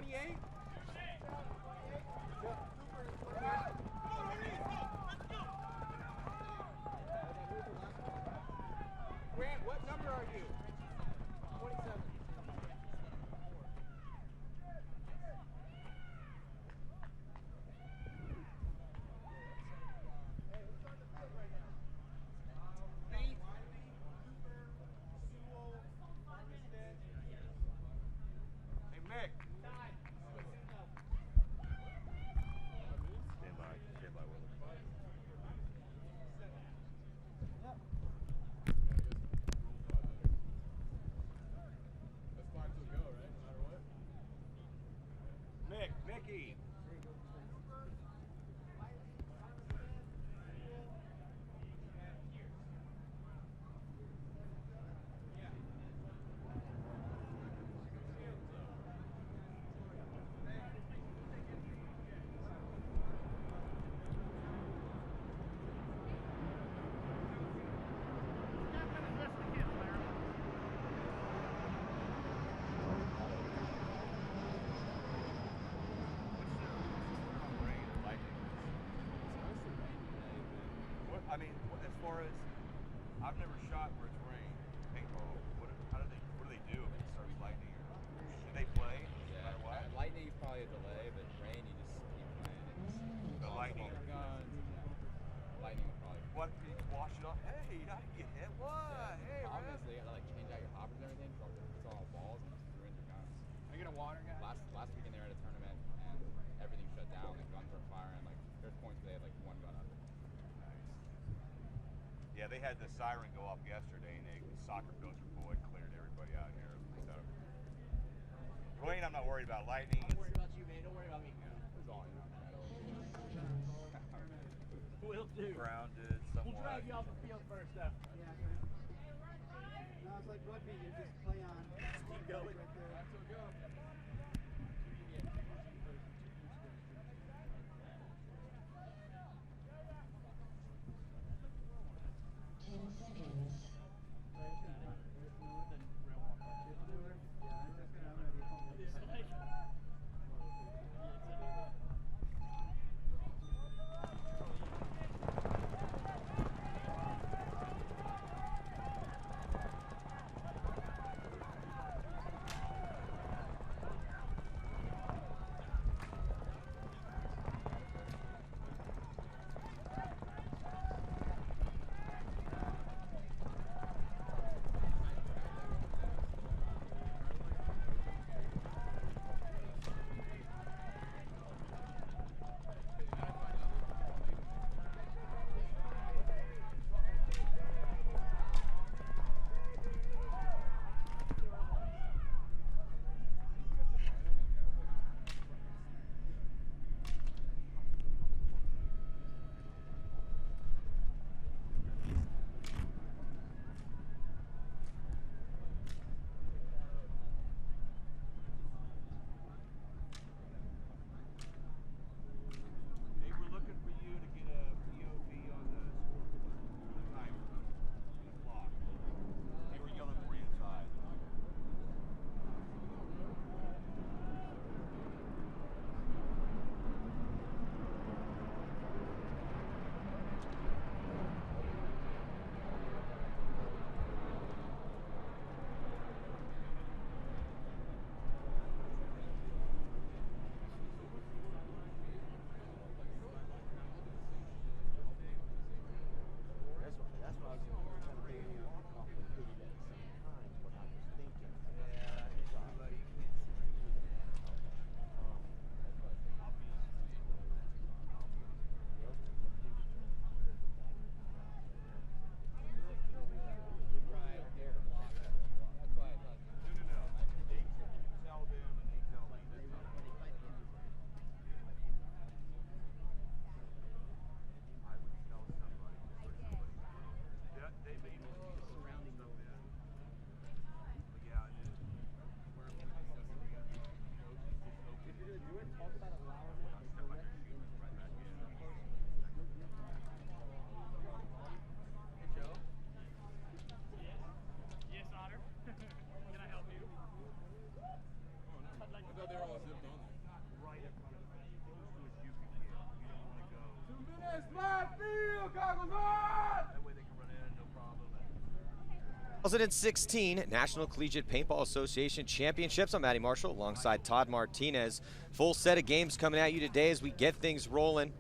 28? Grant, what number are you? 27. Mickey. I mean, as far as I've never shot where it's rained. Paintball. What do they do if it starts lightning? Do they play? Yeah. What? Lightning is probably a delay, but rain you just keep playing. The lightning. Guns. Yeah. Lightning will probably. What? You just wash it off. Hey, I get hit. What? Yeah. Hey, problem is they gotta like change out your hoppers and everything. So it's all balls and just ruins your guns. I get a water guy. Last weekend they were at a tournament and everything shut down. The guns were firing. Like there's points where they had like one gun up. Yeah, they had the siren go off yesterday, and the soccer fields were full. It cleared everybody out here. So, Dwayne, I'm not worried about lightning. I'm worried about you, man. Don't worry about me. It's all you know. Will do. Grounded, somewhat. We'll drag you off the field first, though. Yeah. No, it's like rugby. You just play on. Just keep going. Right there. That's what go. 10 seconds. 2016 National Collegiate Paintball Association Championships. I'm Matty Marshall alongside Todd Martinez. Full set of games coming at you today as we get things rolling.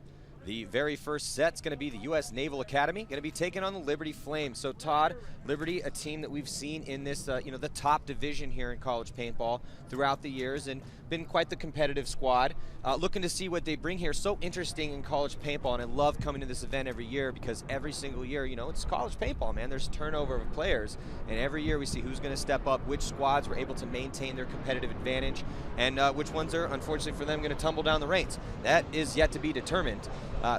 The very first set's going to be the U.S. Naval Academy, going to be taking on the Liberty Flames. So Todd, Liberty, a team that we've seen in this, the top division here in college paintball throughout the years, and been quite the competitive squad. Looking to see what they bring here. So interesting in college paintball, and I love coming to this event every year because every single year, it's college paintball, man. There's turnover of players, and every year we see who's going to step up, which squads were able to maintain their competitive advantage, and which ones are, unfortunately for them, going to tumble down the ranks. That is yet to be determined.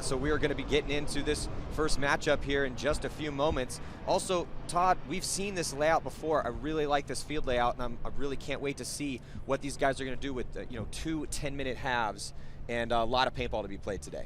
So we are going to be getting into this first matchup here in just a few moments. Also, Todd, we've seen this layout before. I really like this field layout, and I really can't wait to see what these guys are going to do with two 10-minute halves and a lot of paintball to be played today.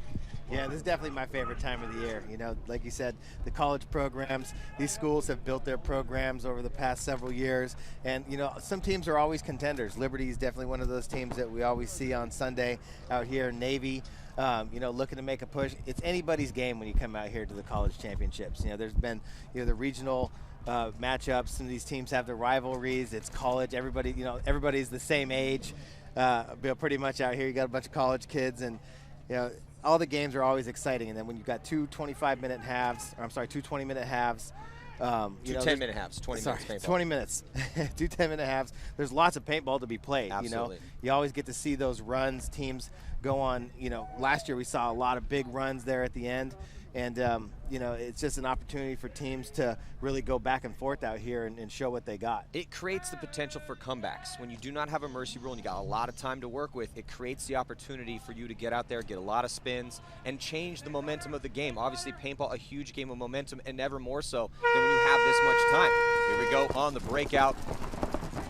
Yeah, this is definitely my favorite time of the year. Like you said, the college programs, these schools have built their programs over the past several years. And, some teams are always contenders. Liberty is definitely one of those teams that we always see on Sunday out here. Navy, looking to make a push. It's anybody's game when you come out here to the college championships. There's been, the regional matchups. Some of these teams have their rivalries. It's college. Everybody, everybody's the same age. Pretty much out here, you got a bunch of college kids, and, all the games are always exciting. And then when you've got two 20-minute halves, two 20-minute halves, two 10-minute halves, 20 minutes paintball. 20 minutes, two 10-minute halves. There's lots of paintball to be played. Absolutely. You always get to see those runs. Teams go on. Last year we saw a lot of big runs there at the end, and it's just an opportunity for teams to really go back and forth out here and show what they got. It creates the potential for comebacks. When you do not have a mercy rule and you got a lot of time to work with, it creates the opportunity for you to get out there, get a lot of spins, and change the momentum of the game. Obviously, paintball, a huge game of momentum, and never more so than when you have this much time. Here we go on the breakout.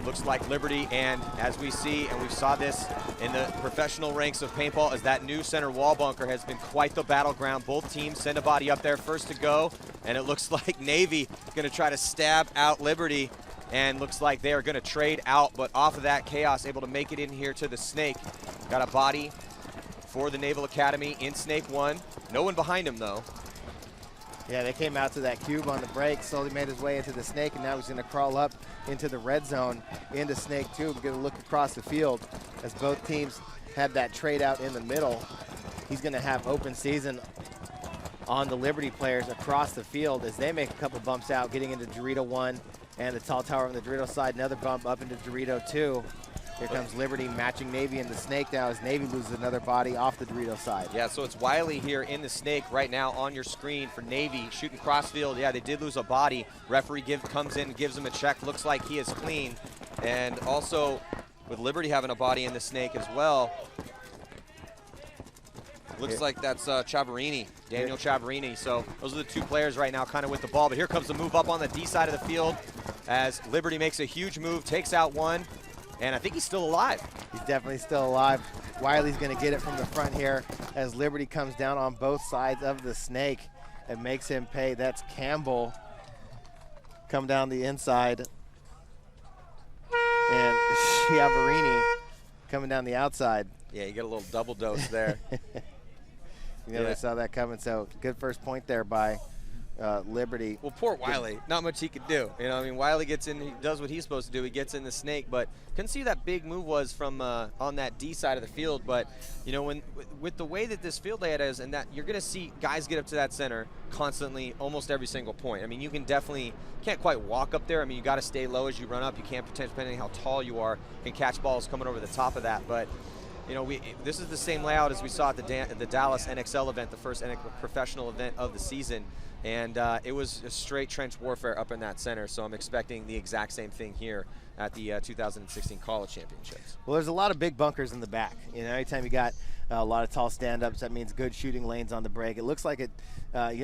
Looks like Liberty, and as we see, and we saw this in the professional ranks of paintball, as that new center wall bunker has been quite the battleground. Both teams send a body up there first to go, and it looks like Navy going to try to stab out Liberty, and looks like they are going to trade out, but off of that, Chaos able to make it in here to the Snake. Got a body for the Naval Academy in Snake 1. No one behind him, though. Yeah, they came out to that cube on the break, slowly made his way into the Snake, and now he's going to crawl up into the red zone into Snake 2 and get a look across the field as both teams have that trade out in the middle. He's going to have open season on the Liberty players across the field as they make a couple bumps out, getting into Dorito 1 and the tall tower on the Dorito side, another bump up into Dorito 2. Here comes Liberty matching Navy in the Snake now as Navy loses another body off the Dorito side. Yeah, so it's Wiley here in the Snake right now on your screen for Navy, shooting crossfield. Yeah, they did lose a body. Referee comes in, gives him a check. Looks like he is clean. And also with Liberty having a body in the Snake as well. Looks like that's Ciavarini, Daniel Ciavarini. So those are the two players right now kind of with the ball. But here comes the move up on the D side of the field as Liberty makes a huge move, takes out one. And I think he's still alive. He's definitely still alive. Wiley's going to get it from the front here as Liberty comes down on both sides of the Snake and makes him pay. That's Campbell come down the inside. And Ciavarini coming down the outside. Yeah, you get a little double dose there. They saw that coming, so good first point there by Liberty. Well, poor Wiley, not much he could do. Wiley gets in, he does what he's supposed to do. He gets in the Snake, but couldn't see who that big move was from on that D side of the field. But with the way that this field layout is, and that you're going to see guys get up to that center constantly, almost every single point. You can't quite walk up there. You got to stay low as you run up. You can't depending on how tall you are, can catch balls coming over the top of that. But this is the same layout as we saw at the Dallas NXL event, the first professional event of the season. And it was a straight trench warfare up in that center, so I'm expecting the exact same thing here at the 2016 College Championships. Well, there's a lot of big bunkers in the back. Anytime you got a lot of tall stand-ups, that means good shooting lanes on the break. It looks like it,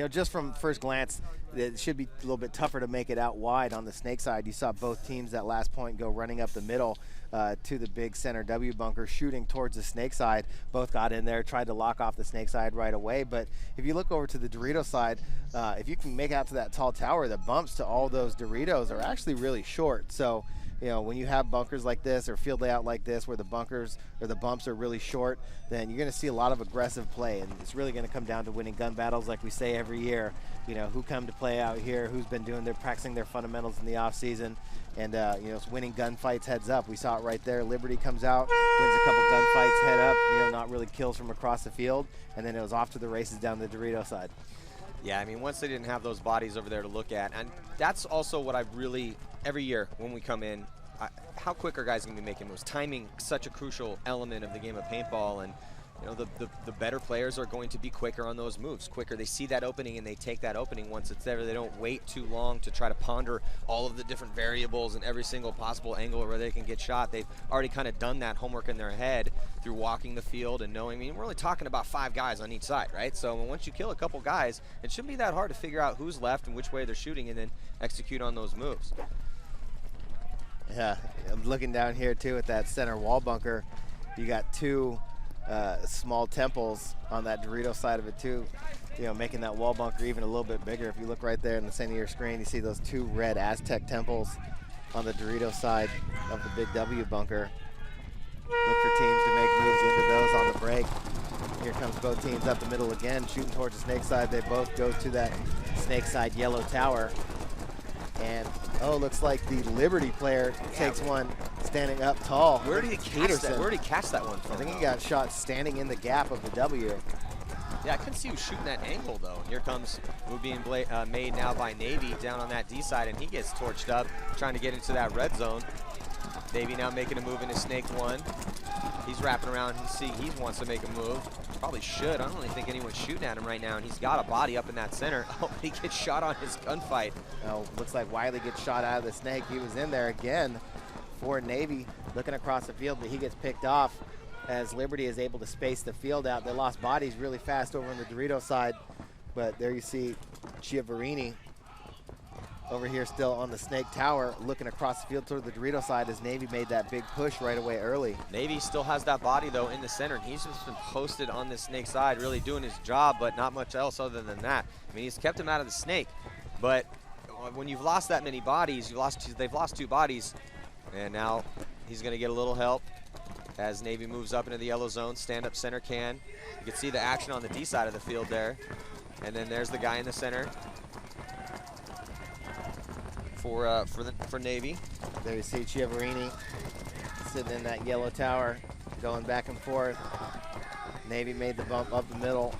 just from first glance, it should be a little bit tougher to make it out wide on the Snake side. You saw both teams that last point go running up the middle to the big center W bunker, shooting towards the Snake side. Both got in there, tried to lock off the Snake side right away. But if you look over to the Dorito side, if you can make out to that tall tower, the bumps to all those Doritos are actually really short. So, you know, when you have bunkers like this or field layout like this where the bunkers or the bumps are really short, then you're going to see a lot of aggressive play, and it's really going to come down to winning gun battles like we say every year. You know, who come to play out here, who's been practicing their fundamentals in the off season, and you know, it's winning gunfights heads up. We saw it right there. Liberty comes out, wins a couple gunfights head up, you know, not really kills from across the field, and then it was off to the races down the Dorito side. Yeah, I mean, once they didn't have those bodies over there to look at, and that's also what I really, every year when we come in, how quick are guys going to be making moves? Timing, such a crucial element of the game of paintball, and you know, the better players are going to be quicker on those moves, quicker. They see that opening and they take that opening once it's there. They don't wait too long to try to ponder all of the different variables and every single possible angle where they can get shot. They've already kind of done that homework in their head through walking the field and knowing. I mean, we're only talking about 5 guys on each side, right? So once you kill a couple guys, it shouldn't be that hard to figure out who's left and which way they're shooting and then execute on those moves. Yeah, I'm looking down here too at that center wall bunker. You got 2 small temples on that Dorito side of it too, you know, making that wall bunker even a little bit bigger. If you look right there in the center of your screen, you see those 2 red Aztec temples on the Dorito side of the Big W bunker. Look for teams to make moves into those on the break. Here comes both teams up the middle again, shooting towards the snake side. They both go to that snake side yellow tower. And, oh, looks like the Liberty player takes one standing up tall. Where did he catch that? Where did he catch that one from? I think he got shot standing in the gap of the W. Yeah, I couldn't see who's shooting that angle, though. Here comes move being made now by Navy down on that D side, and he gets torched up, trying to get into that red zone. Navy now making a move into Snake 1. He's wrapping around. He wants to make a move. Probably should. I don't really think anyone's shooting at him right now, and he's got a body up in that center. Oh, he gets shot on his gunfight. Oh, looks like Wiley gets shot out of the snake. He was in there again for Navy, looking across the field, but he gets picked off as Liberty is able to space the field out. They lost bodies really fast over on the Dorito side, but there you see Chiavarini over here still on the snake tower, looking across the field toward the Dorito side as Navy made that big push right away early. Navy still has that body, though, in the center, and he's just been posted on the snake side, really doing his job, but not much else other than that. I mean, he's kept him out of the snake, but when you've lost that many bodies, they've lost 2 bodies, and now he's going to get a little help as Navy moves up into the yellow zone. Stand-up center can. You can see the action on the D side of the field there, and then there's the guy in the center for Navy. There you see Chiavarini sitting in that yellow tower, going back and forth. Navy made the bump up the middle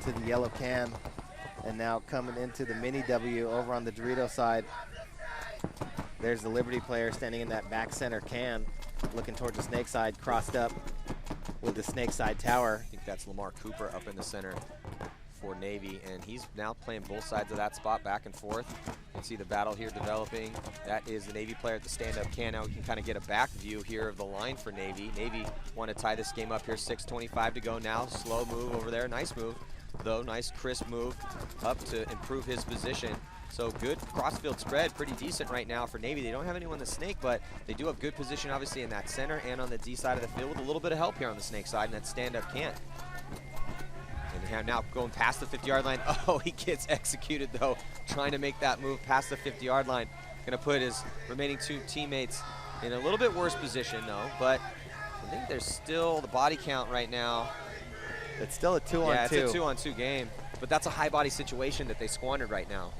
to the yellow can, and now coming into the mini W over on the Dorito side. There's the Liberty player standing in that back center can, looking towards the snake side, crossed up with the snake side tower. I think that's Lamar Cooper up in the center for Navy, and he's now playing both sides of that spot back and forth. You can see the battle here developing. That is the Navy player at the stand-up can. Now we can kind of get a back view here of the line for Navy. Navy want to tie this game up here, 6:25 to go now. Slow move over there, nice move though, nice crisp move up to improve his position. So good crossfield spread, pretty decent right now for Navy. They don't have anyone in the snake, but they do have good position obviously in that center and on the D side of the field with a little bit of help here on the snake side and that stand-up can. And now going past the 50-yard line. Oh, he gets executed though, trying to make that move past the 50-yard line. Gonna put his remaining 2 teammates in a little bit worse position though, but I think there's still the body count right now. It's still a 2-on-2. Yeah, it's a 2-on-2 game, but that's a high body situation that they squandered right now.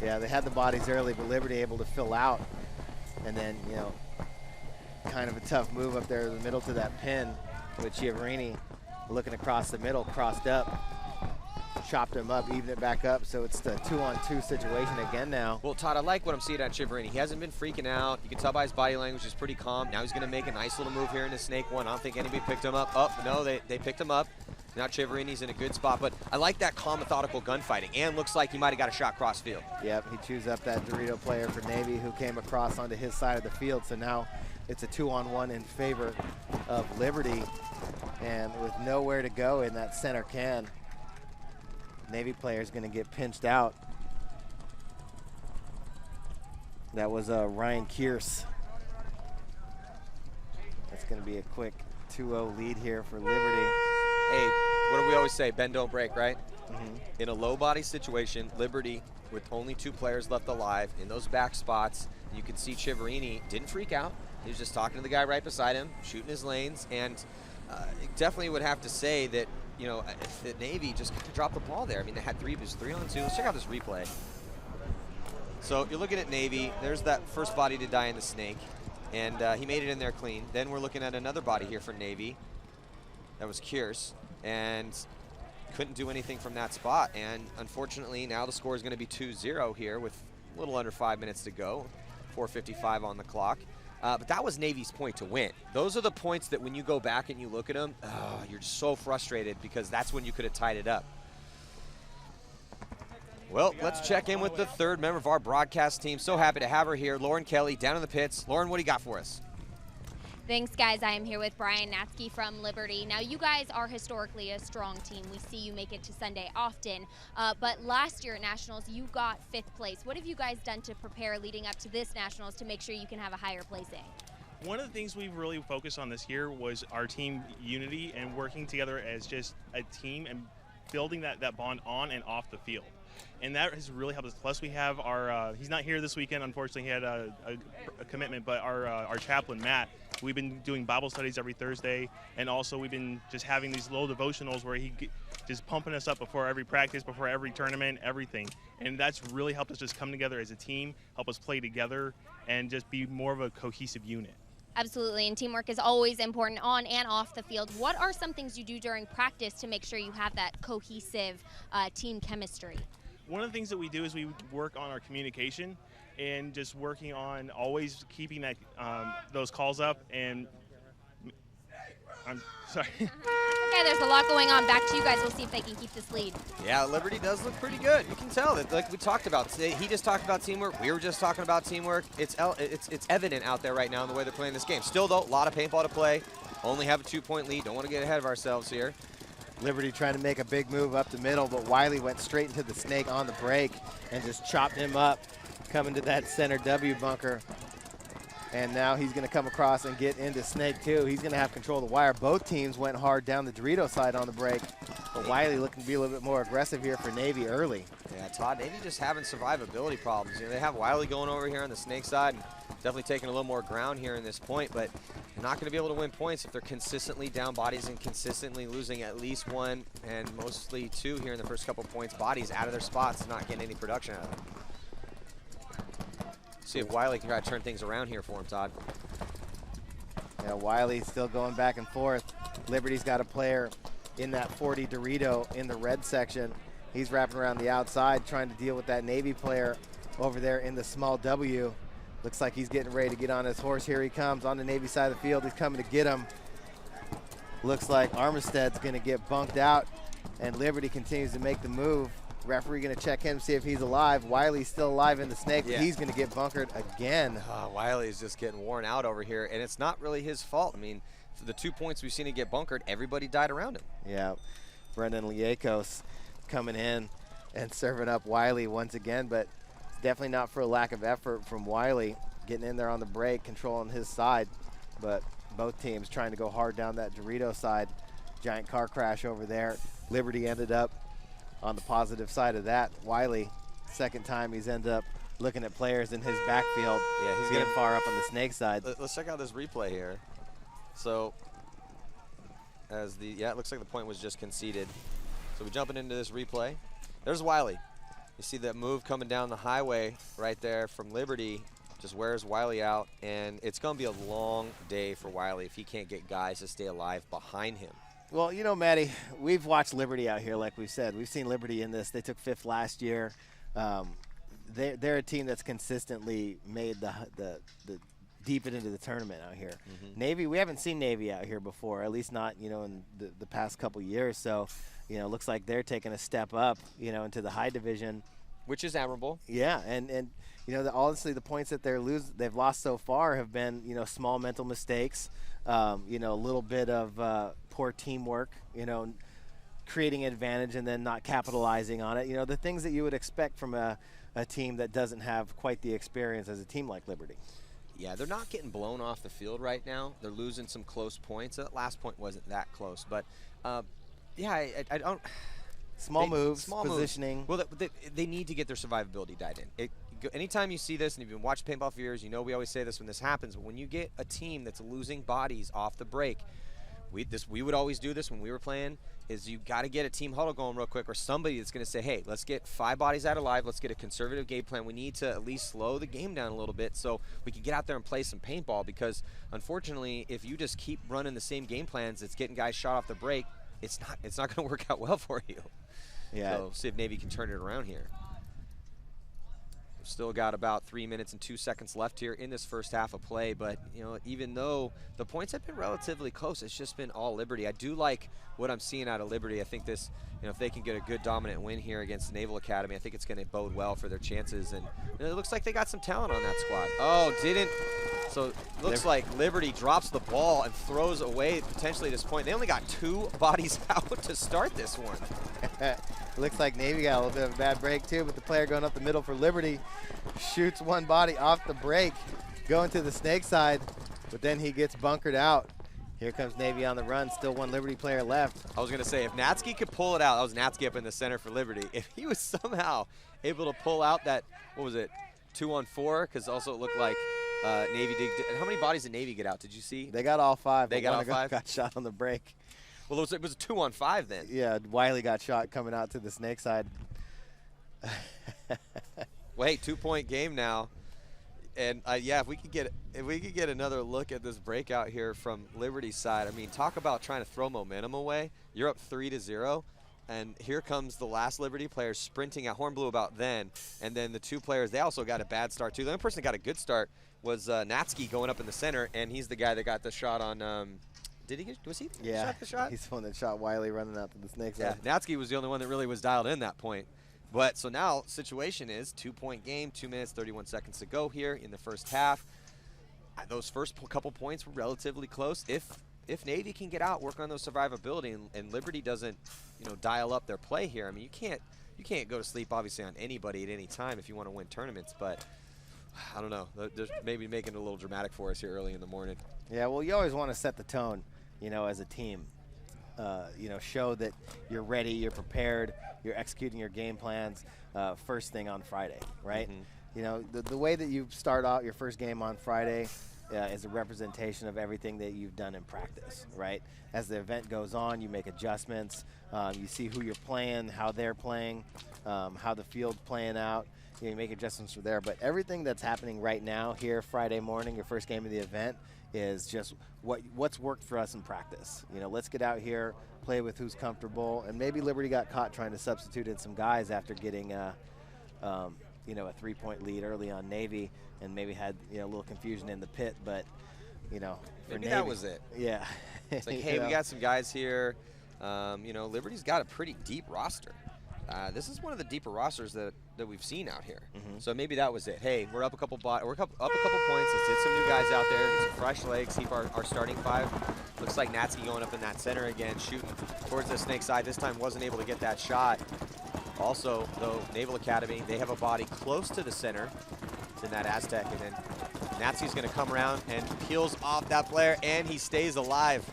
Yeah, they had the bodies early, but Liberty able to fill out. And then, you know, kind of a tough move up there in the middle to that pin with Chiavarini looking across the middle, crossed up, chopped him up, evened it back up. So it's the 2-on-2 situation again now. Well, Todd, I like what I'm seeing at Chiavarini. He hasn't been freaking out. You can tell by his body language, he's pretty calm. Now he's going to make a nice little move here in the snake 1. I don't think anybody picked him up. Oh, no, they picked him up. Now Chiavarini's in a good spot, but I like that calm, methodical gunfighting, and looks like he might have got a shot cross field. Yep, he chews up that Dorito player for Navy who came across onto his side of the field. So now it's a 2-on-1 in favor of Liberty, and with nowhere to go in that center can, Navy player is going to get pinched out. That was Ryan Kearse. That's going to be a quick 2-0 lead here for Liberty. Hey, what do we always say? Bend, don't break, right? Mm-hmm. In a low body situation, Liberty, with only 2 players left alive, in those back spots, you can see Chiavarini didn't freak out, He was just talking to the guy right beside him, shooting his lanes, and definitely would have to say that, you know, that Navy just kind of dropped the ball there. I mean, they had 3 on 2. Let's check out this replay. So you're looking at Navy. There's that first body to die in the snake, and he made it in there clean. Then we're looking at another body here for Navy. That was Kierce, and couldn't do anything from that spot. And unfortunately, now the score is going to be 2-0 here with a little under 5 minutes to go, 4:55 on the clock. But that was Navy's point to win. Those are the points that when you go back and you look at them, you're so frustrated because that's when you could have tied it up. Well, let's check in with the third member of our broadcast team. So happy to have her here, Lauren Kelly, down in the pits. Lauren, what do you got for us? Thanks, guys. I am here with Brian Natsky from Liberty. Now, you guys are historically a strong team. We see you make it to Sunday often. But last year at Nationals, you got 5th place. What have you guys done to prepare leading up to this Nationals to make sure you can have a higher placing? One of the things we've really focused on this year was our team unity and working together as just a team and building that bond on and off the field. And that has really helped us. Plus, we have our, he's not here this weekend, unfortunately, he had a commitment, but our chaplain, Matt, we've been doing Bible studies every Thursday, and also we've been just having these little devotionals where he just pumping us up before every practice, before every tournament, everything. And that's really helped us just come together as a team, help us play together, and just be more of a cohesive unit. Absolutely, and teamwork is always important on and off the field. What are some things you do during practice to make sure you have that cohesive team chemistry? One of the things that we do is we work on our communication and just working on always keeping that those calls up. And I'm sorry. Okay, there's a lot going on. Back to you guys. We'll see if they can keep this lead. Yeah, Liberty does look pretty good. You can tell that, like we talked about. He just talked about teamwork. We were just talking about teamwork. It's evident out there right now in the way they're playing this game. Still, though, a lot of paintball to play. Only have a 2-point lead. Don't want to get ahead of ourselves here. Liberty trying to make a big move up the middle, but Wiley went straight into the snake on the break and just chopped him up, coming to that center W bunker. And now he's going to come across and get into snake too. He's going to have control of the wire. Both teams went hard down the Dorito side on the break, but Wiley looking to be a little bit more aggressive here for Navy early. Yeah, Todd, Navy just having survivability problems. You know, they have Wiley going over here on the snake side and definitely taking a little more ground here in this point, but they're not going to be able to win points if they're consistently down bodies and consistently losing at least 1 and mostly 2 here in the first couple points. Bodies out of their spots, not getting any production out of them. See if Wiley can try to turn things around here for him, Todd. Yeah, Wiley still going back and forth. Liberty's got a player in that 40 Dorito in the red section. He's wrapping around the outside trying to deal with that Navy player over there in the small W. Looks like he's getting ready to get on his horse. Here he comes on the Navy side of the field. He's coming to get him. Looks like Armistead's going to get bunked out, and Liberty continues to make the move. Referee going to check him, see if he's alive. Wiley's still alive in the snake, but he's going to get bunkered again. Wiley's just getting worn out over here, and it's not really his fault. I mean, for the 2 points we've seen him get bunkered, everybody died around him. Yeah, Brendan Liakos coming in and serving up Wiley once again, but it's definitely not for a lack of effort from Wiley, getting in there on the break, controlling his side, but both teams trying to go hard down that Dorito side. Giant car crash over there. Liberty ended up on the positive side of that. Wiley, second time he's ended up looking at players in his backfield. Yeah, he's getting far up on the snake side. Let's check out this replay here. So, it looks like the point was just conceded. So we're jumping into this replay. There's Wiley. You see that move coming down the highway right there from Liberty. Just wears Wiley out, and it's going to be a long day for Wiley if he can't get guys to stay alive behind him. Well, you know, Maddie, we've watched Liberty out here, like we said. We've seen Liberty in this. They took 5th last year. They're a team that's consistently made the deep into the tournament out here. Navy, we haven't seen Navy out here before, at least not, you know, in the past couple years. So, you know, looks like they're taking a step up, you know, into the high division. Which is admirable. Yeah, and you know, honestly, the points that they've lost so far have been, you know, small mental mistakes, you know, a little bit of poor teamwork, you know, creating an advantage and then not capitalizing on it. You know, the things that you would expect from a team that doesn't have quite the experience as a team like Liberty. Yeah, they're not getting blown off the field right now. They're losing some close points. That last point wasn't that close, but yeah, I don't. Small moves, positioning. Well, they need to get their survivability dialed in. anytime you see this, and you've been watching paintball for years, you know we always say this when this happens, but when you get a team that's losing bodies off the break, we would always do this when we were playing, is you got to get a team huddle going real quick, or somebody that's going to say, hey, let's get 5 bodies out alive, let's get a conservative game plan. We need to at least slow the game down a little bit so we can get out there and play some paintball, because unfortunately, if you just keep running the same game plans, it's getting guys shot off the break, it's not going to work out well for you. Yeah. So see if Navy can turn it around here. We've still got about 3 minutes and 2 seconds left here in this first half of play, but you know, even though the points have been relatively close, it's just been all Liberty. I do like what I'm seeing out of Liberty. I think this, you know, if they can get a good dominant win here against the Naval Academy, I think it's going to bode well for their chances. And it looks like they got some talent on that squad. Oh, didn't. So looks like Liberty drops the ball and throws away potentially this point. They only got 2 bodies out to start this one. Looks like Navy got a little bit of a bad break too, but the player going up the middle for Liberty shoots one body off the break, going to the snake side, but then he gets bunkered out. Here comes Navy on the run, still 1 Liberty player left. I was going to say, if Natsky could pull it out, that was Natsky up in the center for Liberty. If he was somehow able to pull out that, what was it, 2-on-4, because also it looked like Navy did. How many bodies did Navy get out? Did you see? They got all 5. They got all 5? Got shot on the break. Well, it was a 2-on-5 then. Yeah, Wiley got shot coming out to the snake side. Wait, 2-point game now. And yeah, if we could get another look at this breakout here from Liberty's side, I mean, talk about trying to throw momentum away. You're up 3-0, and here comes the last Liberty player sprinting out. Horn blew about then, and then the 2 players, they also got a bad start too. The only person that got a good start was Natsky going up in the center, and he's the guy that got the shot on. Was he? Yeah, shot the shot? He's the one that shot Wiley running out to the snake Yeah, side. Natsky was the only one that really was dialed in that point. But so now situation is 2-point game, 2 minutes, 31 seconds to go here in the first half. Those first couple points were relatively close. If Navy can get out, work on those survivability, and Liberty doesn't, you know, dial up their play here. I mean, you can't go to sleep obviously on anybody at any time if you want to win tournaments. But I don't know. They're maybe making it a little dramatic for us here early in the morning. Yeah, well, you always want to set the tone, you know, as a team. You know, show that you're ready, you're prepared, you're executing your game plans first thing on Friday, right? Mm-hmm. You know, the way that you start out your first game on Friday is a representation of everything that you've done in practice, right? As the event goes on, you make adjustments, you see who you're playing, how they're playing, how the field's playing out. You make adjustments from there, but everything that's happening right now here Friday morning, your first game of the event, is just what's worked for us in practice. You know, let's get out here, play with who's comfortable, and maybe Liberty got caught trying to substitute in some guys after getting, you know, a 3-point lead early on Navy, and maybe had, you know, a little confusion in the pit, but, you know, for Maybe Navy, that was it. Yeah. It's like, hey, we got some guys here. You know, Liberty's got a pretty deep roster. This is one of the deeper rosters that we've seen out here. Mm-hmm. So maybe that was it. Hey, we're up a couple points. Let's get some new guys out there, get some fresh legs, keep our starting 5. Looks like Natsky going up in that center again, shooting towards the snake side. This time wasn't able to get that shot. Also, though, Naval Academy, they have a body close to the center in that Aztec, and then Natsky's going to come around and peels off that player, and he stays alive.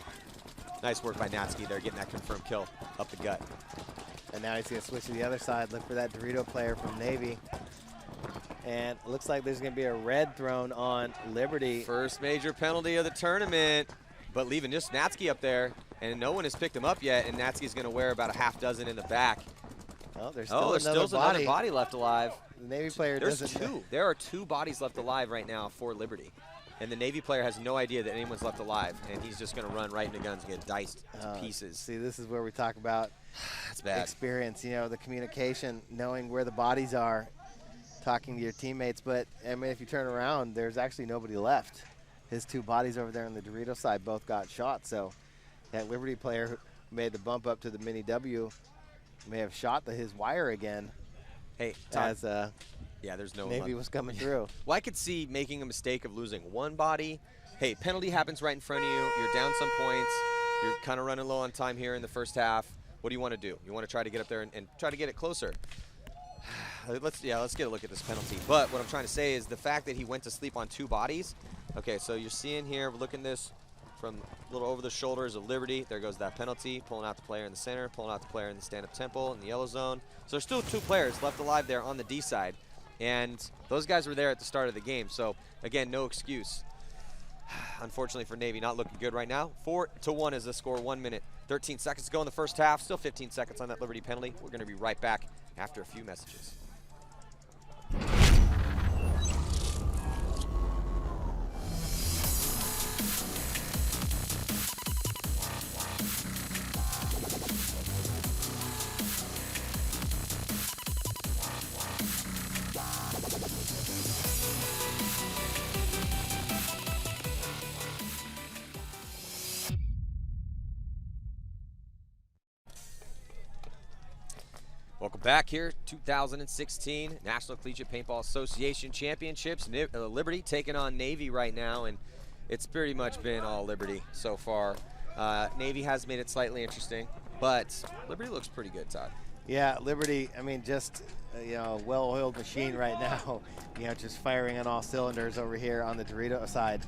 Nice work by Natsky there, getting that confirmed kill up the gut. And now he's going to switch to the other side, look for that Dorito player from Navy. And it looks like there's going to be a red thrown on Liberty. First major penalty of the tournament, but leaving just Natsky up there, and no one has picked him up yet, and Natsky's going to wear about a half dozen in the back. Oh, there's still another body left alive. The Navy player doesn't. There are 2 bodies left alive right now for Liberty. And the Navy player has no idea that anyone's left alive, and he's just going to run right into guns and get diced to pieces. See, this is where we talk about That's bad. experience, you know, the communication, knowing where the bodies are, talking to your teammates. But, I mean, if you turn around, there's actually nobody left. His 2 bodies over there on the Dorito side both got shot. So that Liberty player who made the bump up to the mini W may have shot his wire again. Hey, as yeah, there's no Navy was coming through. Well, I could see making a mistake of losing 1 body. Hey, penalty happens right in front of you. You're down some points. You're kind of running low on time here in the first half. What do you want to do? You want to try to get up there and try to get it closer. Let's get a look at this penalty. But what I'm trying to say is the fact that he went to sleep on 2 bodies. Okay, so you're seeing here, we're looking this from a little over the shoulders of Liberty. There goes that penalty, pulling out the player in the center, pulling out the player in the stand-up temple in the yellow zone. So there's still 2 players left alive there on the D side. And those guys were there at the start of the game. So, again, no excuse. Unfortunately for Navy, not looking good right now. 4-1 is the score. 1 minute, 13 seconds to go in the first half. Still 15 seconds on that Liberty penalty. We're going to be right back after a few messages. Welcome back here, 2016 National Collegiate Paintball Association Championships. Liberty taking on Navy right now, and it's pretty much been all Liberty so far. Navy has made it slightly interesting, but Liberty looks pretty good, Todd. Yeah, Liberty, I mean, just, well-oiled machine right now. Just firing on all cylinders over here on the Dorito side.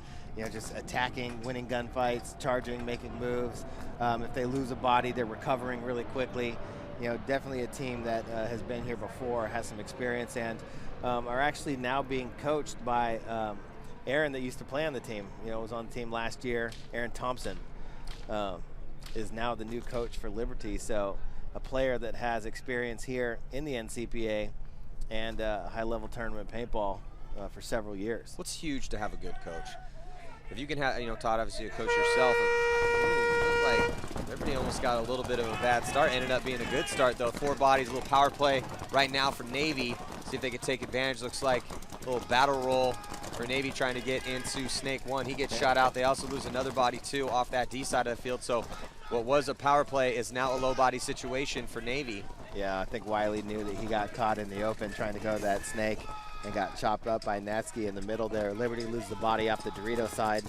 Just attacking, winning gunfights, charging, making moves. If they lose a body, they're recovering really quickly. Definitely a team that has been here before, has some experience, and are actually now being coached by Aaron that used to play on the team. Was on the team last year. Aaron Thompson is now the new coach for Liberty. So a player that has experience here in the NCPA and high-level tournament paintball for several years. What's huge to have a good coach? If you can have, Todd, obviously a coach yourself. Like Liberty almost got a little bit of a bad start. Ended up being a good start, though. 4 bodies, a little power play right now for Navy. See if they can take advantage. Looks like a little battle roll for Navy trying to get into Snake 1. He gets shot out. They also lose another body, too, off that D side of the field. So what was a power play is now a low body situation for Navy. Yeah, I think Wiley knew that he got caught in the open trying to go to that Snake and got chopped up by Natsky in the middle there. Liberty loses the body off the Dorito side.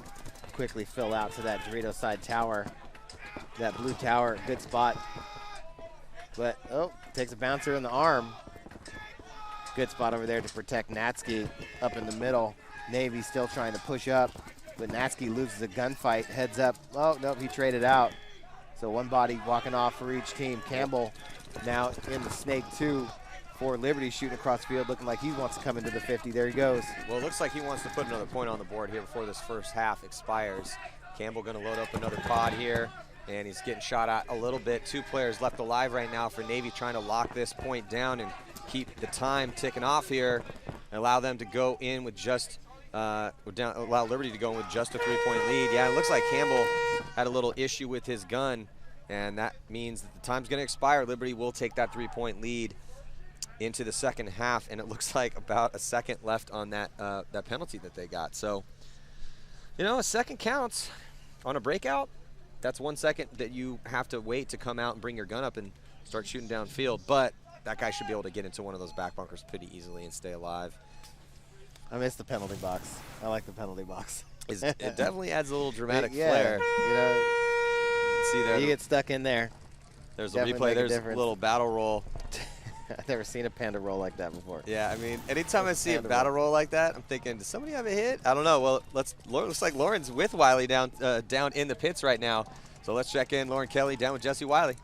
Quickly fill out to that Dorito side tower. That blue tower, good spot. But, takes a bouncer in the arm. Good spot over there to protect Natsky up in the middle. Navy still trying to push up, but Natsky loses a gunfight, heads up. Oh, nope, he traded out. So 1 body walking off for each team. Campbell now in the Snake 2 for Liberty, shooting across the field, looking like he wants to come into the 50. There he goes. Well, it looks like he wants to put another point on the board here before this first half expires. Campbell going to load up another pod here, and he's getting shot at a little bit. 2 players left alive right now for Navy, trying to lock this point down and keep the time ticking off here and allow them to go in with just allow Liberty to go in with just a 3-point lead. Yeah, it looks like Campbell had a little issue with his gun, and that means that the time's going to expire. Liberty will take that 3-point lead into the second half, and it looks like about a second left on that that penalty that they got. So, a second counts on a breakout. That's 1 second that you have to wait to come out and bring your gun up and start shooting downfield. But that guy should be able to get into one of those back bunkers pretty easily and stay alive. I miss the penalty box. I like the penalty box. It definitely adds a little dramatic yeah, flair. See there. You get stuck in there. There's a replay. There's a little battle roll. I've never seen a panda roll like that before. Yeah, I mean, anytime I see a battle roll like that, I'm thinking, does somebody have a hit? I don't know. Well, looks like Lauren's with Wiley down in the pits right now. So let's check in. Lauren Kelly down with Jesse Wiley.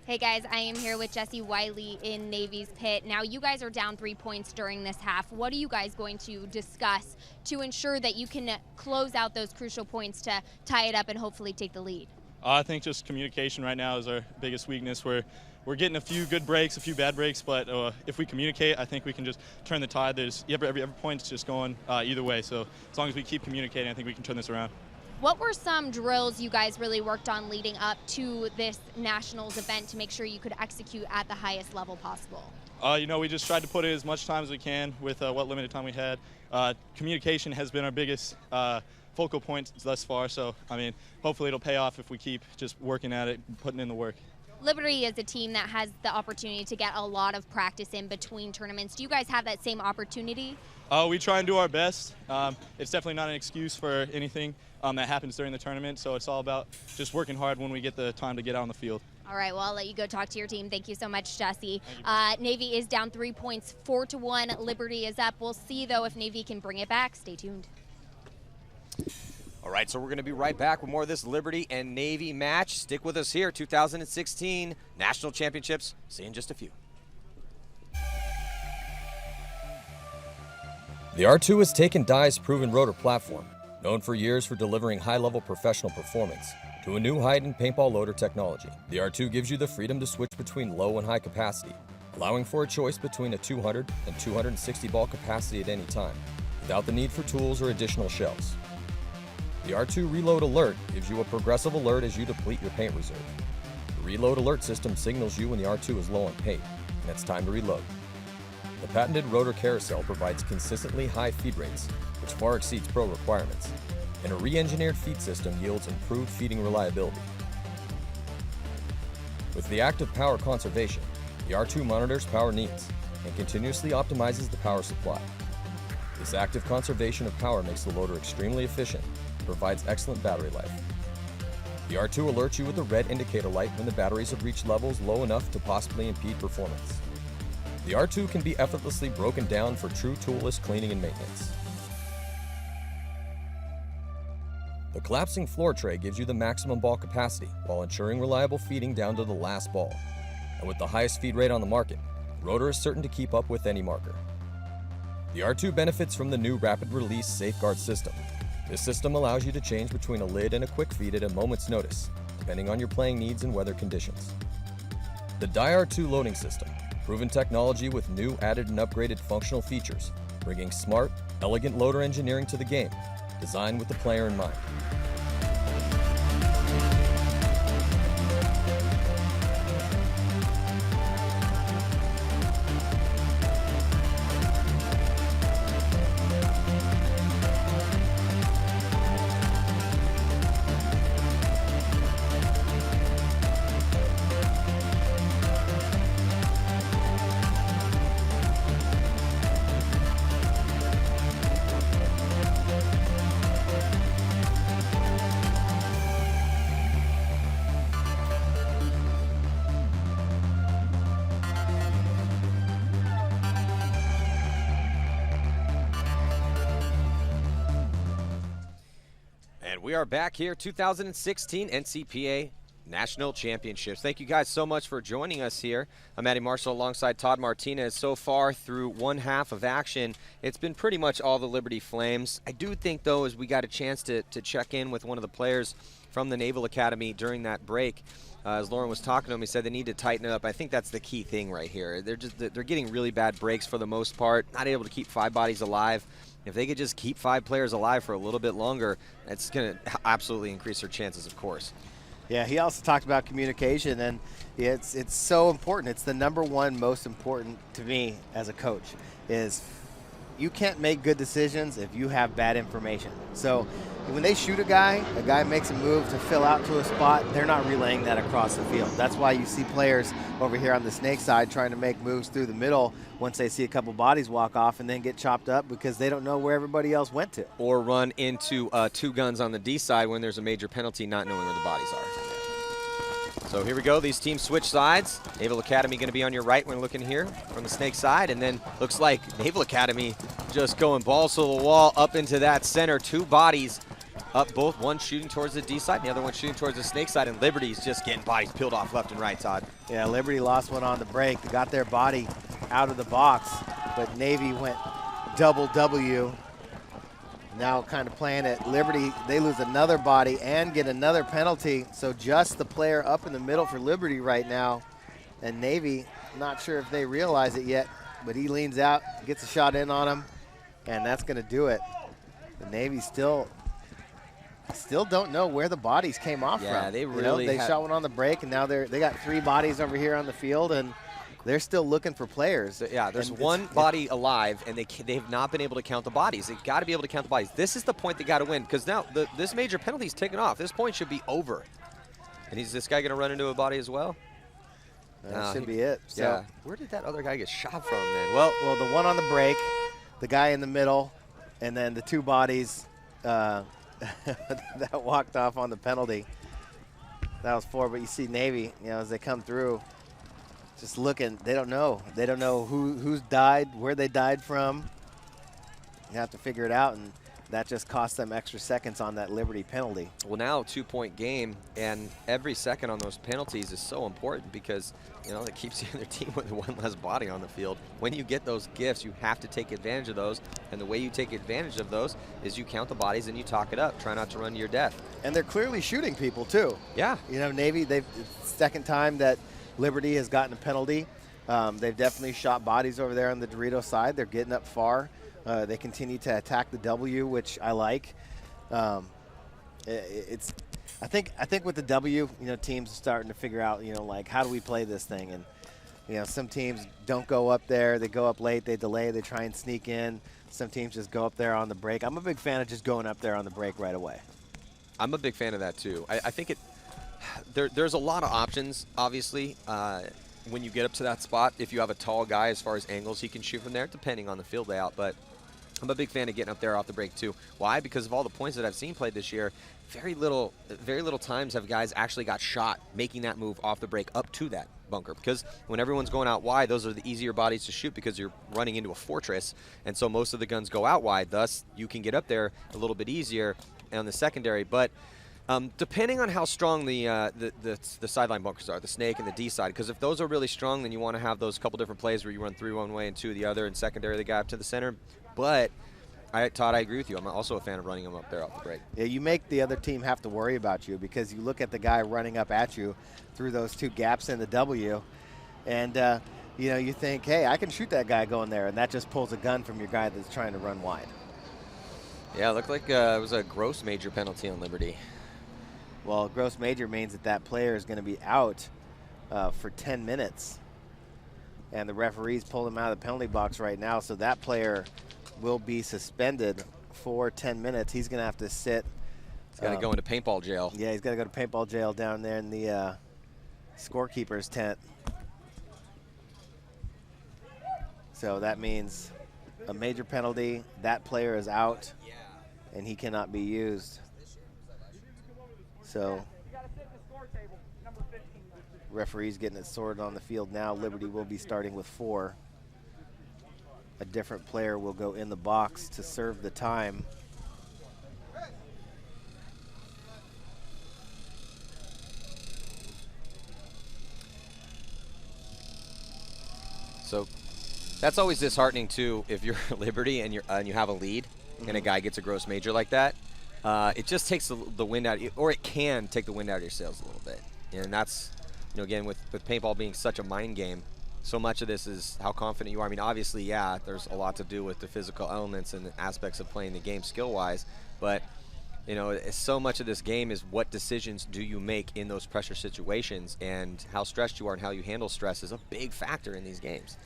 Hey guys, I am here with Jesse Wiley in Navy's pit. Now you guys are down 3 points during this half. What are you guys going to discuss to ensure that you can close out those crucial points to tie it up and hopefully take the lead? I think just communication right now is our biggest weakness. We're getting a few good breaks, a few bad breaks, but if we communicate, I think we can just turn the tide. Every point's just going either way. So as long as we keep communicating, I think we can turn this around. What were some drills you guys really worked on leading up to this Nationals event to make sure you could execute at the highest level possible? We just tried to put in as much time as we can with what limited time we had. Communication has been our biggest focal point thus far, so I mean, hopefully it'll pay off if we keep just working at it, putting in the work. Liberty is a team that has the opportunity to get a lot of practice in between tournaments. Do you guys have that same opportunity? We try and do our best. It's definitely not an excuse for anything that happens during the tournament, so it's all about just working hard when we get the time to get out on the field. All right, well, I'll let you go talk to your team. Thank you so much, Jesse. Navy is down 3 points, 4-1. Liberty is up. We'll see, though, if Navy can bring it back. Stay tuned. All right, so we're going to be right back with more of this Liberty and Navy match. Stick with us here, 2016 National Championships. See you in just a few. The R2 has taken Dye's proven rotor platform, known for years for delivering high-level professional performance, to a new height in paintball loader technology. The R2 gives you the freedom to switch between low and high capacity, allowing for a choice between a 200 and 260 ball capacity at any time, without the need for tools or additional shells. The R2 Reload Alert gives you a progressive alert as you deplete your paint reserve. The Reload Alert system signals you when the R2 is low on paint, and it's time to reload. The patented rotor carousel provides consistently high feed rates, which far exceeds pro requirements, and a re-engineered feed system yields improved feeding reliability. With the active power conservation, the R2 monitors power needs and continuously optimizes the power supply. This active conservation of power makes the loader extremely efficient and provides excellent battery life. The R2 alerts you with a red indicator light when the batteries have reached levels low enough to possibly impede performance. The R2 can be effortlessly broken down for true toolless cleaning and maintenance. The collapsing floor tray gives you the maximum ball capacity while ensuring reliable feeding down to the last ball. And with the highest feed rate on the market, the rotor is certain to keep up with any marker. The R2 benefits from the new rapid release safeguard system. This system allows you to change between a lid and a quick feed at a moment's notice, depending on your playing needs and weather conditions. The Dye R2 loading system, proven technology with new added and upgraded functional features, bringing smart, elegant loader engineering to the game, designed with the player in mind. We are back here, 2016 NCPA National Championships. Thank you guys so much for joining us here. I'm Matty Marshall alongside Todd Martinez. So far through one half of action, it's been pretty much all the Liberty Flames. I do think, though, as we got a chance to check in with one of the players from the Naval Academy during that break, as Lauren was talking to him, he said they need to tighten it up. I think that's the key thing right here. They're getting really bad breaks for the most part, not able to keep 5 bodies alive. If they could just keep 5 players alive for a little bit longer, it's going to absolutely increase their chances, of course. Yeah, he also talked about communication, and it's so important. It's the #1 most important to me as a coach, is you can't make good decisions if you have bad information. So when they shoot a guy makes a move to fill out to a spot, they're not relaying that across the field. That's why you see players over here on the snake side trying to make moves through the middle once they see a couple bodies walk off and then get chopped up because they don't know where everybody else went to. Or run into 2 guns on the D side when there's a major penalty, not knowing where the bodies are. So here we go. These teams switch sides. Naval Academy going to be on your right when looking here from the snake side. And then looks like Naval Academy just going balls to the wall up into that center. 2 bodies up, both one shooting towards the D side, and the other one shooting towards the snake side. And Liberty's just getting bodies peeled off left and right, Todd. Yeah, Liberty lost one on the break. They got their body out of the box, but Navy went double W. Now kind of playing it. Liberty, they lose another body and get another penalty. So just the player up in the middle for Liberty right now. And Navy, not sure if they realize it yet, but he leans out, gets a shot in on him, and that's going to do it. The Navy still don't know where the bodies came off from. Yeah, they really they shot one on the break, and now they got 3 bodies over here on the field, and they're still looking for players. Yeah, there's one body alive, and they have not been able to count the bodies. They've got to be able to count the bodies. This is the point they got to win, because now this major penalty is taken off. This point should be over. And is this guy going to run into a body as well? That should be it. So yeah. Where did that other guy get shot from then? Well, the one on the break, the guy in the middle, and then the 2 bodies that walked off on the penalty. That was 4, but you see Navy, as they come through, just looking. They don't know. They don't know who's died, where they died from. You have to figure it out. And that just cost them extra seconds on that Liberty penalty. Well, now 2-point game, and every second on those penalties is so important because, you know, it keeps the other team with one less body on the field. When you get those gifts, you have to take advantage of those, and the way you take advantage of those is you count the bodies and you talk it up. Try not to run to your death. And they're clearly shooting people, too. Yeah. You know, Navy, it's the second time that Liberty has gotten a penalty. They've definitely shot bodies over there on the Dorito side. They're getting up far. They continue to attack the W, which I like. I think with the W, you know, teams are starting to figure out, you know, like, how do we play this thing? And, you know, some teams don't go up there. They go up late. They delay. They try and sneak in. Some teams just go up there on the break. I'm a big fan of just going up there on the break right away. I'm a big fan of that, too. I think there's a lot of options, obviously, when you get up to that spot. If you have a tall guy, as far as angles he can shoot from there, depending on the field layout. But I'm a big fan of getting up there off the break, too. Why? Because of all the points that I've seen played this year, very little times have guys actually got shot making that move off the break up to that bunker. Because when everyone's going out wide, those are the easier bodies to shoot because you're running into a fortress. And so most of the guns go out wide. Thus, you can get up there a little bit easier on the secondary. But depending on how strong the sideline bunkers are, the snake and the D side, because if those are really strong, then you want to have those couple different plays where you run 3 one way and 2 the other, and secondary the guy up to the center. But, Todd, I agree with you. I'm also a fan of running them up there off the break. Yeah, you make the other team have to worry about you because you look at the guy running up at you through those 2 gaps in the W, and you know, you think, hey, I can shoot that guy going there, and that just pulls a gun from your guy that's trying to run wide. Yeah, it looked like it was a gross major penalty on Liberty. Well, gross major means that that player is going to be out for 10 minutes. And the referees pulled him out of the penalty box right now, so that player will be suspended for 10 minutes. He's going to have to sit. He's got to go into paintball jail. Yeah, he's got to go to paintball jail down there in the scorekeeper's tent. So that means a major penalty. That player is out, and he cannot be used. So referees getting it sorted on the field now. Liberty will be starting with 4. A different player will go in the box to serve the time. So that's always disheartening too if you're Liberty and you have a lead and a guy gets a gross major like that. It just takes the wind out, or it can take the wind out of your sails a little bit. And that's, you know, again, with paintball being such a mind game, so much of this is how confident you are. I mean, obviously, yeah, there's a lot to do with the physical elements and the aspects of playing the game skill-wise, but, you know, so much of this game is what decisions do you make in those pressure situations, and how stressed you are and how you handle stress is a big factor in these games.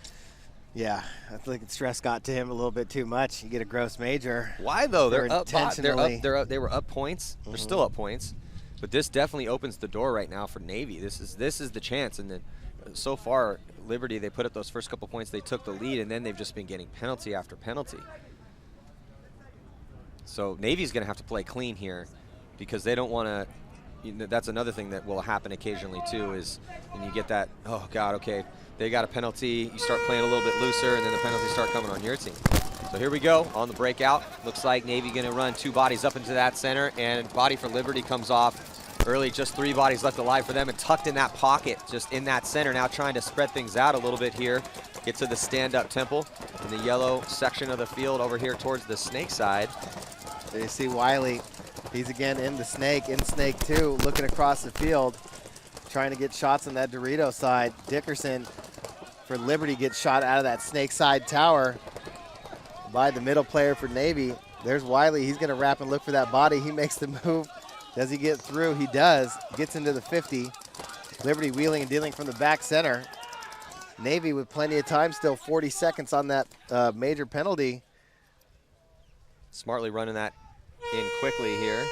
Yeah, I think stress got to him a little bit too much. You get a gross major. Why though? They're up. Intentionally. They were up points. They're still up points, but this definitely opens the door right now for Navy. This is the chance. And then so far, Liberty, they put up those first couple points. They took the lead, and then they've just been getting penalty after penalty. So Navy's going to have to play clean here because they don't want to. You know, that's another thing that will happen occasionally too. Is when you get that, oh God, okay. They got a penalty, you start playing a little bit looser, and then the penalties start coming on your team. So here we go on the breakout. Looks like Navy gonna run 2 bodies up into that center, and body for Liberty comes off early. Just 3 bodies left alive for them, and tucked in that pocket, just in that center. Now trying to spread things out a little bit here. Get to the stand-up temple in the yellow section of the field over here towards the snake side. There you see Wiley. He's again in the snake, in snake 2, looking across the field, trying to get shots on that Dorito side. Dickerson for Liberty gets shot out of that snake side tower by the middle player for Navy. There's Wiley. He's going to wrap and look for that body. He makes the move. Does he get through? He does. Gets into the 50. Liberty wheeling and dealing from the back center. Navy with plenty of time still, 40 seconds on that major penalty. Smartly running that in quickly here.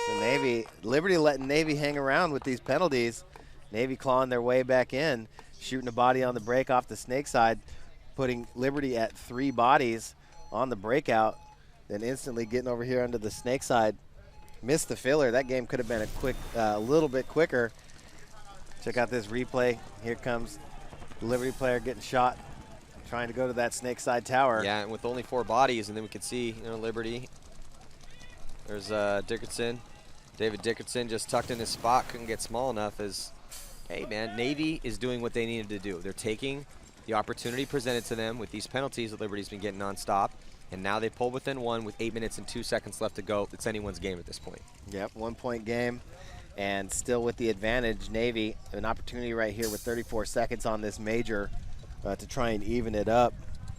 So Liberty letting Navy hang around with these penalties. Navy clawing their way back in, shooting a body on the break off the snake side, putting Liberty at 3 bodies on the breakout, then instantly getting over here under the snake side. Missed the filler. That game could have been a little bit quicker. Check out this replay. Here comes the Liberty player getting shot, trying to go to that snake side tower. Yeah, and with only 4 bodies, and then we can see, you know, Liberty There's Dickerson. David Dickerson just tucked in his spot, couldn't get small enough as, hey man, Navy is doing what they needed to do. They're taking the opportunity presented to them with these penalties that Liberty's been getting nonstop, and now they pull within one with 8 minutes and 2 seconds left to go. It's anyone's game at this point. Yep, 1 point game, and still with the advantage, Navy, an opportunity right here with 34 seconds on this major to try and even it up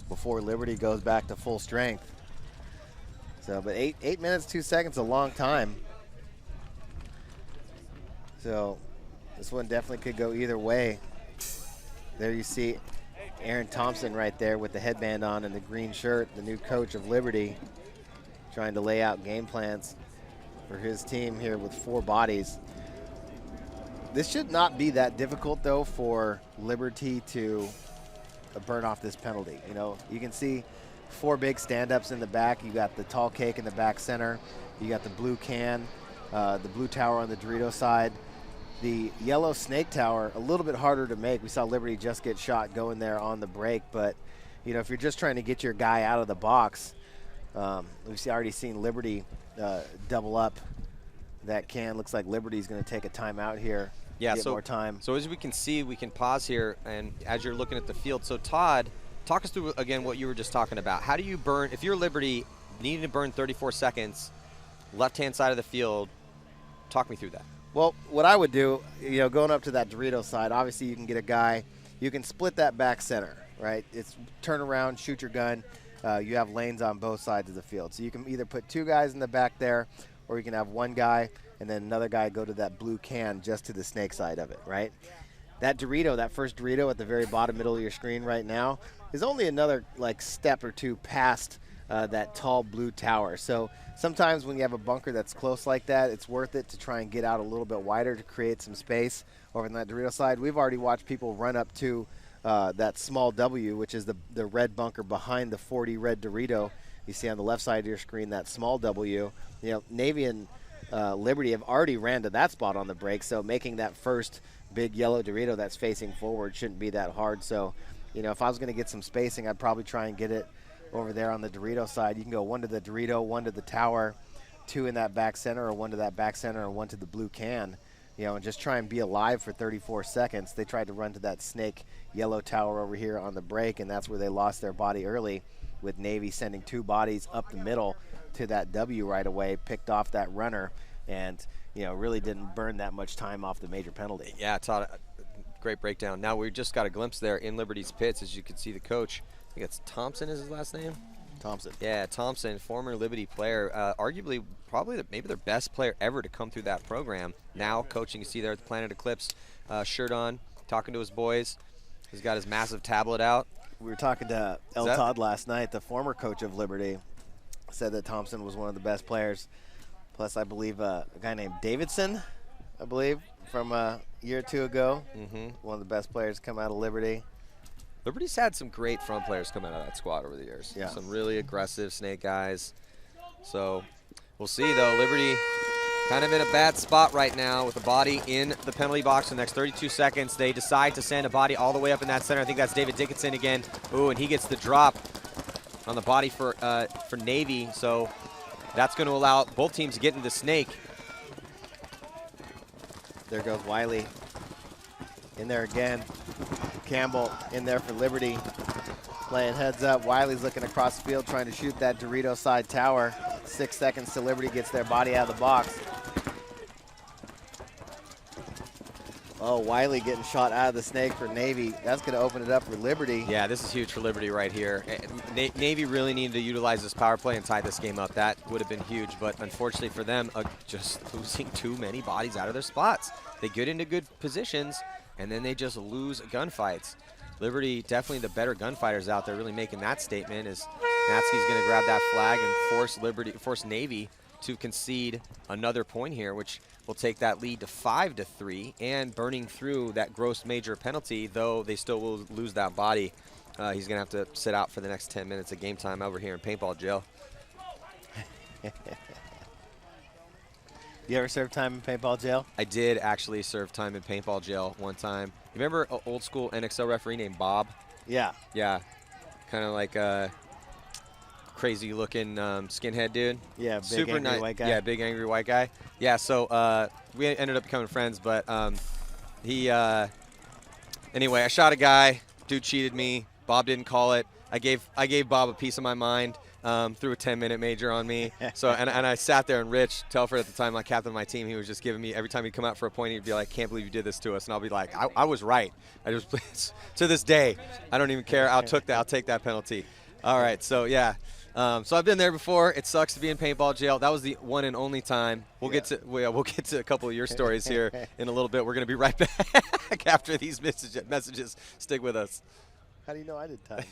before Liberty goes back to full strength. So, but 8 minutes, 2 seconds, a long time. So this one definitely could go either way. There you see Aaron Thompson right there with the headband on and the green shirt, the new coach of Liberty, trying to lay out game plans for his team here with 4 bodies. This should not be that difficult though for Liberty to burn off this penalty. You know, you can see 4 big stand-ups in the back. You got the tall cake in the back center. You got the blue can, the blue tower on the Dorito side. The yellow snake tower, a little bit harder to make. We saw Liberty just get shot going there on the break, but you know, if you're just trying to get your guy out of the box, we've already seen Liberty double up that can. Looks like Liberty's going to take a timeout here. Yeah, get more time. So as we can see, we can pause here, and as you're looking at the field, so Todd, talk us through again what you were just talking about. How do you burn, if you're Liberty needing to burn 34 seconds, left-hand side of the field, talk me through that. Well, what I would do, you know, going up to that Dorito side, obviously you can get a guy, you can split that back center, right? It's turn around, shoot your gun. You have lanes on both sides of the field. So you can either put 2 guys in the back there, or you can have 1 guy and then another guy go to that blue can just to the snake side of it, right? That Dorito, that first Dorito at the very bottom middle of your screen right now is only another like step or 2 past that tall blue tower. So sometimes when you have a bunker that's close like that, it's worth it to try and get out a little bit wider to create some space over on that Dorito side. We've already watched people run up to that small W, which is the red bunker behind the 40 red Dorito. You see on the left side of your screen that small W. You know, Navy and Liberty have already ran to that spot on the break, so making that first big yellow Dorito that's facing forward shouldn't be that hard. So, you know, if I was going to get some spacing, I'd probably try and get it over there on the Dorito side. You can go 1 to the Dorito, 1 to the tower, 2 in that back center, or 1 to that back center, or 1 to the blue can, you know, and just try and be alive for 34 seconds. They tried to run to that snake yellow tower over here on the break, and that's where they lost their body early, with Navy sending 2 bodies up the middle to that W right away, picked off that runner, and, you know, really didn't burn that much time off the major penalty. Yeah, Todd, great breakdown. Now we just got a glimpse there in Liberty's pits, as you can see the coach. I think it's Thompson is his last name? Thompson. Yeah, Thompson, former Liberty player, arguably probably maybe their best player ever to come through that program. Now coaching, you see there with the Planet Eclipse shirt on, talking to his boys. He's got his massive tablet out. We were talking to El Todd last night, the former coach of Liberty, said that Thompson was one of the best players. Plus, I believe a guy named Davidson, I believe, from a year or 2 ago. One of the best players to come out of Liberty. Liberty's had some great front players come out of that squad over the years. Yeah. Some really aggressive snake guys. So we'll see, though. Liberty kind of in a bad spot right now with the body in the penalty box for the next 32 seconds. They decide to send a body all the way up in that center. I think that's David Dickinson again. Ooh, and he gets the drop on the body for Navy. So that's going to allow both teams to get into the snake. There goes Wiley in there again. Campbell in there for Liberty, playing heads up. Wiley's looking across the field trying to shoot that Dorito side tower. 6 seconds till Liberty gets their body out of the box. Oh, Wiley getting shot out of the snake for Navy. That's going to open it up for Liberty. Yeah, this is huge for Liberty right here. Navy really needed to utilize this power play and tie this game up. That would have been huge, but unfortunately for them, just losing too many bodies out of their spots. They get into good positions, and then they just lose gunfights. Liberty, definitely the better gunfighters out there, really making that statement, as Natsky's going to grab that flag and force Navy to concede another point here, which will take that lead to 5-3, and burning through that gross major penalty, though they still will lose that body. He's going to have to sit out for the next 10 minutes of game time over here in paintball jail. You ever served time in paintball jail? I did actually serve time in paintball jail one time. You remember an old school NXL referee named Bob? Yeah. Yeah, kind of like crazy looking skinhead dude. Yeah, big Super angry white guy. Yeah, big angry white guy. Yeah, so we ended up becoming friends, but anyway, I shot a guy. Dude cheated me. Bob didn't call it. I gave Bob a piece of my mind. Threw a 10-minute major on me. So and I sat there, and Rich Telford at the time, like captain of my team, he was just giving me, every time he'd come out for a point, he'd be like, "Can't believe you did this to us." And I'll be like, I was right. I just to this day, I don't even care. I'll take that penalty. All right, so yeah. So I've been there before. It sucks to be in paintball jail. That was the one and only time. We'll get to a couple of your stories here in a little bit. We're going to be right back after these messages. Stick with us. How do you know I did time?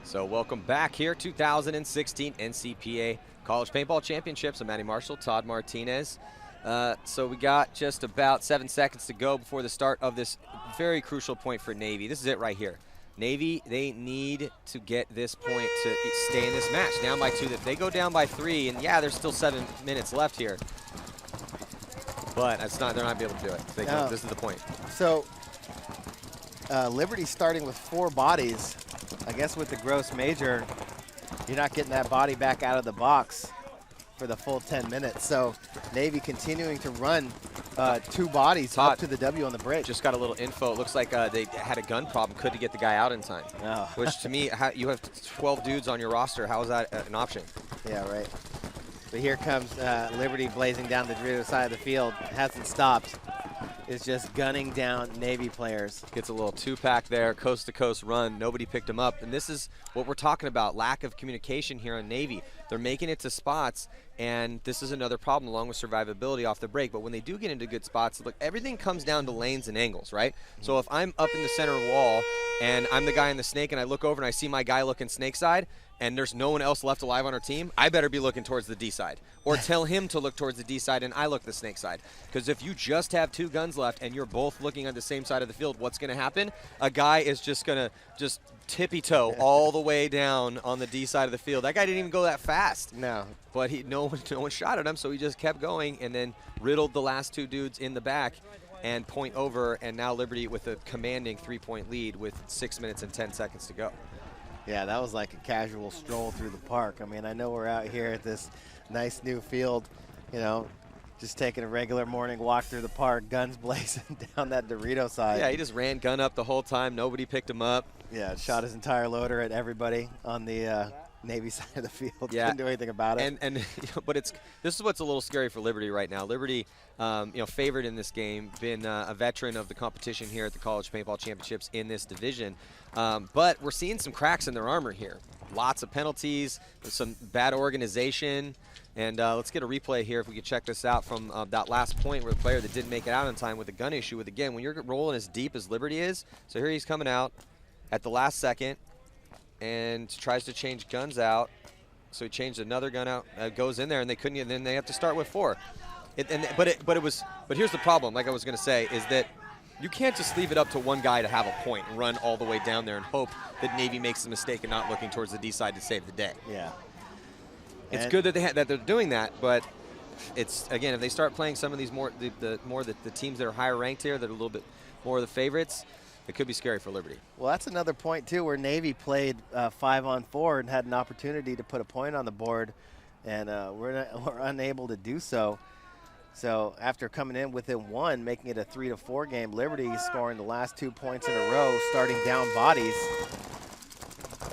So welcome back here, 2016 NCPA College Paintball Championships. I'm Matty Marshall, Todd Martinez. So we got just about 7 seconds to go before the start of this very crucial point for Navy. This is it right here. Navy, they need to get this point to stay in this match. Down by 2. If they go down by 3, and yeah, there's still 7 minutes left here, but they're not going to be able to do it. This is the point. So Liberty's starting with 4 bodies. I guess with the gross major, you're not getting that body back out of the box for the full 10 minutes. So Navy continuing to run 2 bodies up to the W on the break. Just got a little info. It looks like they had a gun problem, couldn't get the guy out in time. Oh. Which to me, you have 12 dudes on your roster. How is that an option? Yeah, right. But here comes Liberty blazing down the Dorito side of the field. Hasn't stopped. Is just gunning down Navy players. Gets a little 2-pack there, coast-to-coast run. Nobody picked him up. And this is what we're talking about, lack of communication here on Navy. They're making it to spots, and this is another problem along with survivability off the break. But when they do get into good spots, look, everything comes down to lanes and angles, right? So if I'm up in the center wall and I'm the guy in the snake and I look over and I see my guy looking snake side, and there's no one else left alive on our team, I better be looking towards the D side. Or tell him to look towards the D side and I look the snake side. Because if you just have 2 guns left and you're both looking on the same side of the field, what's going to happen? A guy is just going to just tippy-toe all the way down on the D side of the field. That guy didn't even go that fast. No. But no one shot at him, so he just kept going and then riddled the last 2 dudes in the back and point over. And now Liberty with a commanding 3-point lead with 6 minutes and 10 seconds to go. Yeah, that was like a casual stroll through the park. I mean, I know we're out here at this nice new field, you know, just taking a regular morning walk through the park, guns blazing down that Dorito side. Yeah, he just ran gun up the whole time. Nobody picked him up. Yeah, shot his entire loader at everybody on the Navy side of the field. Yeah. Didn't do anything about it. But this is what's a little scary for Liberty right now. Liberty, favored in this game, been a veteran of the competition here at the College Paintball Championships in this division. But we're seeing some cracks in their armor here. Lots of penalties, some bad organization. And let's get a replay here if we could check this out from that last point where the player that didn't make it out in time with a gun issue. Again, when you're rolling as deep as Liberty is, so here he's coming out at the last second and tries to change guns out. So he changed another gun out, goes in there, and they couldn't. And then they have to start with 4. But here's the problem. Like I was going to say, is that you can't just leave it up to one guy to have a point and run all the way down there and hope that Navy makes the mistake and not looking towards the D side to save the day. Yeah. It's good that they're doing that, but it's, again, if they start playing some of these the teams that are higher ranked here, that are a little bit more of the favorites, it could be scary for Liberty. Well, that's another point too, where Navy played 5-on-4 and had an opportunity to put a point on the board, and we're unable to do so. So after coming in within 1, making it a 3-4 game, Liberty scoring the last 2 points in a row, starting down bodies,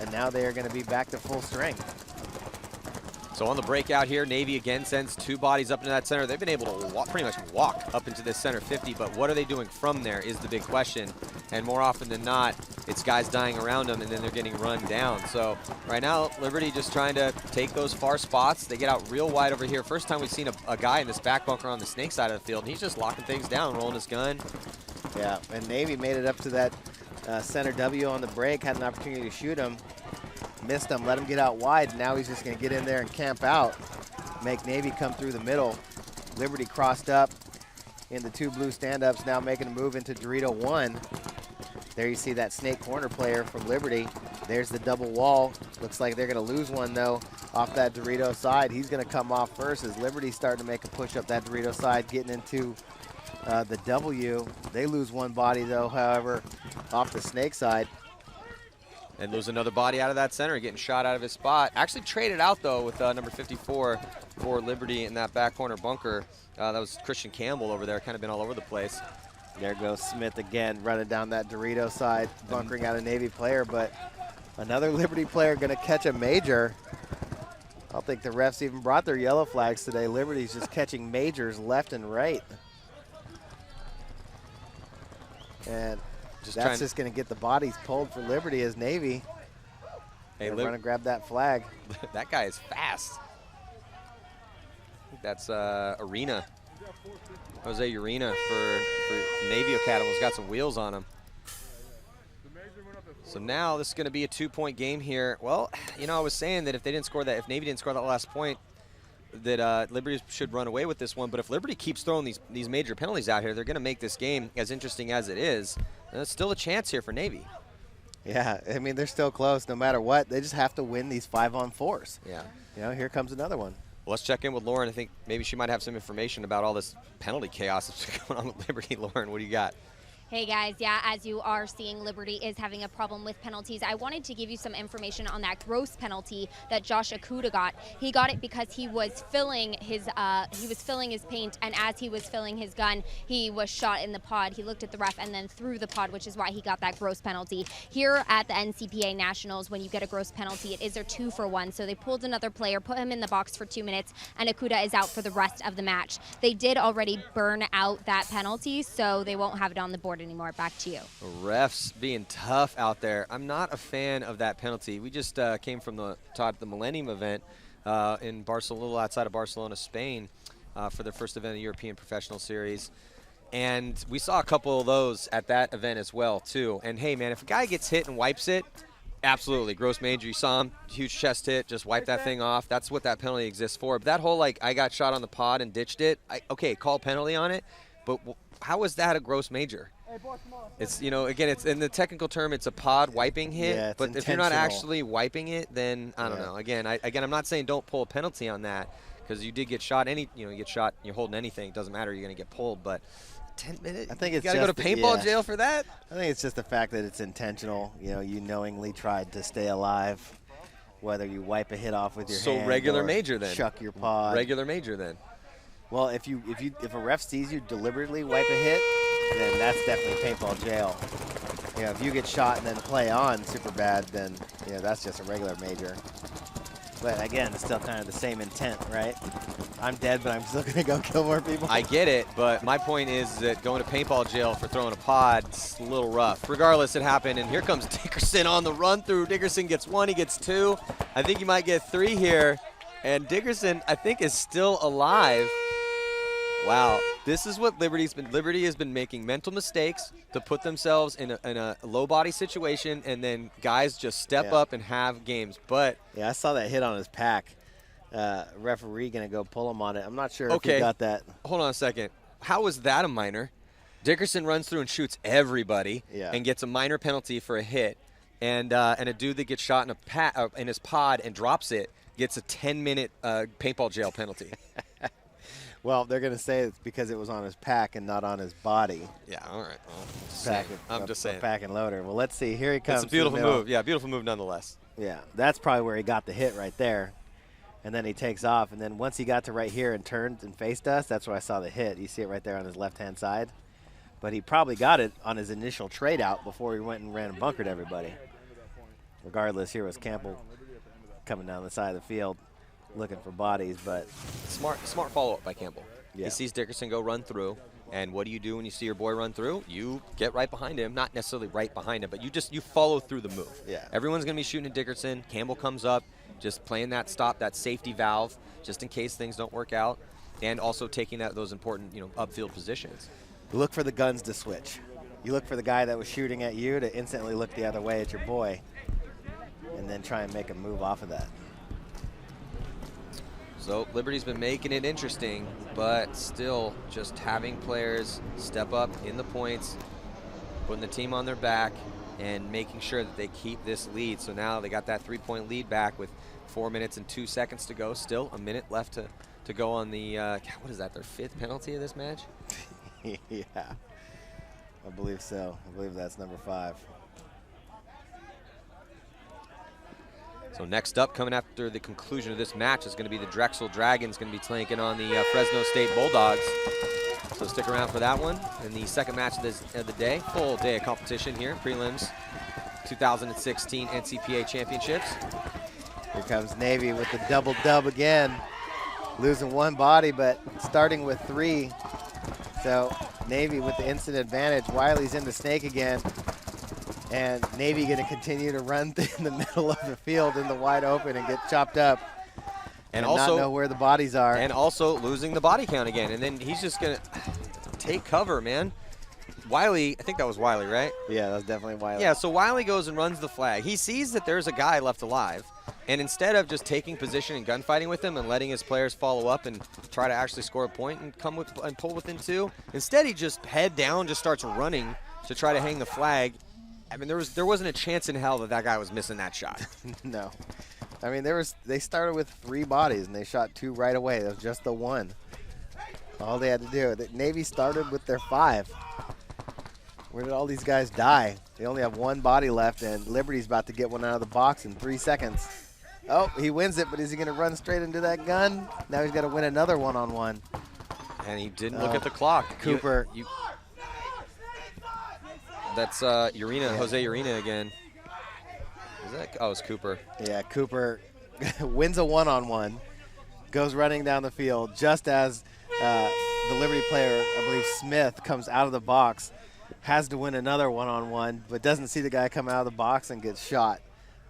and now they are going to be back to full strength. So on the breakout here, Navy again sends 2 bodies up into that center. They've been able to pretty much walk up into this center 50, but what are they doing from there is the big question. And more often than not, it's guys dying around them and then they're getting run down. So right now, Liberty just trying to take those far spots. They get out real wide over here. First time we've seen a guy in this back bunker on the snake side of the field, and he's just locking things down, rolling his gun. Yeah, and Navy made it up to that center W on the break, had an opportunity to shoot him. missed him, let him get out wide. Now he's just going to get in there and camp out, make Navy come through the middle. Liberty crossed up in the two blue stand-ups, now making a move into Dorito 1. There you see that snake corner player from Liberty. There's the double wall. Looks like they're going to lose one, though, off that Dorito side. He's going to come off first as Liberty's starting to make a push up that Dorito side, getting into the W. They lose one body, though, however, off the snake side. And lose another body out of that center, getting shot out of his spot. Actually traded out, though, with number 54 for Liberty in that back corner bunker. That was Christian Campbell over there, kind of been all over the place. There goes Smith again, running down that Dorito side, bunkering out a Navy player, but another Liberty player going to catch a major. I don't think the refs even brought their yellow flags today. Liberty's just catching majors left and right. And that's just going to get the bodies pulled for Liberty as Navy. Hey, run and grab that flag. That guy is fast. I think that's Arena. Jose Urena for Navy Academy. Has got some wheels on him. So now this is going to be a 2-point game here. Well, you know, I was saying that if they didn't score that, if Navy didn't score that last point, that Liberty should run away with this one. But if Liberty keeps throwing these major penalties out here, they're going to make this game as interesting as it is. And there's still a chance here for Navy. Yeah, I mean, they're still close no matter what. They just have to win these 5-on-4s. Yeah. You know, here comes another one. Well, let's check in with Lauren. I think maybe she might have some information about all this penalty chaos that's going on with Liberty. Lauren, what do you got? Hey guys, yeah, as you are seeing, Liberty is having a problem with penalties. I wanted to give you some information on that gross penalty that Josh Akuda got. He got it because he was filling his paint, and as he was filling his gun, he was shot in the pod. He looked at the ref and then threw the pod, which is why he got that gross penalty. Here at the NCPA Nationals, when you get a gross penalty, it is a 2-for-1. So they pulled another player, put him in the box for 2 minutes, and Akuda is out for the rest of the match. They did already burn out that penalty, so they won't have it on the board anymore. Back to you. Refs being tough out there. I'm not a fan of that penalty. We just came from the Millennium event in Barcelona, a little outside of Barcelona, Spain, for their first event of the European Professional Series. And we saw a couple of those at that event as well, too. And, hey, man, if a guy gets hit and wipes it, absolutely. Gross major. You saw him, huge chest hit, just wipe that thing off. That's what that penalty exists for. But that whole, like, I got shot on the pod and ditched it, okay, call penalty on it. But how is that a gross major? It's, you know, again, it's in the technical term, it's a pod wiping hit. Yeah, but if you're not actually wiping it, then I don't know. Again, I'm not saying don't pull a penalty on that, because you did get shot. You get shot, you're holding anything, it doesn't matter, you're going to get pulled. But 10 minutes, I think it's you got to go to paintball jail for that? I think it's just the fact that it's intentional. You know, you knowingly tried to stay alive, whether you wipe a hit off with your hand. So regular or major then. Shuck your pod. Regular major then. Well, if a ref sees you deliberately wipe a hit, then that's definitely paintball jail. You know, if you get shot and then play on super bad, then that's just a regular major. But again, it's still kind of the same intent, right? I'm dead, but I'm still gonna go kill more people. I get it, but my point is that going to paintball jail for throwing a pod is a little rough. Regardless, it happened, and here comes Dickerson on the run through. Dickerson gets 1, he gets 2. I think he might get 3 here, and Dickerson, I think, is still alive. Wow, this is what Liberty has been making mental mistakes to put themselves in a low body situation, and then guys just step up and have games. But yeah, I saw that hit on his pack. Referee gonna go pull him on it. I'm not sure if he got that. Hold on a second. How is that a minor? Dickerson runs through and shoots everybody and gets a minor penalty for a hit, and a dude that gets shot in his pod and drops it gets a 10-minute paintball jail penalty. Well, they're going to say it's because it was on his pack and not on his body. Yeah, all right. Well, I'm just saying. Pack and loader. Well, let's see. Here he comes. It's a beautiful move. Yeah, beautiful move nonetheless. Yeah, that's probably where he got the hit right there. And then he takes off. And then once he got to right here and turned and faced us, that's where I saw the hit. You see it right there on his left-hand side. But he probably got it on his initial trade out before he went and ran and bunkered everybody. Regardless, here was Campbell coming down the side of the field, looking for bodies, but smart follow-up by Campbell. Yeah. He sees Dickerson go run through, and what do you do when you see your boy run through? You get right behind him, not necessarily right behind him, but you follow through the move. Yeah. Everyone's going to be shooting at Dickerson. Campbell comes up, just playing that stop, that safety valve, just in case things don't work out, and also taking those important upfield positions. You look for the guns to switch. You look for the guy that was shooting at you to instantly look the other way at your boy. and then try and make a move off of that. So Liberty's been making it interesting, but still just having players step up in the points, putting the team on their back, and making sure that they keep this lead. So now they got that 3-point lead back with 4 minutes and 2 seconds to go. Still a minute left to go on the, what is that, their 5th penalty of this match? Yeah, I believe so. I believe that's number 5. So next up, coming after the conclusion of this match, is going to be the Drexel Dragons, going to be taking on the Fresno State Bulldogs. So stick around for that one. And the second match of the day, full day of competition here, prelims 2016 NCPA championships. Here comes Navy with the double dub again. Losing 1 body, but starting with 3. So Navy with the instant advantage. Wiley's in the snake again. And Navy going to continue to run in the middle of the field in the wide open and get chopped up. And also not know where the bodies are. And also losing the body count again. And then he's just going to take cover, man. Wiley, I think that was Wiley, right? Yeah, that was definitely Wiley. Yeah, so Wiley goes and runs the flag. He sees that there's a guy left alive. And instead of just taking position and gunfighting with him and letting his players follow up and try to actually score a point and come with and pull within 2, instead he just head down, just starts running to try to hang the flag. I mean, there wasn't a chance in hell that guy was missing that shot. No. I mean, they started with 3 bodies, and they shot 2 right away. That was just the 1. All they had to do. The Navy started with their 5. Where did all these guys die? They only have 1 body left, and Liberty's about to get one out of the box in 3 seconds. Oh, he wins it, but is he going to run straight into that gun? Now he's got to win another one-on-one. And he didn't look at the clock. Cooper. That's Urena, yeah. Jose Urena again. Is that? Oh, it's Cooper. Yeah, Cooper wins a one-on-one, goes running down the field just as the Liberty player, I believe Smith, comes out of the box, has to win another one-on-one, but doesn't see the guy come out of the box and gets shot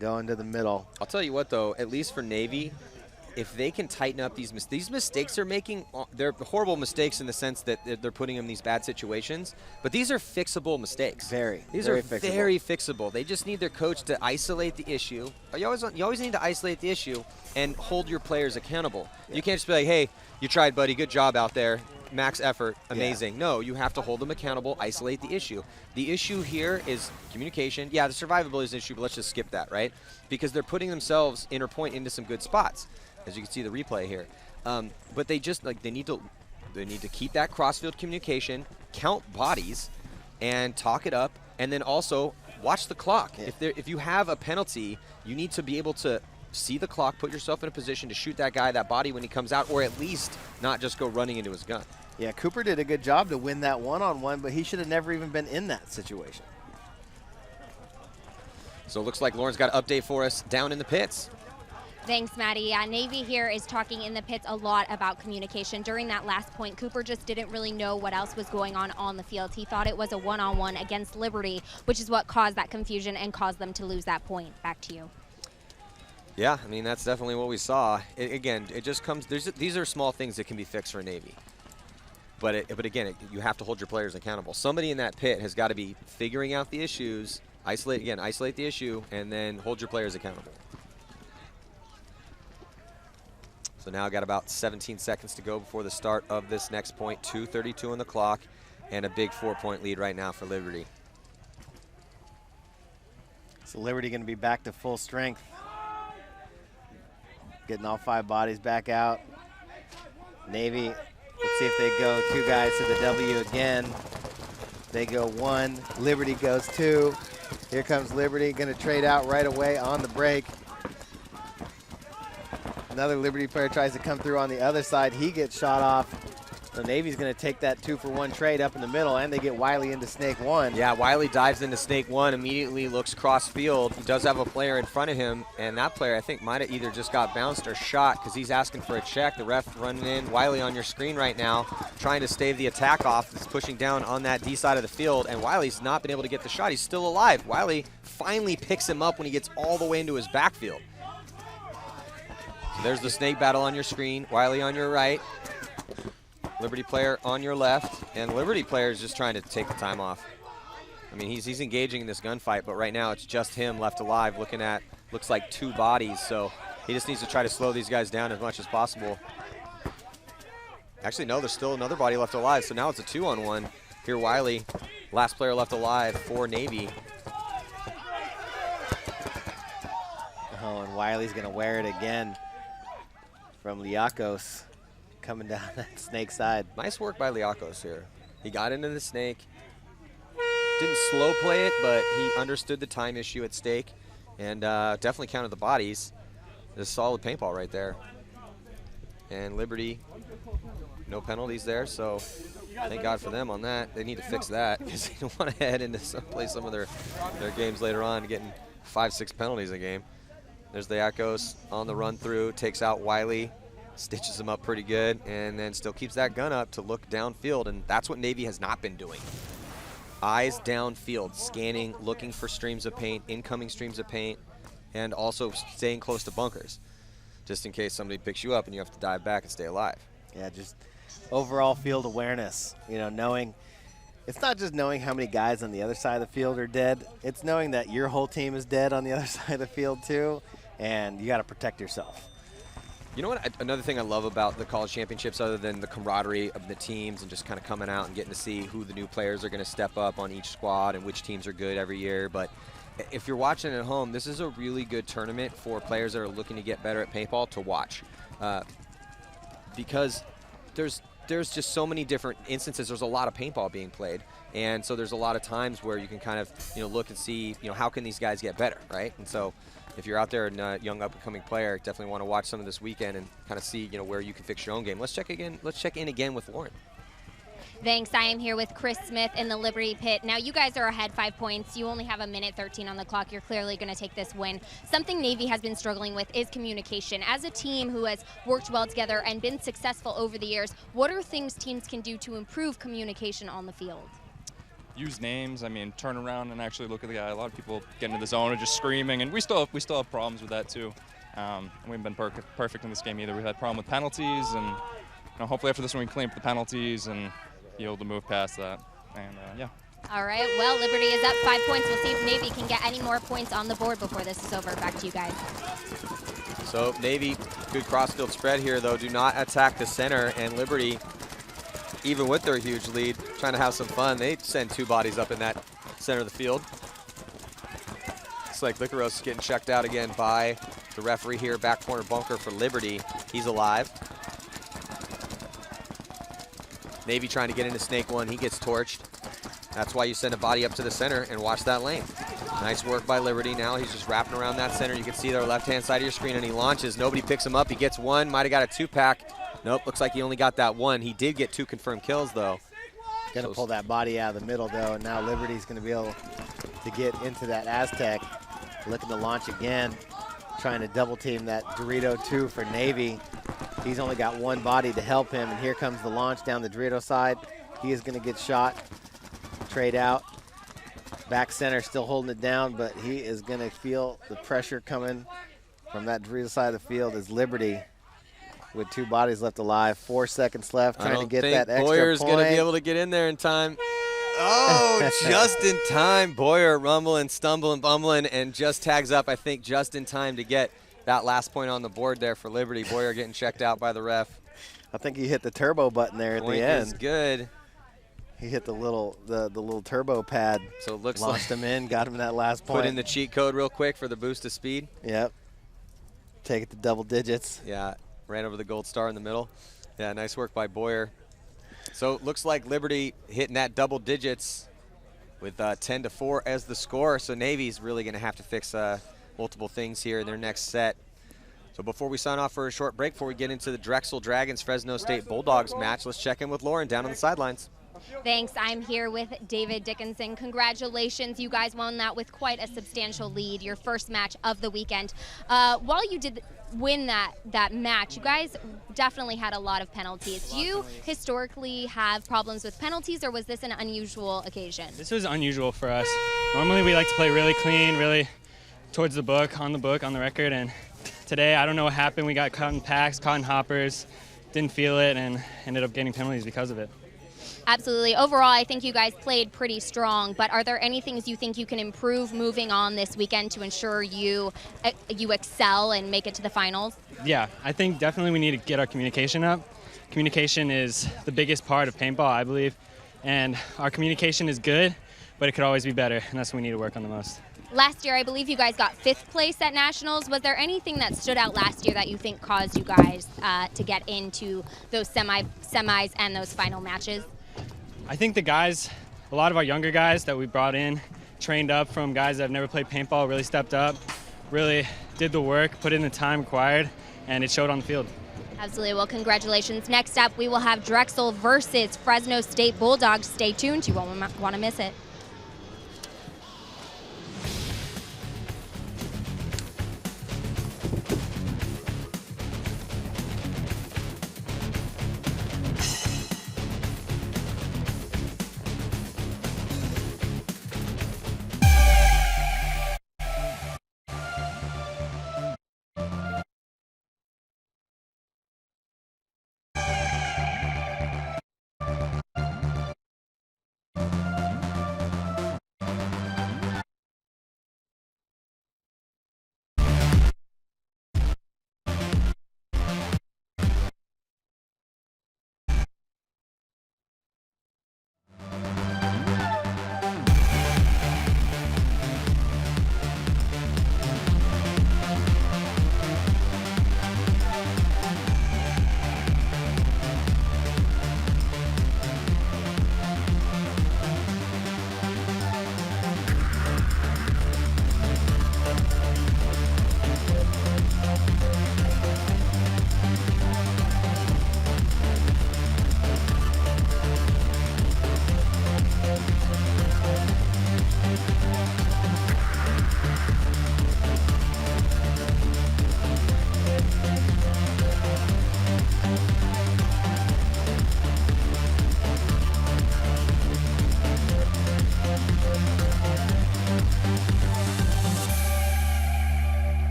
going to the middle. I'll tell you what, though, at least for Navy, if they can tighten up these mistakes they're making, they're horrible mistakes in the sense that they're putting them in these bad situations, but these are fixable mistakes. These are very fixable. They just need their coach to isolate the issue. You always need to isolate the issue and hold your players accountable. Yeah. You can't just be like, hey, you tried, buddy, good job out there, max effort, amazing. Yeah. No, you have to hold them accountable, isolate the issue. The issue here is communication. Yeah, the survivability is an issue, but let's just skip that, right? Because they're putting themselves, inner point, into some good spots, as you can see the replay here. But they just they need to keep that cross-field communication, count bodies, and talk it up, and then also watch the clock. Yeah. If you have a penalty, you need to be able to see the clock, put yourself in a position to shoot that guy, that body when he comes out, or at least not just go running into his gun. Yeah, Cooper did a good job to win that one-on-one, but he should have never even been in that situation. So it looks like Lauren's got an update for us down in the pits. Thanks, Maddie. Navy here is talking in the pits a lot about communication. During that last point, Cooper just didn't really know what else was going on the field. He thought it was a one-on-one against Liberty, which is what caused that confusion and caused them to lose that point. Back to you. Yeah, I mean, that's definitely what we saw. It just comes, these are small things that can be fixed for Navy. But again, you have to hold your players accountable. Somebody in that pit has got to be figuring out the issues, isolate the issue, and then hold your players accountable. So now got about 17 seconds to go before the start of this next point. 2:32 on the clock, and a big 4-point lead right now for Liberty. So Liberty going to be back to full strength. Getting all 5 bodies back out. Navy, let's see if they go 2 guys to the W again. They go 1. Liberty goes 2. Here comes Liberty, going to trade out right away on the break. Another Liberty player tries to come through on the other side. He gets shot off. So Navy's going to take that 2-for-1 trade up in the middle, and they get Wiley into snake 1. Yeah, Wiley dives into snake 1, immediately looks cross field. He does have a player in front of him, and that player I think might have either just got bounced or shot because he's asking for a check. The ref running in. Wiley on your screen right now, trying to stave the attack off. It's pushing down on that D side of the field, and Wiley's not been able to get the shot. He's still alive. Wiley finally picks him up when he gets all the way into his backfield. So there's the snake battle on your screen. Wiley on your right. Liberty player on your left, and Liberty player is just trying to take the time off. I mean, he's engaging in this gunfight, but right now it's just him left alive looking at looks like 2 bodies, so he just needs to try to slow these guys down as much as possible. Actually, no, there's still another body left alive, so now it's a 2-on-1. Here, Wiley, last player left alive for Navy. Oh, and Wiley's going to wear it again from Liakos coming down that snake side. Nice work by Liakos here. He got into the snake. Didn't slow play it, but he understood the time issue at stake and definitely counted the bodies. Just solid paintball right there. And Liberty, no penalties there, so thank God for them on that. They need to fix that because they don't want to head into play some of their games later on, getting 5-6 penalties a game. There's Liakos on the run through, takes out Wiley, stitches him up pretty good, and then still keeps that gun up to look downfield, and that's what Navy has not been doing. Eyes downfield, scanning, looking for streams of paint, incoming streams of paint, and also staying close to bunkers, just in case somebody picks you up and you have to dive back and stay alive. Yeah, just overall field awareness, you know, knowing, it's not just knowing how many guys on the other side of the field are dead, it's knowing that your whole team is dead on the other side of the field too, and you got to protect yourself. You know what, another thing I love about the college championships, other than the camaraderie of the teams and just kind of coming out and getting to see who the new players are going to step up on each squad and which teams are good every year, but if you're watching at home, this is a really good tournament for players that are looking to get better at paintball to watch, because there's just so many different instances. There's a lot of paintball being played, and so there's a lot of times where you can kind of, you know, look and see, you know, how can these guys get better, right? And so if you're out there and a young up-and-coming player, definitely want to watch some of this weekend and kind of see, you know, where you can fix your own game. Let's check in again with Lauren. Thanks. I am here with Chris Smith in the Liberty Pit. Now, you guys are ahead 5 points. You only have 1:13 on the clock. You're clearly going to take this win. Something Navy has been struggling with is communication. As a team who has worked well together and been successful over the years, what are things teams can do to improve communication on the field? Use names. I mean, turn around and actually look at the guy. A lot of people get into the zone and just screaming, and we still have problems with that too. We haven't been perfect in this game either. We've had a problem with penalties, and you know, hopefully after this one we can clean up the penalties and be able to move past that. And yeah. All right. Well, Liberty is up 5 points. We'll see if Navy can get any more points on the board before this is over. Back to you guys. So Navy, good cross-field spread here, though. Do not attack the center, and Liberty, even with their huge lead, trying to have some fun. They send 2 bodies up in that center of the field. Looks like Licaros is getting checked out again by the referee here. Back corner bunker for Liberty. He's alive. Navy trying to get into Snake 1. He gets torched. That's why you send a body up to the center and watch that lane. Nice work by Liberty. Now he's just wrapping around that center. You can see their left-hand side of your screen, and he launches. Nobody picks him up. He gets 1. Might have got a 2-pack. Nope, looks like he only got that 1. He did get 2 confirmed kills, though. Gonna pull that body out of the middle, though, and now Liberty's gonna be able to get into that Aztec. Looking to launch again, trying to double team that Dorito 2 for Navy. He's only got 1 body to help him, and here comes the launch down the Dorito side. He is gonna get shot, trade out. Back center still holding it down, but he is gonna feel the pressure coming from that Dorito side of the field as Liberty, with 2 bodies left alive, 4 seconds left, trying to get that extra Boyer's point. going to be able to get in there in time. Oh, just in time. Boyer rumbling, stumbling, bumbling, and just tags up, I think, just in time to get that last point on the board there for Liberty. Boyer getting checked out by the ref. I think he hit the turbo button there at the end. Point is good. He hit the little turbo pad. So it looks launched like him in, got him that last point. Put in the cheat code real quick for the boost of speed. Yep. Take it to double digits. Yeah, ran over the gold star in the middle. Yeah, nice work by Boyer. So it looks like Liberty hitting that double digits with 10-4 as the score. So Navy's really going to have to fix multiple things here in their next set. So before we sign off for a short break, before we get into the Drexel Dragons Fresno State Bulldogs match, let's check in with Lauren down on the sidelines. Thanks. I'm here with David Dickinson. Congratulations. You guys won that with quite a substantial lead, your first match of the weekend. While you did win that match, you guys definitely had a lot of penalties. Do you historically have problems with penalties, or was this an unusual occasion? This was unusual for us. Normally we like to play really clean, really towards the book, on the record, and today I don't know what happened. We got caught in packs, caught in hoppers, didn't feel it, and ended up getting penalties because of it. Absolutely. Overall, I think you guys played pretty strong, but are there any things you think you can improve moving on this weekend to ensure you excel and make it to the finals? Yeah, I think definitely we need to get our communication up. Communication is the biggest part of paintball, I believe, and our communication is good, but it could always be better, and that's what we need to work on the most. Last year, I believe you guys got 5th place at Nationals. Was there anything that stood out last year that you think caused you guys to get into those semis and those final matches? I think the guys, a lot of our younger guys that we brought in, trained up from guys that have never played paintball, really stepped up, really did the work, put in the time required, and it showed on the field. Absolutely. Well, congratulations. Next up, we will have Drexel versus Fresno State Bulldogs. Stay tuned. You won't want to miss it.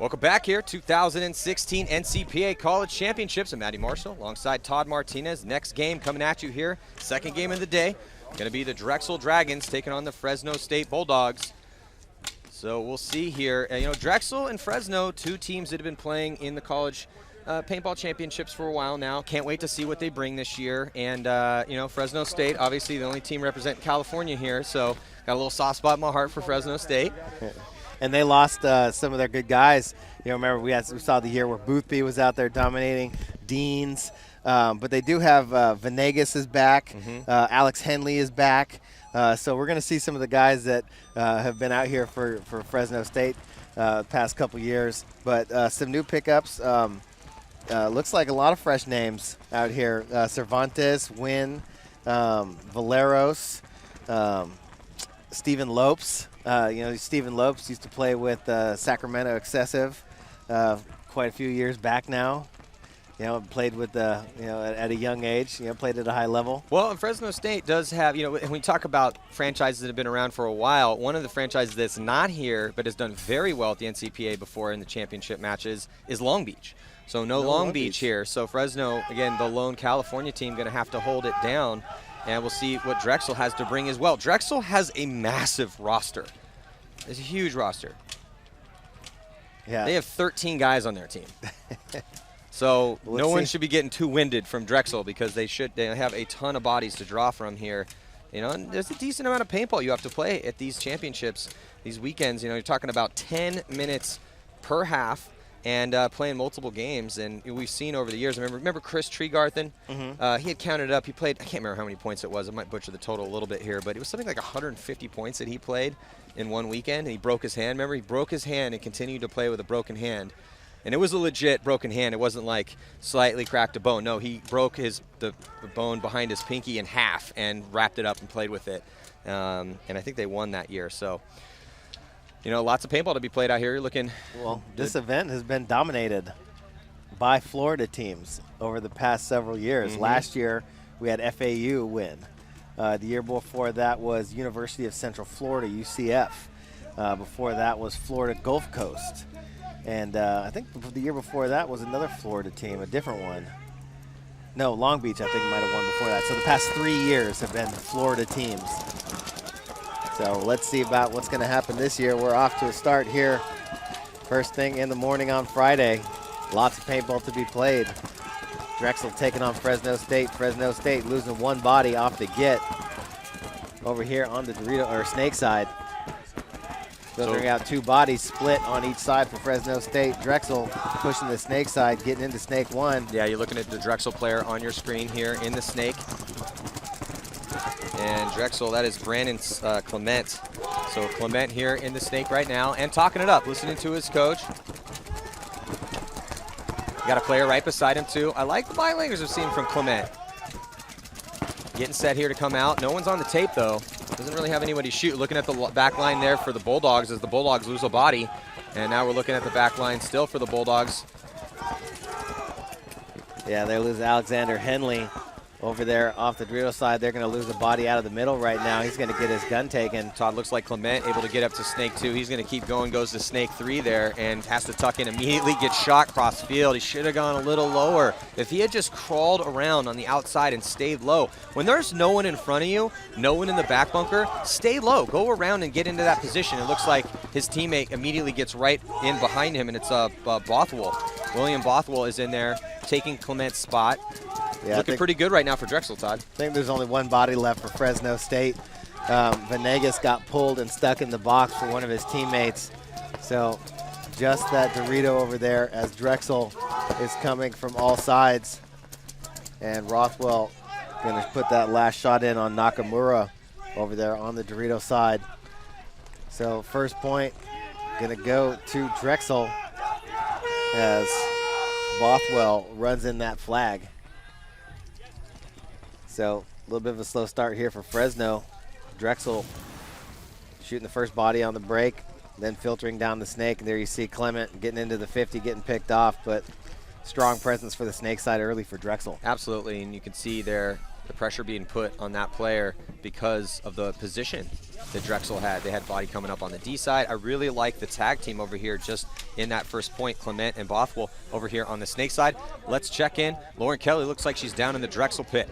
Welcome back here, 2016 NCPA College Championships. I'm Matty Marshall alongside Todd Martinez. Next game coming at you here, second game of the day. Going to be the Drexel Dragons taking on the Fresno State Bulldogs. So we'll see here. Drexel and Fresno, two teams that have been playing in the college paintball championships for a while now. Can't wait to see what they bring this year. And, Fresno State, obviously the only team representing California here, so got a little soft spot in my heart for Fresno State. And they lost some of their good guys. Remember we saw the year where Boothby was out there dominating, Deans. But they do have Venegas is back. Alex Henley is back. So we're going to see some of the guys that have been out here for Fresno State past couple years. But some new pickups. Looks like a lot of fresh names out here. Cervantes, Wynn, Valeros, Stephen Lopes. Stephen Lopes used to play with Sacramento Excessive quite a few years back now. Played with at a young age. Played at a high level. Well, and Fresno State does have, when we talk about franchises that have been around for a while, one of the franchises that's not here but has done very well at the NCPA before in the championship matches is Long Beach. So no Long Beach here. So Fresno, again, the lone California team, going to have to hold it down. And we'll see what Drexel has to bring as well. Drexel has a massive roster. It's a huge roster. Yeah. They have 13 guys on their team. So no one should be getting too winded from Drexel because they have a ton of bodies to draw from here. And there's a decent amount of paintball you have to play at these championships, these weekends. You're talking about 10 minutes per half and playing multiple games. And we've seen over the years, remember Chris Tregarthen? Mm-hmm. He had counted up. He played, I can't remember how many points it was. I might butcher the total a little bit here, but it was something like 150 points that he played in one weekend. And he broke his hand. Remember, he broke his hand and continued to play with a broken hand. And it was a legit broken hand. It wasn't like slightly cracked a bone. No, he broke the bone behind his pinky in half and wrapped it up and played with it. And I think they won that year. So, lots of paintball to be played out here. You're looking. Well, this event has been dominated by Florida teams over the past several years. Mm-hmm. Last year, we had FAU win. The year before that was University of Central Florida, UCF. Before that was Florida Gulf Coast. And I think the year before that was another Florida team, a different one. No, Long Beach, I think, might have won before that. So the past 3 years have been Florida teams. So let's see about what's going to happen this year. We're off to a start here. First thing in the morning on Friday. Lots of paintball to be played. Drexel taking on Fresno State. Fresno State losing one body off the get over here on the Dorito or Snake side. Filtering out two bodies split on each side for Fresno State. Drexel pushing the Snake side, getting into Snake one. Yeah, you're looking at the Drexel player on your screen here in the Snake. And Drexel, that is Brandon Clement. So Clement here in the Snake right now and talking it up, listening to his coach. Got a player right beside him too. I like the body language we're seeing from Clement. Getting set here to come out. No one's on the tape though. Doesn't really have anybody shoot. Looking at the back line there for the Bulldogs as the Bulldogs lose a body. And now we're looking at the back line still for the Bulldogs. Yeah, they lose Alexander Henley over there off the Dorito side. They're going to lose a body out of the middle right now. He's going to get his gun taken. Todd, looks like Clement able to get up to Snake 2. He's going to keep going, goes to Snake 3 there and has to tuck in immediately, gets shot cross field. He should have gone a little lower. If he had just crawled around on the outside and stayed low. When there's no one in front of you, no one in the back bunker, stay low. Go around and get into that position. It looks like his teammate immediately gets right in behind him, and it's Bothwell. William Bothwell is in there taking Clement's spot. Yeah, looking pretty good right now for Drexel, Todd. I think there's only one body left for Fresno State. Venegas got pulled and stuck in the box for one of his teammates. So just that Dorito over there as Drexel is coming from all sides. And Rothwell going to put that last shot in on Nakamura over there on the Dorito side. So first point going to go to Drexel as Bothwell runs in that flag. So a little bit of a slow start here for Fresno. Drexel shooting the first body on the break, then filtering down the Snake. And there you see Clement getting into the 50, getting picked off, but strong presence for the Snake side early for Drexel. Absolutely, and you can see there the pressure being put on that player because of the position that Drexel had. They had body coming up on the D side. I really like the tag team over here just in that first point, Clement and Bothwell over here on the Snake side. Let's check in. Lauren Kelly looks like she's down in the Drexel pit.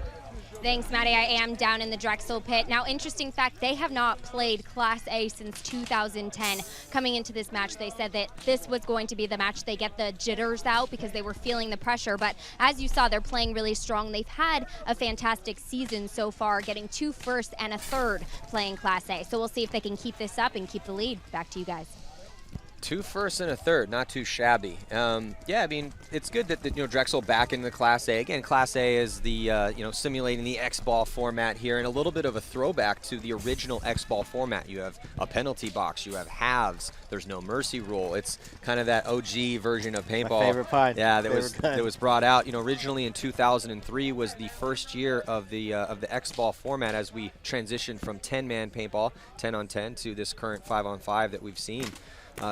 Thanks, Maddie. I am down in the Drexel pit. Now, interesting fact, they have not played Class A since 2010. Coming into this match, they said that this was going to be the match they get the jitters out because they were feeling the pressure. But as you saw, they're playing really strong. They've had a fantastic season so far, getting 2 firsts and a third playing Class A. So we'll see if they can keep this up and keep the lead. Back to you guys. 2 firsts and a third, not too shabby. Yeah, I mean, it's good that Drexel back in the Class A. Again, Class A is the simulating the X-ball format here, and a little bit of a throwback to the original X-ball format. You have a penalty box, you have halves. There's no mercy rule. It's kind of that OG version of paintball. My favorite kind. Yeah, that was brought out. Originally in 2003 was the first year of the X-ball format as we transitioned from 10-man paintball, 10-on-10, to this current 5-on-5 that we've seen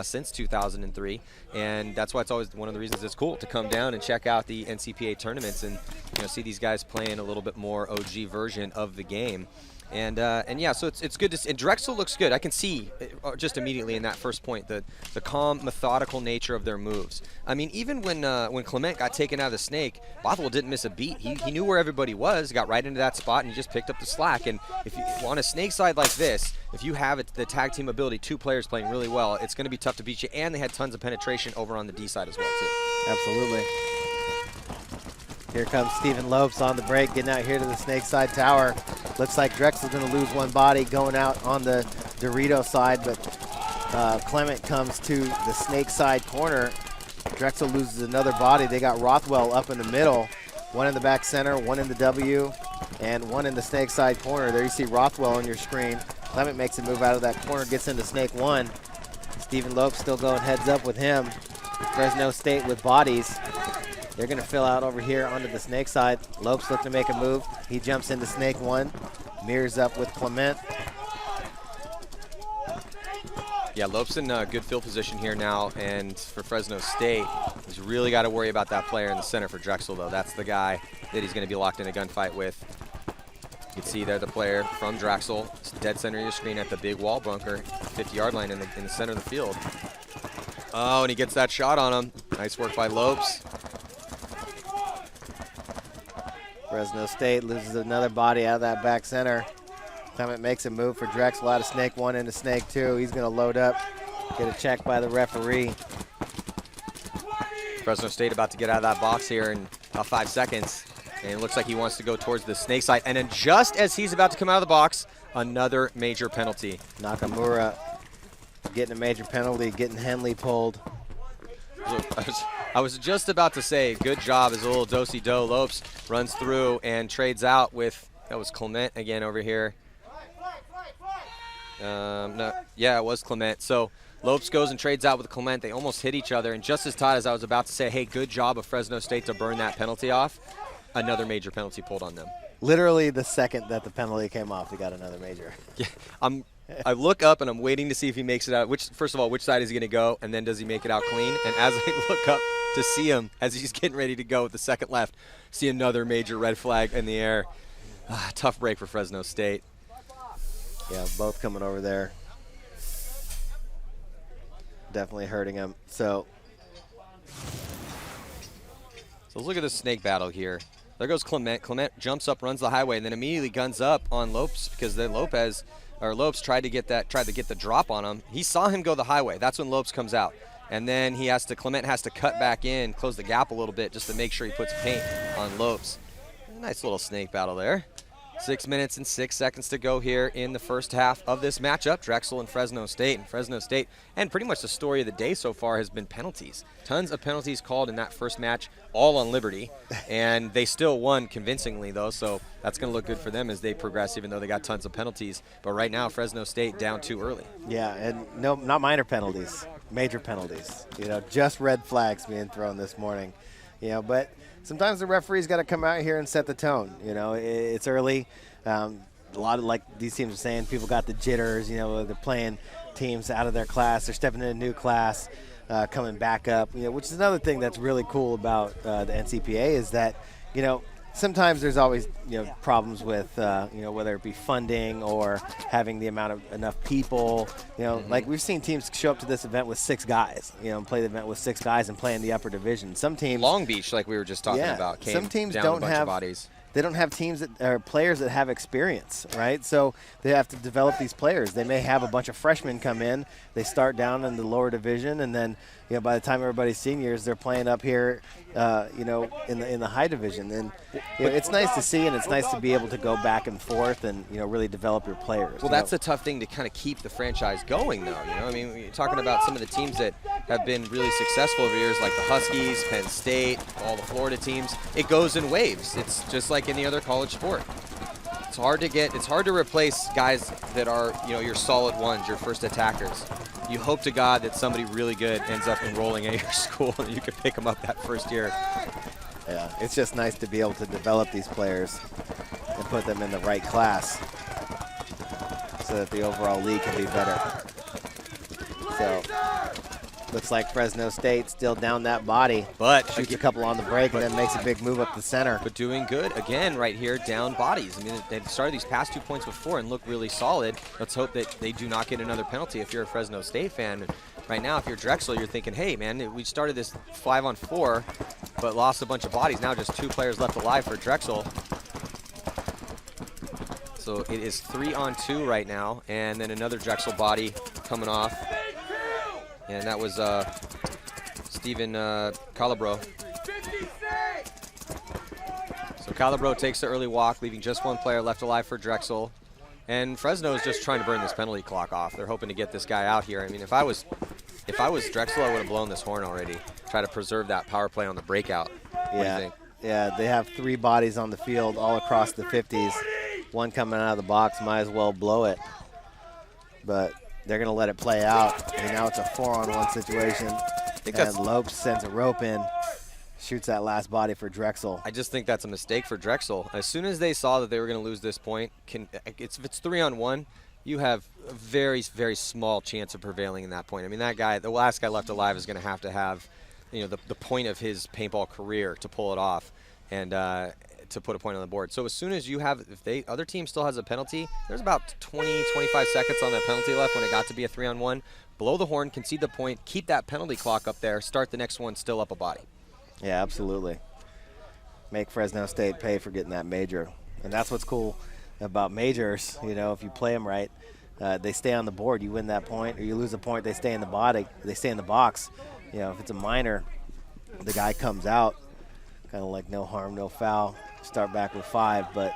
since 2003, and that's why it's always one of the reasons it's cool to come down and check out the NCPA tournaments and see these guys playing a little bit more OG version of the game. And yeah, so it's good to see. And Drexel looks good. I can see just immediately in that first point the calm, methodical nature of their moves. I mean, even when Clement got taken out of the snake, Bothwell didn't miss a beat. He knew where everybody was, got right into that spot, and he just picked up the slack. And if you on a snake side like this, if you have the tag team ability, 2 players playing really well, it's going to be tough to beat you. And they had tons of penetration over on the D side as well, too. Absolutely. Here comes Stephen Lopes on the break, getting out here to the snake side tower. Looks like Drexel's going to lose one body going out on the Dorito side, but Clement comes to the snake side corner. Drexel loses another body. They got Rothwell up in the middle. One in the back center, one in the W, and one in the snake side corner. There you see Rothwell on your screen. Clement makes a move out of that corner, gets into snake 1. Stephen Lopes still going heads up with him. Fresno State with bodies. They're going to fill out over here onto the snake side. Lopes looking to make a move. He jumps into snake 1. Mirrors up with Clement. Yeah, Lopes in good field position here now, and for Fresno State, he's really got to worry about that player in the center for Drexel, though. That's the guy that he's going to be locked in a gunfight with. You can see there the player from Drexel, dead center of your screen at the big wall bunker, 50-yard line in the center of the field. Oh, and he gets that shot on him. Nice work by Lopes. Fresno State loses another body out of that back center. Clement makes a move for Drexel out of snake 1 into snake 2. He's going to load up, get a check by the referee. Fresno State about to get out of that box here in about 5 seconds. And it looks like he wants to go towards the snake side. And then just as he's about to come out of the box, another major penalty. Nakamura getting a major penalty, getting Henley pulled. I was just about to say, good job as a little do-si-do. Lopes runs through and trades out with, that was Clement again over here. No, yeah, it was Clement. So Lopes goes and trades out with Clement. They almost hit each other. And just as Todd, as I was about to say, hey, good job of Fresno State to burn that penalty off, another major penalty pulled on them. Literally the second that the penalty came off, they got another major. Yeah, I look up and I'm waiting to see if he makes it out. First of all, which side is he going to go, and then does he make it out clean? And as I look up to see him, as he's getting ready to go with the second left, see another major red flag in the air. Tough break for Fresno State. Yeah, both coming over there. Definitely hurting him. So look at this snake battle here. There goes Clement. Clement jumps up, runs the highway, and then immediately guns up on Lopes because then Lopes tried to get the drop on him. He saw him go the highway. That's when Lopes comes out. And then Clement has to cut back in, close the gap a little bit just to make sure he puts paint on Lopes. Nice little snake battle there. 6 minutes and 6 seconds to go here in the first half of this matchup. Drexel and Fresno State. And pretty much the story of the day so far has been penalties. Tons of penalties called in that first match, all on Liberty. And they still won convincingly, though, so that's going to look good for them as they progress, even though they got tons of penalties. But right now, Fresno State down too early. Yeah, and no, not minor penalties, major penalties. Just red flags being thrown this morning. But sometimes the referee's got to come out here and set the tone. It's early. A lot of, like these teams are saying, people got the jitters. They're playing teams out of their class. They're stepping in a new class, coming back up. Which is another thing that's really cool about the NCPA is that, sometimes there's always, problems with, whether it be funding or having the amount of enough people. Like we've seen teams show up to this event with 6 guys, and play the event with 6 guys and play in the upper division. Some teams, Long Beach, like we were just talking about, came some teams down don't a bunch have of bodies. They don't have teams that are players that have experience, right? So they have to develop these players. They may have a bunch of freshmen come in. They start down in the lower division, and then you know, by the time everybody's seniors, they're playing up here, you know, in the high division. And you know, it's nice to see, and it's nice to be able to go back and forth and, you know, really develop your players. Well, that's a tough thing to kind of keep the franchise going, though. You know, I mean, you're talking about some of the teams that have been really successful over years, like the Huskies, Penn State, all the Florida teams. It goes in waves. It's just like any other college sport. It's hard to replace guys that are, you know, your solid ones, your first attackers. You hope to God that somebody really good ends up enrolling at your school and you can pick them up that first year. Yeah, it's just nice to be able to develop these players and put them in the right class so that the overall league can be better. So, looks like Fresno State still down that body, but shoots a couple on the break and then makes a big move up the center. But doing good again right here, down bodies. I mean, they started these past 2 points before and look really solid. Let's hope that they do not get another penalty if you're a Fresno State fan. Right now, if you're Drexel, you're thinking, hey, man, we started this 5-on-4, but lost a bunch of bodies. Now just 2 players left alive for Drexel. So it is 3-on-2 right now, and then another Drexel body coming off. And that was Steven Calabro. So Calabro takes the early walk, leaving just 1 player left alive for Drexel. And Fresno is just trying to burn this penalty clock off. They're hoping to get this guy out here. I mean, if I was Drexel, I would have blown this horn already. Try to preserve that power play on the breakout. What do you think? Yeah, they have 3 bodies on the field all across the 50s. 1 coming out of the box, might as well blow it. But they're going to let it play out. And now it's a 4-on-1 situation. And Lopes sends a rope in, shoots that last body for Drexel. I just think that's a mistake for Drexel. As soon as they saw that they were going to lose this point, if it's 3-on-1, you have a very, very small chance of prevailing in that point. I mean, that guy, the last guy left alive, is going to have, you know, the point of his paintball career to pull it off and to put a point on the board. So as soon as you have, if the other team still has a penalty, there's about 20, 25 seconds on that penalty left when it got to be a 3-on-1. Blow the horn, concede the point, keep that penalty clock up there, start the next one still up a body. Yeah, absolutely. Make Fresno State pay for getting that major. And that's what's cool about majors. You know, if you play them right, they stay on the board. You win that point, or you lose a point, they stay in the body. They stay in the box. You know, if it's a minor, the guy comes out, kind of like no harm, no foul. Start back with 5, but.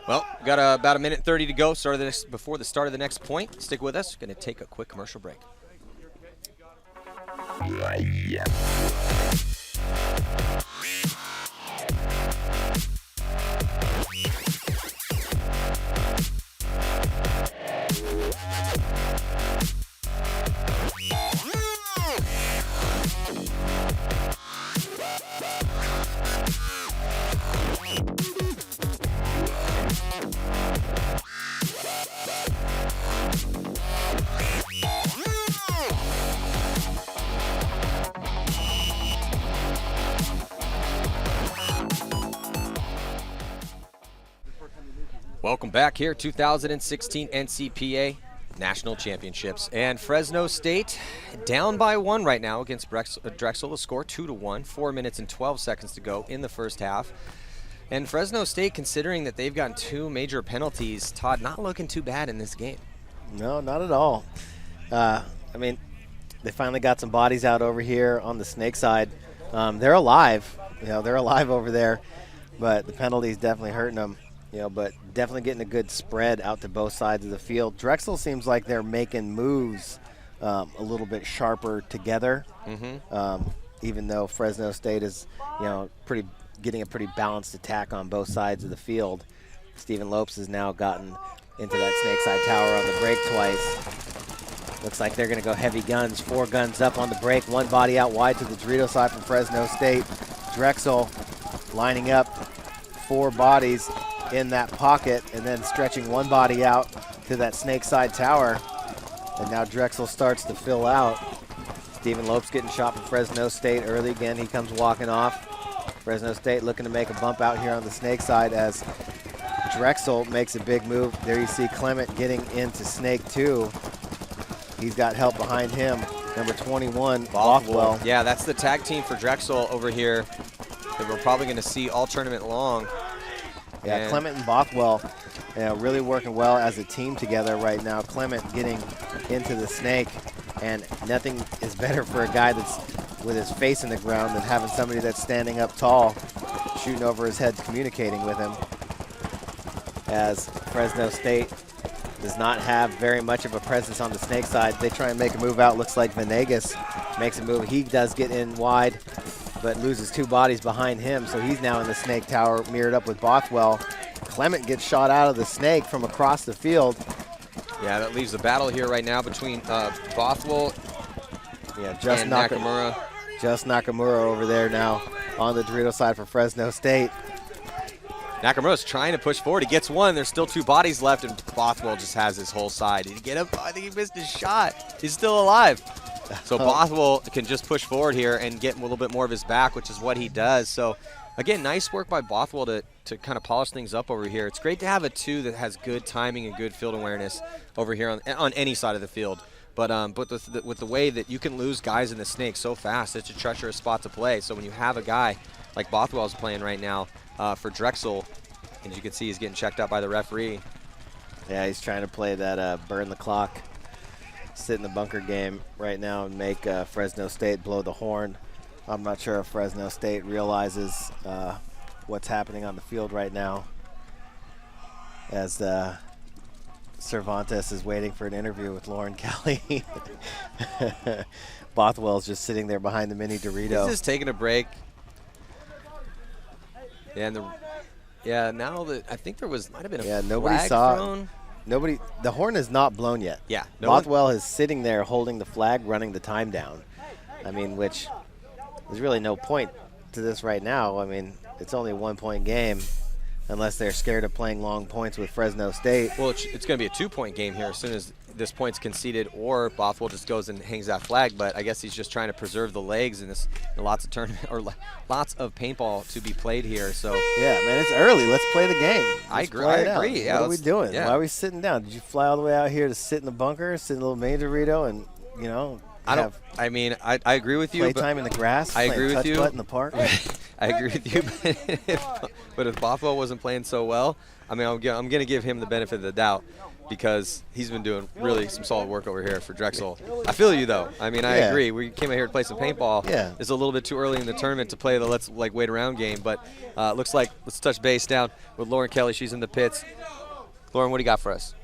Well, got about a minute 30 to go before the start of the next point. Stick with us. Going to take a quick commercial break. Welcome back here, 2016 NCPA National Championships. And Fresno State down by 1 right now against Drexel. The score 2-1, 4 minutes and 12 seconds to go in the first half. And Fresno State, considering that they've gotten 2 major penalties, Todd, not looking too bad in this game. No, not at all. I mean, they finally got some bodies out over here on the Snake side. They're alive. You know, they're alive over there, but the penalty's definitely hurting them. You know, but definitely getting a good spread out to both sides of the field. Drexel seems like they're making moves a little bit sharper together, even though Fresno State is, you know, getting a pretty balanced attack on both sides of the field. Steven Lopes has now gotten into that snake side tower on the break twice. Looks like they're going to go heavy guns. 4 guns up on the break. 1 body out wide to the Dorito side from Fresno State. Drexel lining up 4 bodies in that pocket and then stretching 1 body out to that snake side tower. And now Drexel starts to fill out. Steven Lopes getting shot from Fresno State early. Again, he comes walking off. Fresno State looking to make a bump out here on the snake side as Drexel makes a big move. There you see Clement getting into snake 2. He's got help behind him. Number 21, Bothwell. Yeah, that's the tag team for Drexel over here that we're probably going to see all tournament long. Yeah, Clement and Bothwell, you know, really working well as a team together right now. Clement getting into the snake And nothing is better for a guy that's with his face in the ground than having somebody that's standing up tall, shooting over his head, communicating with him. As Fresno State does not have very much of a presence on the snake side. They try and make a move out. Looks like Venegas makes a move. He does get in wide, but loses 2 bodies behind him, so he's now in the snake tower, mirrored up with Bothwell. Clement gets shot out of the snake from across the field. Yeah, that leaves a battle here right now between Bothwell and Nakamura. Just Nakamura over there now on the Dorito side for Fresno State. Nakamura's trying to push forward. He gets one. There's still 2 bodies left, and Bothwell just has his whole side. Did he get him? I think he missed his shot. He's still alive. So Bothwell can just push forward here and get a little bit more of his back, which is what he does. So, again, nice work by Bothwell to kind of polish things up over here. It's great to have a 2 that has good timing and good field awareness over here on any side of the field. But with the way that you can lose guys in the snake so fast, it's a treacherous spot to play. So when you have a guy like Bothwell's playing right now for Drexel, and you can see he's getting checked out by the referee. Yeah, he's trying to play that burn the clock, sit in the bunker game right now and make Fresno State blow the horn. I'm not sure if Fresno State realizes what's happening on the field right now, as Cervantes is waiting for an interview with Lauren Kelly. Bothwell's just sitting there behind the mini Dorito. He's just taking a break. Yeah, and now that I think there might have been a nobody flag saw thrown. Nobody. The horn is not blown yet. Yeah, Bothwell is sitting there holding the flag, running the time down. I mean, which there's really no point to this right now. I mean, it's only a 1-point game, unless they're scared of playing long points with Fresno State. Well, it's going to be a 2-point game here as soon as this point's conceded, or Bothwell just goes and hangs that flag. But I guess he's just trying to preserve the legs in this lots of tournament or lots of paintball to be played here. So yeah, man, it's early. Let's play the game. I agree. Yeah, what are we doing? Yeah. Why are we sitting down? Did you fly all the way out here to sit in the bunker, sit in a little mini Dorito, and I agree with you. Play time in the grass. I agree with you. Putt in the park. I agree with you. But if Bothwell wasn't playing so well, I mean, I'm going to give him the benefit of the doubt, because he's been doing really some solid work over here for Drexel. I feel you, though. I mean, I agree. We came out here to play some paintball. Yeah. It's a little bit too early in the tournament to play the let's wait around game. But looks like let's touch base down with Lauren Kelly. She's in the pits. Lauren, what do you got for us?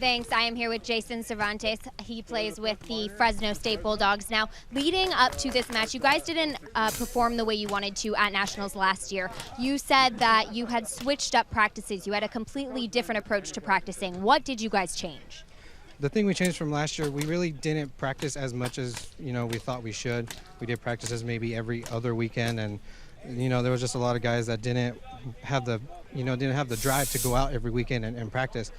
Thanks. I am here with Jason Cervantes. He plays with the Fresno State Bulldogs. Now, leading up to this match, you guys didn't perform the way you wanted to at Nationals last year. You said that you had switched up practices. You had a completely different approach to practicing. What did you guys change? The thing we changed from last year, we really didn't practice as much as we thought we should. We did practices maybe every other weekend, and there was just a lot of guys that didn't have the drive to go out every weekend and practice.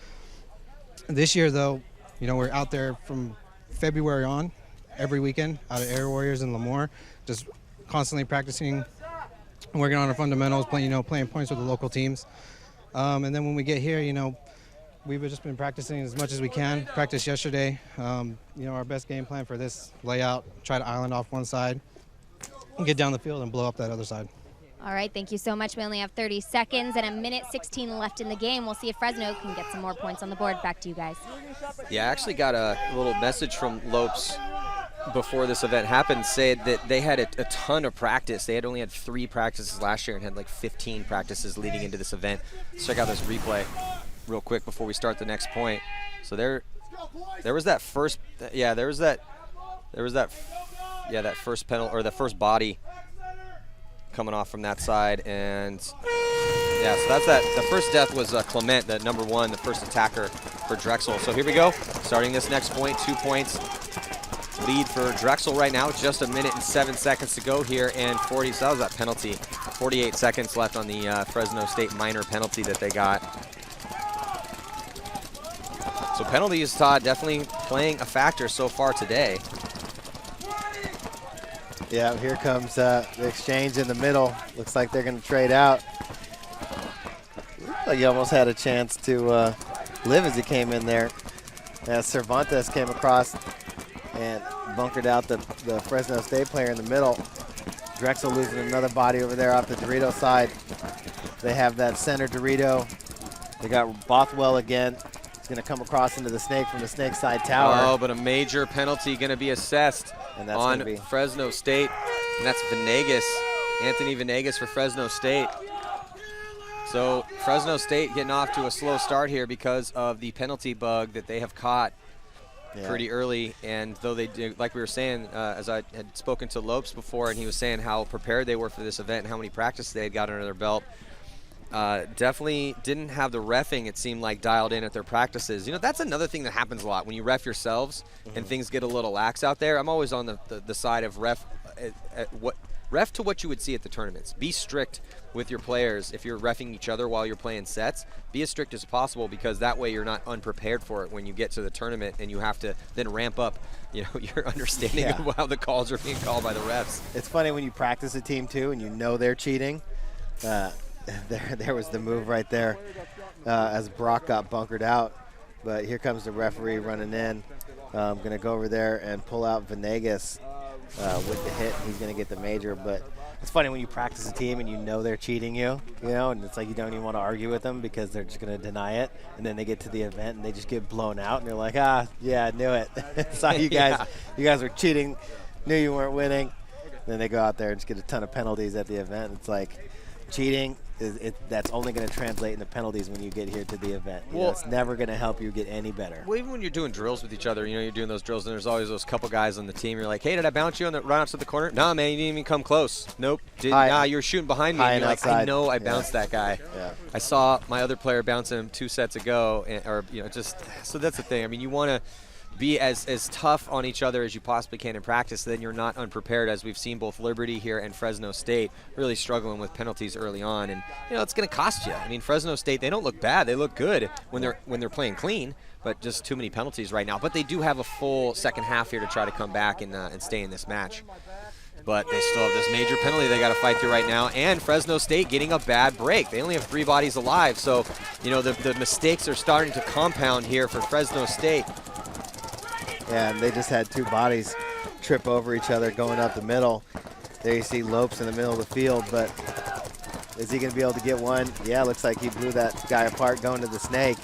This year, though, we're out there from February on, every weekend, out at Air Warriors in Lemoore, just constantly practicing, working on our fundamentals, playing points with the local teams. And then when we get here, we've just been practicing as much as we can. Practiced yesterday. Our best game plan for this layout, try to island off one side, and get down the field and blow up that other side. All right, thank you so much. We only have 30 seconds and 1:16 left in the game. We'll see if Fresno can get some more points on the board. Back to you guys. Yeah, I actually got a little message from Lopes before this event happened, said that they had a ton of practice. They had only had 3 practices last year and had like 15 practices leading into this event. Let's check out this replay real quick before we start the next point. So there was that first, that first penalty, or the first body coming off from that side, and yeah, so that's that. The first death was Clement, the number 1, the first attacker for Drexel. So here we go, starting this next point, 2 points lead for Drexel right now. Just 1:07 to go here, and 40. So that was that penalty. 48 seconds left on the Fresno State minor penalty that they got. So penalties, Todd, definitely playing a factor so far today. Yeah, here comes the exchange in the middle. Looks like they're going to trade out. Looked like he almost had a chance to live as he came in there. As Cervantes came across and bunkered out the Fresno State player in the middle. Drexel losing another body over there off the Dorito side. They have that center Dorito. They got Bothwell again. going to come across into the snake from the snake side tower. Oh, but a major penalty going to be assessed on Fresno State, and that's Venegas, Anthony Venegas for Fresno State. So Fresno State getting off to a slow start here because of the penalty bug that they have caught pretty early. And though they do, like we were saying, as I had spoken to Lopes before, and he was saying how prepared they were for this event and how many practices they had got under their belt, definitely didn't have the reffing, it seemed like, dialed in at their practices. You know, that's another thing that happens a lot when you ref yourselves and things get a little lax out there. I'm always on the side of ref to what you would see at the tournaments. Be strict with your players. If you're reffing each other while you're playing sets, be as strict as possible, because that way you're not unprepared for it when you get to the tournament and you have to then ramp up, you know, your understanding of how the calls are being called by the refs. It's funny when you practice a team too and you know they're cheating. There was the move right there as Brock got bunkered out. But here comes the referee running in. I'm going to go over there and pull out Venegas with the hit. He's going to get the major. But it's funny when you practice a team and you know they're cheating you, and it's like you don't even want to argue with them because they're just going to deny it. And then they get to the event and they just get blown out. And you're like, yeah, I knew it. Saw you guys. You guys were cheating. Knew you weren't winning. Then they go out there and just get a ton of penalties at the event. It's like cheating. That's only going to translate into penalties when you get here to the event. It's never going to help you get any better. Well, even when you're doing drills with each other, you're doing those drills, and there's always those couple guys on the team. You're like, hey, did I bounce you on the run out to the corner? Nah, man, you didn't even come close. Nope. Nah, you were shooting behind me. And you're like, I know I bounced that guy. Yeah. I saw my other player bounce him 2 sets ago, so that's the thing. I mean, you want to be as tough on each other as you possibly can in practice, then you're not unprepared, as we've seen both Liberty here and Fresno State really struggling with penalties early on. And it's going to cost you. I mean, Fresno State, they don't look bad. They look good when they're playing clean, but just too many penalties right now. But they do have a full second half here to try to come back and stay in this match. But they still have this major penalty they got to fight through right now, and Fresno State getting a bad break. They only have 3 bodies alive, so the mistakes are starting to compound here for Fresno State. Yeah, and they just had 2 bodies trip over each other going up the middle. There you see Lopes in the middle of the field, but is he going to be able to get one? Yeah, looks like he blew that guy apart going to the snake.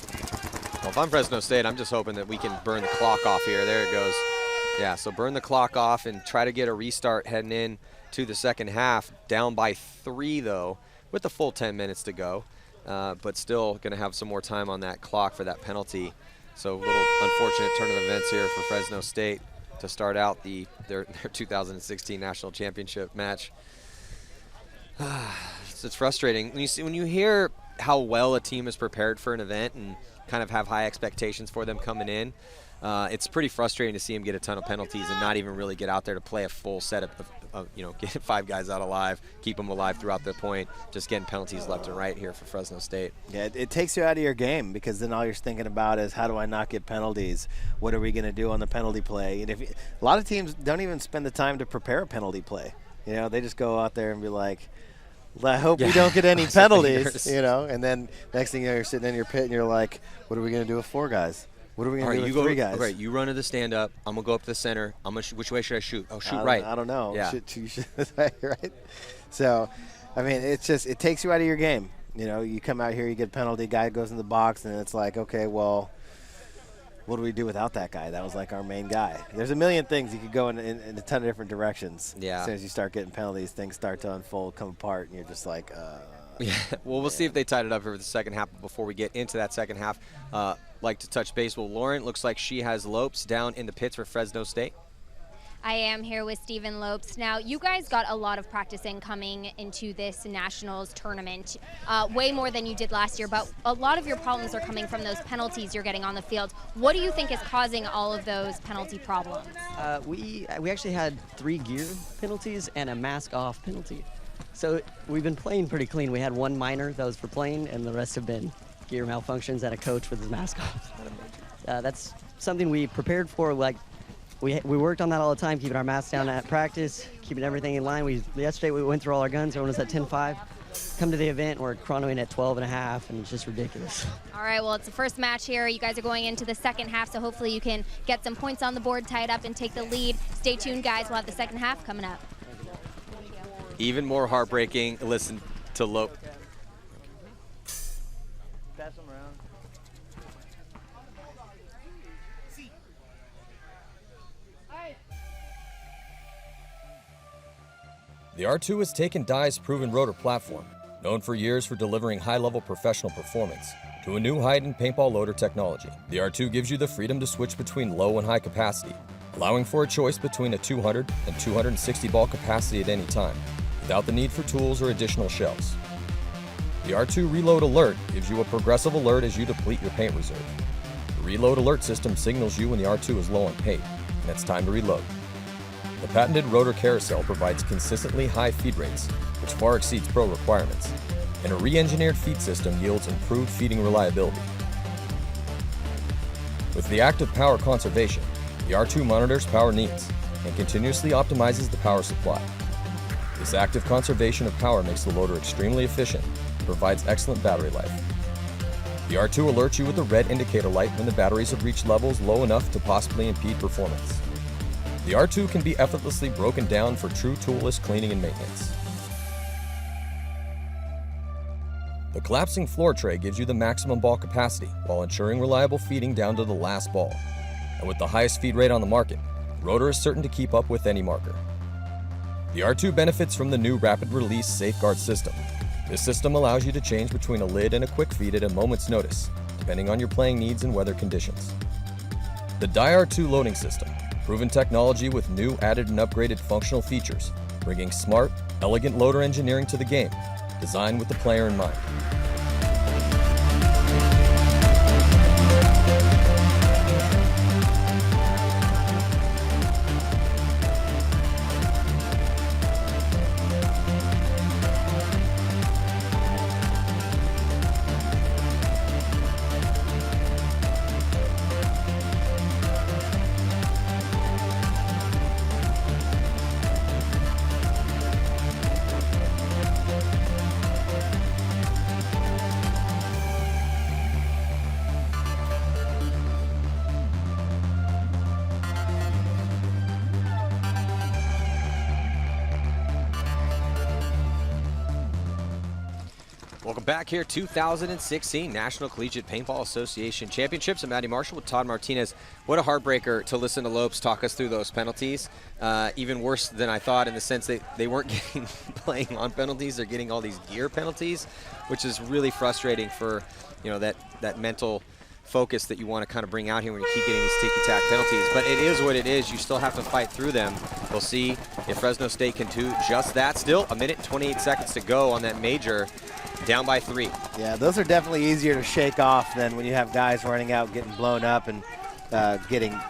Well, if I'm Fresno State, I'm just hoping that we can burn the clock off here. There it goes. Yeah, so burn the clock off and try to get a restart heading in to the second half. Down by 3, though, with the full 10 minutes to go, but still going to have some more time on that clock for that penalty. So a little unfortunate turn of events here for Fresno State to start out their 2016 national championship match. It's frustrating when you hear how well a team is prepared for an event and kind of have high expectations for them coming in. It's pretty frustrating to see them get a ton of penalties and not even really get out there to play a full set of get 5 guys out alive, keep them alive throughout the point, just getting penalties left and right here for Fresno State. Yeah, it takes you out of your game, because then all you're thinking about is, how do I not get penalties? What are we going to do on the penalty play? And a lot of teams don't even spend the time to prepare a penalty play. They just go out there and be like, I hope we don't get any penalties, and then next thing you're sitting in your pit and you're like, what are we going to do with 4 guys? What are we going to do with 3 guys? Okay, you run to the stand-up. I'm going to go up to the center. which way should I shoot? Oh, shoot right. I don't know. Yeah. Right? So, I mean, it takes you out of your game. You come out here, you get a penalty, guy goes in the box, and it's like, okay, well, what do we do without that guy? That was like our main guy. There's a million things you could go in a ton of different directions. Yeah. As soon as you start getting penalties, things start to unfold, come apart, and you're just like, Yeah, well, we'll see if they tied it up here for the second half. But before we get into that second half, like to touch base with Lauren. Looks like she has Lopes down in the pits for Fresno State. I am here with Stephen Lopes. Now, you guys got a lot of practice in coming into this Nationals tournament, way more than you did last year, but a lot of your problems are coming from those penalties you're getting on the field. What do you think is causing all of those penalty problems? We actually had 3 gear penalties and a mask off penalty. So we've been playing pretty clean. We had 1 minor that was for playing, and the rest have been gear malfunctions and a coach with his mask off. That's something we prepared for. Like we worked on that all the time, keeping our masks down at practice, keeping everything in line. Yesterday we went through all our guns. Everyone was at 10.5. Come to the event, we're chronoing at 12.5, and it's just ridiculous. All right, well, it's the first match here. You guys are going into the second half, so hopefully you can get some points on the board, tie it up, and take the lead. Stay tuned, guys. We'll have the second half coming up. Even more heartbreaking. Listen to Lope. Pass them around. The R2 has taken Dye's proven rotor platform, known for years for delivering high-level professional performance, to a new height in paintball loader technology. The R2 gives you the freedom to switch between low and high capacity, allowing for a choice between a 200 and 260 ball capacity at any time, without the need for tools or additional shells. The R2 Reload Alert gives you a progressive alert as you deplete your paint reserve. The Reload Alert system signals you when the R2 is low on paint, and it's time to reload. The patented rotor carousel provides consistently high feed rates, which far exceeds pro requirements, and a re-engineered feed system yields improved feeding reliability. With the active power conservation, the R2 monitors power needs and continuously optimizes the power supply. This active conservation of power makes the loader extremely efficient and provides excellent battery life. The R2 alerts you with a red indicator light when the batteries have reached levels low enough to possibly impede performance. The R2 can be effortlessly broken down for true toolless cleaning and maintenance. The collapsing floor tray gives you the maximum ball capacity while ensuring reliable feeding down to the last ball. And with the highest feed rate on the market, the rotor is certain to keep up with any marker. The R2 benefits from the new rapid release safeguard system. This system allows you to change between a lid and a quick feed at a moment's notice, depending on your playing needs and weather conditions. The Dye R2 loading system, proven technology with new added and upgraded functional features, bringing smart, elegant loader engineering to the game, designed with the player in mind. Welcome back here, 2016 National Collegiate Paintball Association Championships. I'm Matty Marshall with Todd Martinez. What a heartbreaker to listen to Lopes talk us through those penalties. Even worse than I thought, in the sense that they weren't getting playing on penalties, they're getting all these gear penalties, which is really frustrating for, you know, that mental focus that you want to kind of bring out here when you keep getting these ticky-tack penalties. But it is what it is. You still have to fight through them. We'll see if Fresno State can do just that. Still a minute and 28 seconds to go on that major, down by 3. Yeah, those are definitely easier to shake off than when you have guys running out, getting blown up, and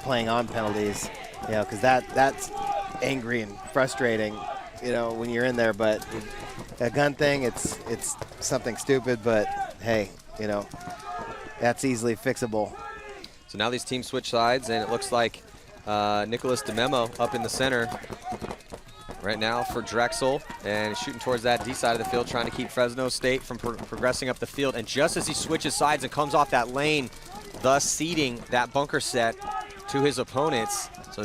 playing on penalties. You know, because that's angry and frustrating, you know, when you're in there. But a gun thing, it's something stupid, but hey, you know, that's easily fixable. So now these teams switch sides, and it looks like Nicholas DeMemo up in the center right now for Drexel, and shooting towards that D side of the field, trying to keep Fresno State from progressing up the field. And just as he switches sides and comes off that lane, thus ceding that bunker set to his opponents. So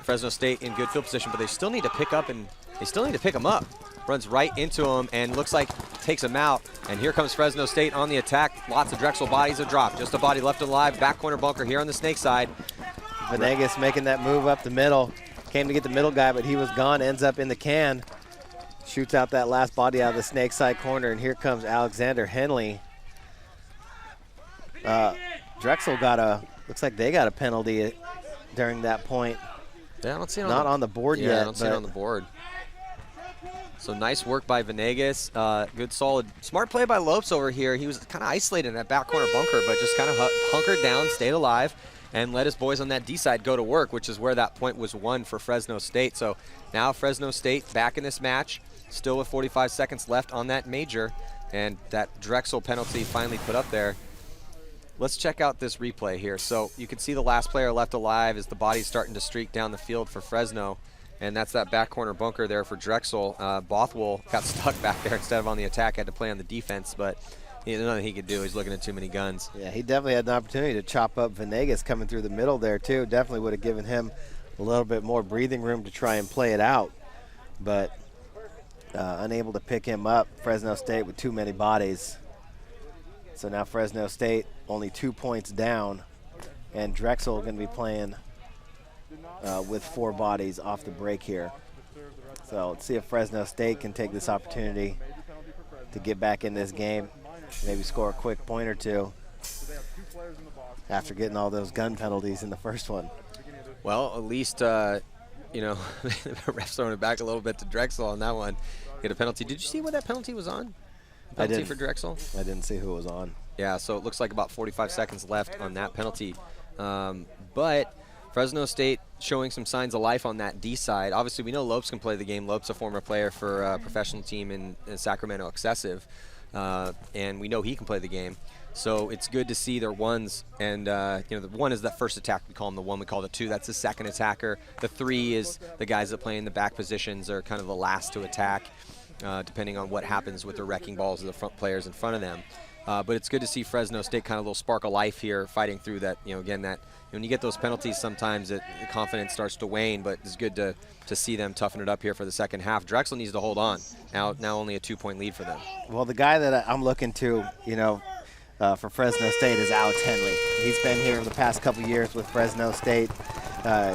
Fresno State in good field position, but they still need to pick up, and they still need to pick him up. Runs right into him and looks like takes him out. And here comes Fresno State on the attack. Lots of Drexel bodies have dropped. Just a body left alive. Back corner bunker here on the snake side. Venegas making that move up the middle. Came to get the middle guy, but he was gone. Ends up in the can. Shoots out that last body out of the snake side corner. And here comes Alexander Henley. Drexel looks like they got a penalty during that point. Yeah, I don't see it on the board yet. Yeah, I don't see it on the board. So nice work by Venegas. Good, solid, smart play by Lopes over here. He was kind of isolated in that back corner bunker, but just kind of hunkered down, stayed alive, and let his boys on that D side go to work, which is where that point was won for Fresno State. So now Fresno State back in this match, still with 45 seconds left on that major, and that Drexel penalty finally put up there. Let's check out this replay here. So you can see the last player left alive as the body's starting to streak down the field for Fresno. And that's that back corner bunker there for Drexel. Bothwell got stuck back there instead of on the attack, had to play on the defense, but nothing he could do. He's looking at too many guns. Yeah, he definitely had an opportunity to chop up Venegas coming through the middle there too. Definitely would have given him a little bit more breathing room to try and play it out, but unable to pick him up. Fresno State with too many bodies. So now Fresno State only 2 points down, and Drexel going to be playing with 4 bodies off the break here. So So let's see if Fresno State can take this opportunity to get back in this game, maybe score a quick point or two after getting all those gun penalties in the first one. Well, at least, you know, the ref's throwing it back a little bit to Drexel on that one. Get a penalty. Did you see what that penalty was on? Penalty for Drexel? I didn't see who it was on. Yeah, so it looks like about 45 seconds left on that penalty. But Fresno State showing some signs of life on that D side. Obviously, we know Lopes can play the game. Lopes, a former player for a professional team in Sacramento Excessive, and we know he can play the game. So it's good to see their ones, and you know, the one is that first attack. We call them the one. We call the two. That's the second attacker. The three is the guys that play in the back positions are kind of the last to attack, depending on what happens with their wrecking balls of the front players in front of them. But it's good to see Fresno State kind of a little spark of life here, fighting through that. You know, again, that when you get those penalties, sometimes the confidence starts to wane. But it's good to see them toughen it up here for the second half. Drexel needs to hold on. Now only a 2-point lead for them. Well, the guy that I'm looking to, you know, for Fresno State is Alex Henley. He's been here the past couple years with Fresno State.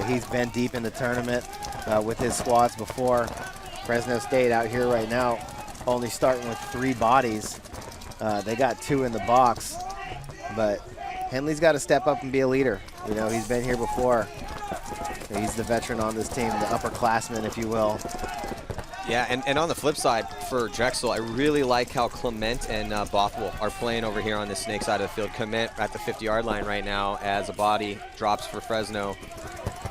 He's been deep in the tournament with his squads before. Fresno State out here right now only starting with 3 bodies. They got 2 in the box, but Henley's got to step up and be a leader. You know, he's been here before. He's the veteran on this team, the upperclassman, if you will. Yeah, and on the flip side for Drexel, I really like how Clement and Bothwell are playing over here on the snake side of the field. Clement at the 50-yard line right now as a body drops for Fresno.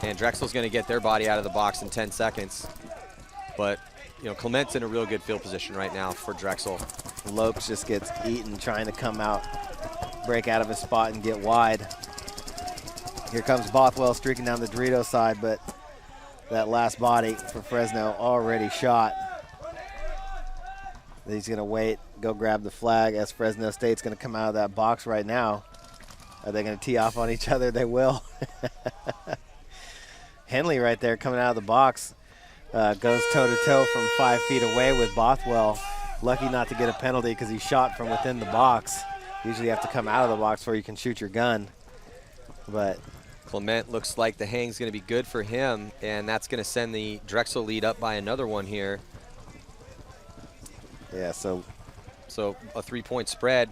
And Drexel's going to get their body out of the box in 10 seconds. But, you know, Clement's in a real good field position right now for Drexel. Lopes just gets eaten trying to come out, break out of his spot and get wide. Here comes Bothwell streaking down the Dorito side, but that last body for Fresno already shot. He's going to wait, go grab the flag as Fresno State's going to come out of that box right now. Are they going to tee off on each other? They will. Henley right there coming out of the box goes toe-to-toe from 5 feet away with Bothwell. Lucky not to get a penalty because he shot from within the box. Usually you have to come out of the box before you can shoot your gun. But Clement looks like the hang's going to be good for him, and that's going to send the Drexel lead up by another one here. Yeah, so a 3-point spread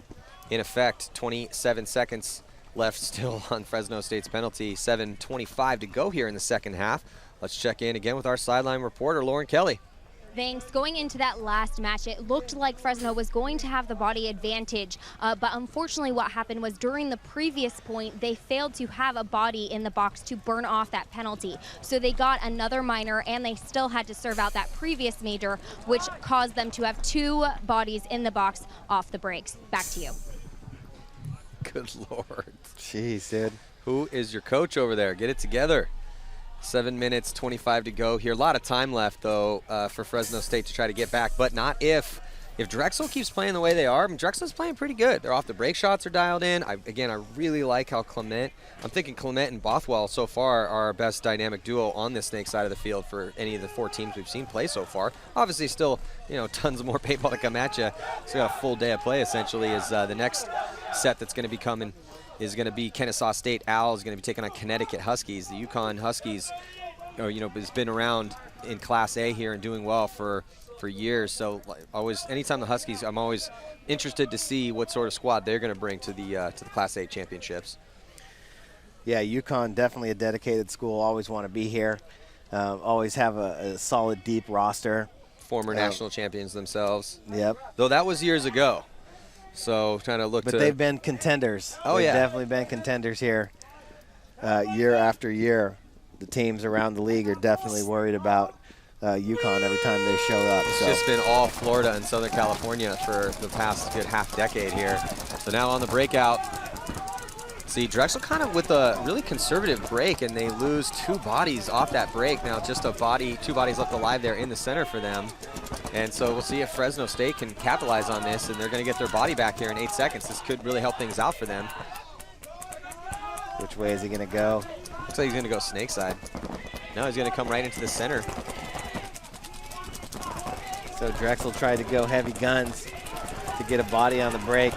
in effect. 27 seconds left still on Fresno State's penalty. 7:25 to go here in the second half. Let's check in again with our sideline reporter, Lauren Kelly. Thanks. Going into that last match, it looked like Fresno was going to have the body advantage, but unfortunately what happened was during the previous point, they failed to have a body in the box to burn off that penalty. So they got another minor, and they still had to serve out that previous major, which caused them to have 2 bodies in the box off the breaks. Back to you. Good Lord. Jeez, dude. Who is your coach over there? Get it together. 7 minutes, 25 to go here. A lot of time left, though, for Fresno State to try to get back, but not if Drexel keeps playing the way they are. I mean, Drexel's playing pretty good. Their off-the-break shots are dialed in. Again, I really like how I'm thinking Clement and Bothwell so far are our best dynamic duo on the snake side of the field for any of the 4 teams we've seen play so far. Obviously, still, you know, tons more paintball to come at you. So got a full day of play, essentially, is the next set that's going to be coming is going to be Kennesaw State Owls, going to be taking on Connecticut Huskies. The UConn Huskies, you know, has been around in Class A here and doing well for years. So anytime the Huskies, I'm always interested to see what sort of squad they're going to bring to the Class A championships. Yeah, UConn definitely a dedicated school. Always want to be here. Always have a solid, deep roster. Former national champions themselves. Yep. Though that was years ago. So trying to look But they've been contenders. Oh, they've yeah. definitely been contenders here year after year. The teams around the league are definitely worried about UConn every time they show up. It's just been all Florida and Southern California for the past good half decade here. So now on the breakout, see Drexel kind of with a really conservative break, and they lose 2 bodies off that break. Now just 2 bodies left alive there in the center for them. And so we'll see if Fresno State can capitalize on this, and they're going to get their body back here in 8 seconds. This could really help things out for them. Which way is he going to go? Looks like he's going to go snake side. No, he's going to come right into the center. So Drexel tried to go heavy guns to get a body on the break.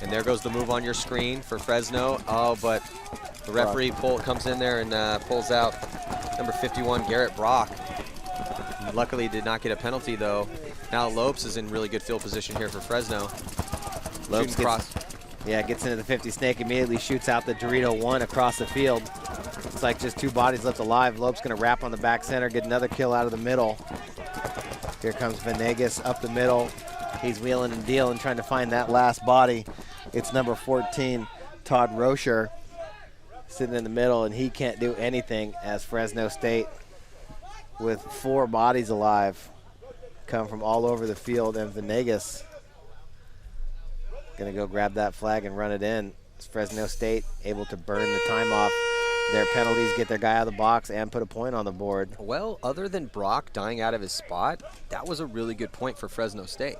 And there goes the move on your screen for Fresno. Oh, but the referee comes in there and pulls out number 51, Garrett Brock. Luckily did not get a penalty though. Now Lopes is in really good field position here for Fresno. Lopes gets into the 50 snake, immediately shoots out the Dorito 1 across the field. It's like just 2 bodies left alive. Lopes gonna wrap on the back center, get another kill out of the middle. Here comes Venegas up the middle. He's wheeling and dealing, trying to find that last body. It's number 14, Todd Rocher, sitting in the middle, and he can't do anything as Fresno State, with 4 bodies alive, come from all over the field, and Venegas gonna go grab that flag and run it in. It's Fresno State able to burn the time off their penalties, get their guy out of the box, and put a point on the board. Well, other than Brock dying out of his spot, that was a really good point for Fresno State.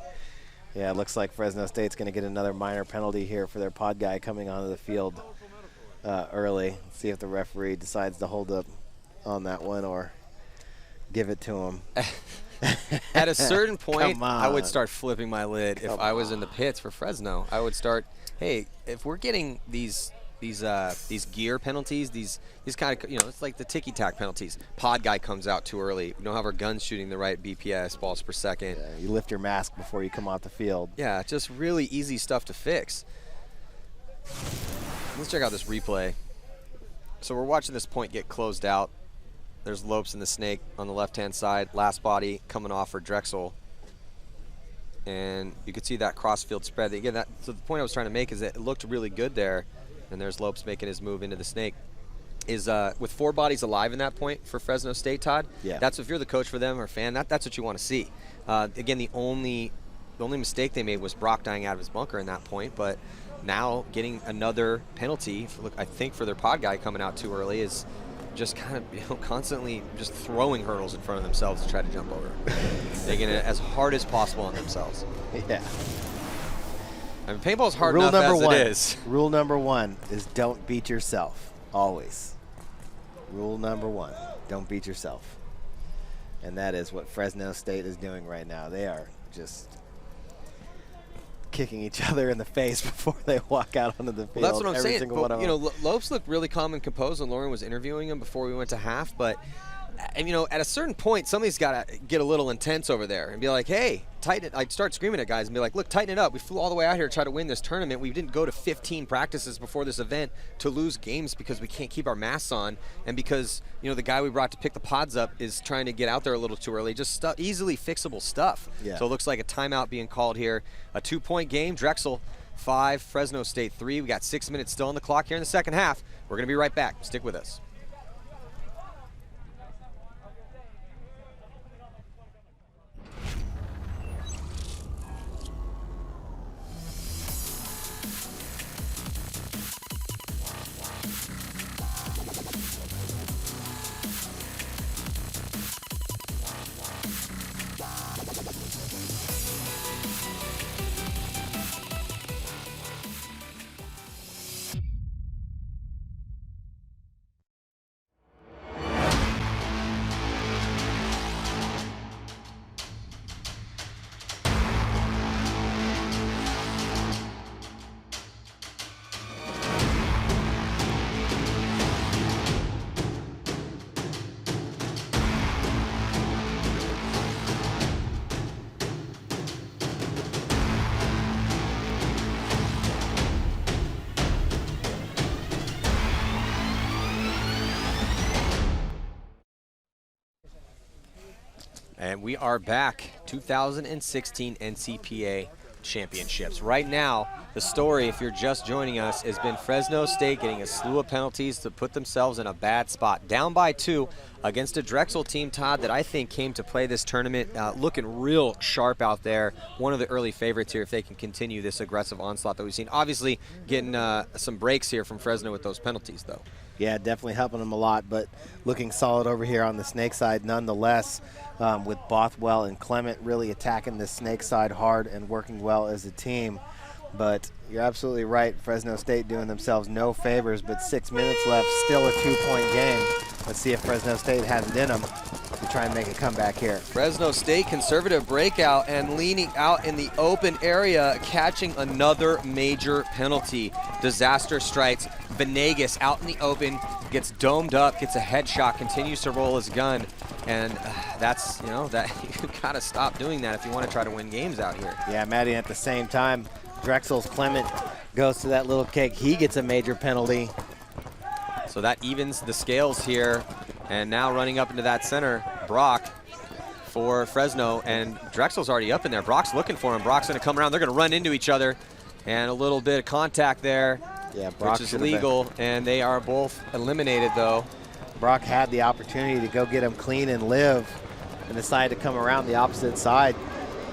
Yeah, it looks like Fresno State's gonna get another minor penalty here for their pod guy coming onto the field early. Let's see if the referee decides to hold up on that one or give it to him. At a certain point, I would start flipping my lid if I was in the pits for Fresno. I would start, hey, if we're getting these gear penalties, these kind of, it's like the ticky-tack penalties. Pod guy comes out too early. We don't have our guns shooting the right BPS, balls per second. Yeah, you lift your mask before you come off the field. Yeah, just really easy stuff to fix. Let's check out this replay. So we're watching this point get closed out. There's Lopes and the snake on the left-hand side. Last body coming off for Drexel. And you could see that cross-field spread. Again, so the point I was trying to make is that it looked really good there. And there's Lopes making his move into the snake. Is with 4 bodies alive in that point for Fresno State, Todd. Yeah. That's if you're the coach for them or fan. That's what you want to see. Again, the only mistake they made was Brock dying out of his bunker in that point. But now getting another penalty, I think for their pod guy coming out too early, is just kind of constantly just throwing hurdles in front of themselves to try to jump over, making it as hard as possible on themselves. Yeah. I mean, paintball's hard enough as it is. Rule number 1 is don't beat yourself, always. Rule number 1, don't beat yourself. And that is what Fresno State is doing right now. They are just kicking each other in the face before they walk out onto the field. Well, that's what I'm Every saying. single one of them. Lopes looked really calm and composed when Lauren was interviewing him before we went to half, but at a certain point, somebody's got to get a little intense over there and be like, hey, tighten it. I'd start screaming at guys and be like, look, tighten it up. We flew all the way out here to try to win this tournament. We didn't go to 15 practices before this event to lose games because we can't keep our masks on and because, the guy we brought to pick the pods up is trying to get out there a little too early. Just easily fixable stuff. Yeah. So it looks like a timeout being called here. A 2-point game. Drexel 5, Fresno State 3. We got 6 minutes still on the clock here in the second half. We're going to be right back. Stick with us. And we are back. 2016 NCPA championships. Right now, the story, if you're just joining us, has been Fresno State getting a slew of penalties to put themselves in a bad spot. Down by 2 against a Drexel team, Todd, that I think came to play this tournament looking real sharp out there. One of the early favorites here if they can continue this aggressive onslaught that we've seen. Obviously, getting some breaks here from Fresno with those penalties, though. Yeah, definitely helping them a lot, but looking solid over here on the snake side nonetheless, with Bothwell and Clement really attacking the snake side hard and working well as a team. But you're absolutely right, Fresno State doing themselves no favors, but 6 minutes left, still a 2-point game. Let's see if Fresno State has it in them to try and make a comeback here. Fresno State conservative breakout and leaning out in the open area, catching another major penalty. Disaster strikes. Venegas out in the open, gets domed up, gets a headshot, continues to roll his gun. And that's, you know, that you gotta stop doing that if you want to try to win games out here. Yeah, Maddie, at the same time, Drexel's Clement goes to that little kick. He gets a major penalty. So that evens the scales here. And now running up into that center, Brock for Fresno. And Drexel's already up in there. Brock's looking for him. Brock's going to come around. They're going to run into each other. And a little bit of contact there, yeah, Brock, which is legal. And they are both eliminated, though. Brock had the opportunity to go get him clean and live and decided to come around the opposite side.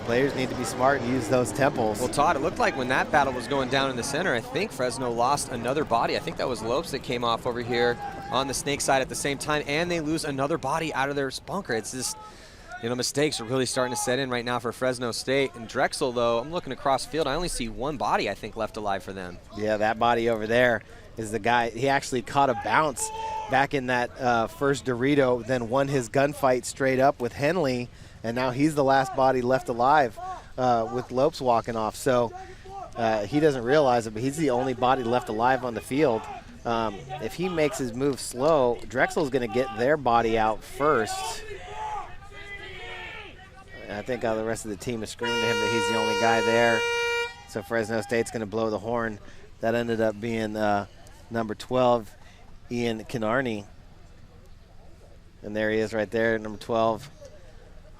Players need to be smart and use those temples. Well, Todd, it looked like when that battle was going down in the center, I think Fresno lost another body. I think that was Lopes that came off over here on the snake side at the same time, and they lose another body out of their bunker. It's just, you know, mistakes are really starting to set in right now for Fresno State. And Drexel, though, I'm looking across field. I only see one body, I think, left alive for them. Yeah, that body over there is the guy. He actually caught a bounce back in that first Dorito, then won his gunfight straight up with Henley, and now he's the last body left alive with Lopes walking off. So he doesn't realize it, but he's the only body left alive on the field. If he makes his move slow, Drexel's going to get their body out first. I think the rest of the team is screaming to him that he's the only guy there. So Fresno State's going to blow the horn. That ended up being number 12, Ian Kinarney. And there he is right there, number 12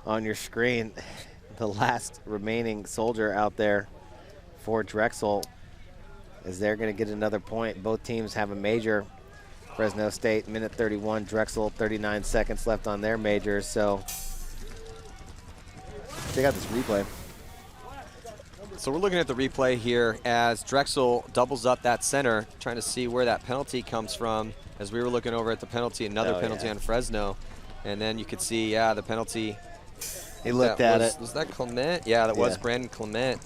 on your screen. The last remaining soldier out there for Drexel. Is they're going to get another point. Both teams have a major. Fresno State, minute 31. Drexel, 39 seconds left on their majors. So check out this replay. So we're looking at the replay here as Drexel doubles up that center, trying to see where that penalty comes from. As we were looking over at the penalty, another penalty on Fresno. And then you could see, yeah, the penalty. He looked at it. Was that Clement? Yeah, that was Brandon Clement.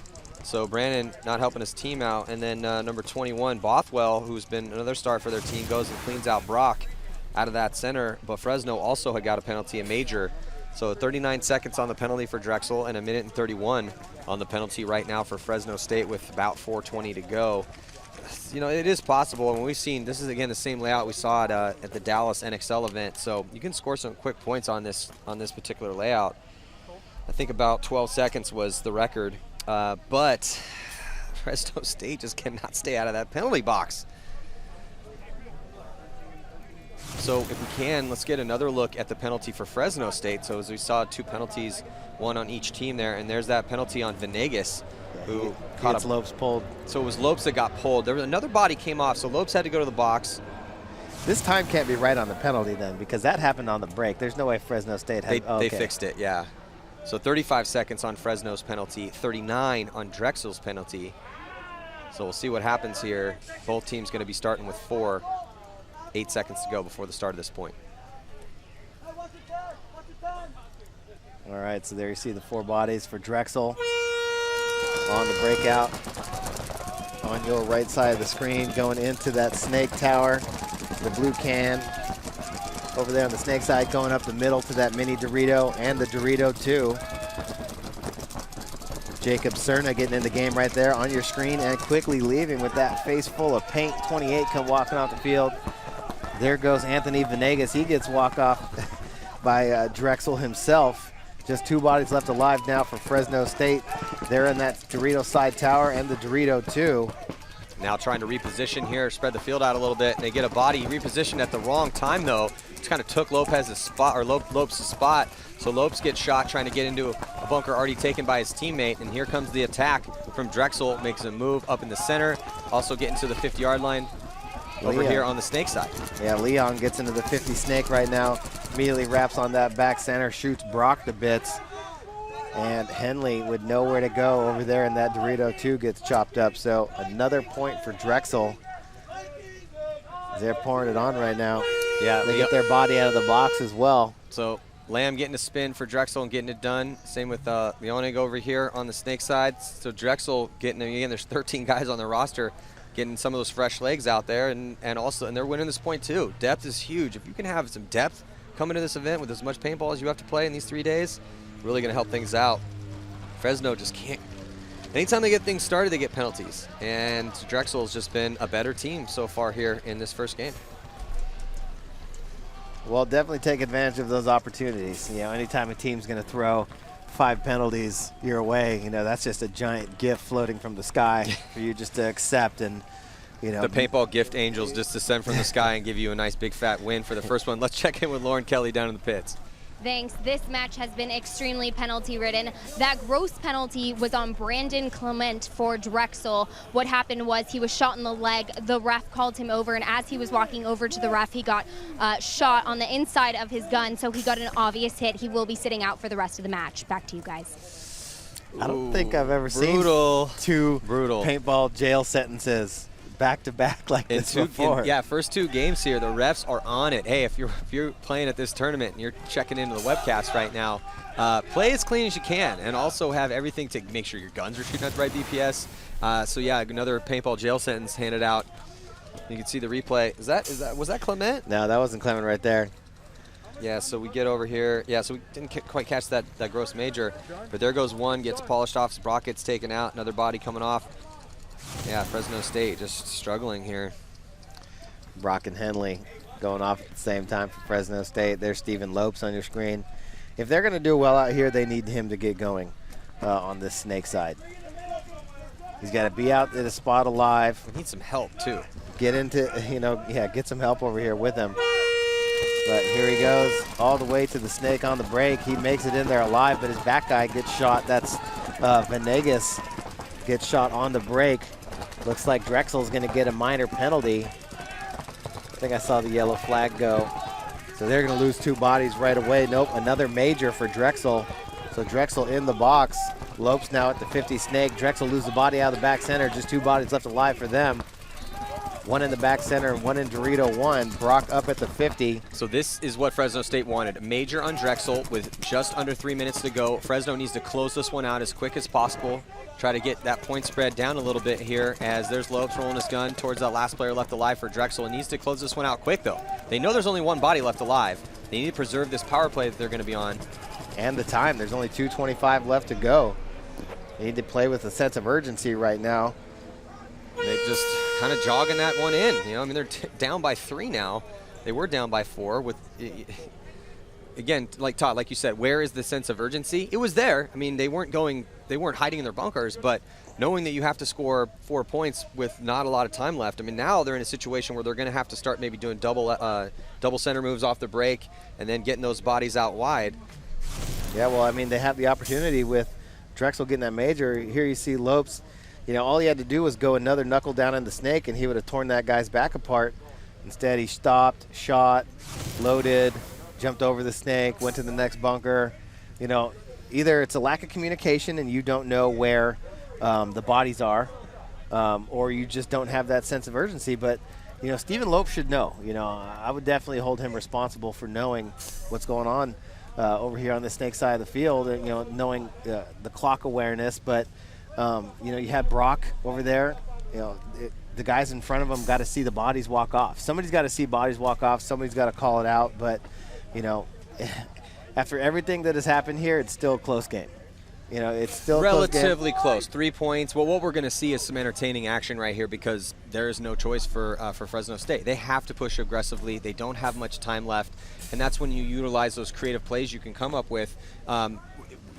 So Brandon not helping his team out. And then number 21, Bothwell, who's been another star for their team, goes and cleans out Brock out of that center. But Fresno also had got a penalty, a major. So 39 seconds on the penalty for Drexel and a minute and 31 on the penalty right now for Fresno State with about 4:20 to go. You know, it is possible. And we've seen, this is again the same layout we saw at the Dallas NXL event. So you can score some quick points on this particular layout. I think about 12 seconds was the record. But Fresno State just cannot stay out of that penalty box. So if we can, let's get another look at the penalty for Fresno State. So as we saw, two penalties, one on each team there, and there's that penalty on Venegas, who caught Lopes pulled. So it was Lopes that got pulled. There was another body came off, so Lopes had to go to the box. This time can't be right on the penalty then, because that happened on the break. There's no way Fresno State had. They fixed it, yeah. So 35 seconds on Fresno's penalty, 39 on Drexel's penalty. So we'll see what happens here. Both teams going to be starting with 4. 8 seconds to go before the start of this point. All right, so there you see the 4 bodies for Drexel on the breakout. On your right side of the screen, going into that snake tower, the blue can. Over there on the snake side, going up the middle to that mini Dorito and the Dorito 2. Jacob Cerna getting in the game right there on your screen and quickly leaving with that face full of paint. 28 come walking off the field. There goes Anthony Venegas. He gets walked off by Drexel himself. Just 2 bodies left alive now for Fresno State. They're in that Dorito side tower and the Dorito 2. Now trying to reposition here, spread the field out a little bit. And they get a body repositioned at the wrong time, though. Just kind of took Lopez's spot, or Lopes' spot. So Lopes gets shot trying to get into a bunker already taken by his teammate. And here comes the attack from Drexel. Makes a move up in the center. Also getting to the 50-yard line. Over here on the snake side. Yeah, Leon gets into the 50 snake right now. Immediately wraps on that back center, shoots Brock to bits. And Henley with nowhere to go over there, and that Dorito 2 gets chopped up. So another point for Drexel. They're pouring it on right now. Yeah, they get their body out of the box as well. So Lamb getting a spin for Drexel and getting it done. Same with Leonig over here on the snake side. So Drexel getting, again, there's 13 guys on the roster, getting some of those fresh legs out there, and they're winning this point too. Depth is huge. If you can have some depth coming to this event with as much paintball as you have to play in these 3 days, really going to help things out. Fresno just can't. Anytime they get things started, they get penalties. And Drexel has just been a better team so far here in this first game. Well, definitely take advantage of those opportunities. You know, anytime a team's going to throw 5 penalties your way, you know, that's just a giant gift floating from the sky for you just to accept. And, you know, the paintball gift angels just descend from the sky and give you a nice big fat win for the first one. Let's check in with Lauren Kelly down in the pits. Thanks. This match has been extremely penalty-ridden. That gross penalty was on Brandon Clement for Drexel. What happened was he was shot in the leg. The ref called him over, and as he was walking over to the ref, he got shot on the inside of his gun, so he got an obvious hit. He will be sitting out for the rest of the match. Back to you guys. I don't think I've ever seen 2 paintball jail sentences back-to-back like this before. Yeah, first 2 games here, the refs are on it. Hey, if you're playing at this tournament and you're checking into the webcast right now, play as clean as you can and also have everything to make sure your guns are shooting at the right DPS. So yeah, another paintball jail sentence handed out. You can see the replay. Was that Clement? No, that wasn't Clement right there. Yeah, so we get over here. Yeah, so we didn't quite catch that gross major, but there goes one, gets polished off, Brock gets taken out, another body coming off. Yeah, Fresno State just struggling here. Brock and Henley going off at the same time for Fresno State. There's Stephen Lopes on your screen. If they're going to do well out here, they need him to get going on this snake side. He's got to be out at a spot alive. We need some help, too. Get into, get some help over here with him. But here he goes all the way to the snake on the break. He makes it in there alive, but his back guy gets shot. That's Venegas gets shot on the break. Looks like Drexel's going to get a minor penalty. I think I saw the yellow flag go. So they're going to lose 2 bodies right away. Nope, another major for Drexel. So Drexel in the box. Lopes now at the 50 snake. Drexel loses the body out of the back center. Just 2 bodies left alive for them. 1 in the back center and 1 in Dorito 1. Brock up at the 50. So this is what Fresno State wanted. A major on Drexel with just under 3 minutes to go. Fresno needs to close this one out as quick as possible. Try to get that point spread down a little bit here as there's Lopes rolling his gun towards that last player left alive for Drexel. It needs to close this one out quick, though. They know there's only 1 body left alive. They need to preserve this power play that they're going to be on. And the time. There's only 2:25 left to go. They need to play with a sense of urgency right now. They just kind of jogging that one in. You know, I mean, they're down by 3 now. They were down by 4 with... Again, like Todd, like you said, where is the sense of urgency? It was there. I mean, they weren't hiding in their bunkers, but knowing that you have to score 4 points with not a lot of time left. I mean, now they're in a situation where they're going to have to start maybe doing double center moves off the break and then getting those bodies out wide. Yeah, well, I mean, they have the opportunity with Drexel getting that major. Here you see Lopes. You know, all he had to do was go another knuckle down in the snake, and he would have torn that guy's back apart. Instead, he stopped, shot, loaded, jumped over the snake, went to the next bunker. You know, either it's a lack of communication and you don't know where the bodies are, or you just don't have that sense of urgency. But, you know, Stephen Lopes should know. You know, I would definitely hold him responsible for knowing what's going on over here on the snake side of the field, and, you know, knowing the clock awareness. But, you know, you had Brock over there. You know, the guys in front of him got to see the bodies walk off. Somebody's got to see bodies walk off. Somebody's got to call it out. But, you know, after everything that has happened here, it's still a close game. You know, it's still relatively close. 3 points. Well, what we're going to see is some entertaining action right here because there is no choice for Fresno State. They have to push aggressively. They don't have much time left, and that's when you utilize those creative plays you can come up with.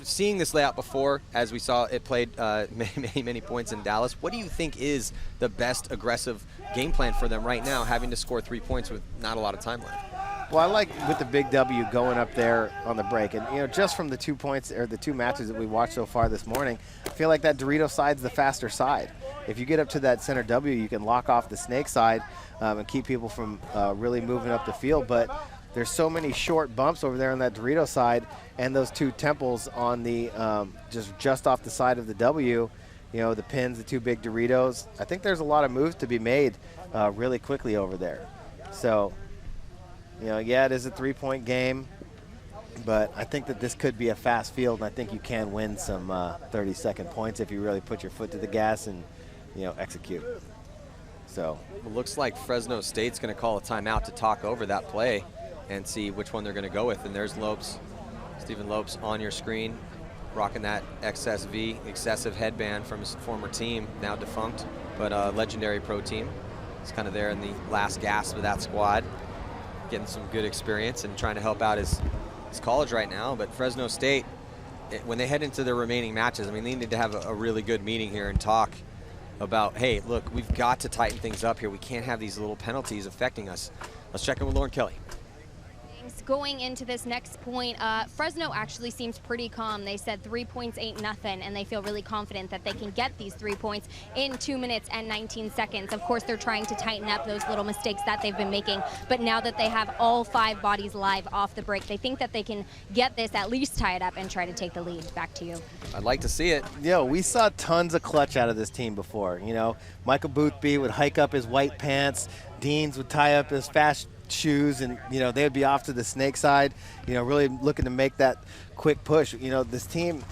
Seeing this layout before, as we saw it played many points in Dallas, what do you think is the best aggressive game plan for them right now, having to score 3 points with not a lot of time left? Well, I like with the big W going up there on the break. And, you know, just from the 2 points or the 2 matches that we watched so far this morning, I feel like that Dorito side's the faster side. If you get up to that center W, you can lock off the snake side and keep people from really moving up the field. But there's so many short bumps over there on that Dorito side and those 2 temples on the just off the side of the W, you know, the pins, the 2 big Doritos. I think there's a lot of moves to be made really quickly over there. So, you know, yeah, it is a 3-point game, but I think that this could be a fast field, and I think you can win some 30-second points if you really put your foot to the gas and, you know, execute. So it looks like Fresno State's going to call a timeout to talk over that play and see which one they're going to go with. And there's Lopes, Stephen Lopes on your screen, rocking that XSV, excessive headband from his former team, now defunct, but legendary pro team. He's kind of there in the last gasp of that squad. getting some good experience and trying to help out his college right now. But Fresno State, when they head into their remaining matches, I mean, they need to have a really good meeting here and talk about, hey, look, we've got to tighten things up here. We can't have these little penalties affecting us. Let's check in with Lauren Kelly. Going into this next point, Fresno actually seems pretty calm. They said 3 points ain't nothing, and they feel really confident that they can get these 3 points in 2 minutes and 19 seconds. Of course, they're trying to tighten up those little mistakes that they've been making, but now that they have all 5 bodies live off the break, they think that they can get this at least tied up and try to take the lead. Back to you. I'd like to see it. Yo, we saw tons of clutch out of this team before. You know, Michael Boothby would hike up his white pants, Deans would tie up his fast shoes, and you know, they would be off to the snake side, you know, really looking to make that quick push. You know, this team,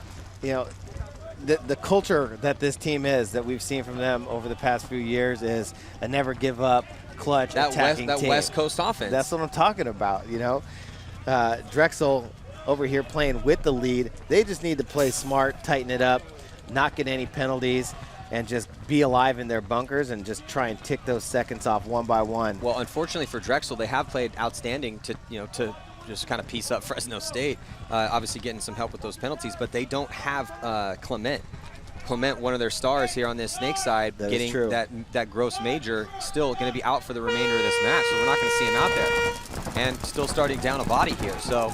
you know, the culture that this team is, that we've seen from them over the past few years, is a never give up, clutch, attacking team. West Coast offense. That's what I'm talking about. You know, Drexel over here playing with the lead. They just need to play smart, tighten it up, not get any penalties, and just be alive in their bunkers and just try and tick those seconds off one by one. Well, unfortunately for Drexel, they have played outstanding to just kind of piece up Fresno State, obviously getting some help with those penalties, but they don't have Clement. Clement, one of their stars here on this snake side, getting that gross major, still going to be out for the remainder of this match, so we're not going to see him out there. And still starting down a body here, so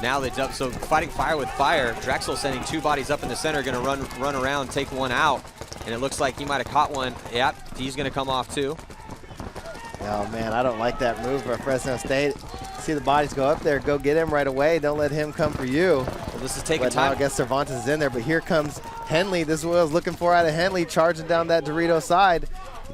now they jump. So fighting fire with fire. Drexel sending 2 bodies up in the center, going to run around, take one out. And it looks like he might have caught one. Yep, he's going to come off too. Oh, man, I don't like that move for Fresno State. See the bodies go up there, go get him right away. Don't let him come for you. Well, this is taking time. Now I guess Cervantes is in there, but here comes Henley. This is what I was looking for out of Henley, charging down that Dorito side.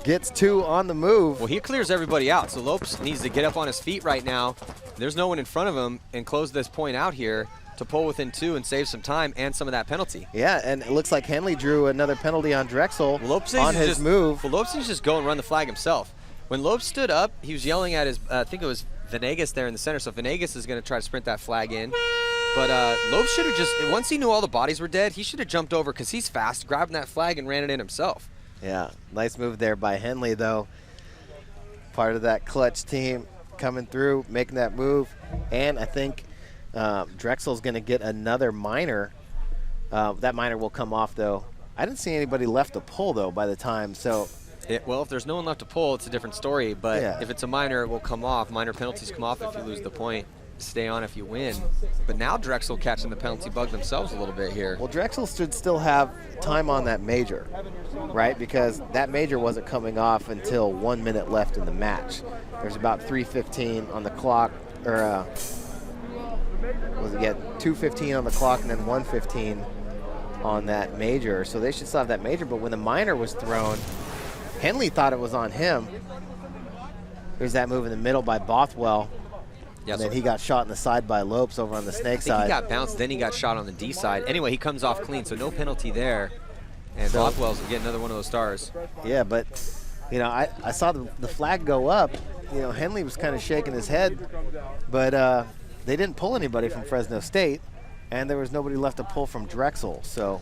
Gets 2 on the move. Well, he clears everybody out, so Lopes needs to get up on his feet right now. There's no one in front of him, and close this point out here to pull within 2 and save some time and some of that penalty. Yeah, and it looks like Henley drew another penalty on Drexel on his move. Well, Lopes needs to just go and run the flag himself. When Lopes stood up, he was yelling at his, I think it was Venegas there in the center, so Venegas is going to try to sprint that flag in. But Lopes should have just, once he knew all the bodies were dead, he should have jumped over because he's fast, grabbing that flag and ran it in himself. Yeah, nice move there by Henley, though. Part of that clutch team coming through, making that move. And I think Drexel's going to get another minor. That minor will come off, though. I didn't see anybody left to pull, though, by the time. So, well, if there's no one left to pull, it's a different story. But if it's a minor, it will come off. Minor penalties come off if you lose the point. Stay on if you win. But now Drexel catching the penalty bug themselves a little bit here. Well, Drexel should still have time on that major, right? Because that major wasn't coming off until 1 minute left in the match. There's about 3:15 on the clock, or was it 2:15 on the clock and then 1:15 on that major. So they should still have that major. But when the minor was thrown, Henley thought it was on him. There's that move in the middle by Bothwell. Yeah, and then he got shot in the side by Lopes over on the snake side. He got bounced, then he got shot on the D side. Anyway, he comes off clean, so no penalty there. And Bothwell's again another one of those stars. Yeah, but you know, I saw the flag go up. You know, Henley was kind of shaking his head, but they didn't pull anybody from Fresno State, and there was nobody left to pull from Drexel. So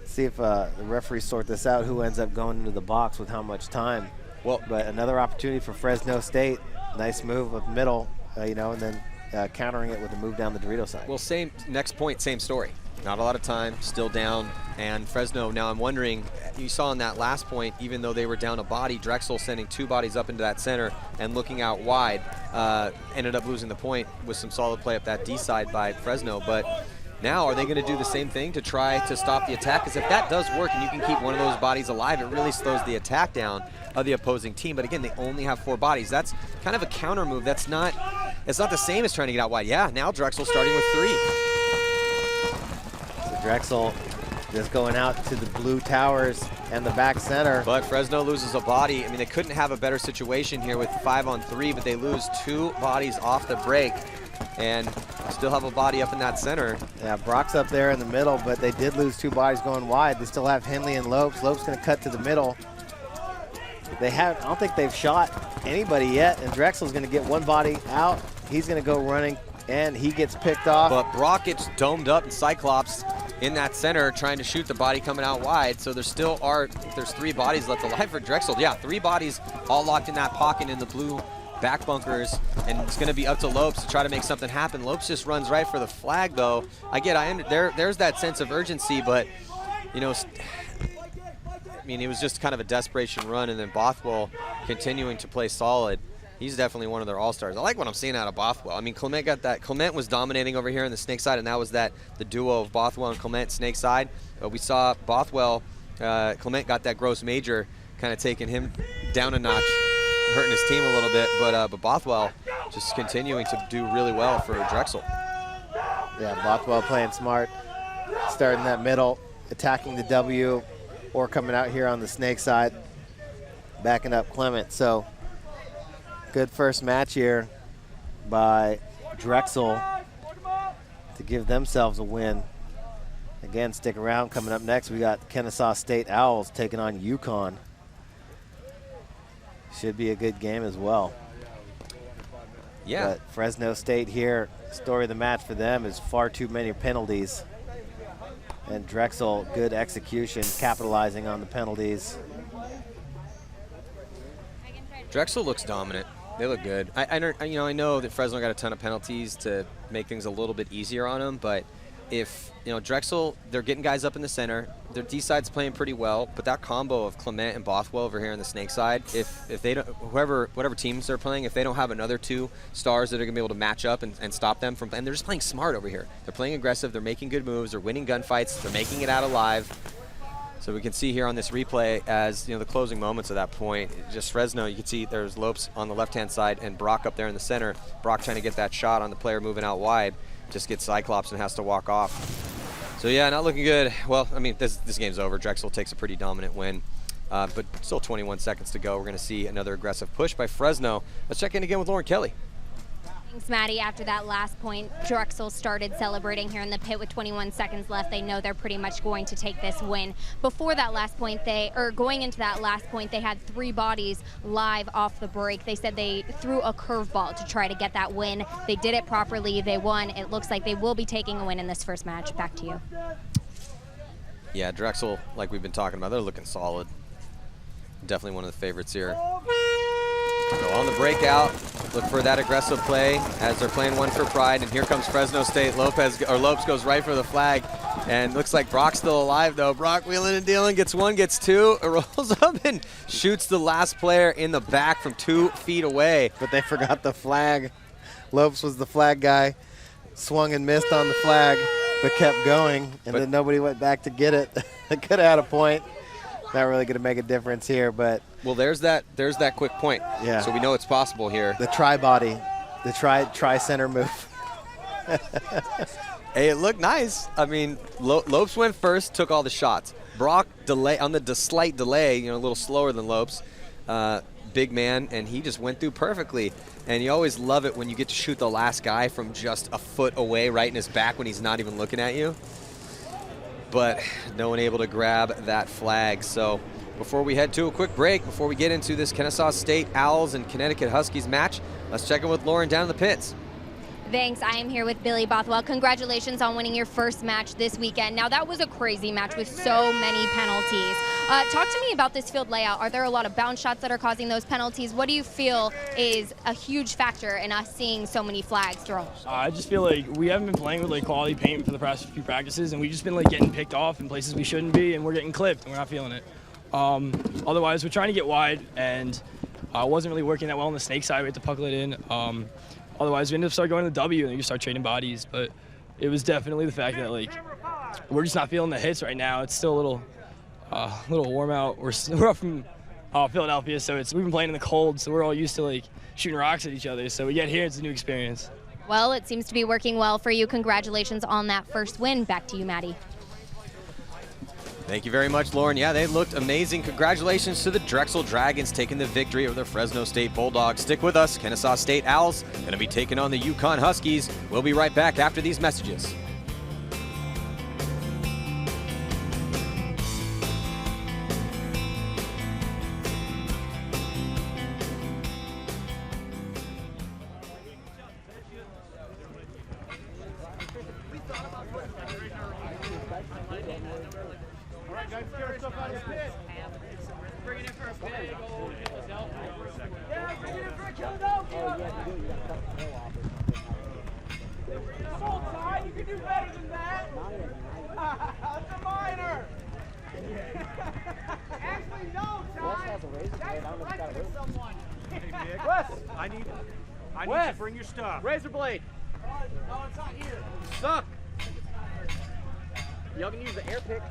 see if the referees sort this out, who ends up going into the box with how much time. Well, but another opportunity for Fresno State. Nice move up middle. You know, and then countering it with a move down the Dorito side. Well, next point, same story. Not a lot of time, still down, and Fresno, now I'm wondering, you saw in that last point, even though they were down a body, Drexel sending 2 bodies up into that center and looking out wide, ended up losing the point with some solid play up that D side by Fresno. But now, are they going to do the same thing to try to stop the attack? Because if that does work and you can keep one of those bodies alive, it really slows the attack down of the opposing team. But again, they only have 4 bodies. That's kind of a counter move. It's not the same as trying to get out wide. Yeah, now Drexel starting with 3. So Drexel just going out to the blue towers and the back center. But Fresno loses a body. I mean, they couldn't have a better situation here with 5 on 3, but they lose 2 bodies off the break and still have a body up in that center. Yeah, Brock's up there in the middle, but they did lose 2 bodies going wide. They still have Henley and Lopes. Lopes going to cut to the middle. I don't think they've shot anybody yet, and Drexel's going to get 1 body out. He's going to go running, and he gets picked off. But Brock gets domed up, and Cyclops in that center trying to shoot the body coming out wide. So there's 3 bodies left alive for Drexel. Yeah, 3 bodies all locked in that pocket in the blue back bunkers, and it's going to be up to Lopes to try to make something happen. Lopes just runs right for the flag, though. There's that sense of urgency, but, you know, I mean, it was just kind of a desperation run, and then Bothwell continuing to play solid. He's definitely one of their all-stars. I like what I'm seeing out of Bothwell. I mean, Clement got that. Clement was dominating over here on the snake side, and that was the duo of Bothwell and Clement snake side. But we saw Bothwell, Clement got that gross major, kind of taking him down a notch, hurting his team a little bit. But Bothwell just continuing to do really well for Drexel. Yeah, Bothwell playing smart, starting that middle, attacking the W, or coming out here on the snake side, backing up Clement. So good first match here by Drexel to give themselves a win. Again, stick around. Coming up next, we got Kennesaw State Owls taking on UConn. Should be a good game as well. Yeah. But Fresno State here, story of the match for them is far too many penalties. And Drexel, good execution, capitalizing on the penalties. Drexel looks dominant. They look good. I know that Fresno got a ton of penalties to make things a little bit easier on them, but if, you know, Drexel, they're getting guys up in the center. Their D side's playing pretty well, but that combo of Clement and Bothwell over here on the snake side, if they don't, whatever teams they're playing, if they don't have another two stars that are gonna be able to match up and stop them from, and they're just playing smart over here. They're playing aggressive, they're making good moves, they're winning gunfights, they're making it out alive. So we can see here on this replay as, you know, the closing moments of that point, just Fresno, you can see there's Lopes on the left-hand side and Brock up there in the center. Brock trying to get that shot on the player moving out wide, just gets Cyclops and has to walk off. So yeah, not looking good. Well, I mean, this game's over. Drexel takes a pretty dominant win, but still 21 seconds to go. We're gonna see another aggressive push by Fresno. Let's check in again with Lauren Kelly. Thanks, Maddie. After that last point, Drexel started celebrating here in the pit with 21 seconds left. They know they're pretty much going to take this win. Before that last point, going into that last point, they had 3 bodies live off the break. They said they threw a curveball to try to get that win. They did it properly. They won. It looks like they will be taking a win in this first match. Back to you. Yeah, Drexel, like we've been talking about, they're looking solid. Definitely one of the favorites here. So on the breakout, look for that aggressive play as they're playing one for pride, and here comes Fresno State. Lopes goes right for the flag, and looks like Brock's still alive though. Brock wheeling and dealing, gets 1, gets 2, rolls up and shoots the last player in the back from 2 feet away. But they forgot the flag. Lopes was the flag guy, swung and missed on the flag, but kept going, and then nobody went back to get it. They could have had a point. Not really going to make a difference here, but well, there's that quick point. Yeah. So we know it's possible here. The tri body, the tri center move. Hey, it looked nice. I mean, Lopes went first, took all the shots. Brock on the slight delay, you know, a little slower than Lopes, big man, and he just went through perfectly. And you always love it when you get to shoot the last guy from just a foot away, right in his back when he's not even looking at you. But no one able to grab that flag. So before we head to a quick break, before we get into this Kennesaw State Owls and Connecticut Huskies match, let's check in with Lauren down in the pits. Thanks. I am here with Billy Bothwell. Congratulations on winning your first match this weekend. Now, that was a crazy match with so many penalties. Talk to me about this field layout. Are there a lot of bounce shots that are causing those penalties? What do you feel is a huge factor in us seeing so many flags thrown? I just feel like we haven't been playing with quality paint for the past few practices, and we've just been getting picked off in places we shouldn't be, and we're getting clipped, and we're not feeling it. Otherwise, we're trying to get wide, and wasn't really working that well on the snake side. We had to puckle it in. Otherwise, we ended up starting going to the W, and you start trading bodies. But it was definitely the fact that we're just not feeling the hits right now. It's still a little warm out. We're up from Philadelphia, so we've been playing in the cold, so we're all used to shooting rocks at each other. So we get here, it's a new experience. Well, it seems to be working well for you. Congratulations on that first win. Back to you, Maddie. Thank you very much, Lauren. Yeah, they looked amazing. Congratulations to the Drexel Dragons taking the victory over the Fresno State Bulldogs. Stick with us. Kennesaw State Owls going to be taking on the UConn Huskies. We'll be right back after these messages. Bring it in for a big old You can do better than that. It's a minor. Actually, no, Ty. That's correcting someone. Hey, Nick. Wes. I need Wes. you to bring your stuff. Razor blade. No, it's not here. Suck. Y'all can use the air pick.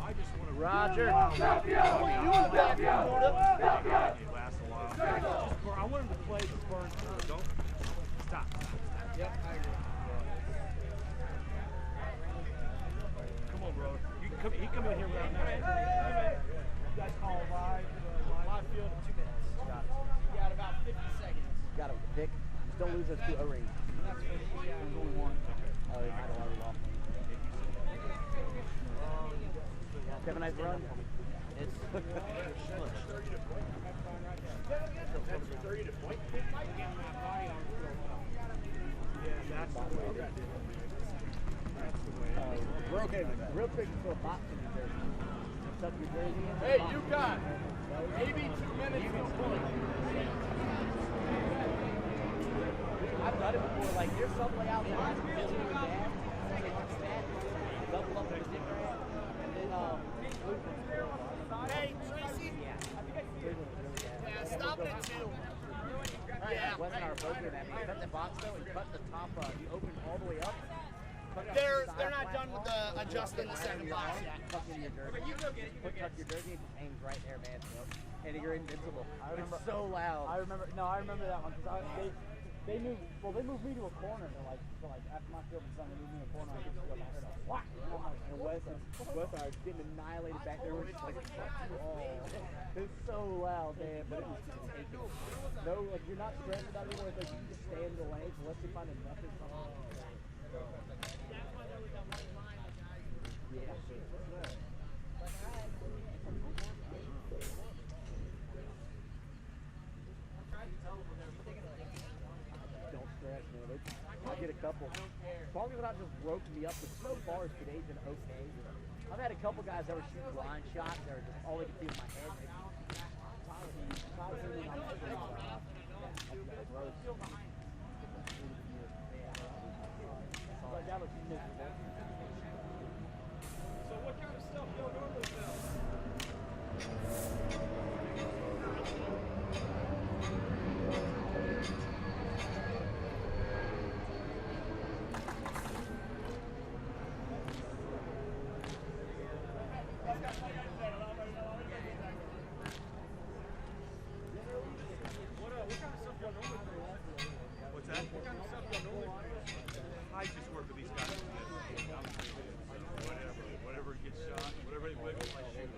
I just want to. Roger. It lasts a while. I want him to play the burn. Don't stop. Yep, I agree. Come on, bro. You can come. He come in here without that. You guys call live field in 2 minutes. You got about 50 seconds. Got to pick. Just don't lose those 2 O-rings. That's for there's only one. Oh, they might have already lost them. Have a nice run. It's 30 to point. Yeah, that's the way. That's the way. we're okay with that. Real quick, for a boxing jersey. Tuck your jersey in. Hey, you got maybe 2 minutes to point. I've done it before. Like, there's some way out there. Double up with the dick rat. And then, Hey, Tracy. Yeah, stop it at 2. Yeah. Wes and I are both doing that. You cut the box though and cut the top up. You open all the way up. They're not done with the adjusting the second box yet. Tuck in your jersey. Tuck your jersey and just hangs right there, man. And you're invincible. It's so loud. I remember that one because they moved me to a corner. They're like, after my field was done, they moved me to a corner. I get to go back there. Whack! And Wes and I are getting annihilated back there. We're just like, it's so loud, man. But it was just taking. No, like, you're not stressing about anymore. It's like you just stay in the lane unless they find enough or something. Don't stress, man. I get a couple. As long as they're not just roping me up, but so far today's been okay. I've had a couple guys that were shooting blind shots that are just all they can see in my head. So what kind of stuff y'all normally sell? I just work with these guys. Whatever gets shot, whatever they wiggle, I shoot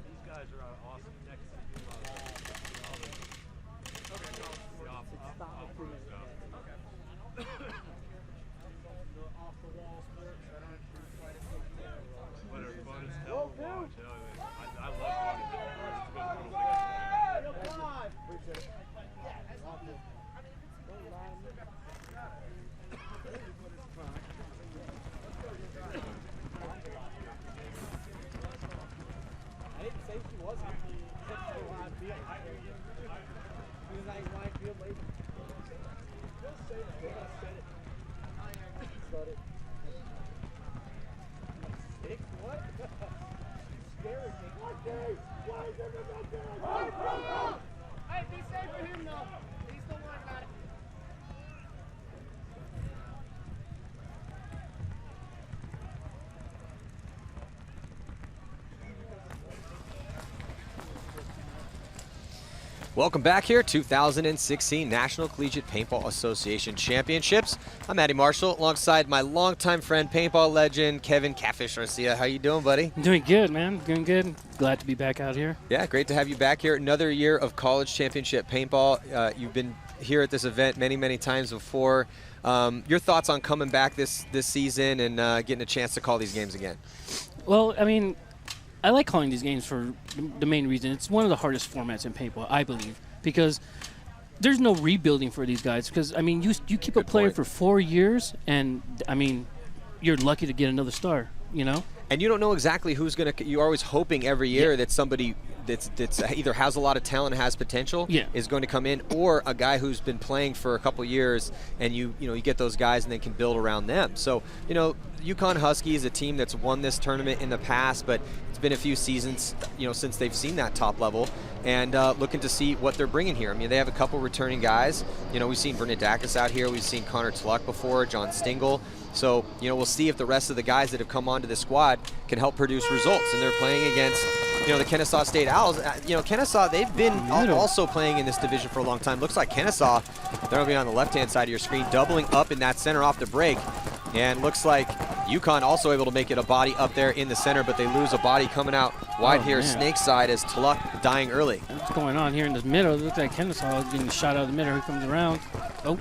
These guys are awesome. Next But it's fun as hell to watch. I love it. I didn't say she wasn't. That's the wide field. She was like wide field lady. Just say it. Just say it. Start it. Six? What? Scaring me. Okay. Why is everyone there? Hey, be safe for him though. He's still working on it. Welcome back here, 2016 National Collegiate Paintball Association Championships. I'm Matty Marshall, alongside my longtime friend, paintball legend, Kevin Catfish Garcia. How you doing, buddy? I'm doing good, man. Doing good. Glad to be back out here. Yeah, great to have you back here. Another year of college championship paintball. You've been here at this event many, many times before. Your thoughts on coming back this season and getting a chance to call these games again? Well, I mean, I like calling these games for the main reason. It's one of the hardest formats in paintball, I believe. because there's no rebuilding for these guys. Because I mean, you keep a player for 4 years, and I mean, you're lucky to get another star. You know. And you don't know exactly who's going to – you're always hoping every year that somebody that's either has a lot of talent and has potential is going to come in, or a guy who's been playing for a couple years, and you get those guys and they can build around them. So, UConn Huskies, a team that's won this tournament in the past, but it's been a few seasons, since they've seen that top level, and looking to see what they're bringing here. I mean, they have a couple returning guys. We've seen Bernadakis out here. We've seen Connor Tluck before, John Stingle. So, we'll see if the rest of the guys that have come onto this squad can help produce results. And they're playing against, the Kennesaw State Owls. Kennesaw, they've been also playing in this division for a long time. Looks like Kennesaw, they're going to be on the left-hand side of your screen, doubling up in that center off the break. And looks like UConn also able to make it a body up there in the center, but they lose a body coming out wide here, snake side, as Tluck dying early. What's going on here in the middle? It looks like Kennesaw getting shot out of the middle. He comes around. Oh.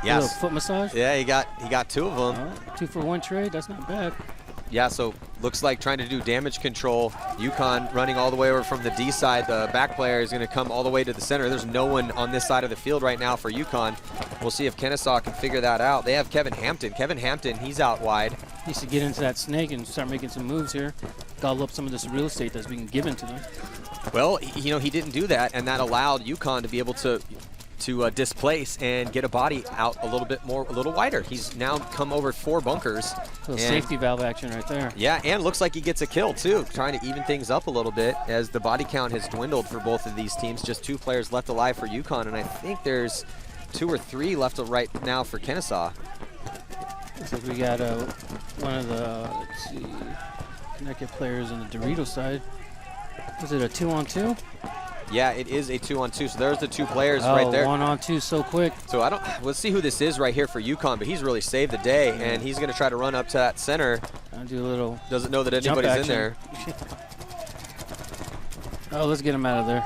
Yes. A little foot massage. Yeah, he got 2 of them. 2 for 1 trade. That's not bad. Yeah, so looks like trying to do damage control. UConn running all the way over from the D side. The back player is going to come all the way to the center. There's no one on this side of the field right now for UConn. We'll see if Kennesaw can figure that out. They have Kevin Hampton. Kevin Hampton, he's out wide. Needs to get into that snake and start making some moves here. Gobble up some of this real estate that's being given to them. Well, he didn't do that, and that allowed UConn to be able to displace and get a body out a little wider. He's now come over 4 bunkers. Little safety valve action right there. Yeah, and looks like he gets a kill too, trying to even things up a little bit as the body count has dwindled for both of these teams. Just 2 players left alive for UConn, and I think there's 2 or 3 left right now for Kennesaw. Looks like we got one of the, let's see, Connecticut players on the Dorito side. Was it a 2-on-2? Yeah, it is a 2-on-2. So there's the 2 players right there. 1-on-2 so quick. So let's see who this is right here for UConn, but he's really saved the day, and he's going to try to run up to that center. I'll do a little. Doesn't know that anybody's in there. Oh, let's get him out of there.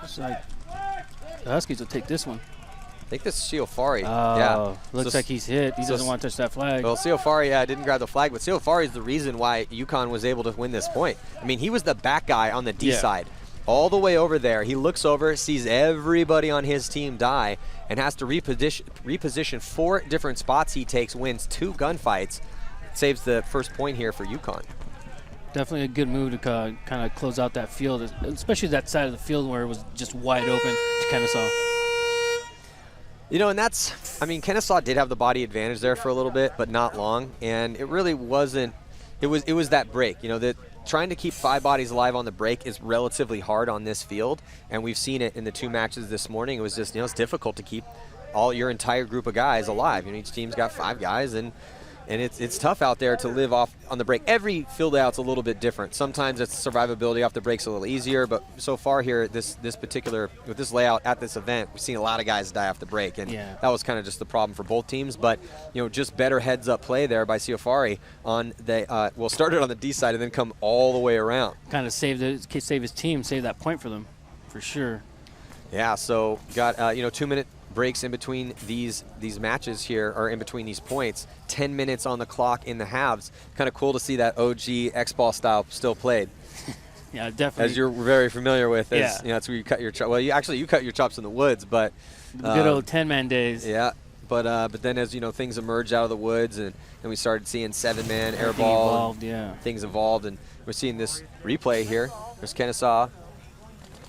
Looks like the Huskies will take this one. I think this is Ciofari. Oh, yeah. Looks like he's hit. He doesn't want to touch that flag. Well, Ciofari, didn't grab the flag, but Ciofari is the reason why UConn was able to win this point. I mean, he was the back guy on the D side. All the way over there. He looks over, sees everybody on his team die, and has to reposition 4 different spots he takes, wins 2 gunfights, saves the first point here for UConn. Definitely a good move to kind of close out that field, especially that side of the field where it was just wide open to Kennesaw. And that's, I mean, Kennesaw did have the body advantage there for a little bit, but not long, and it really wasn't, it was that break, that trying to keep 5 bodies alive on the break is relatively hard on this field, and we've seen it in the 2 matches this morning. It was just, it's difficult to keep your entire group of guys alive. Each team's got 5 guys, and it's tough out there to live off on the break. Every field out's a little bit different. Sometimes it's survivability off the break's a little easier, but so far here, this particular, with this layout at this event, we've seen a lot of guys die off the break, and that was kind of just the problem for both teams. But just better heads-up play there by Ciofari on the started on the D side and then come all the way around. Kind of save his team, save that point for them, for sure. Yeah, so got 2-minute breaks in between these matches here, or in between these points. 10 minutes on the clock in the halves. Kind of cool to see that OG X-ball style still played. Yeah, definitely. As you're very familiar with. That's where you cut your chops. Well, you cut your chops in the woods, but the good old 10-man days. Yeah, but then as things emerged out of the woods, and we started seeing 7-man air ball. Things evolved, and we're seeing this replay here. There's Kennesaw.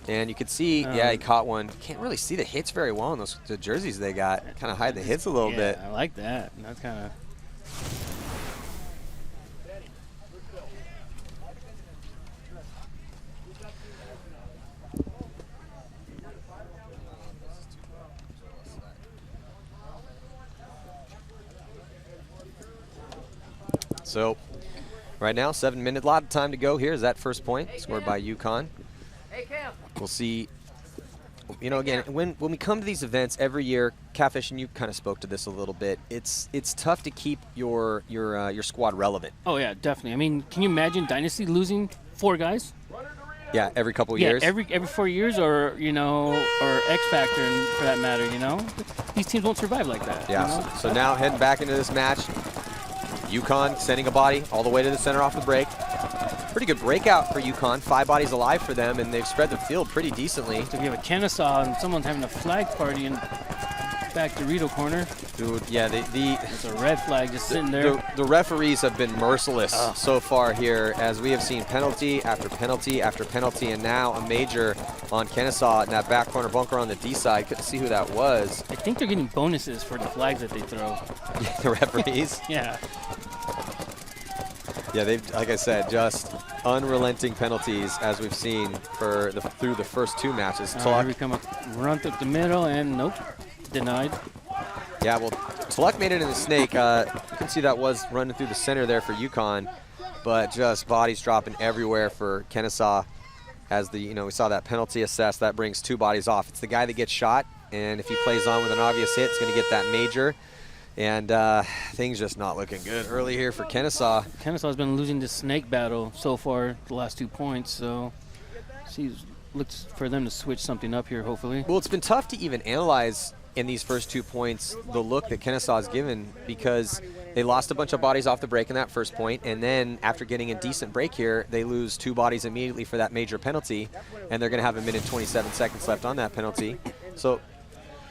And you can see, he caught one. Can't really see the hits very well in the jerseys they got. Kind of hide the hits a little bit. I like that. That's kind of. So, right now, 7 minutes. A lot of time to go here. Is that first point scored by UConn? We'll see. Again, when we come to these events every year, Catfish, and you kind of spoke to this a little bit. It's tough to keep your squad relevant. Oh yeah, definitely. I mean, can you imagine Dynasty losing 4 guys? Yeah, every couple years. Yeah, every 4 years, or X Factor, for that matter. These teams won't survive like that. Yeah. So now heading back into this match, UConn sending a body all the way to the center off the break. pretty good breakout for UConn. 5 bodies alive for them, and they've spread the field pretty decently. If you have a Kennesaw and someone's having a flag party in back Dorito corner. Dude, yeah, it's a red flag just sitting there. The referees have been merciless so far here, as we have seen penalty after penalty after penalty, and now a major on Kennesaw in that back corner bunker on the D side. Couldn't see who that was. I think they're getting bonuses for the flags that they throw. The referees? Yeah. Yeah, they've, like I said, just unrelenting penalties as we've seen for through the first 2 matches. Here we come up, run through the middle, and nope, denied. Yeah, well, Tulloch made it in the snake. You can see that was running through the center there for UConn, but just bodies dropping everywhere for Kennesaw. As we saw that penalty assessed, that brings 2 bodies off. It's the guy that gets shot, and if he plays on with an obvious hit, it's going to get that major. And things just not looking good early here for Kennesaw. Kennesaw's been losing this snake battle so far, the last 2 points, so looks for them to switch something up here, hopefully. Well, it's been tough to even analyze in these first 2 points the look that Kennesaw has given, because they lost a bunch of bodies off the break in that first point, and then after getting a decent break here, they lose 2 bodies immediately for that major penalty, and they're going to have 1 minute and 27 seconds left on that penalty. So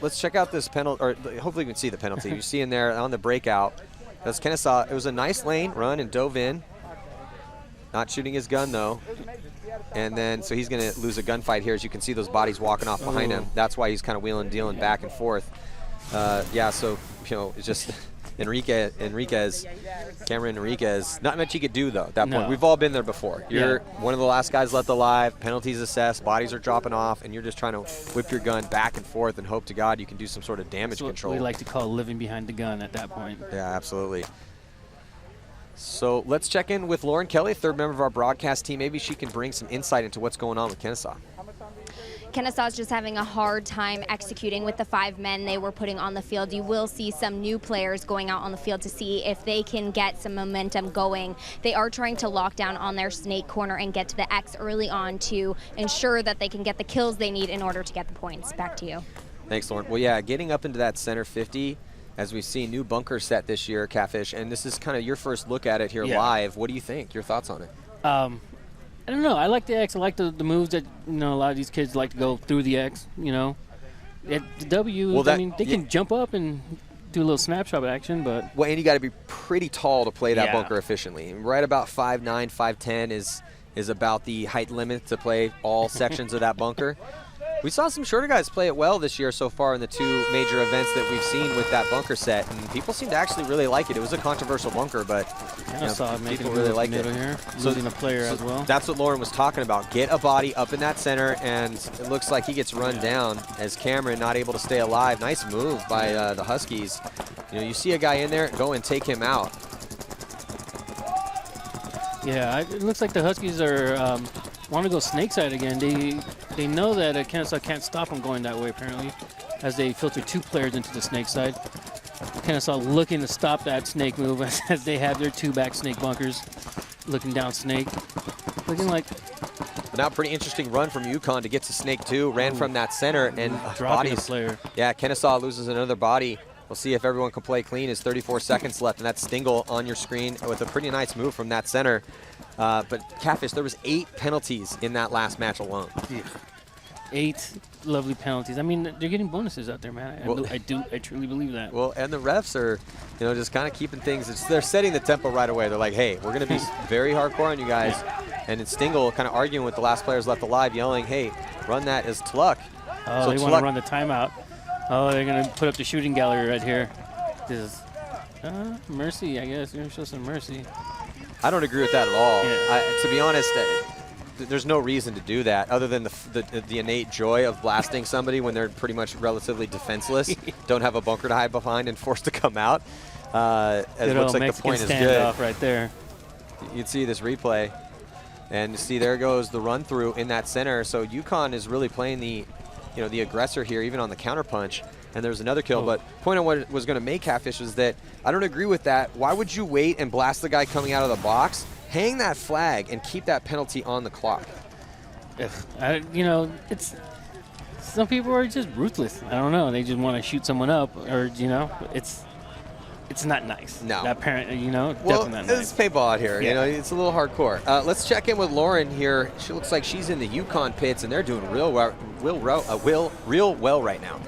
let's check out this penalty, or hopefully you can see the penalty. You see in there on the breakout, that's Kennesaw. It was a nice lane run and dove in. Not shooting his gun though. And then, so he's going to lose a gunfight here. As you can see those bodies walking off behind him. That's why he's kind of wheeling, dealing back and forth. Yeah, so, it's just Cameron Enriquez, not much he could do though at that point. We've all been there before. You're one of the last guys left alive, penalties assessed, bodies are dropping off, and you're just trying to whip your gun back and forth and hope to God you can do some sort of damage control. We like to call living behind the gun at that point. Yeah, absolutely. So let's check in with Lauren Kelly, 3rd member of our broadcast team. Maybe she can bring some insight into what's going on with Kennesaw. Kennesaw's just having a hard time executing with the 5 men they were putting on the field. You will see some new players going out on the field to see if they can get some momentum going. They are trying to lock down on their snake corner and get to the X early on to ensure that they can get the kills they need in order to get the points. Back to you. Thanks, Lauren. Well, yeah, getting up into that center 50, as we've seen new bunker set this year, Catfish, and this is kind of your first look at it here live. What do you think? Your thoughts on it? I don't know. I like the X. I like the moves that a lot of these kids like to go through the X. At the W, they can jump up and do a little snapshot action, but and you got to be pretty tall to play that bunker efficiently. Right about 5'9", 5'10" is about the height limit to play all sections of that bunker. We saw some shorter guys play it well this year so far in the 2 major events that we've seen with that bunker set, and people seem to actually really like it. It was a controversial bunker, but people really like it. Here, losing a player as well. That's what Lauren was talking about. Get a body up in that center, and it looks like he gets run down as Cameron not able to stay alive. Nice move by the Huskies. You see a guy in there, go and take him out. Yeah, it looks like the Huskies are want to go snake side again. They know that Kennesaw can't stop them going that way, apparently, as they filter 2 players into the snake side. Kennesaw looking to stop that snake move as they have their 2 back snake bunkers looking down snake. Looking like... But now pretty interesting run from UConn to get to snake 2. Ran from that center and dropping a player. Yeah, Kennesaw loses another body. We'll see if everyone can play clean. There's 34 seconds left, and that's Stingle on your screen with a pretty nice move from that center. But Catfish, there was 8 penalties in that last match alone. Yeah. 8 lovely penalties. I mean, they're getting bonuses out there, man. I truly believe that. Well, and the refs are, just kind of keeping things. They're setting the tempo right away. They're like, hey, we're going to be very hardcore on you guys. And it's Stingle kind of arguing with the last players left alive, yelling, hey, run that as Tulloch. Oh, they want to run the timeout. Oh, they're going to put up the shooting gallery right here. This is mercy, I guess. You're going to show some mercy. I don't agree with that at all. Yeah. To be honest, there's no reason to do that other than the innate joy of blasting somebody when they're pretty much relatively defenseless, don't have a bunker to hide behind and forced to come out. It looks like Mexican the point is good. Off right there. You'd see this replay, and you see there goes the run through in that center. So UConn is really playing the aggressor here, even on the counter punch. And there's another kill, but point on what it was going to make, Catfish, was that I don't agree with that. Why would you wait and blast the guy coming out of the box? Hang that flag and keep that penalty on the clock. It's some people are just ruthless. I don't know. They just want to shoot someone up, or it's it's not nice. No. That parent, Well, definitely not nice. it's paintball out here. Yeah. You know, it's a little hardcore. Let's check in with Lauren here. She looks like she's in the UConn pits, and they're doing real well right now.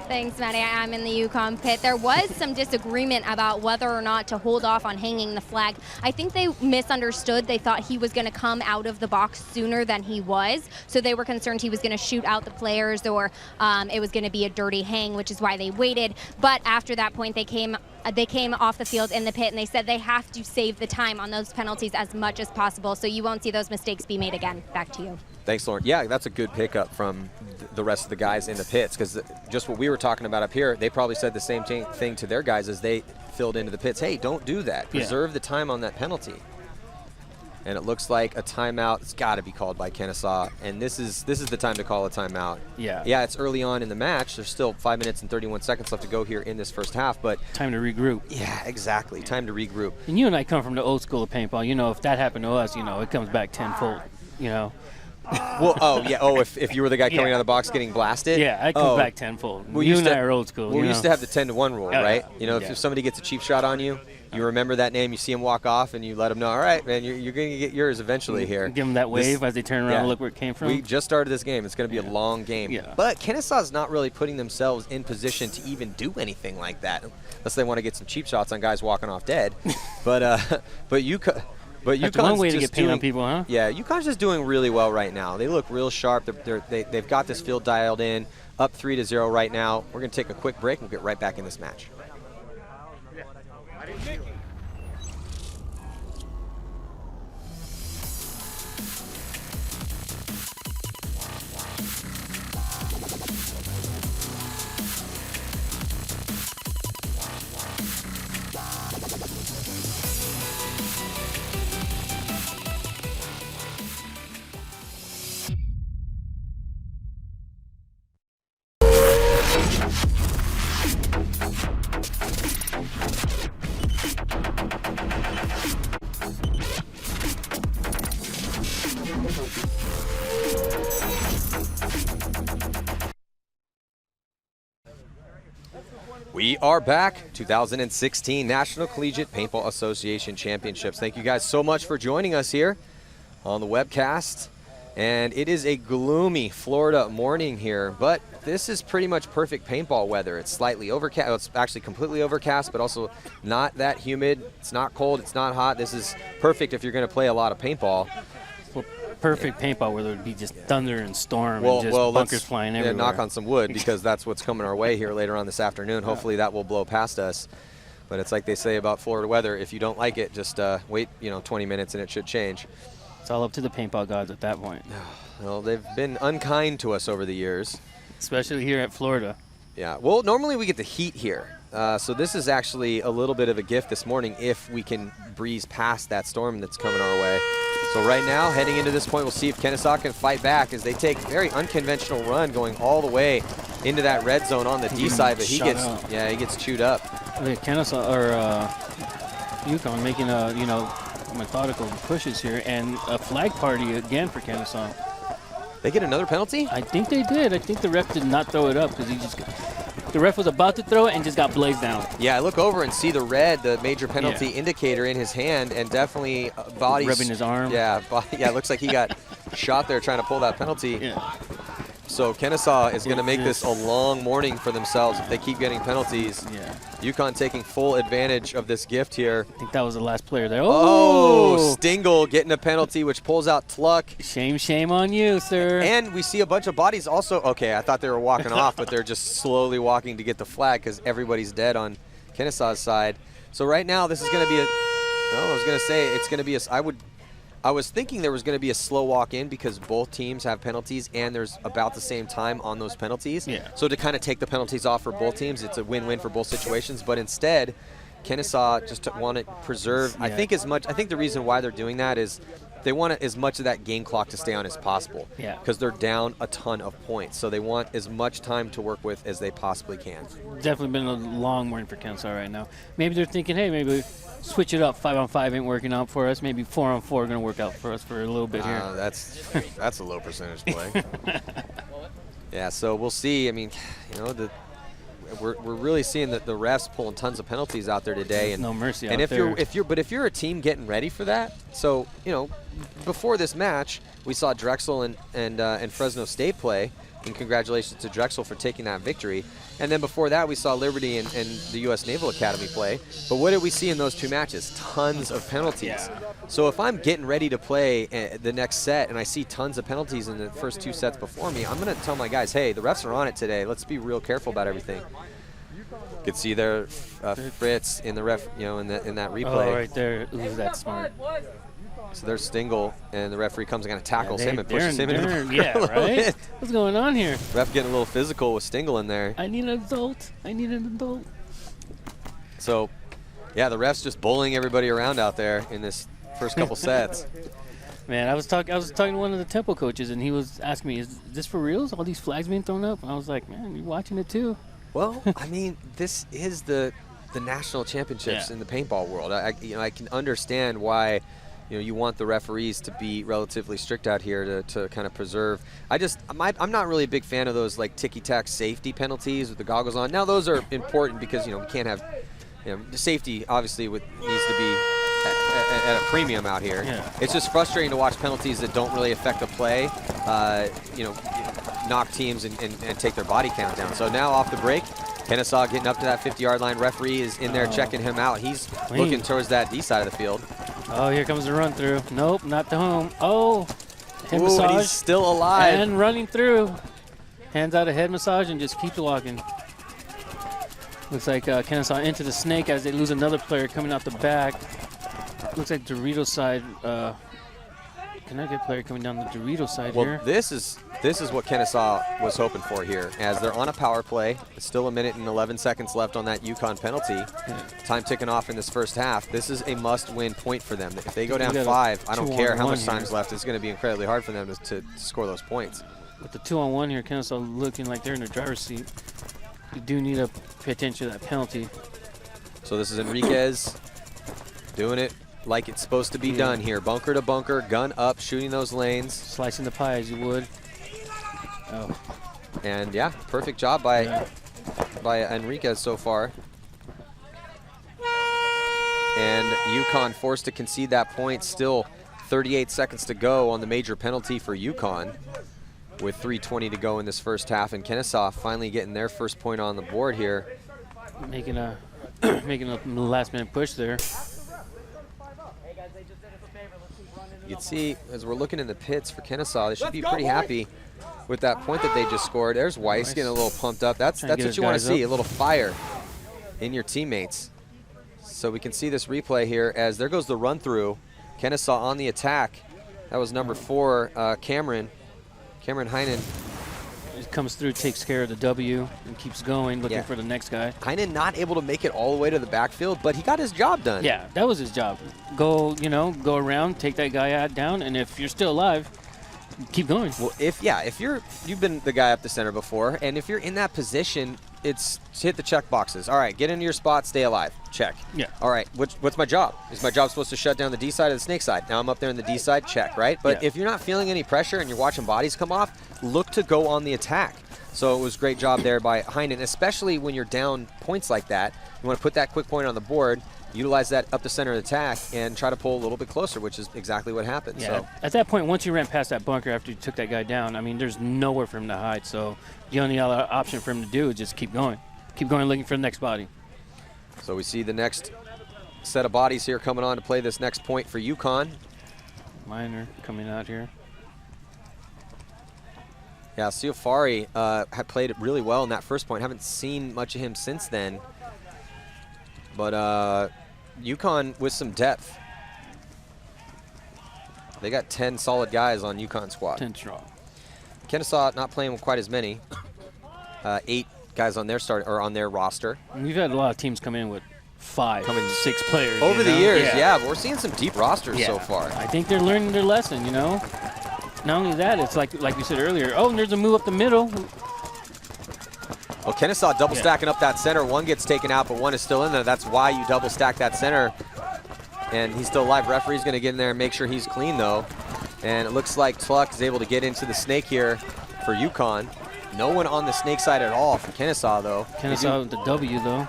Thanks, Maddie. I'm in the UConn pit. There was some disagreement about whether or not to hold off on hanging the flag. I think they misunderstood. They thought he was going to come out of the box sooner than he was, so they were concerned he was going to shoot out the players or it was going to be a dirty hang, which is why they waited. But after that point, they came off the field in the pit, and they said they have to save the time on those penalties as much as possible, so you won't see those mistakes be made again. Back to you. Thanks, Lauren. Yeah, that's a good pickup from the rest of the guys in the pits, because just what we were talking about up here, they probably said the same thing to their guys as they filled into the pits. Hey, don't do that. Preserve the time on that penalty. And it looks like a timeout. It's got to be called by Kennesaw, and this is the time to call a timeout. Yeah. Yeah, it's early on in the match. There's still 5 minutes and 31 seconds left to go here in this first half, but time to regroup. Yeah, exactly. Time to regroup. And you and I come from the old school of paintball. You know, if that happened to us, it comes back tenfold. Well, if you were the guy coming out of the box getting blasted. Yeah, I come back tenfold. Well, you and I are old school. Well, we used to have the 10-to-1 rule, right? Yeah. If somebody gets a cheap shot on you, you remember that name, you see him walk off, and you let him know, all right, man, you're going to get yours eventually here. Give them that wave as they turn around and look where it came from. We just started this game. It's going to be a long game. Yeah. But Kennesaw's not really putting themselves in position to even do anything like that, unless they want to get some cheap shots on guys walking off dead. But UConn's That's one way to get paint on people, huh? Yeah, UConn's just doing really well right now. They look real sharp. They've got this field dialed in, up 3-0 right now. We're going to take a quick break. We'll get right back in this match. We are back. 2016 National Collegiate Paintball Association Championships. Thank you guys so much for joining us here on the webcast. And it is a gloomy Florida morning here, but this is pretty much perfect paintball weather. It's slightly overcast. It's actually completely overcast, but also not that humid. It's not cold. It's not hot. This is perfect if you're going to play a lot of paintball. Well, perfect paintball weather would be just thunder and storm and just bunkers flying everywhere. Knock on some wood because that's what's coming our way here later on this afternoon. Hopefully that will blow past us. But it's like they say about Florida weather. If you don't like it, just wait 20 minutes and it should change. It's all up to the paintball gods at that point. Well, they've been unkind to us over the years. Especially here at Florida. Yeah, well, normally we get the heat here. So this is actually a little bit of a gift this morning if we can breeze past that storm that's coming our way. So right now, heading into this point, we'll see if Kennesaw can fight back as they take a very unconventional run going all the way into that red zone on the D side, but he gets chewed up. Kennesaw or UConn making methodical pushes here, and a flag party again for Kennesaw. They get another penalty? I think they did. I think the ref did not throw it up because the ref was about to throw it and just got blazed down. Yeah, I look over and see the red, the major penalty indicator in his hand, and definitely body rubbing his arm. Yeah, it looks like he got shot there trying to pull that penalty. Yeah. So Kennesaw is going to make this a long morning for themselves if they keep getting penalties. Yeah. UConn taking full advantage of this gift here. I think that was the last player there. Oh, Stingle getting a penalty, which pulls out Tluck. Shame on you, sir. And we see a bunch of bodies also. Okay, I thought they were walking off, but they're just slowly walking to get the flag because everybody's dead on Kennesaw's side. So right now, this is going to be I was thinking there was going to be a slow walk in because both teams have penalties and there's about the same time on those penalties. Yeah. So to kind of take the penalties off for both teams, it's a win-win for both situations. But instead, Kennesaw just want to preserve. Yeah. I think the reason why they're doing that is they want as much of that game clock to stay on as possible. Yeah. Because they're down a ton of points. So they want as much time to work with as they possibly can. Definitely been a long morning for Kennesaw right now. Maybe they're thinking, hey, maybe switch it up. 5-on-5 ain't working out for us. Maybe 4-on-4 going to work out for us for a little bit here. That's a low percentage play. Yeah, so we'll see. I mean, we're really seeing that the refs pulling tons of penalties out there today. There's no mercy and out there. if you're a team getting ready for that, so before this match, we saw Drexel and Fresno State play, and congratulations to Drexel for taking that victory. And then before that, we saw Liberty and the U.S. Naval Academy play. But what did we see in those two matches? Tons of penalties. Yeah. So if I'm getting ready to play the next set and I see tons of penalties in the first 2 sets before me, I'm going to tell my guys, hey, the refs are on it today. Let's be real careful about everything. You could see there Fritz in the ref, in that replay. Oh, right there. Ooh, that's smart. So there's Stingle, and the referee comes and kind of tackles him and pushes him into the yeah, right? What's going on here? Ref getting a little physical with Stingle in there. I need an adult. I need an adult. So, yeah, the ref's just bullying everybody around out there in this first couple sets. Man, I was talking to one of the tempo coaches, and he was asking me, "Is this for reals? All these flags being thrown up?" And I was like, "Man, you're watching it too." Well, I mean, this is the national championships in the paintball world. I can understand why. You want the referees to be relatively strict out here to kind of preserve. I'm not really a big fan of those like ticky-tack safety penalties with the goggles on. Now those are important because we can't have the safety obviously needs to be at a premium out here. Yeah. It's just frustrating to watch penalties that don't really affect the play. Knock teams and take their body count down. So now off the break, Kennesaw getting up to that 50-yard line. Referee is in there checking him out. He's looking towards that D side of the field. Oh, here comes the run through. Nope, not to home. Oh, head Ooh, massage. and he's still alive. And running through. Hands out a head massage and just keeps walking. Looks like Kennesaw into the snake as they lose another player coming out the back. Looks like Dorito side. Connecticut player coming down the Dorito side here. Well, this is what Kennesaw was hoping for here, as they're on a power play. It's still 1 minute and 11 seconds left on that UConn penalty. Yeah. Time ticking off in this first half. This is a must-win point for them. If they go down 5, I don't care how much time's left. It's going to be incredibly hard for them to score those points. With the 2-on-1 here, Kennesaw looking like they're in the driver's seat. You do need to pay attention to that penalty. So this is Enriquez doing it like it's supposed to be done here. Bunker to bunker, gun up, shooting those lanes. Slicing the pie as you would. Oh. And yeah, perfect job by Enriquez so far. And UConn forced to concede that point. Still 38 seconds to go on the major penalty for UConn with 3:20 to go in this first half. And Kennesaw finally getting their first point on the board here. Making a last minute push there. You can see, as we're looking in the pits for Kennesaw, they should be pretty happy with that point that they just scored. There's Weiss getting a little pumped up. That's what you want to see, a little fire in your teammates. So we can see this replay here as there goes the run through. Kennesaw on the attack. That was number 4, Cameron Heinen. It comes through, takes care of the W, and keeps going, looking for the next guy. Heinen not able to make it all the way to the backfield, but he got his job done. Yeah, that was his job. Go around, take that guy down, and if you're still alive, keep going. Well, you've been the guy up the center before, and if you're in that position, it's hit the check boxes. All right, get into your spot, stay alive. Check. Yeah. All right, what's my job? Is my job supposed to shut down the D side or the snake side? Now I'm up there in the D side, check, right? But if you're not feeling any pressure and you're watching bodies come off, look to go on the attack. So it was a great job there by Heinen, especially when you're down points like that. You want to put that quick point on the board, utilize that up the center of the attack, and try to pull a little bit closer, which is exactly what happened. Yeah, so. At that point, once you ran past that bunker after you took that guy down, I mean, there's nowhere for him to hide. So the only other option for him to do is just keep going. Keep going, looking for the next body. So we see the next set of bodies here coming on to play this next point for UConn. Minor coming out here. Yeah, Ciofari had played it really well in that first point. Haven't seen much of him since then. But UConn with some depth. They got 10 solid guys on UConn squad. 10 strong. Kennesaw not playing with quite as many. 8 guys on their roster. And we've had a lot of teams come in with 5, 6 players. Over the years, yeah. But we're seeing some deep rosters so far. I think they're learning their lesson, Not only that, it's like we said earlier, and there's a move up the middle. Well, Kennesaw double stacking up that center. One gets taken out, but one is still in there. That's why you double stack that center. And he's still alive. Referee's going to get in there and make sure he's clean, though. And it looks like Tluck is able to get into the snake here for UConn. No one on the snake side at all for Kennesaw, though. Kennesaw with the W, though.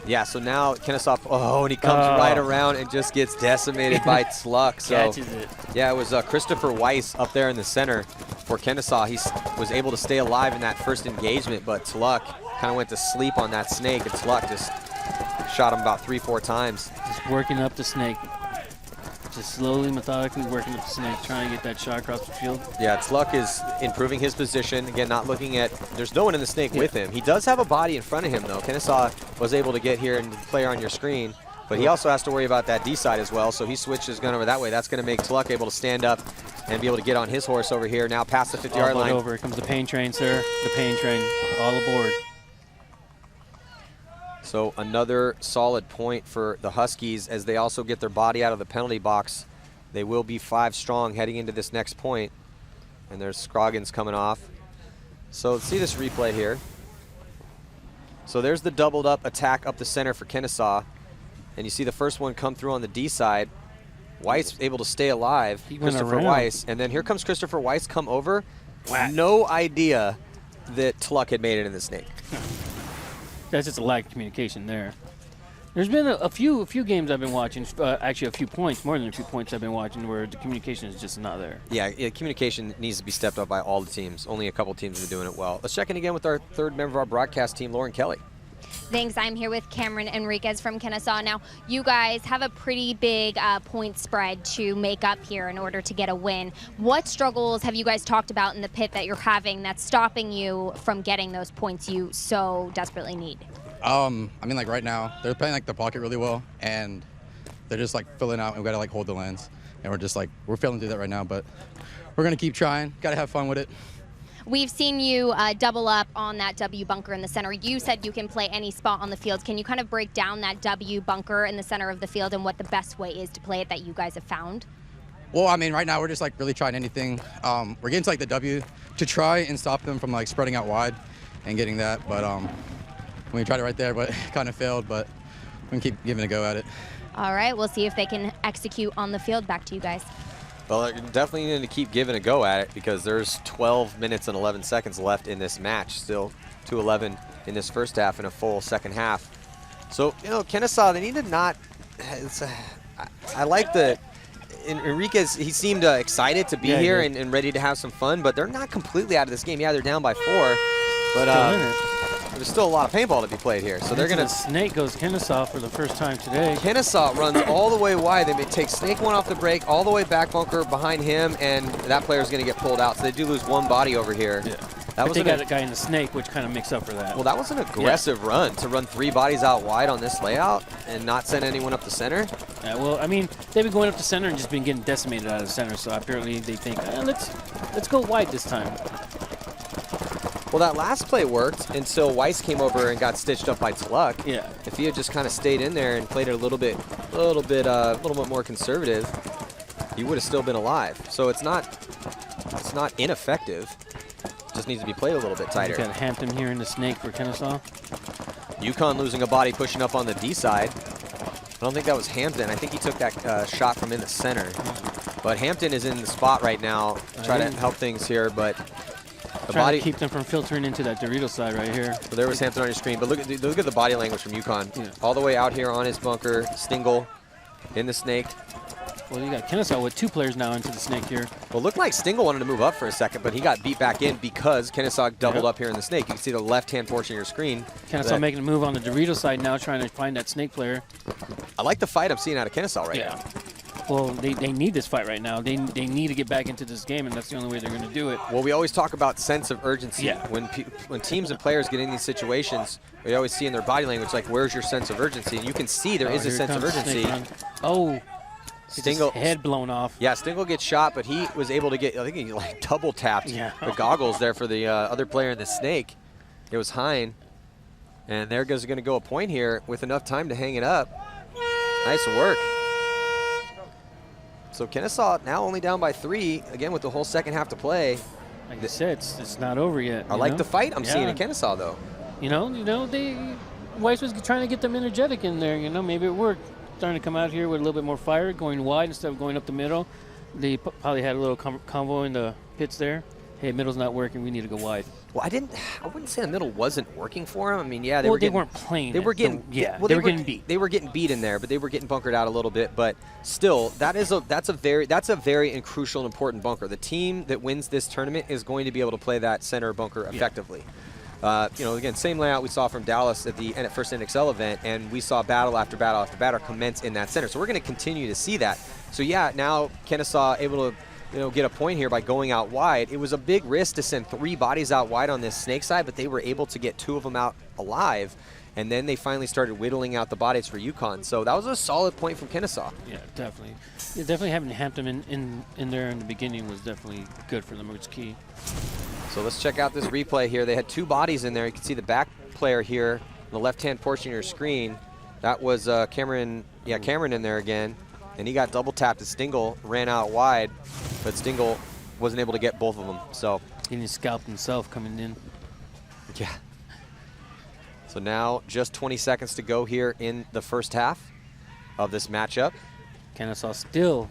Yeah, so now Kennesaw, and he comes right around and just gets decimated by Tluck. So, Catches it. yeah, it was Christopher Weiss up there in the center for Kennesaw. He was able to stay alive in that first engagement, but Tluck kind of went to sleep on that snake, and Tluck just shot him about 3-4 times. Just working up the snake. Just slowly, methodically working up the snake, trying to get that shot across the field. Yeah, Tluck is improving his position. Again, not looking at, there's no one in the snake with him. He does have a body in front of him, though. Kennesaw was able to get here and play on your screen, but he also has to worry about that D side as well, so he switched his gun over that way. That's going to make Tluck able to stand up and be able to get on his horse over here, now past the 50-yard line. Over. Here comes the pain train, sir. The pain train, all aboard. So another solid point for the Huskies as they also get their body out of the penalty box. They will be 5 strong heading into this next point. And there's Scroggins coming off. So let's see this replay here. So there's the doubled up attack up the center for Kennesaw. And you see the first one come through on the D side. Weiss able to stay alive. Christopher Weiss. And then here comes Christopher Weiss come over. No idea that Tluck had made it in the snake. That's just a lack of communication there. There's been a few games I've been watching, actually a few points, more than a few points I've been watching where the communication is just not there. Yeah, communication needs to be stepped up by all the teams. Only a couple teams are doing it well. Let's check in again with our third member of our broadcast team, Lauren Kelly. Thanks. I'm here with Cameron Enriquez from Kennesaw. Now, you guys have a pretty big point spread to make up here in order to get a win. What struggles have you guys talked about in the pit that you're having that's stopping you from getting those points you so desperately need? I mean, like right now, they're playing like the pocket really well, and they're just like filling out, and we gotta like hold the lens, and we're failing to do that right now, but we're gonna keep trying. Gotta have fun with it. We've seen you double up on that W bunker in the center. You said you can play any spot on the field. Can you kind of break down that W bunker in the center of the field and what the best way is to play it that you guys have found? Well, I mean, right now we're just like really trying anything. We're getting to like the W to try and stop them from like spreading out wide and getting that, but we tried it right there, but kind of failed, but we can keep giving it a go at it. All right, we'll see if they can execute on the field. Back to you guys. Well, they're definitely need to keep giving a go at it because there's 12 minutes and 11 seconds left in this match. Still 2:11 in this first half and a full second half. So, you know, Kennesaw, they need to not, I like the, Enriquez, he seemed excited to be here and ready to have some fun, but they're not completely out of this game. Yeah, they're down by 4, but there's still a lot of paintball to be played here. So they're going to... Snake goes Kennesaw for the first time today. Kennesaw runs all the way wide. They may take Snake one off the break, all the way back bunker behind him, and that player's going to get pulled out. So they do lose one body over here. Yeah. But they got a guy in the snake, which kind of makes up for that. Well, that was an aggressive run to run 3 bodies out wide on this layout and not send anyone up the center. Yeah, well, I mean, they've been going up the center and just been getting decimated out of the center. So apparently they think, let's go wide this time. Well, that last play worked until Weiss came over and got stitched up by Tluck. Yeah. If he had just kind of stayed in there and played it a little bit more conservative, he would have still been alive. So it's not ineffective. Just needs to be played a little bit tighter. You got Hampton here in the snake for Kennesaw. UConn losing a body, pushing up on the D side. I don't think that was Hampton. I think he took that shot from in the center. But Hampton is in the spot right now, try to help things here, but the body body to keep them from filtering into that Dorito side right here. So there was Hampton on your screen, but look at the body language from UConn. Yeah. All the way out here on his bunker, Stingle in the snake. Well, you got Kennesaw with 2 players now into the snake here. Well, it looked like Stingle wanted to move up for a second, but he got beat back in because Kennesaw doubled up here in the snake. You can see the left-hand portion of your screen. Kennesaw making a move on the Dorito side now, trying to find that snake player. I like the fight I'm seeing out of Kennesaw right now. Well, they need this fight right now. They need to get back into this game, and that's the only way they're going to do it. Well, we always talk about sense of urgency. Yeah. When teams and players get in these situations, we always see in their body language, like, where's your sense of urgency? And you can see there is a sense of urgency. Oh, Stingle head blown off. Yeah, Stingle gets shot, but he was able to get, I think he like double tapped the goggles there for the other player in the snake. It was Hine. And there goes going to go a point here with enough time to hang it up. Nice work. So Kennesaw now only down by 3, again with the whole second half to play. Like I said, it's not over yet. I like the fight I'm seeing in Kennesaw, though. Weiss was trying to get them energetic in there. Maybe it worked. Starting to come out here with a little bit more fire, going wide instead of going up the middle. They probably had a little combo in the pits there. hey, middle's not working, we need to go wide. Well, I wouldn't say the middle wasn't working for them. I mean, yeah, they weren't playing. They were getting, they were getting beat. They were getting beat in there, but they were getting bunkered out a little bit. But still, that's a very and crucial and important bunker. The team that wins this tournament is going to be able to play that center bunker effectively. Again, same layout we saw from Dallas at the first NXL event, and we saw battle after battle after battle commence in that center. So we're going to continue to see that. So yeah, now Kennesaw able to get a point here by going out wide. It was a big risk to send 3 bodies out wide on this snake side, but they were able to get 2 of them out alive, and then they finally started whittling out the bodies for UConn. So that was a solid point from Kennesaw. Yeah, definitely. Yeah, definitely having Hampton in there in the beginning was definitely good for them. It was key. So let's check out this replay here. They had 2 bodies in there. You can see the back player here on the left-hand portion of your screen. That was Cameron in there again. And he got double tapped as Stingle ran out wide, but Stingle wasn't able to get both of them. So he didn't scalp himself coming in. Yeah. So now just 20 seconds to go here in the first half of this matchup. Kennesaw still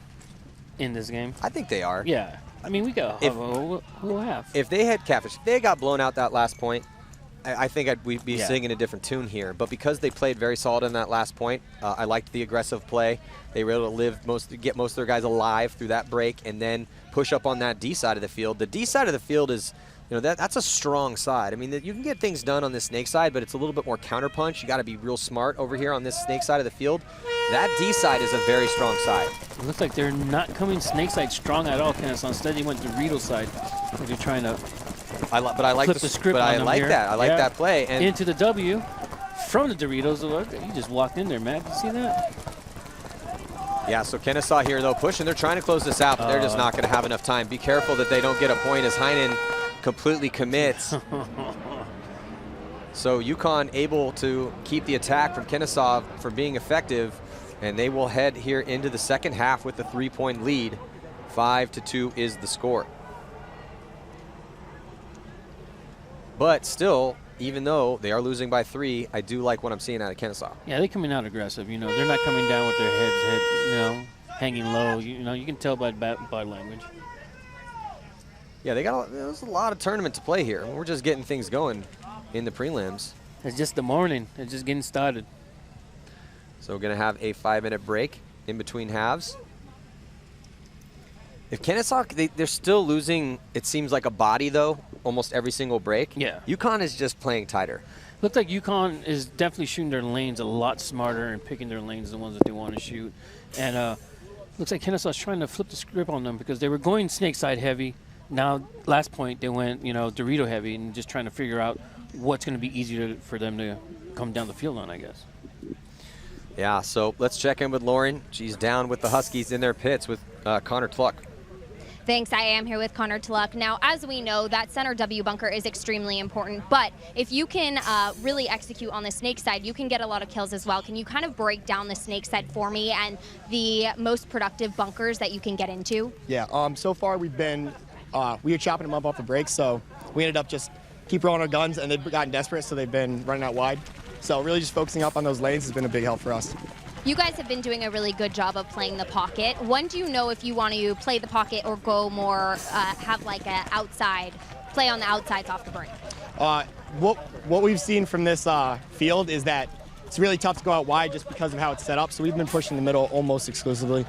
in this game. I think they are. Yeah. I mean, we got who have. If they had catfish, if they got blown out that last point, I think we'd be singing a different tune here. But because they played very solid in that last point, I liked the aggressive play. They were able to get most of their guys alive through that break and then push up on that D side of the field. The D side of the field is, that's a strong side. I mean, you can get things done on this snake side, but it's a little bit more counterpunch. You got to be real smart over here on this snake side of the field. That D side is a very strong side. It looks like they're not coming snake side strong at all, Kennesaw. Instead, they went Dorito side. They're trying to I like the script. But I like that. I like that play. And into the W from the Doritos. You just walked in there, Matt. You see that? Yeah, so Kennesaw here, though, pushing. They're trying to close this out, but they're just not going to have enough time. Be careful that they don't get a point as Heinen completely commits. So UConn able to keep the attack from Kennesaw from being effective, and they will head here into the second half with a 3-point lead. 5-2 is the score. But still, even though they are losing by 3, I do like what I'm seeing out of Kennesaw. Yeah, they're coming out aggressive. They're not coming down with their heads, hanging low. You can tell by body language. Yeah, there's a lot of tournament to play here. We're just getting things going in the prelims. It's just the morning. It's just getting started. So we're going to have a 5-minute break in between halves. If Kennesaw, they're still losing, it seems like a body, though, almost every single break. Yeah. UConn is just playing tighter. Looks like UConn is definitely shooting their lanes a lot smarter and picking their lanes, the ones that they want to shoot. And looks like Kennesaw's trying to flip the script on them because they were going snake side heavy. Now, last point, they went, Dorito heavy and just trying to figure out what's going to be easier for them to come down the field on, I guess. Yeah, so let's check in with Lauren. She's down with the Huskies in their pits with Connor Tluck. Thanks, I am here with Connor Tluck. Now, as we know, that center W bunker is extremely important, but if you can really execute on the snake side, you can get a lot of kills as well. Can you kind of break down the snake side for me and the most productive bunkers that you can get into? Yeah, so far we were chopping them up off the break, so we ended up just keep rolling our guns, and they've gotten desperate, so they've been running out wide. So really just focusing up on those lanes has been a big help for us. You guys have been doing a really good job of playing the pocket. When do you know if you want to play the pocket or go more, have like a play on the outsides off the break? What we've seen from this field is that it's really tough to go out wide just because of how it's set up. So we've been pushing the middle almost exclusively,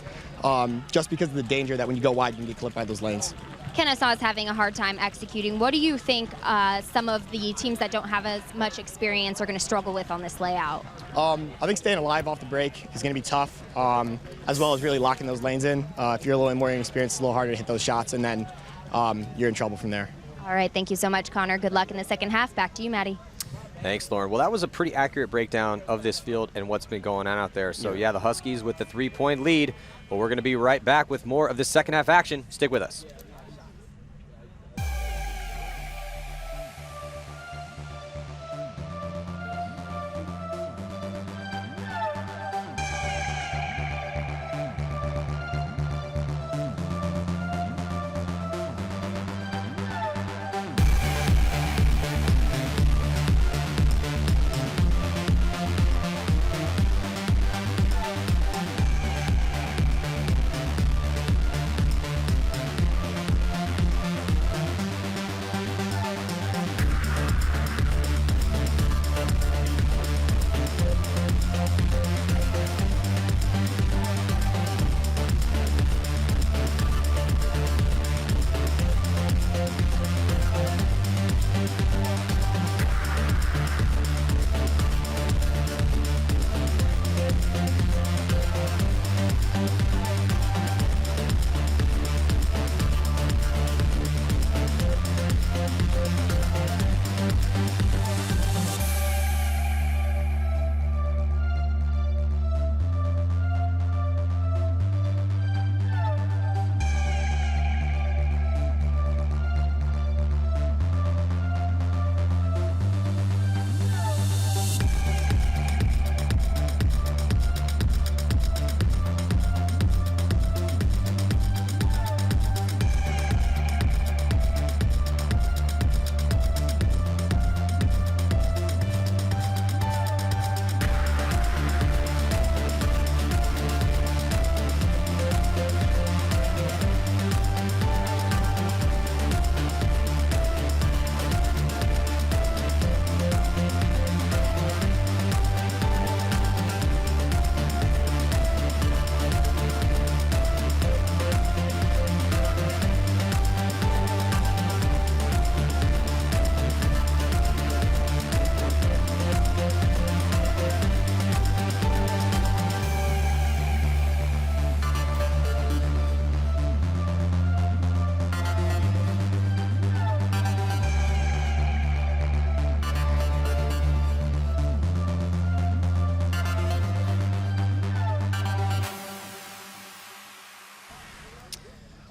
just because of the danger that when you go wide, you can get clipped by those lanes. Kennesaw is having a hard time executing. What do you think some of the teams that don't have as much experience are going to struggle with on this layout? I think staying alive off the break is going to be tough, as well as really locking those lanes in. If you're a little more inexperienced, it's a little harder to hit those shots, and then you're in trouble from there. All right, thank you so much, Connor. Good luck in the second half. Back to you, Maddie. Thanks, Lauren. Well, that was a pretty accurate breakdown of this field and what's been going on out there. So, yeah, the Huskies with the 3-point lead. But we're going to be right back with more of this second half action. Stick with us.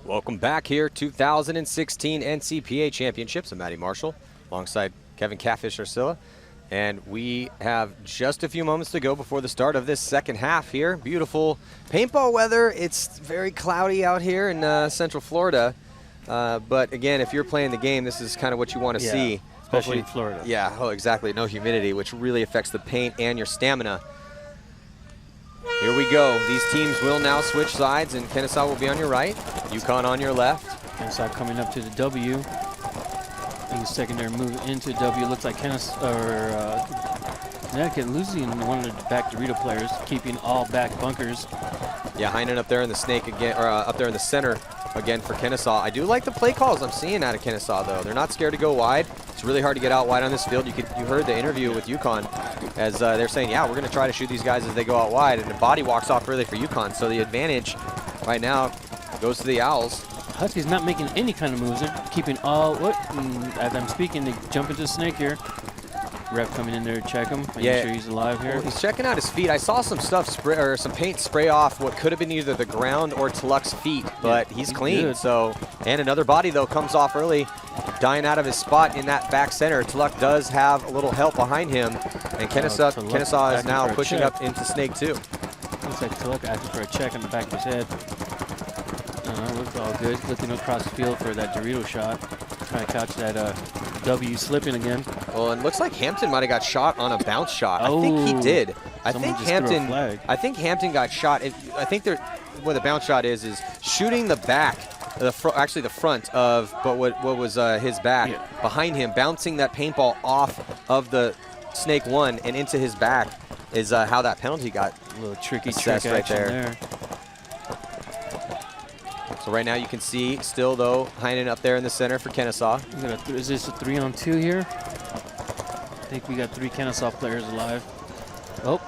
Welcome back here, 2016 NCPA Championships. I'm Matty Marshall, alongside Kevin Catfish Arcilla. And we have just a few moments to go before the start of this second half here. Beautiful paintball weather. It's very cloudy out here in Central Florida. But again, if you're playing the game, this is kind of what you want to see. Especially in Florida. Yeah, oh, exactly. No humidity, which really affects the paint and your stamina. Here we go. These teams will now switch sides, and Kennesaw will be on your right, UConn on your left. Kennesaw coming up to the W. Being secondary move into W. Looks like Connecticut losing one of the back Dorito players, keeping all back bunkers. Yeah, Heinen up there in the snake again, or up there in the center again for Kennesaw. I do like the play calls I'm seeing out of Kennesaw, though. They're not scared to go wide. It's really hard to get out wide on this field. You heard the interview with UConn as they're saying, yeah, we're going to try to shoot these guys as they go out wide, and the body walks off early for UConn. So the advantage right now goes to the Owls. Huskies not making any kind of moves. They're keeping all, as I'm speaking, they jump into the snake here. Ref coming in there to check him, making sure he's alive here. Well, he's checking out his feet. I saw some stuff some paint spray off what could have been either the ground or Tuluk's feet, but he's clean. Good. So, and another body though comes off early, dying out of his spot in that back center. Tuluk does have a little help behind him, and Kennesaw is now pushing up into snake 2. Looks like Tuluk asking for a check on the back of his head. Looks all good. Looking across the field for that Dorito shot. Trying to catch that W slipping again. Well, it looks like Hampton might have got shot on a bounce shot. I think he did. I think Hampton got shot. I think what the bounce shot is shooting the back, actually the front of, but what was his back behind him, bouncing that paintball off of the snake 1 and into his back is how that penalty got. A little tricky trick right there. So right now you can see still though Heinen up there in the center for Kennesaw. Is this a 3-on-2 here? I think we got 3 Kennesaw players alive. Oh,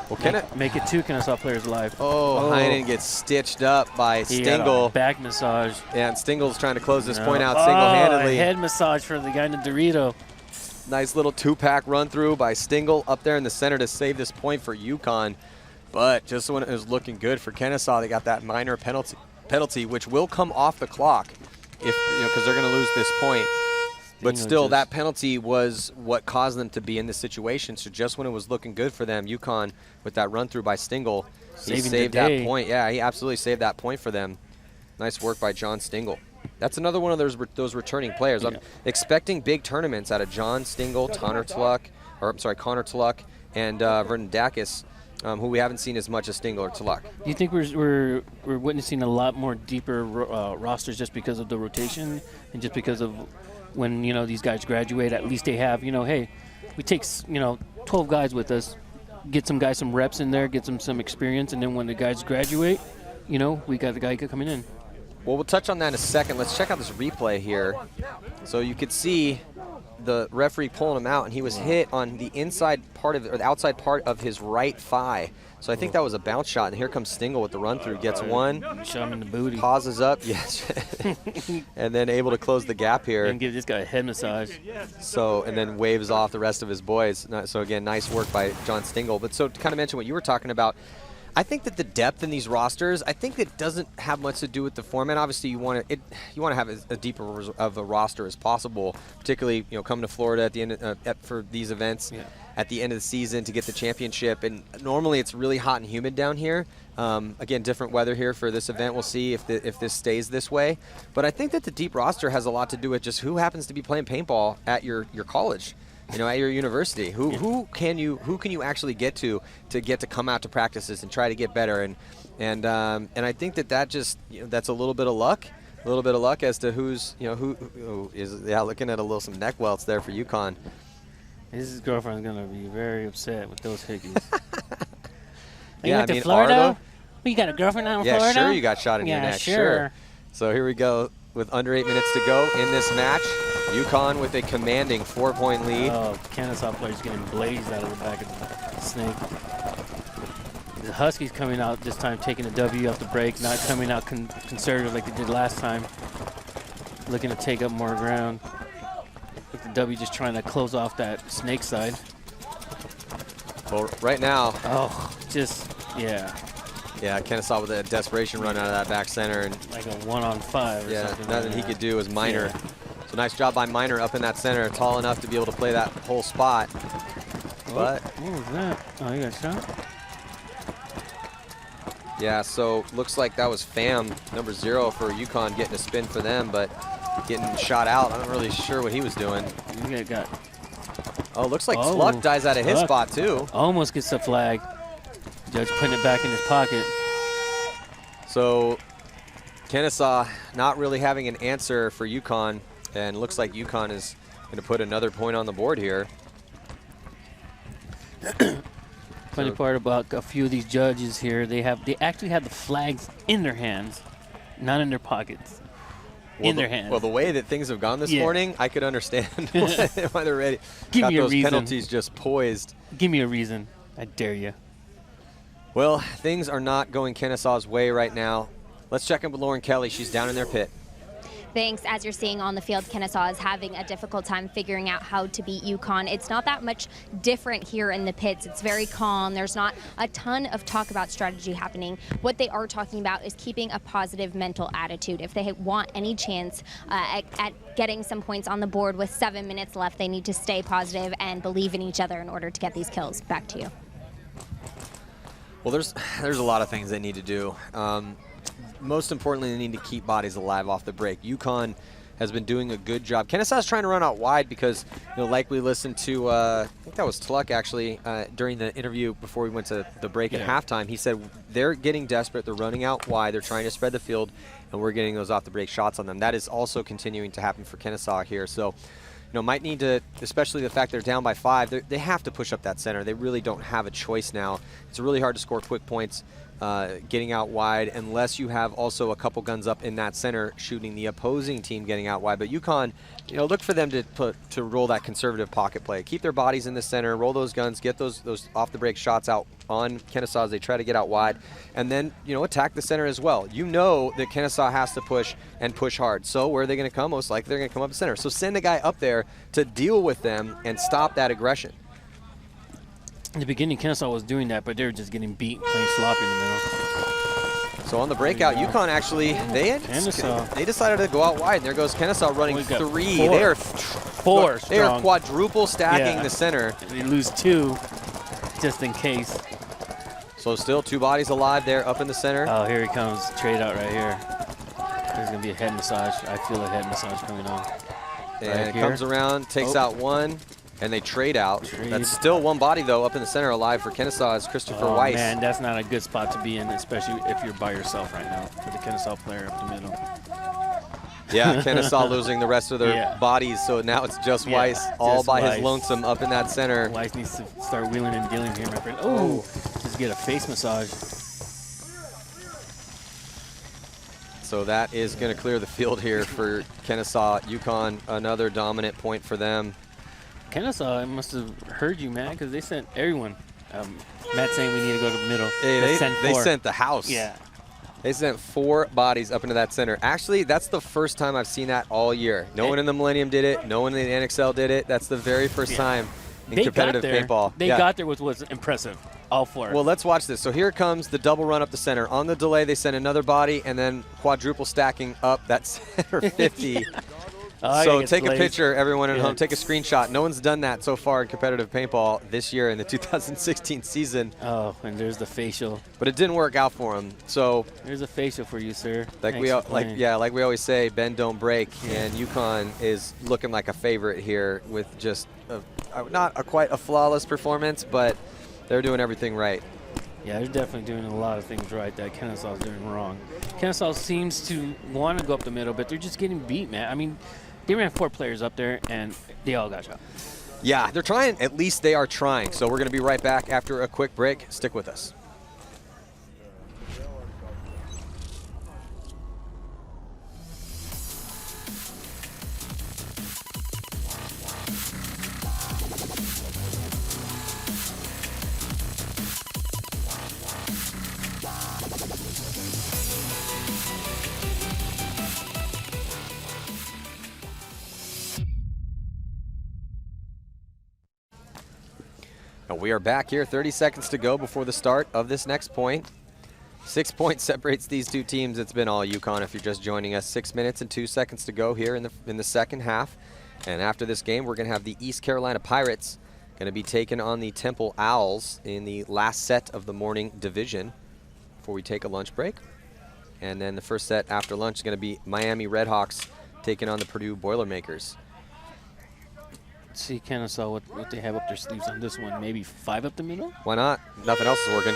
well, make it 2 Kennesaw players alive. Oh, Heinen gets stitched up by Stingle. Back massage. Yeah, and Stingle's trying to close this point out single-handedly. A head massage for the guy in the Dorito. Nice little 2-pack run through by Stingle up there in the center to save this point for UConn. But just when it was looking good for Kennesaw, they got that minor penalty, which will come off the clock if because they're going to lose this point. But still, that penalty was what caused them to be in this situation. So just when it was looking good for them, UConn with that run through by Stingle, he saved that point. Yeah, he absolutely saved that point for them. Nice work by John Stingle. That's another one of those returning players. I'm expecting big tournaments out of John Stingle, Connor Tuluk, and Vernon Dacus. Who we haven't seen as much as Stingle or Tuluk. Do you think we're witnessing a lot more deeper rosters just because of the rotation and just because of when these guys graduate? At least they have hey, we take 12 guys with us, get some guys some reps in there, get them some experience, and then when the guys graduate, we got the guy coming in. Well, we'll touch on that in a second. Let's check out this replay here. So you could see the referee pulling him out, and he was hit on the inside part of or the outside part of his right thigh. So I think that was a bounce shot. And here comes Stingle with the run through, gets one, shot him in the booty, pauses up, yes, and then able to close the gap here and give this guy a head massage. So and then waves off the rest of his boys. So again, nice work by John Stingle. But so to kind of mention what you were talking about, I think that the depth in these rosters, I think it doesn't have much to do with the format. Obviously, you want to have as deeper of a roster as possible, particularly coming to Florida at the end for these events at the end of the season to get the championship. And normally it's really hot and humid down here. Again, different weather here for this event. We'll see if this stays this way. But I think that the deep roster has a lot to do with just who happens to be playing paintball at your college. At your university, who can you actually get to come out to practices and try to get better, and I think that just that's a little bit of luck as to who's who is looking at some neck welts there for UConn. His girlfriend's gonna be very upset with those hickeys. Yeah, you went to Florida? You got a girlfriend out in Florida? Yeah, sure, you got shot in your neck. Sure. So here we go with under 8 minutes to go in this match. UConn with a commanding 4-point lead. Oh, Kennesaw players getting blazed out of the back of the snake. The Huskies coming out this time, taking a W off the break, not coming out conservative like they did last time. Looking to take up more ground. With the W just trying to close off that snake side. Well, right now. Oh, just, yeah. Yeah, Kennesaw with a desperation run out of that back center. And like a 1-on-5 or yeah, something. nothing like he that. could do was Minor. Yeah. So nice job by Minor up in that center, tall enough to be able to play that whole spot. But what was that? Oh, he got shot? yeah, so looks like that was Pham, number 0 for UConn, getting a spin for them, but getting shot out. I'm not really sure what he was doing. You got. Oh, looks like Sluck dies out of his spot too. Almost gets the flag. Judge putting it back in his pocket. So Kennesaw not really having an answer for UConn, and looks like UConn is going to put another point on the board here. Funny part about a few of these judges here, they actually have the flags in their hands, not in their pockets. Well, in their hands. Well, the way that things have gone this Yeah. morning, I could understand why they're ready. Give Got me a those reason. penalties just poised. Give me a reason. I dare you. Well, things are not going Kennesaw's way right now. Let's check in with Lauren Kelly. She's down in their pit. Thanks. As you're seeing on the field, Kennesaw is having a difficult time figuring out how to beat UConn. It's not that much different here in the pits. It's very calm. There's not a ton of talk about strategy happening. What they are talking about is keeping a positive mental attitude. If they want any chance at getting some points on the board with 7 minutes left, they need to stay positive and believe in each other in order to get these kills. Back to you. Well, there's a lot of things they need to do. Most importantly, they need to keep bodies alive off the break. UConn has been doing a good job. Kennesaw's trying to run out wide because, like we listened to, I think that was Tluck actually, during the interview before we went to the break at halftime. He said they're getting desperate. They're running out wide. They're trying to spread the field, and we're getting those off the break shots on them. That is also continuing to happen for Kennesaw here. So, might need to, especially the fact they're down by 5, they have to push up that center. They really don't have a choice now. It's really hard to score quick points getting out wide unless you have also a couple guns up in that center shooting the opposing team getting out wide. But UConn, look for them to roll that conservative pocket play. Keep their bodies in the center, roll those guns, get those off the break shots out on Kennesaw as they try to get out wide, and then attack the center as well. That Kennesaw has to push and push hard. So where are they going to come? Most likely they're going to come up the center. So send a guy up there to deal with them and stop that aggression. In the beginning, Kennesaw was doing that, but they were just getting beat, playing sloppy in the middle. So on the breakout, UConn actually, they decided to go out wide. And there goes Kennesaw running 3. Four. They are Four They are strong. quadruple stacking the center. They lose 2 just in case. So still 2 bodies alive there up in the center. Oh, here he comes. Trade out right here. There's going to be a head massage. I feel a head massage coming on. And right it here. comes around, takes out 1, and they trade out. That's still 1 body, though, up in the center alive for Kennesaw is Christopher Weiss. Man, that's not a good spot to be in, especially if you're by yourself right now for the Kennesaw player up the middle. Yeah, Kennesaw losing the rest of their bodies, so now it's just Weiss all by his lonesome up in that center. Weiss needs to start wheeling and dealing here, my friend. Oh, just get a face massage. So that is going to clear the field here for Kennesaw. UConn, another dominant point for them. Kennesaw must have heard you, man, because they sent everyone. Matt saying we need to go to the middle. Hey, they sent the house. Yeah. They sent 4 bodies up into that center. Actually, that's the first time I've seen that all year. No one in the Millennium did it. No one in the NXL did it. That's the very first time in competitive paintball. They got there, which was impressive. All 4. Well, let's watch this. So here comes the double run up the center. On the delay, they send another body, and then quadruple stacking up that center 50. So take a picture, everyone at home. Take a screenshot. No one's done that so far in competitive paintball this year in the 2016 season. Oh, and there's the facial. But it didn't work out for him. So there's a facial for you, sir. Like we always say, bend don't break, and UConn is looking like a favorite here with just not quite a flawless performance, but they're doing everything right. Yeah, they're definitely doing a lot of things right that Kennesaw's doing wrong. Kennesaw seems to want to go up the middle, but they're just getting beat, man. I mean, they ran 4 players up there, and they all got shot. Yeah, they're trying. At least they are trying. So we're going to be right back after a quick break. Stick with us. We are back here, 30 seconds to go before the start of this next point. 6 points separates these two teams. It's been all UConn if you're just joining us. 6 minutes and 2 seconds to go here in the second half. And after this game, we're going to have the East Carolina Pirates going to be taking on the Temple Owls in the last set of the morning division before we take a lunch break. And then the first set after lunch is going to be Miami Redhawks taking on the Purdue Boilermakers. Let's see Kennesaw, what they have up their sleeves on this one. Maybe 5 up the middle? Why not? Nothing else is working.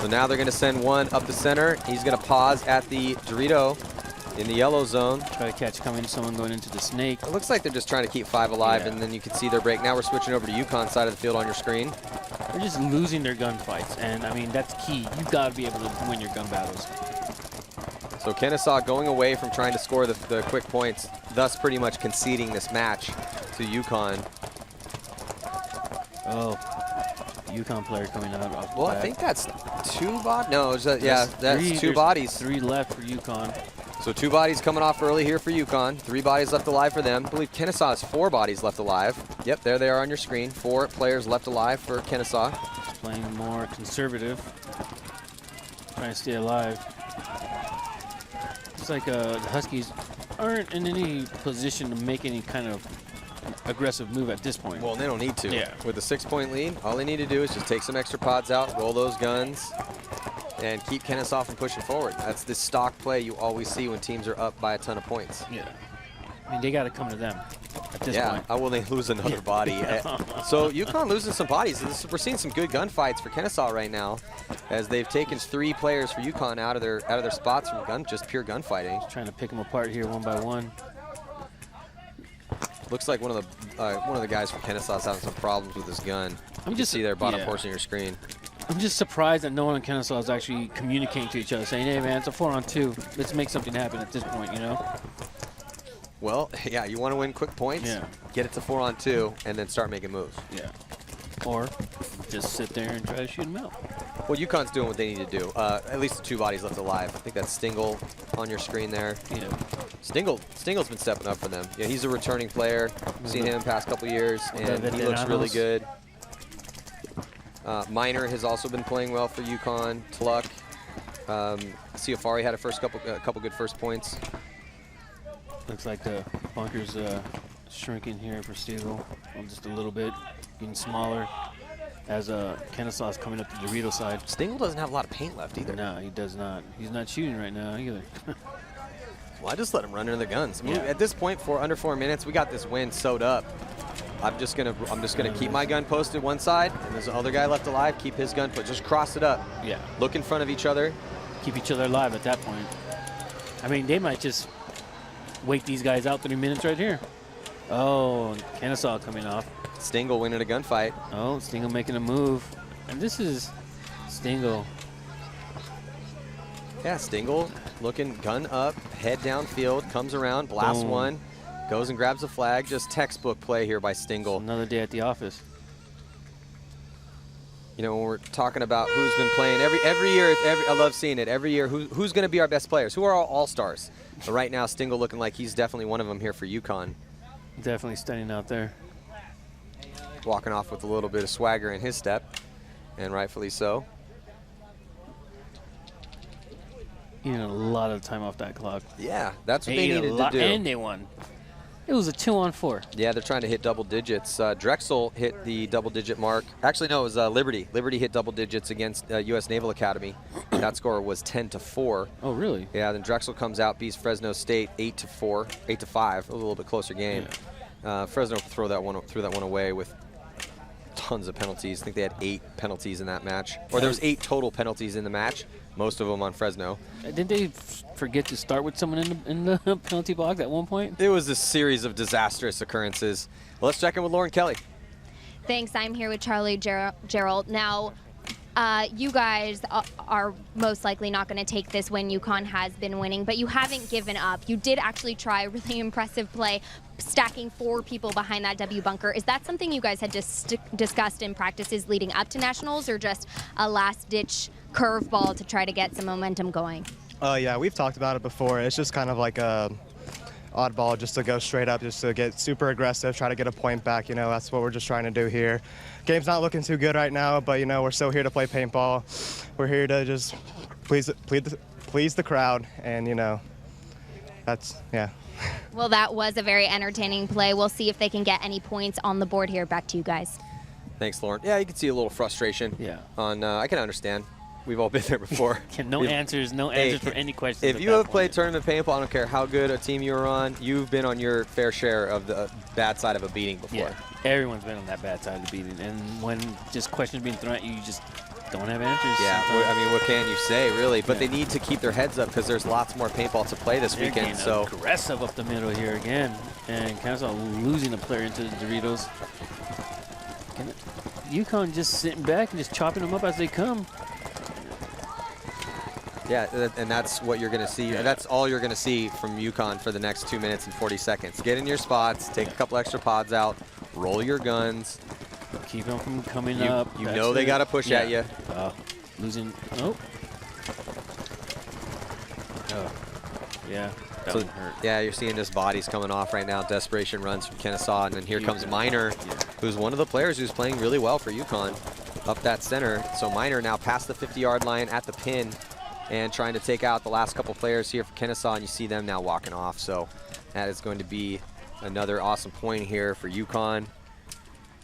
So now they're going to send one up the center. He's going to pause at the Dorito in the yellow zone. Try to catch someone going into the snake. It looks like they're just trying to keep 5 alive, Yeah. and then you can see their break. Now we're switching over to UConn side of the field on your screen. They're just losing their gunfights, and I mean, that's key. You've got to be able to win your gun battles. So Kennesaw going away from trying to score the quick points, thus pretty much conceding this match to UConn. Oh, UConn player coming out off the Well, I back. think that's 2 bodies. No, yeah, that's 2 there's bodies. 3 left for UConn. So 2 bodies coming off early here for UConn. 3 bodies left alive for them. I believe Kennesaw has 4 bodies left alive. Yep, there they are on your screen. 4 players left alive for Kennesaw. Just playing more conservative, trying to stay alive. It's like the Huskies aren't in any position to make any kind of aggressive move at this point. Well, they don't need to. Yeah. With a 6-point lead, all they need to do is just take some extra pods out, roll those guns, and keep Kennesaw from pushing forward. That's the stock play you always see when teams are up by a ton of points. Yeah. I mean, they got to come to them at this point. How will they lose another body? So UConn losing some bodies. We're seeing some good gunfights for Kennesaw right now, as they've taken 3 players for UConn out of their spots from just pure gunfighting. Just trying to pick them apart here one by one. Looks like one of the guys from Kennesaw is having some problems with his gun. You just see their bottom portion of your screen. I'm just surprised that no one in Kennesaw is actually communicating to each other, saying, hey, man, it's a 4-on-2. Let's make something happen at this point, you know? Well, yeah, you want to win quick points, get it to 4-on-2, and then start making moves. Yeah. Or just sit there and try to shoot them out. Well, UConn's doing what they need to do. At least 2 bodies left alive. I think that's Stingle on your screen there. Yeah. Stingle's been stepping up for them. Yeah, he's a returning player. Seen him past couple years, and he looks really good. Minor has also been playing well for UConn. Tluck. Ciafari had a couple good first points. Looks like the bunker's shrinking here for Stegall just a little bit, getting smaller as Kennesaw's coming up the Dorito side. Stingle doesn't have a lot of paint left either. No, he does not. He's not shooting right now either. Well, I just let him run into the guns. I mean, at this point, under 4 minutes, we got this win sewed up. I'm just gonna keep my gun posted one side, and there's the other guy left alive. Keep his gun put. Just cross it up. Yeah. Look in front of each other. Keep each other alive at that point. I mean, they might just wait these guys out 3 minutes right here. Oh, Kennesaw coming off. Stingle winning a gunfight. Oh, Stingle making a move. And this is Stingle. Yeah, Stingle looking gun up, head downfield, comes around, blasts Boom. one, goes and grabs a flag. Just textbook play here by Stingle. Another day at the office. You know, when we're talking about who's been playing every year, I love seeing it. Every year, who's going to be our best players? Who are our all-stars? But right now, Stingle looking like he's definitely one of them here for UConn. Definitely standing out there. Walking off with a little bit of swagger in his step, and rightfully so. Eating a lot of time off that clock. Yeah, that's what they needed to do. And they won. It was a 2-on-4. Yeah, they're trying to hit double digits. Drexel hit the double-digit mark. Actually, no, it was Liberty. Liberty hit double digits against U.S. Naval Academy. That score was 10-4. Oh, really? Yeah, then Drexel comes out, beats Fresno State 8-4, 8-5. It was a little bit closer game. Yeah. Fresno threw that one away with tons of penalties. I think they had 8 penalties in that match. Or there was 8 total penalties in the match, most of them on Fresno. Didn't they forget to start with someone in the penalty box at one point? It was a series of disastrous occurrences. Well, let's check in with Lauren Kelly. Thanks. I'm here with Charlie Gerald. Now, you guys are most likely not going to take this win. UConn has been winning, but you haven't given up. You did actually try a really impressive play, stacking 4 people behind that W bunker. Is that something you guys had discussed in practices leading up to nationals, or just a last-ditch curveball to try to get some momentum going? Yeah, we've talked about it before. It's just kind of like a oddball just to go straight up, just to get super aggressive, try to get a point back. You know, that's what we're just trying to do here. Game's not looking too good right now, but, you know, we're still here to play paintball. We're here to just please the crowd, and, you know, that's, yeah. Well, that was a very entertaining play. We'll see if they can get any points on the board here. Back to you guys. Thanks, Lauren. Yeah, you can see a little frustration. Yeah. On I can understand. We've all been there before. No answers for any questions. If you have played tournament paintball, I don't care how good a team you were on, you've been on your fair share of the bad side of a beating before. Yeah, everyone's been on that bad side of the beating. And when just questions being thrown at you, you just don't have answers. Yeah, I mean, what can you say, really? But they need to keep their heads up because there's lots more paintball to play this weekend. So aggressive up the middle here again. And Kennesaw losing a player into the Doritos. UConn just sitting back and just chopping them up as they come. Yeah, and that's what you're going to see. That's all you're going to see from UConn for the next 2 minutes and 40 seconds. Get in your spots, take a couple extra pods out, roll your guns. Keep them from coming up. You know they got to push at you. Losing. Oh. Yeah. That So, one hurt. yeah, you're seeing just bodies coming off right now. Desperation runs from Kennesaw, and then here comes Miner, who's one of the players who's playing really well for UConn up that center. So Miner now past the 50-yard line at the pin and trying to take out the last couple players here for Kennesaw, and you see them now walking off. So that is going to be another awesome point here for UConn.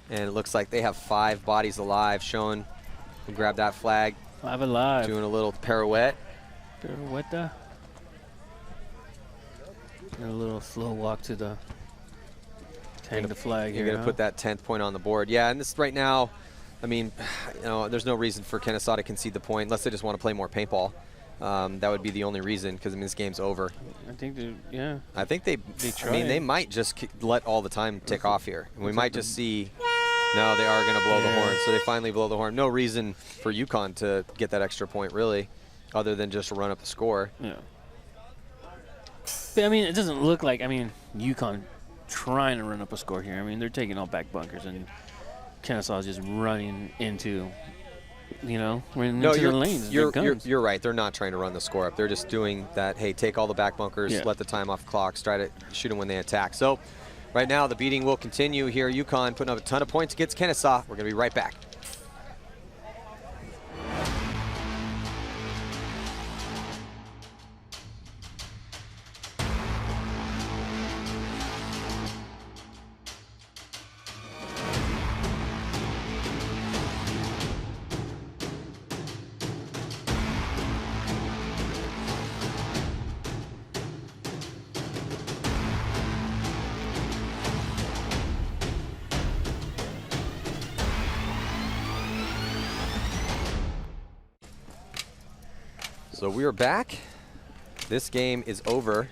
And it looks like they have 5 bodies alive. Sean, grab that flag. 5 alive. Doing a little pirouette. Pirouette. And a little slow walk to the hang the flag You're here. going to put that 10th point on the board. Yeah, and this right now, I mean, you know, there's no reason for Kennesaw to concede the point unless they just want to play more paintball. That would be the only reason, because I mean, this game's over. I think they, yeah. I think they try. I mean, they might just let all the time tick off here. And we might just see, no, they are going to blow the horn. So they finally blow the horn. No reason for UConn to get that extra point, really, other than just run up the score. Yeah. But, I mean, it doesn't look like, I mean, UConn trying to run up a score here. I mean, they're taking all back bunkers, and Kennesaw is just running into, you know, running into the lanes. You're right. They're not trying to run the score up. They're just doing that, hey, take all the back bunkers, let the time off the clocks, try to shoot them when they attack. So right now the beating will continue here. UConn putting up a ton of points against Kennesaw. We're going to be right back. So we are back. This game is over.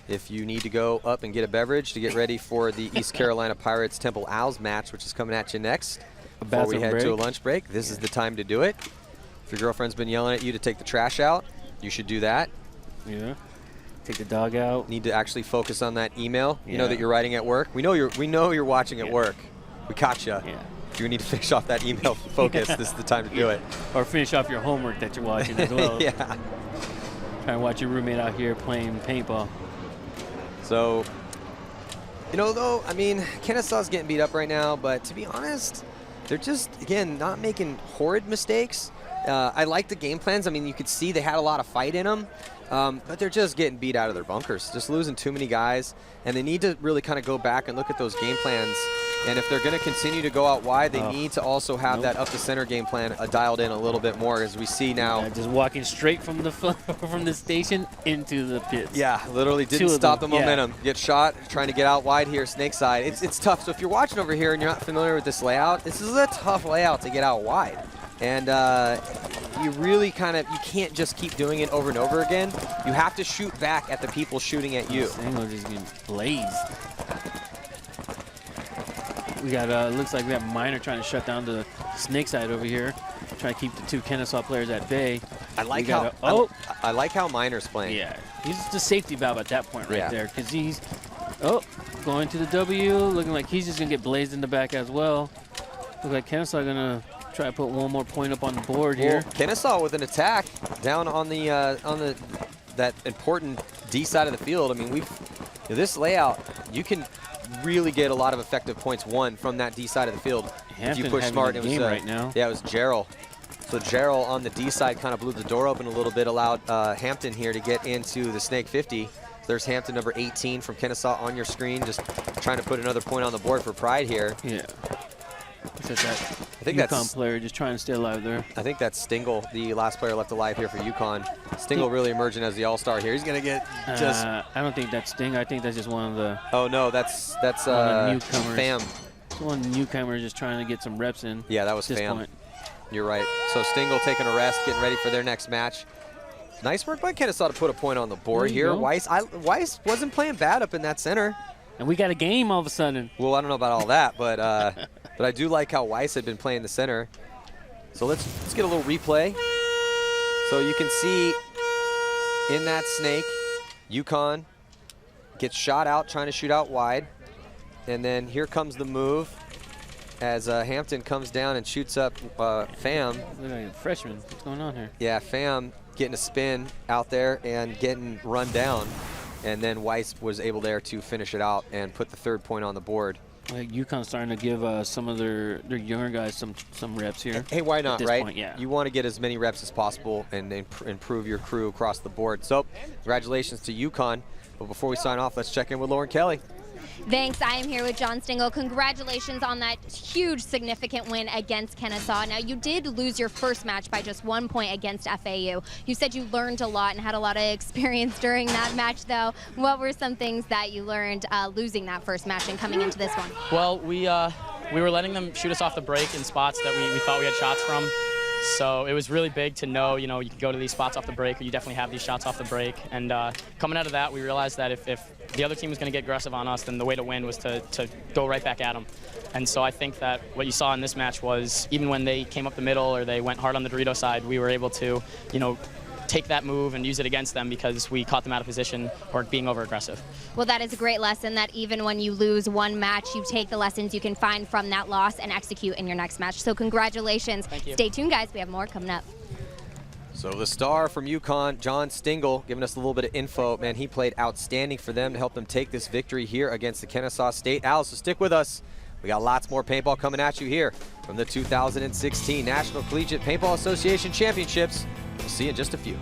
If you need to go up and get a beverage to get ready for the East Carolina Pirates Temple Owls match, which is coming at you next, before we head to a lunch break, this is the time to do it. If your girlfriend's been yelling at you to take the trash out, you should do that. Yeah. Take the dog out. Need to actually focus on that email. You know that you're writing at work. We know you're watching at work. We caught you. Yeah. If you need to finish off that email focus, this is the time to do it. Or finish off your homework that you're watching as well. Yeah. Trying to watch your roommate out here playing paintball. So, you know, though, I mean, Kennesaw's getting beat up right now, but to be honest, they're just, again, not making horrid mistakes. I like the game plans. I mean, you could see they had a lot of fight in them, but they're just getting beat out of their bunkers, just losing too many guys, and they need to really kind of go back and look at those game plans. And if they're going to continue to go out wide, they need to also have that up the center game plan dialed in a little bit more, as we see now. Yeah, just walking straight from the from the station into the pits. Yeah, literally didn't stop the momentum. Get shot, trying to get out wide here, snake side. It's tough. So if you're watching over here and you're not familiar with this layout, this is a tough layout to get out wide. And you really you can't just keep doing it over and over again. You have to shoot back at the people shooting at you. This angle just getting blazed. We got, looks like we have Miner trying to shut down the snake side over here, trying to keep the 2 Kennesaw players at bay. I like I like how Miner's playing. Yeah, he's the safety valve at that point right there, because he's going to the W, looking like he's just gonna get blazed in the back as well. Looks like Kennesaw gonna try to put one more point up on the board here. Kennesaw with an attack down on the that important D side of the field. I mean, This layout, you can really get a lot of effective points won from that D side of the field. Hampton if you push smart. It was right now. Yeah, it was Gerald. So Gerald on the D side kind of blew the door open a little bit, allowed Hampton here to get into the Snake 50. There's Hampton, number 18 from Kennesaw on your screen, just trying to put another point on the board for Pride here. Yeah. I think UConn that's player just trying to stay alive there. I think that's Stingle, the last player left alive here for UConn. Stingle really emerging as the all-star here. He's gonna get just. I don't think that's Sting. I think that's just one of the. Oh no, that's newcomers. Fam. It's one newcomer just trying to get some reps in. Yeah, that was Fam. Point. You're right. So Stingle taking a rest, getting ready for their next match. Nice work by Kennesaw to put a point on the board here. Weiss wasn't playing bad up in that center. And we got a game all of a sudden. Well, I don't know about all that, but but I do like how Weiss had been playing the center. So let's get a little replay. So you can see in that snake, UConn gets shot out, trying to shoot out wide. And then here comes the move as Hampton comes down and shoots up Fam. Look like a freshman. What's going on here? Yeah, Fam getting a spin out there and getting run down. And then Weiss was able there to finish it out and put the third point on the board. Like UConn's starting to give some of their younger guys some reps here. Hey, why not, right? Point, yeah. You want to get as many reps as possible and improve your crew across the board. So congratulations to UConn. But before we sign off, let's check in with Lauren Kelly. Thanks. I am here with John Stingle. Congratulations on that huge, significant win against Kennesaw. Now, you did lose your first match by just 1 point against FAU. You said you learned a lot and had a lot of experience during that match, though. What were some things that you learned losing that first match and coming into this one? Well, we were letting them shoot us off the break in spots that we thought we had shots from. So it was really big to know, you can go to these spots off the break, or you definitely have these shots off the break. And coming out of that, we realized that if the other team was going to get aggressive on us, then the way to win was to go right back at them. And so I think that what you saw in this match was, even when they came up the middle or they went hard on the Dorito side, we were able to, take that move and use it against them because we caught them out of position or being over-aggressive. Well, that is a great lesson, that even when you lose one match, you take the lessons you can find from that loss and execute in your next match. So congratulations. Thank you. Stay tuned, guys. We have more coming up. So the star from UConn, John Stingle, giving us a little bit of info. Man, he played outstanding for them to help them take this victory here against the Kennesaw State Owls. So stick with us. We got lots more paintball coming at you here from the 2016 National Collegiate Paintball Association Championships. We'll see you in just a few.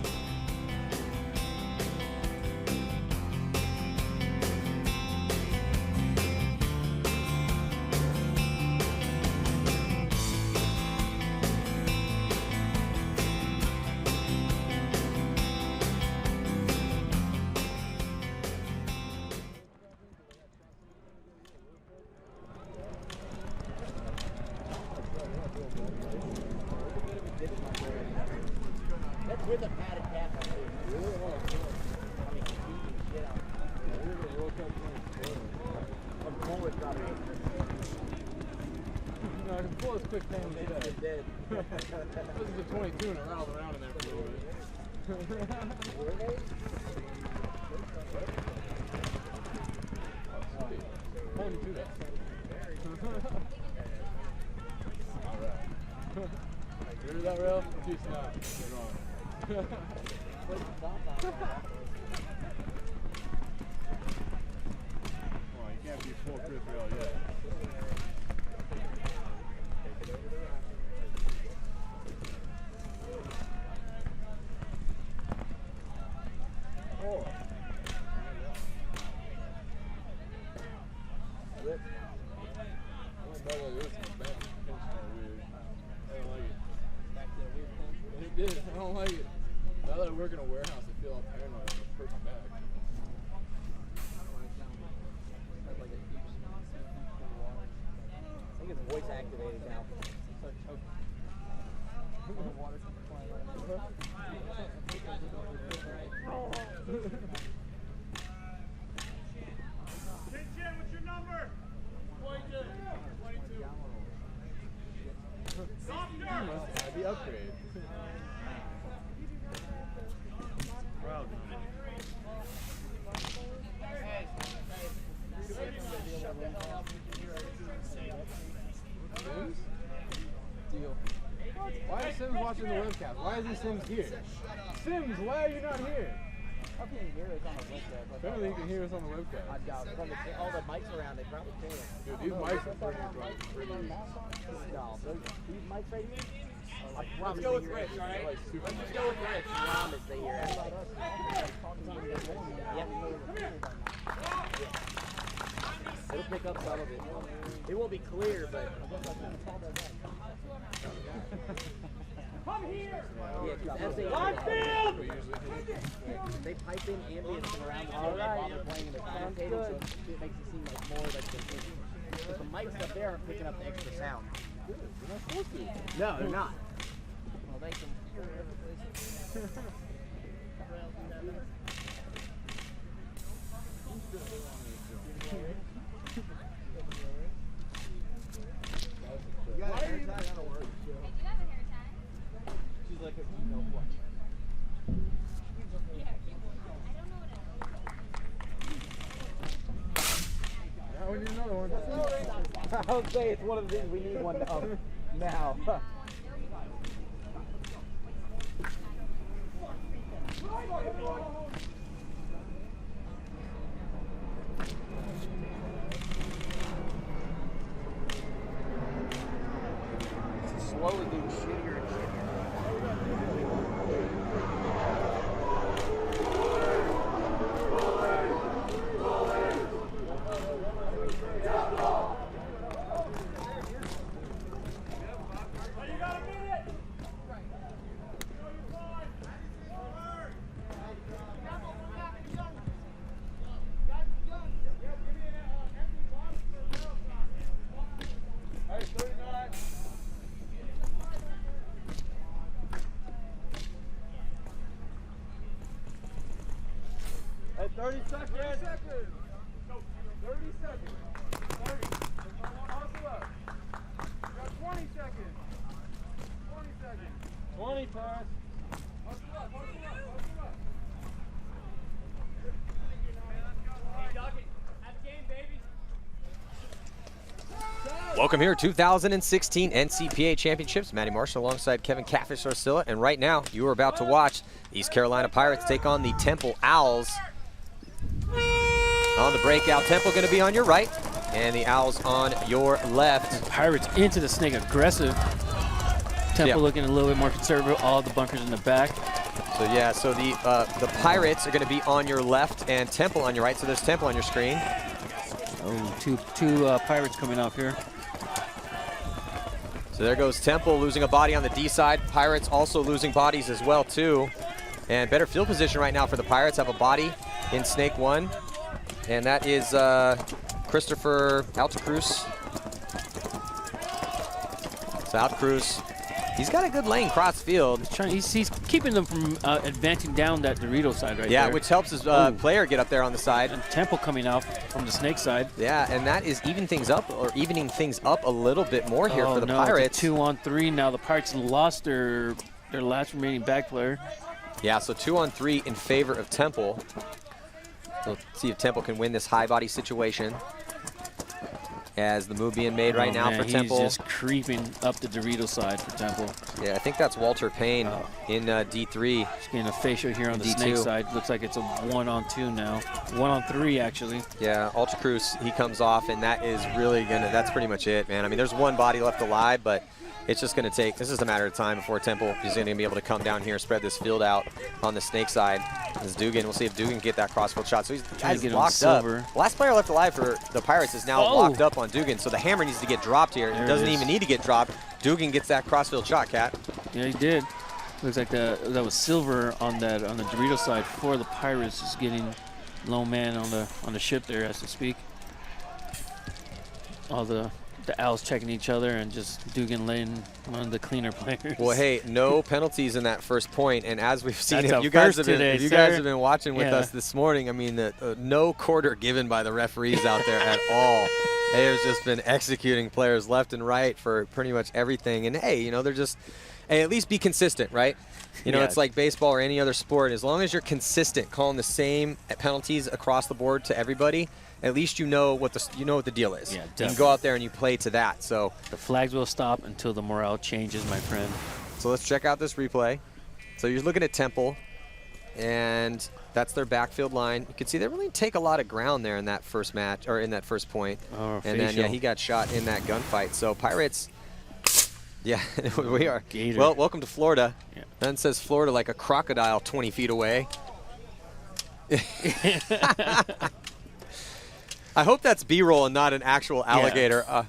I don't like it. Now that I work in a warehouse, I feel all paranoid. I'm a person back. I think it's voice activated now. What's your number? 22. Softer. The upgrade. Proud. Sims? Deal. Why is Sims watching the webcast? Why isn't Sims here? Sims, why are you not here? How can you hear us on the webcast. Apparently you can hear us on the webcast. I doubt it. From all the mics around, they probably can. Dude, these mics are pretty No, these mics right here. I Let's promise go with they hear Rich, us. all right? Let's just go with Rich. I promise they hear us. It'll pick up some of it. It won't be clear, but. Come here! Yeah, as they they pipe in ambience from around the field while they're playing in the commentating, so it makes it seem like more like they're thinking. But the mics up there aren't picking up the extra sound. They're not supposed to. No, they're not. Well, they can hear it. You got a hair tie? That'll work. She's like, you know what? Now we need another one. I would say it's one of the things we need one of now. It's slowly getting shittier and Hey, 30 seconds. 30 seconds. 30 seconds. 30. Hustle up. You got 20 seconds. 20 seconds. 20 pass. Hustle up. Hustle up. Hustle up. Hey, Ducky. Have a game, baby. Welcome here, 2016 NCPA Championships. Matty Marshall alongside Kevin Catfish Arcilla, and right now you are about to watch East Carolina Pirates take on the Temple Owls. On the breakout, Temple going to be on your right, and the Owls on your left. Pirates into the snake, aggressive. Temple looking a little bit more conservative, all the bunkers in the back. So yeah, so the Pirates are going to be on your left and Temple on your right, so there's Temple on your screen. Oh, two Pirates coming off here. So there goes Temple losing a body on the D side. Pirates also losing bodies as well too. And better field position right now for the Pirates. Have a body in Snake 1. And that is Christopher Altacruz. So Altacruz, he's got a good lane cross field. He's keeping them from advancing down that Dorito side right there. Yeah, which helps his player get up there on the side. And Temple coming out from the snake side. Yeah, and that is evening things up a little bit more here for the Pirates. It's a 2-on-3 now. The Pirates lost their last remaining back player. Yeah, so 2-on-3 in favor of Temple. So let's see if Temple can win this high body situation. As the move being made right now for Temple. He's just creeping up the Dorito side for Temple. Yeah, I think that's Walter Payne in D3. He's getting a facial here on the snake side. Looks like it's a 1-on-2 now. 1-on-3 actually. Yeah, Ultra Cruz, he comes off, and that is really that's pretty much it, man. I mean, there's one body left alive, but it's just going to take, this is a matter of time before Temple is going to be able to come down here and spread this field out on the snake side. As Dugan, we'll see if Dugan can get that crossfield shot. So he's locked up. The last player left alive for the Pirates is now locked up on Dugan, so the hammer needs to get dropped here. It doesn't even need to get dropped. Dugan gets that crossfield shot, Cat. Yeah, he did. Looks like that was silver on the Dorito side for the Pirates. Is getting low man on the ship there as to speak. All the Owls checking each other and just Dugan laying one of the cleaner players. Well, hey, no penalties in that first point, and as we've seen, if you guys have been watching with us this morning, I mean, no quarter given by the referees out there at all. They have just been executing players left and right for pretty much everything. And hey, they're just, hey, at least be consistent, right? It's like baseball or any other sport. As long as you're consistent, calling the same penalties across the board to everybody, at least you know what the deal is. Yeah, you can go out there and you play to that. So the flags will stop until the morale changes, my friend. So let's check out this replay. So you're looking at Temple, and That's their backfield line. You can see they really didn't take a lot of ground there in that first match, or in that first point. Oh, and then, yeah, he got shot in that gunfight. So Pirates, yeah, we are. Gator. Well, welcome to Florida. Yeah. Then says Florida like a crocodile 20 feet away. I hope that's B-roll and not an actual alligator.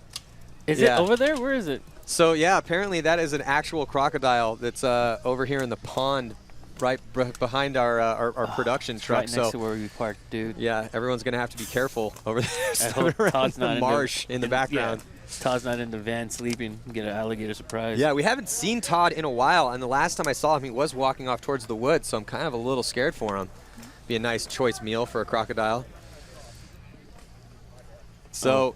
Is it over there? Where is it? So, yeah, apparently that is an actual crocodile that's over here in the pond right behind our production truck. Right next to where we parked, dude. Yeah, everyone's going to have to be careful over there. I hope Todd's not the marsh in the background. Yeah, Todd's not in the van sleeping. Get an alligator surprise. Yeah, we haven't seen Todd in a while, and the last time I saw him, he was walking off towards the woods, so I'm kind of a little scared for him. Be a nice choice meal for a crocodile. So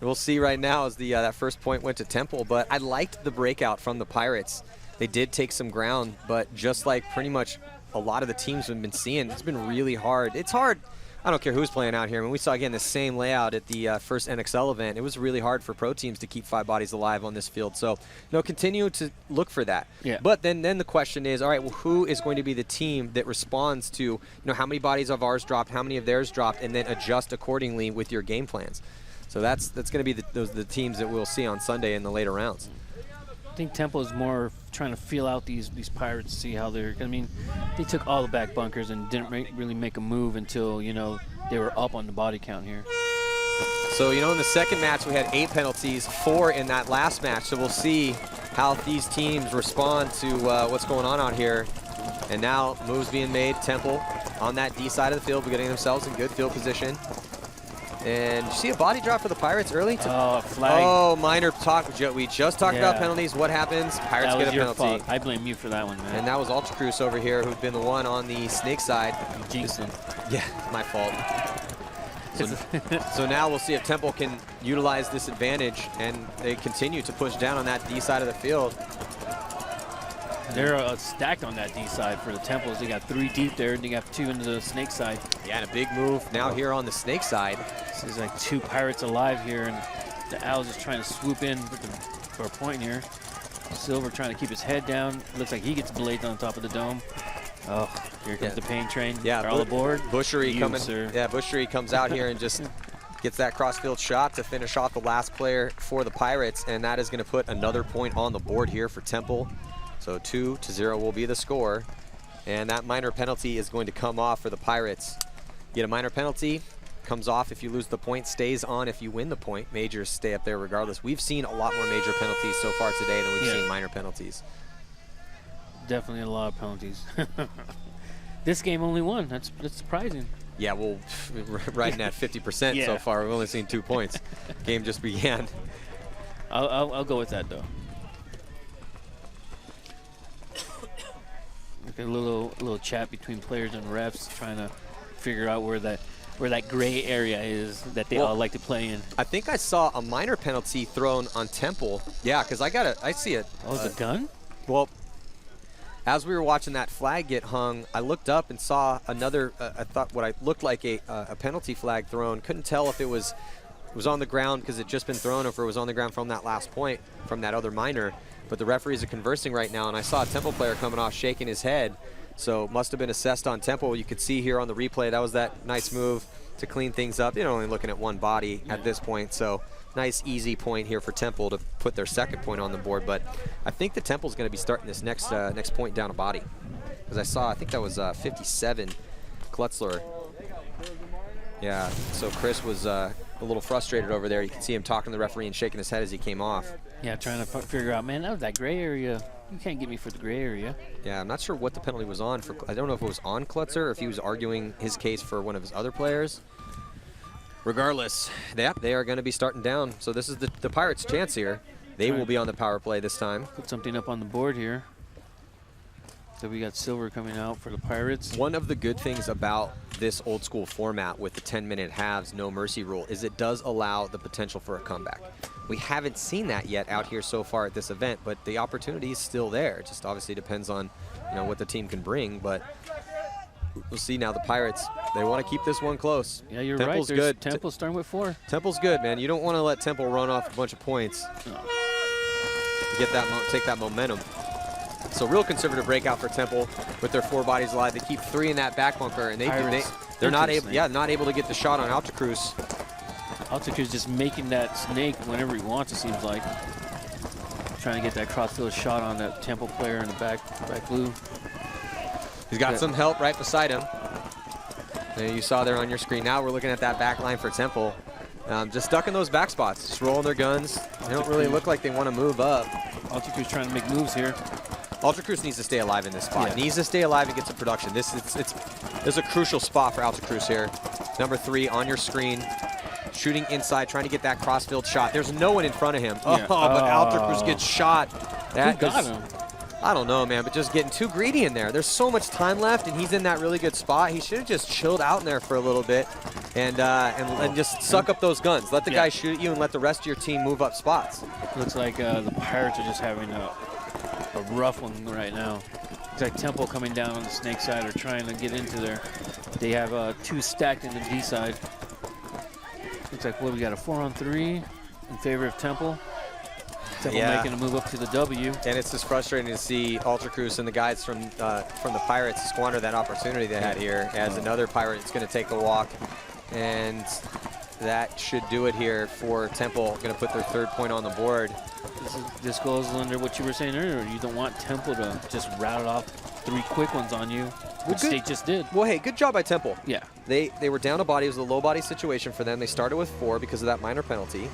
we'll see right now as that first point went to Temple, but I liked the breakout from the Pirates. They did take some ground, but just like pretty much a lot of the teams we've been seeing, it's been really hard. It's hard. I don't care who's playing out here. I mean, we saw, again, the same layout at the first NXL event. It was really hard for pro teams to keep 5 bodies alive on this field. So, continue to look for that. Yeah. But then the question is, all right, well, who is going to be the team that responds to, how many bodies of ours dropped, how many of theirs dropped, and then adjust accordingly with your game plans. So that's going to be the teams that we'll see on Sunday in the later rounds. I think Temple is more trying to feel out these Pirates, see how they're. I mean, they took all the back bunkers and didn't really make a move until they were up on the body count here. So in the second match we had 8 penalties, 4 in that last match. So we'll see how these teams respond to what's going on out here. And now moves being made. Temple on that D side of the field, getting themselves in good field position. And you see a body drop for the Pirates early? Oh, flag. Oh, minor talk. We just talked about penalties. What happens? Pirates get a penalty. Fault. I blame you for that one, man. And that was Ultra Cruz over here, who'd been the one on the snake side. Jinxed him. Yeah, my fault. So now we'll see if Temple can utilize this advantage, and they continue to push down on that D side of the field. They're stacked on that D side for the Temples. They got 3 deep there, and they got 2 into the snake side. Yeah, and a big move now here on the snake side. This is like 2 Pirates alive here, and the Owl's just trying to swoop in for a point here. Silver trying to keep his head down. Looks like he gets blazed on top of the dome. Oh, here comes the pain train. Yeah, they're all aboard. Bushery coming. Sir. Yeah, Bushery comes out here and just gets that crossfield shot to finish off the last player for the Pirates, and that is going to put another point on the board here for Temple. So 2-0 will be the score, and that minor penalty is going to come off for the Pirates. Get a minor penalty, comes off if you lose the point, stays on if you win the point. Majors stay up there regardless. We've seen a lot more major penalties so far today than we've seen minor penalties. Definitely a lot of penalties. This game only 1. That's surprising. Yeah, well, riding at 50% so far. We've only seen 2 points. Game just began. I'll go with that, though. Like a little chat between players and refs, trying to figure out where that gray area is that they all like to play in. I think I saw a minor penalty thrown on Temple. Yeah, because I see it. Oh, it's a gun? Well, as we were watching that flag get hung, I looked up and saw another, I thought what I looked like a penalty flag thrown. Couldn't tell if it was on the ground because it had just been thrown, or if it was on the ground from that last point from that other minor. But the referees are conversing right now, and I saw a Temple player coming off shaking his head. So must have been assessed on Temple. You could see here on the replay, that was that nice move to clean things up. They're only looking at 1 body at this point. So nice, easy point here for Temple to put their second point on the board. But I think the Temple's going to be starting this next point down a body. Because I think that was 57, Klutzler. Yeah, so Chris was a little frustrated over there. You can see him talking to the referee and shaking his head as he came off. Yeah, trying to figure out, man, that was that gray area. You can't get me for the gray area. Yeah, I'm not sure what the penalty was on. I don't know if it was on Klutzer or if he was arguing his case for one of his other players. Regardless, they are going to be starting down. So this is the Pirates' chance here. They will be on the power play this time. Put something up on the board here. So we got Silver coming out for the Pirates. One of the good things about this old school format with the 10-minute halves, no mercy rule, is it does allow the potential for a comeback. We haven't seen that yet out here so far at this event, but the opportunity is still there. It just obviously depends on what the team can bring, but we'll see now. The Pirates, they want to keep this one close. Yeah, you're Temple's right. good. Temple's starting with 4. Temple's good, man. You don't want to let Temple run off a bunch of points. No. Get that, take that momentum. So real conservative breakout for Temple with their 4 bodies alive. They keep 3 in that back bunker, and they're not able, not able to get the shot on Altacruz. Altacruz just making that snake whenever he wants, it seems like. Trying to get that crossfield shot on that Temple player in the back blue. He's got some help right beside him. And you saw there on your screen. Now we're looking at that back line for Temple. Just stuck in those back spots, just rolling their guns. They don't really look like they want to move up. Altacruz trying to make moves here. Altacruz needs to stay alive in this spot. Needs to stay alive and get some production. This is a crucial spot for Altacruz here. Number 3 on your screen. Shooting inside, trying to get that crossfield shot. There's no one in front of him. Yeah. Oh, but Altacruz gets shot. Who got him? I don't know, man, but just getting too greedy in there. There's so much time left, and he's in that really good spot. He should have just chilled out in there for a little bit and just suck up those guns. Let the guy shoot at you and let the rest of your team move up spots. Looks like the Pirates are just having a rough one right now. Looks like Temple coming down on the snake side or trying to get into there. They have 2 stacked in the D side. Looks like, we got a 4-on-3 in favor of Temple. Temple making a move up to the W. And it's just frustrating to see Altacruz and the guys from the Pirates squander that opportunity they had here, as another Pirate is going to take a walk. And that should do it here for Temple. Going to put their 3rd point on the board. This goes under what you were saying earlier. You don't want Temple to just rattle off 3 quick ones on you, which they just did. Well, hey, good job by Temple. Yeah. They were down a body. It was a low body situation for them. They started with 4 because of that minor penalty.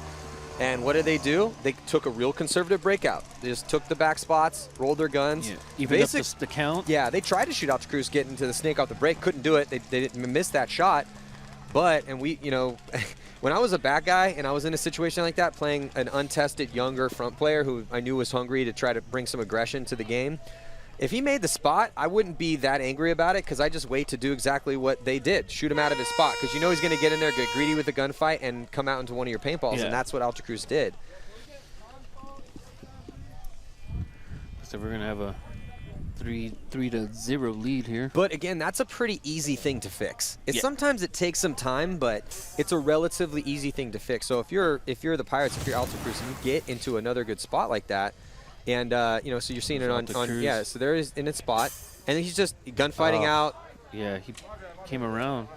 And what did they do? They took a real conservative breakout. They just took the back spots, rolled their guns. Yeah. Even up the count. Yeah, they tried to shoot Altacruz, get into the snake off the break. Couldn't do it. They didn't miss that shot. But, and we, you know, when I was a back guy and I was in a situation like that, playing an untested younger front player who I knew was hungry to try to bring some aggression to the game, if he made the spot, I wouldn't be that angry about it because I just wait to do exactly what they did, shoot him out of his spot, because you know he's going to get in there, get greedy with the gunfight, and come out into one of your paintballs, and that's what Altacruz did. So we're going to have a 3-0 lead here. But again, that's a pretty easy thing to fix. Sometimes it takes some time, but it's a relatively easy thing to fix. So if you're the Pirates, if you're Altacruz, and you get into another good spot like that, and you know, so you're seeing it on so there is in its spot, and he's just gunfighting out. Yeah, he came around.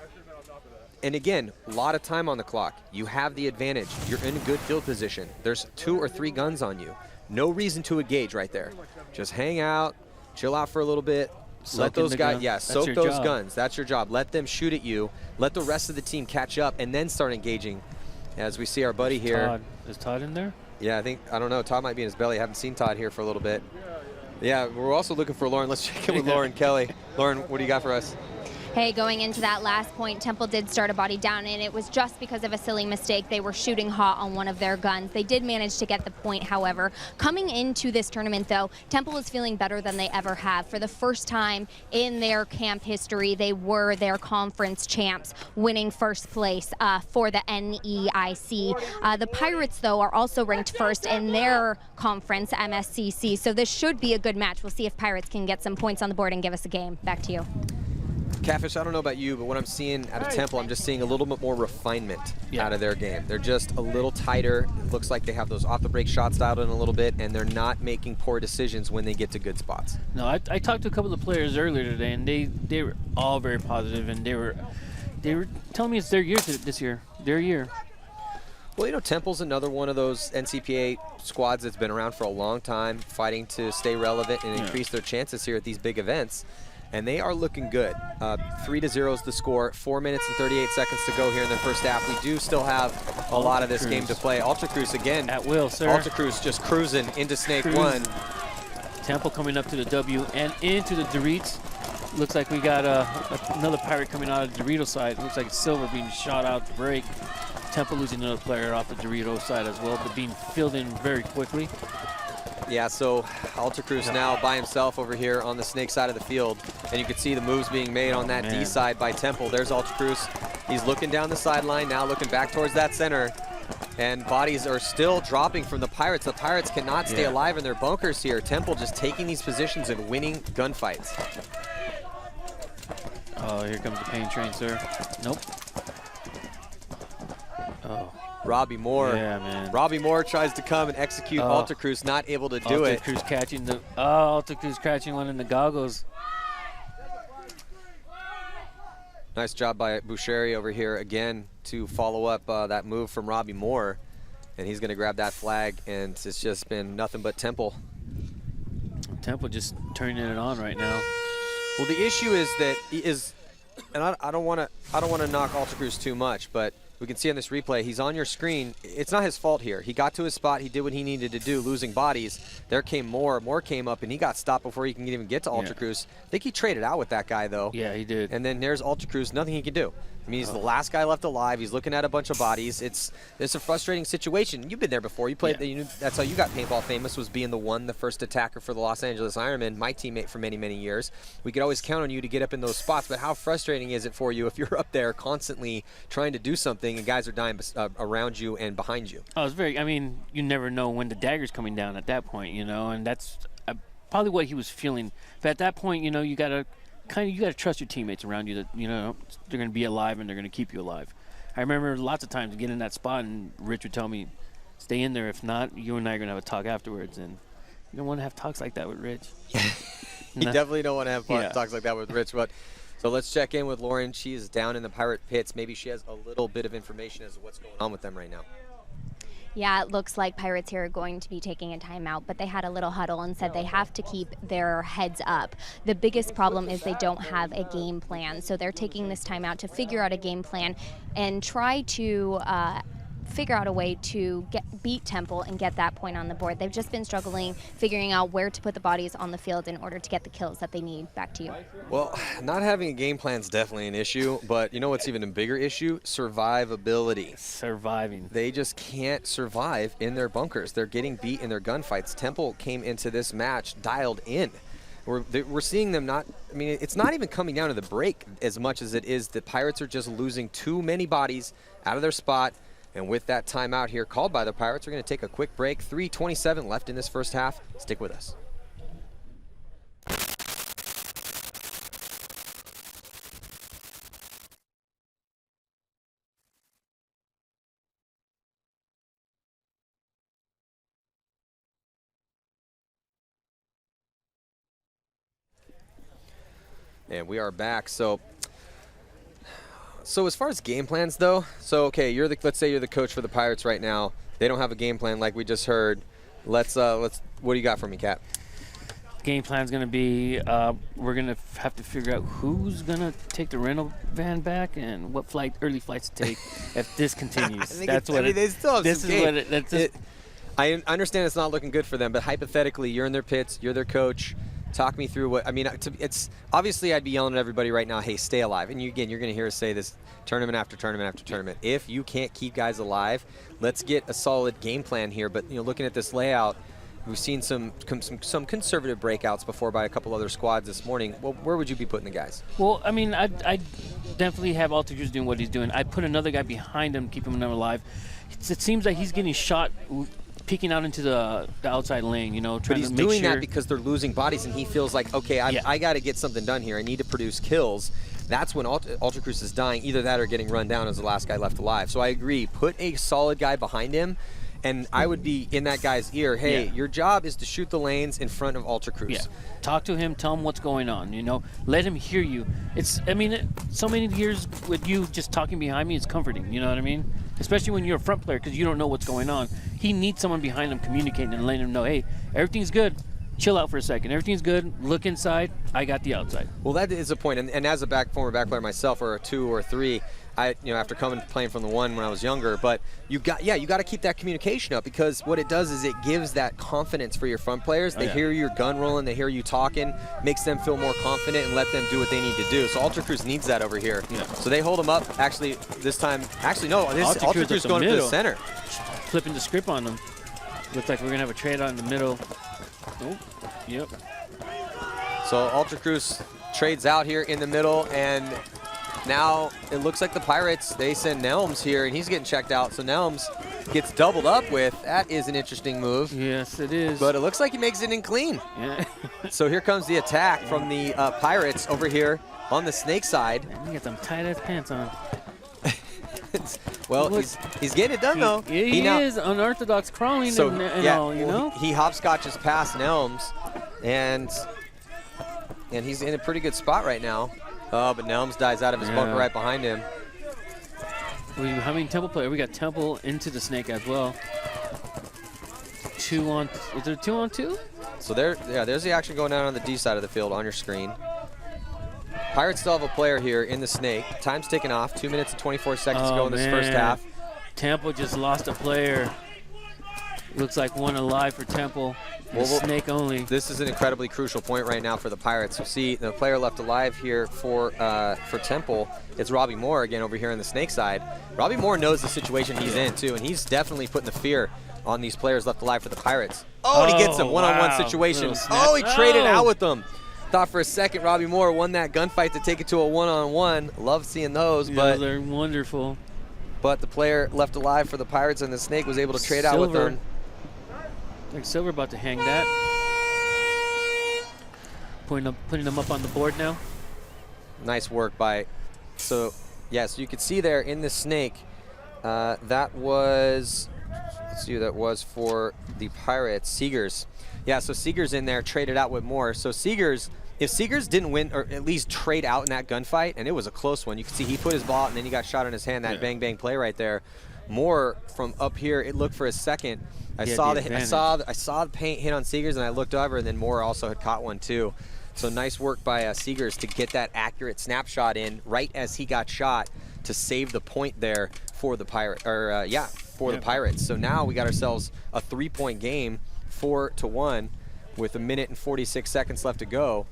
And again, a lot of time on the clock. You have the advantage. You're in a good field position. There's 2 or 3 guns on you. No reason to engage right there. Just hang out, chill out for a little bit. Let those guys, soak those guns. That's your job. Let them shoot at you. Let the rest of the team catch up, and then start engaging. As we see our buddy here. Is Todd in there? Yeah, I don't know. Todd might be in his belly. I haven't seen Todd here for a little bit. Yeah, we're also looking for Lauren. Let's check in with Lauren Kelly. Lauren, what do you got for us? Hey, going into that last point, Temple did start a body down, and it was just because of a silly mistake. They were shooting hot on one of their guns. They did manage to get the point, however. Coming into this tournament, though, Temple is feeling better than they ever have. For the first time in their camp history, they were their conference champs, winning first place for the NEIC. The Pirates, though, are also ranked first in their conference, MSCC, so this should be a good match. We'll see if Pirates can get some points on the board and give us a game. Back to you. Catfish, I don't know about you, but what I'm seeing out of Temple, I'm just seeing a little bit more refinement out of their game. They're just a little tighter. It looks like they have those off-the-break shots dialed in a little bit, and they're not making poor decisions when they get to good spots. No, I talked to a couple of the players earlier today, and they were all very positive, and they were telling me it's their year this year. Their year. Well, you know, Temple's another one of those NCPA squads that's been around for a long time, fighting to stay relevant and increase their chances here at these big events. And they are looking good. 3-0 is the score. 4 minutes and 38 seconds to go here in the first half. We do still have a lot of this game to play. Altacruz again. At will, sir. Altacruz just cruising into Snake 1. Temple coming up to the W and into the Doritos. Looks like we got another Pirate coming out of the Dorito side. Looks like Silver being shot out to break. Temple losing another player off the Dorito side as well, but being filled in very quickly. Yeah, so Altacruz now by himself over here on the Snake side of the field. And you can see the moves being made on that D side by Temple. There's Altacruz. He's looking down the sideline, now looking back towards that center. And bodies are still dropping from the Pirates. The Pirates cannot stay alive in their bunkers here. Temple just taking these positions and winning gunfights. Oh, here comes the pain train, sir. Nope. Oh. Robbie Moore. Yeah, man. Robbie Moore tries to come and execute Alta Cruz, not able to do it. Alta Cruz catching the Alta Cruz catching one in the goggles. Nice job by Boucheri over here again to follow up that move from Robbie Moore. And he's going to grab that flag, and it's just been nothing but Temple. Temple just turning it on right now. Well, the issue is that and I don't want to knock Alta Cruz too much, but we can see on this replay, he's on your screen. It's not his fault here. He got to his spot. He did what he needed to do, losing bodies. There came Moore. Moore came up, and he got stopped before he can even get to Alta Cruz. I think he traded out with that guy, though. Yeah, he did. And then there's Alta Cruz. Nothing he can do. I mean, he's the last guy left alive. He's looking at a bunch of bodies. It's a frustrating situation. You've been there before. You played. Yeah. That's how you got paintball famous, was being the first attacker for the Los Angeles Ironmen, my teammate for many, many years. We could always count on you to get up in those spots, but how frustrating is it for you if you're up there constantly trying to do something and guys are dying around you and behind you? Oh, it's very. I mean, you never know when the dagger's coming down at that point, you know, and that's probably what he was feeling. But at that point, you know, you gotta trust your teammates around you that, you know, they're going to be alive and they're going to keep you alive. I remember lots of times getting in that spot and Rich would tell me, stay in there. If not, you and I are going to have a talk afterwards. And you don't want to have talks like that with Rich. You definitely don't want to have talks like that with Rich. But so let's check in with Lauren. She is down in the Pirate pits. Maybe she has a little bit of information as to what's going on with them right now. Yeah, it looks like Pirates here are going to be taking a timeout, but they had a little huddle and said they have to keep their heads up. The biggest problem is they don't have a game plan, so they're taking this timeout to figure out a game plan and try to figure out a way to beat Temple and get that point on the board. They've just been struggling figuring out where to put the bodies on the field in order to get the kills that they need. Back to you. Well, not having a game plan is definitely an issue, but you know what's even a bigger issue? Survivability. Surviving. They just can't survive in their bunkers. They're getting beat in their gunfights. Temple came into this match dialed in. We're seeing them not, I mean, it's not even coming down to the break as much as it is the Pirates are just losing too many bodies out of their spot. And with that timeout here called by the Pirates, we're going to take a quick break. 3:27 left in this first half. Stick with us. And we are back. So as far as game plans, though, so okay, let's say you're the coach for the Pirates right now. They don't have a game plan like we just heard. Let's what do you got for me, Cap? Game plan's going to be we're going to have to figure out who's going to take the rental van back and what early flights to take if this continues. That's what they still have some game. I understand it's not looking good for them, but hypothetically, you're in their pits, you're their coach. Talk me through what, I mean, it's obviously I'd be yelling at everybody right now, hey, stay alive. And you're going to hear us say this tournament after tournament after tournament. If you can't keep guys alive, let's get a solid game plan here. But, you know, looking at this layout, we've seen some conservative breakouts before by a couple other squads this morning. Well, where would you be putting the guys? Well, I mean, I definitely have Alta Cruz doing what he's doing. I'd put another guy behind him, keep him alive. It seems like he's getting shot peeking out into the outside lane, you know, trying to make sure. But he's doing that because they're losing bodies, and he feels like, okay, I got to get something done here. I need to produce kills. That's when Alta Cruz is dying, either that or getting run down as the last guy left alive. So I agree. Put a solid guy behind him, and I would be in that guy's ear, hey, your job is to shoot the lanes in front of Alta Cruz. Yeah. Talk to him, tell him what's going on, you know. Let him hear you. So many years with you just talking behind me is comforting, you know what I mean? Especially when you're a front player because you don't know what's going on. He needs someone behind him communicating and letting him know, hey, everything's good. Chill out for a second. Everything's good. Look inside. I got the outside. Well, that is a point. And as a former back player myself, or a 2 or 3, after playing from the 1 when I was younger, but you got to keep that communication up, because what it does is it gives that confidence for your front players. They hear your gun rolling, they hear you talking, makes them feel more confident and let them do what they need to do. So Alta Cruz needs that over here. Yeah. So they hold him up. Actually, this time, no, Alta Cruz going to the center. Flipping the script on them. Looks like we're going to have a trade out in the middle. Oh, yep. So Alta Cruz trades out here in the middle, and now it looks like the Pirates, they send Nelms here, and he's getting checked out. So Nelms gets doubled up with. That is an interesting move. Yes, it is. But it looks like he makes it in clean. Yeah. So here comes the attack from the Pirates over here on the snake side. Man, you got some tight-ass pants on. Well, he's getting it done, though. He is unorthodox crawling and all, you know? He hopscotches past Nelms, and he's in a pretty good spot right now. Oh, but Nelms dies out of his bunker right behind him. How many Temple players? We got Temple into the snake as well. Is there 2-on-2? So there's the action going on the D side of the field on your screen. Pirates still have a player here in the snake. Time's ticking off. 2 minutes and 24 seconds to go in this first half. Temple just lost a player. Looks like one alive for Temple. Snake only. This is an incredibly crucial point right now for the Pirates. You see the player left alive here for Temple. It's Robbie Moore again over here on the snake side. Robbie Moore knows the situation he's in too, and he's definitely putting the fear on these players left alive for the Pirates. Oh, and he gets him one-on-one situation. Oh, he traded out with them. Thought for a second Robbie Moore won that gunfight to take it to a one-on-one. Love seeing those, but they're wonderful. But the player left alive for the Pirates and the snake was able to trade out with them. I think Silver about to hang that. Putting them up on the board now. Nice work by. So you could see there in the snake. That was. Let's see who that was for the Pirates. Seegers. Yeah, so Seegers in there traded out with Moore. So Seegers, if Seegers didn't win or at least trade out in that gunfight, and it was a close one, you can see he put his ball out and then he got shot in his hand. That bang bang play right there. Moore from up here, it looked for a second. I saw the paint hit on Seegers and I looked over and then Moore also had caught one too. So nice work by Seegers to get that accurate snapshot in right as he got shot to save the point there for the the Pirates. So now we got ourselves a 3-point game, 4-1, with 1 minute and 46 seconds left to go.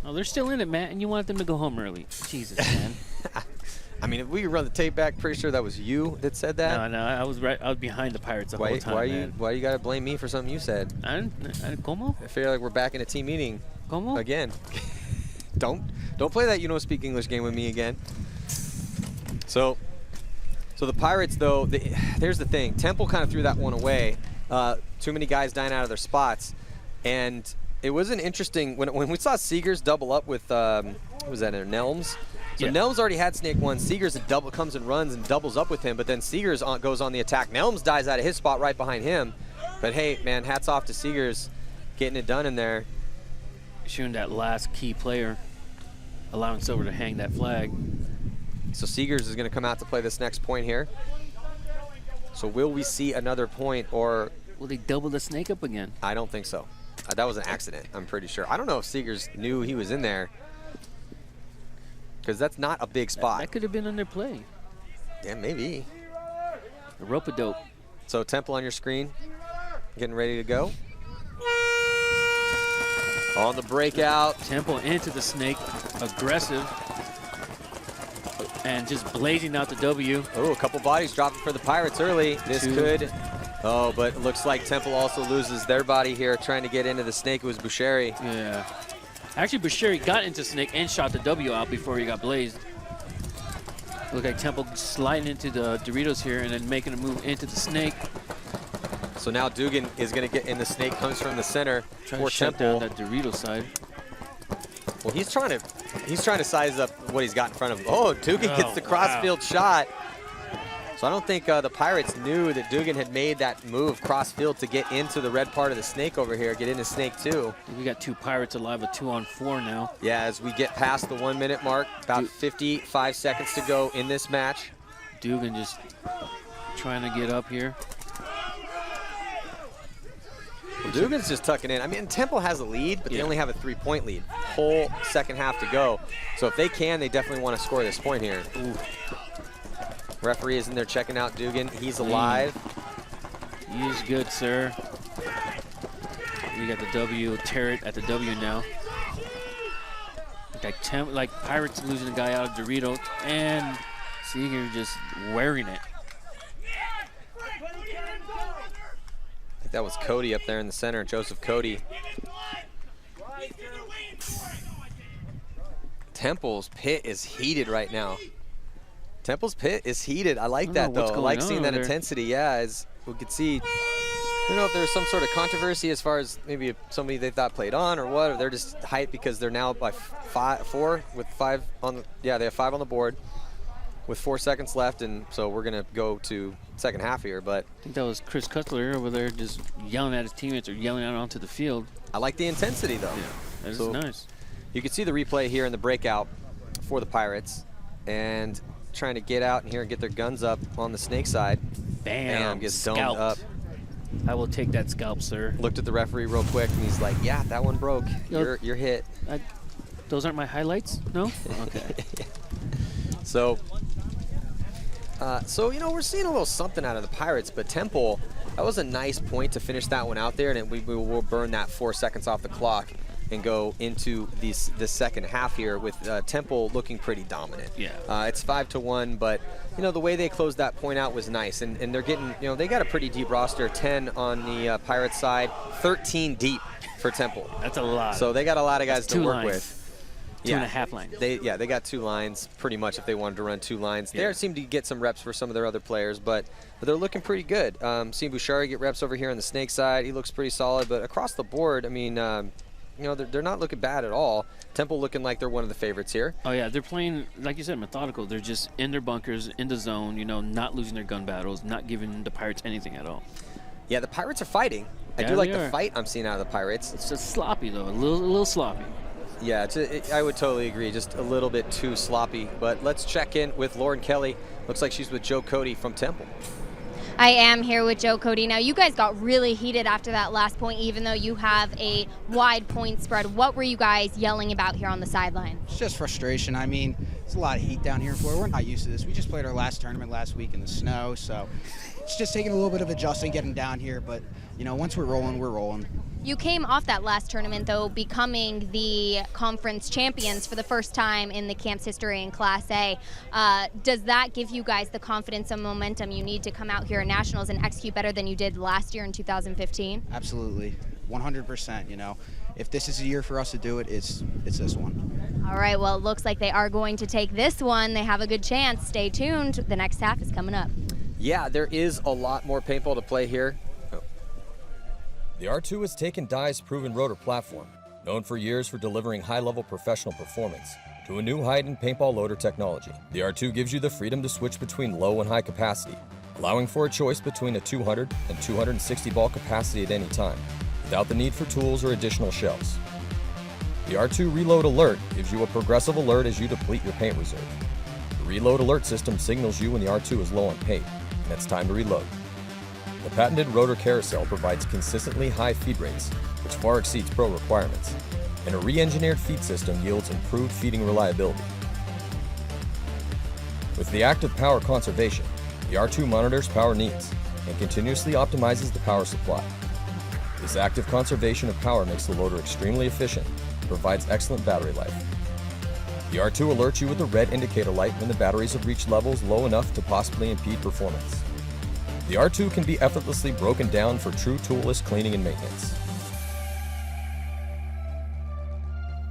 Oh, they're still in it, Matt, and you want them to go home early. Jesus, man. I mean, if we could run the tape back, pretty sure that was you that said that. No, I was right. I was behind the Pirates the whole time. Why you gotta blame me for something you said? ¿Cómo? I feel like we're back in a team meeting. ¿Cómo? Again. Don't play that you don't speak English game with me again. So the Pirates, though, here's the thing. Temple kind of threw that one away. Too many guys dying out of their spots. And it was an interesting, when we saw Seegers double up with, who was that, Nelms? So Nelms already had snake one. Seegers comes and runs and doubles up with him, but then Seegers goes on the attack. Nelms dies out of his spot right behind him. But hey, man, hats off to Seegers getting it done in there. Shooting that last key player, allowing Silver to hang that flag. So Seegers is going to come out to play this next point here. So will we see another point, or will they double the snake up again? I don't think so. That was an accident, I'm pretty sure. I don't know if Seegers knew he was in there, because that's not a big spot. That could have been under play. Yeah, maybe. A rope-a-dope. So Temple on your screen, getting ready to go. On the breakout. Temple into the snake, aggressive. And just blazing out the W. Oh, a couple bodies dropping for the Pirates early. This could. Oh, but it looks like Temple also loses their body here trying to get into the snake. It was Boucheri. Yeah. Actually, Boucheri got into snake and shot the W out before he got blazed. Look like Temple sliding into the Doritos here and then making a move into the snake. So now Dugan is going to get in the snake, comes from the center Trying for to shut Temple. down that Dorito side. Well, he's trying to size up what he's got in front of him. Oh, Dugan gets the crossfield shot. So I don't think the Pirates knew that Dugan had made that move crossfield to get into the red part of the snake over here, get into snake 2. We got 2 Pirates alive, a 2-on-4 now. Yeah, as we get past the 1 minute mark, about 55 seconds to go in this match. Dugan just trying to get up here. Well, Dugan's just tucking in. I mean, Temple has a lead, but they only have a 3-point lead. Whole second half to go. So if they can, they definitely want to score this point here. Ooh. Referee is in there checking out Dugan. He's alive. He's good, sir. We got the W, Tarrant at the W now. Like Pirates losing a guy out of Dorito, and Seeger just wearing it. I think that was Cody up there in the center, Joseph Cody. Temple's pit is heated right now. Temple's pit is heated. I like that, though. I like seeing that intensity. Yeah, as we could see. I don't know if there's some sort of controversy as far as maybe somebody they thought played on or what, or they're just hyped because they're now by 4 with 5 on the, they have 5 on the board. with 4 seconds left, and so we're going to go to second half here. But I think that was Chris Cutler over there just yelling at his teammates or yelling out onto the field. I like the intensity, though. Yeah, that is so nice. You can see the replay here in the breakout for the Pirates, and trying to get out in here and get their guns up on the snake side. Bam, gets scalped. domed up. I will take that scalp, sir. Looked at the referee real quick, and he's like, yeah, that one broke. Yo, You're hit. Those aren't my highlights? No? Okay. So, you know, we're seeing a little something out of the Pirates, but Temple, that was a nice point to finish that one out there, and we will burn that 4 seconds off the clock and go into the second half here with Temple looking pretty dominant. Yeah. It's 5-1, but you know the way they closed that point out was nice, and they're getting, you know, they got a pretty deep roster, 10 on the Pirates side, 13 deep for Temple. That's a lot. So they got a lot of guys to work lines. with. Two and a half lines. They got 2 lines pretty much if they wanted to run 2 lines. They seem to get some reps for some of their other players, but they're looking pretty good. Seeing Bouchard get reps over here on the snake side. He looks pretty solid, but across the board, I mean, you know, they're not looking bad at all. Temple looking like they're one of the favorites here. Oh, yeah, they're playing, like you said, methodical. They're just in their bunkers, in the zone, you know, not losing their gun battles, not giving the Pirates anything at all. Yeah, the Pirates are fighting. I do like the fight I'm seeing out of the Pirates. It's just sloppy, though, a little sloppy. Yeah, I would totally agree. Just a little bit too sloppy. But let's check in with Lauren Kelly. Looks like she's with Joe Cody from Temple. I am here with Joe Cody. Now, you guys got really heated after that last point, even though you have a wide point spread. What were you guys yelling about here on the sideline? It's just frustration. I mean, it's a lot of heat down here in Florida. We're not used to this. We just played our last tournament last week in the snow, so it's just taking a little bit of adjusting getting down here. But, you know, once we're rolling, we're rolling. You came off that last tournament, though, becoming the conference champions for the first time in the camp's history in Class A. Does that give you guys the confidence and momentum you need to come out here at Nationals and execute better than you did last year in 2015? Absolutely. 100%, you know. If this is a year for us to do it, it's this one. All right, well, it looks like they are going to take this one. They have a good chance. Stay tuned. The next half is coming up. Yeah, there is a lot more paintball to play here. The R2 has taken Dye's proven rotor platform, known for years for delivering high-level professional performance, to a new height-end paintball loader technology. The R2 gives you the freedom to switch between low and high capacity, allowing for a choice between a 200 and 260 ball capacity at any time, without the need for tools or additional shells. The R2 Reload Alert gives you a progressive alert as you deplete your paint reserve. The Reload Alert system signals you when the R2 is low on paint, and it's time to reload. The patented rotor carousel provides consistently high feed rates, which far exceeds pro requirements, and a re-engineered feed system yields improved feeding reliability. With the active power conservation, the R2 monitors power needs and continuously optimizes the power supply. This active conservation of power makes the loader extremely efficient and provides excellent battery life. The R2 alerts you with a red indicator light when the batteries have reached levels low enough to possibly impede performance. The R2 can be effortlessly broken down for true toolless cleaning and maintenance.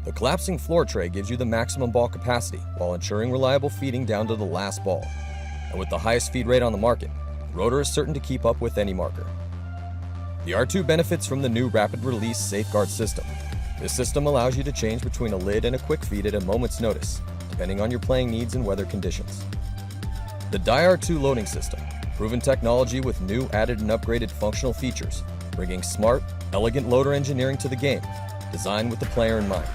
The collapsing floor tray gives you the maximum ball capacity while ensuring reliable feeding down to the last ball. And with the highest feed rate on the market, the rotor is certain to keep up with any marker. The R2 benefits from the new rapid release safeguard system. This system allows you to change between a lid and a quick feed at a moment's notice, depending on your playing needs and weather conditions. The Dye R2 loading system, proven technology with new added and upgraded functional features, bringing smart, elegant loader engineering to the game, designed with the player in mind.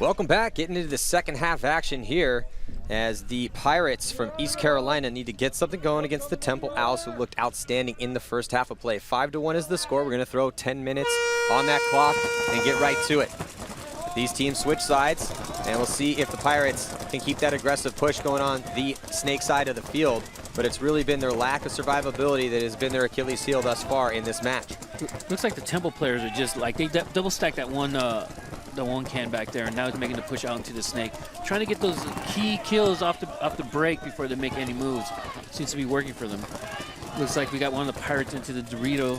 Welcome back, getting into the second half action here as the Pirates from East Carolina need to get something going against the Temple Owls, who looked outstanding in the first half of play. 5-1 is the score. We're going to throw 10 minutes on that clock and get right to it. these teams switch sides, and we'll see if the Pirates can keep that aggressive push going on the snake side of the field. But it's really been their lack of survivability that has been their Achilles heel thus far in this match. Looks like the Temple players are just like, they double stacked that one the one can back there, and now it's making the push out into the snake. Trying to get those key kills off the break before they make any moves. Seems to be working for them. Looks like we got one of the Pirates into the Dorito,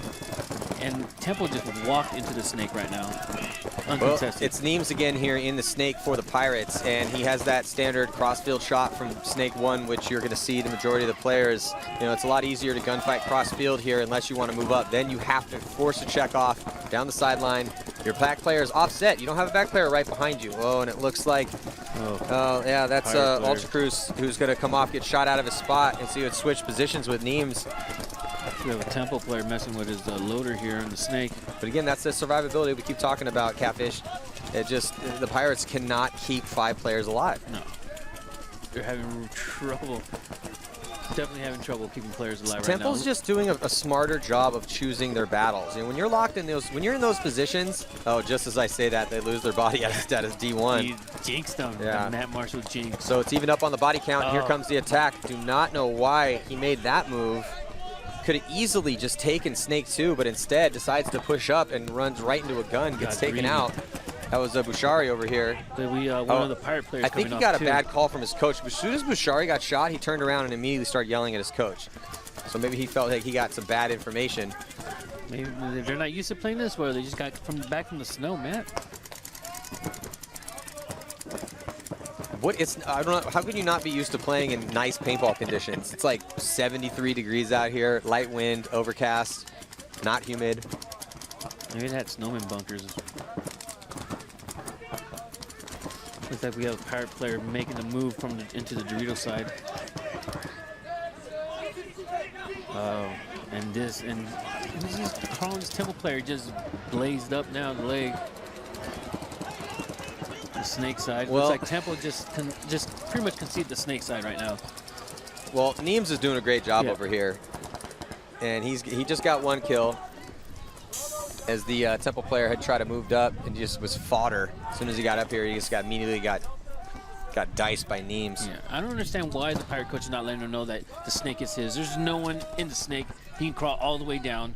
and Temple just walked into the snake right now. Uncontested. Well, it's Neems again here in the snake for the Pirates, and he has that standard crossfield shot from snake 1, which you're going to see the majority of the players. You know, it's a lot easier to gunfight crossfield here unless you want to move up. Then you have to force a check off down the sideline. Your back player is offset. You don't have a back player right behind you. Oh, and it looks like, yeah, that's Ultra Cruz who's going to come off, get shot out of his spot, and see it switch positions with Neems. We have a Temple player messing with his loader here in the snake. But again, that's the survivability we keep talking about, Catfish. It just, the Pirates cannot keep 5 players alive. No. They're having trouble. Definitely having trouble keeping players alive right now. Temple's just doing a smarter job of choosing their battles. You know, when you're locked in those, when you're in those positions, oh, just as I say that, they lose their body at status D1. He jinxed them. Yeah. Matt Marshall jinxed. So it's even up on the body count. Here comes the attack. Do not know why he made that move. Could have easily just taken Snake 2, but instead decides to push up and runs right into a gun, gets taken out. That was Bouchari over here. One of the Pirate players I think he got a bad call from his coach. As soon as Bouchari got shot, he turned around and immediately started yelling at his coach. So maybe he felt like he got some bad information. Maybe they're not used to playing this well. They just got back from the snow, Matt. I don't know, how could you not be used to playing in nice paintball conditions? It's like 73 degrees out here, light wind, overcast, not humid. Maybe it had snowman bunkers. Looks like we have a Pirate player making the move into the Dorito side. Oh, and this Carlin's Temple player just blazed up now the leg. The snake side. Well, looks like Temple just pretty much conceded the snake side right now. Well, Neems is doing a great job over here, and he just got 1 kill. As the Temple player had tried to move up and just was fodder. As soon as he got up here, he just immediately got diced by Neems. Yeah, I don't understand why the Pirate coach is not letting him know that the snake is his. There's no one in the snake. He can crawl all the way down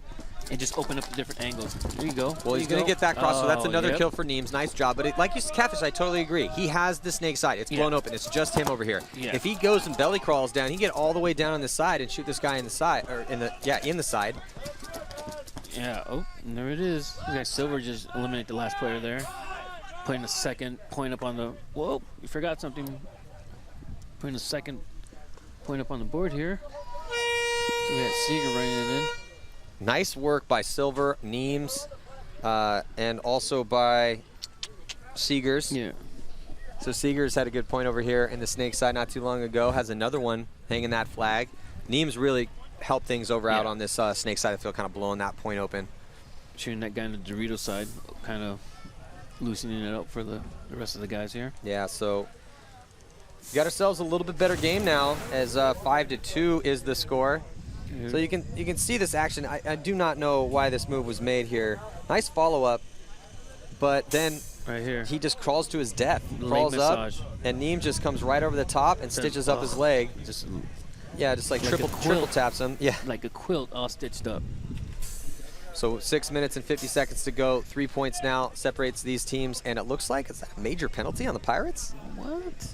and just open up the different angles. There you go. Well, he's going to get that cross, so that's another kill for Neems. Nice job. But like you said, Catfish, I totally agree. He has the snake side. It's blown open. It's just him over here. Yeah. If he goes and belly crawls down, he can get all the way down on the side and shoot this guy in the side, or in the side. Yeah, oh, and there it is. We got Silver just eliminate the last player there. Putting a second point up on the, whoa, you forgot something. Putting a second point up on the board here. So we got Seeger running it in. Nice work by Silver, Neems, and also by Seegers. Yeah. So Seegers had a good point over here in the snake side not too long ago. Has another one hanging that flag. Neems really helped things out on this snake side of the field, kind of blowing that point open. Shooting that guy in the Dorito side, kind of loosening it up for the rest of the guys here. Yeah, so we got ourselves a little bit better game now, as 5-2 is the score. So you can see this action. I do not know why this move was made here. Nice follow-up, but then right here he just crawls to his death. Crawls up, and Neems just comes right over the top and stitches up his leg. Yeah, just like triple taps him. Yeah, like a quilt all stitched up. So 6 minutes and 50 seconds to go. 3 points now separates these teams, and it looks like it's a major penalty on the Pirates. What?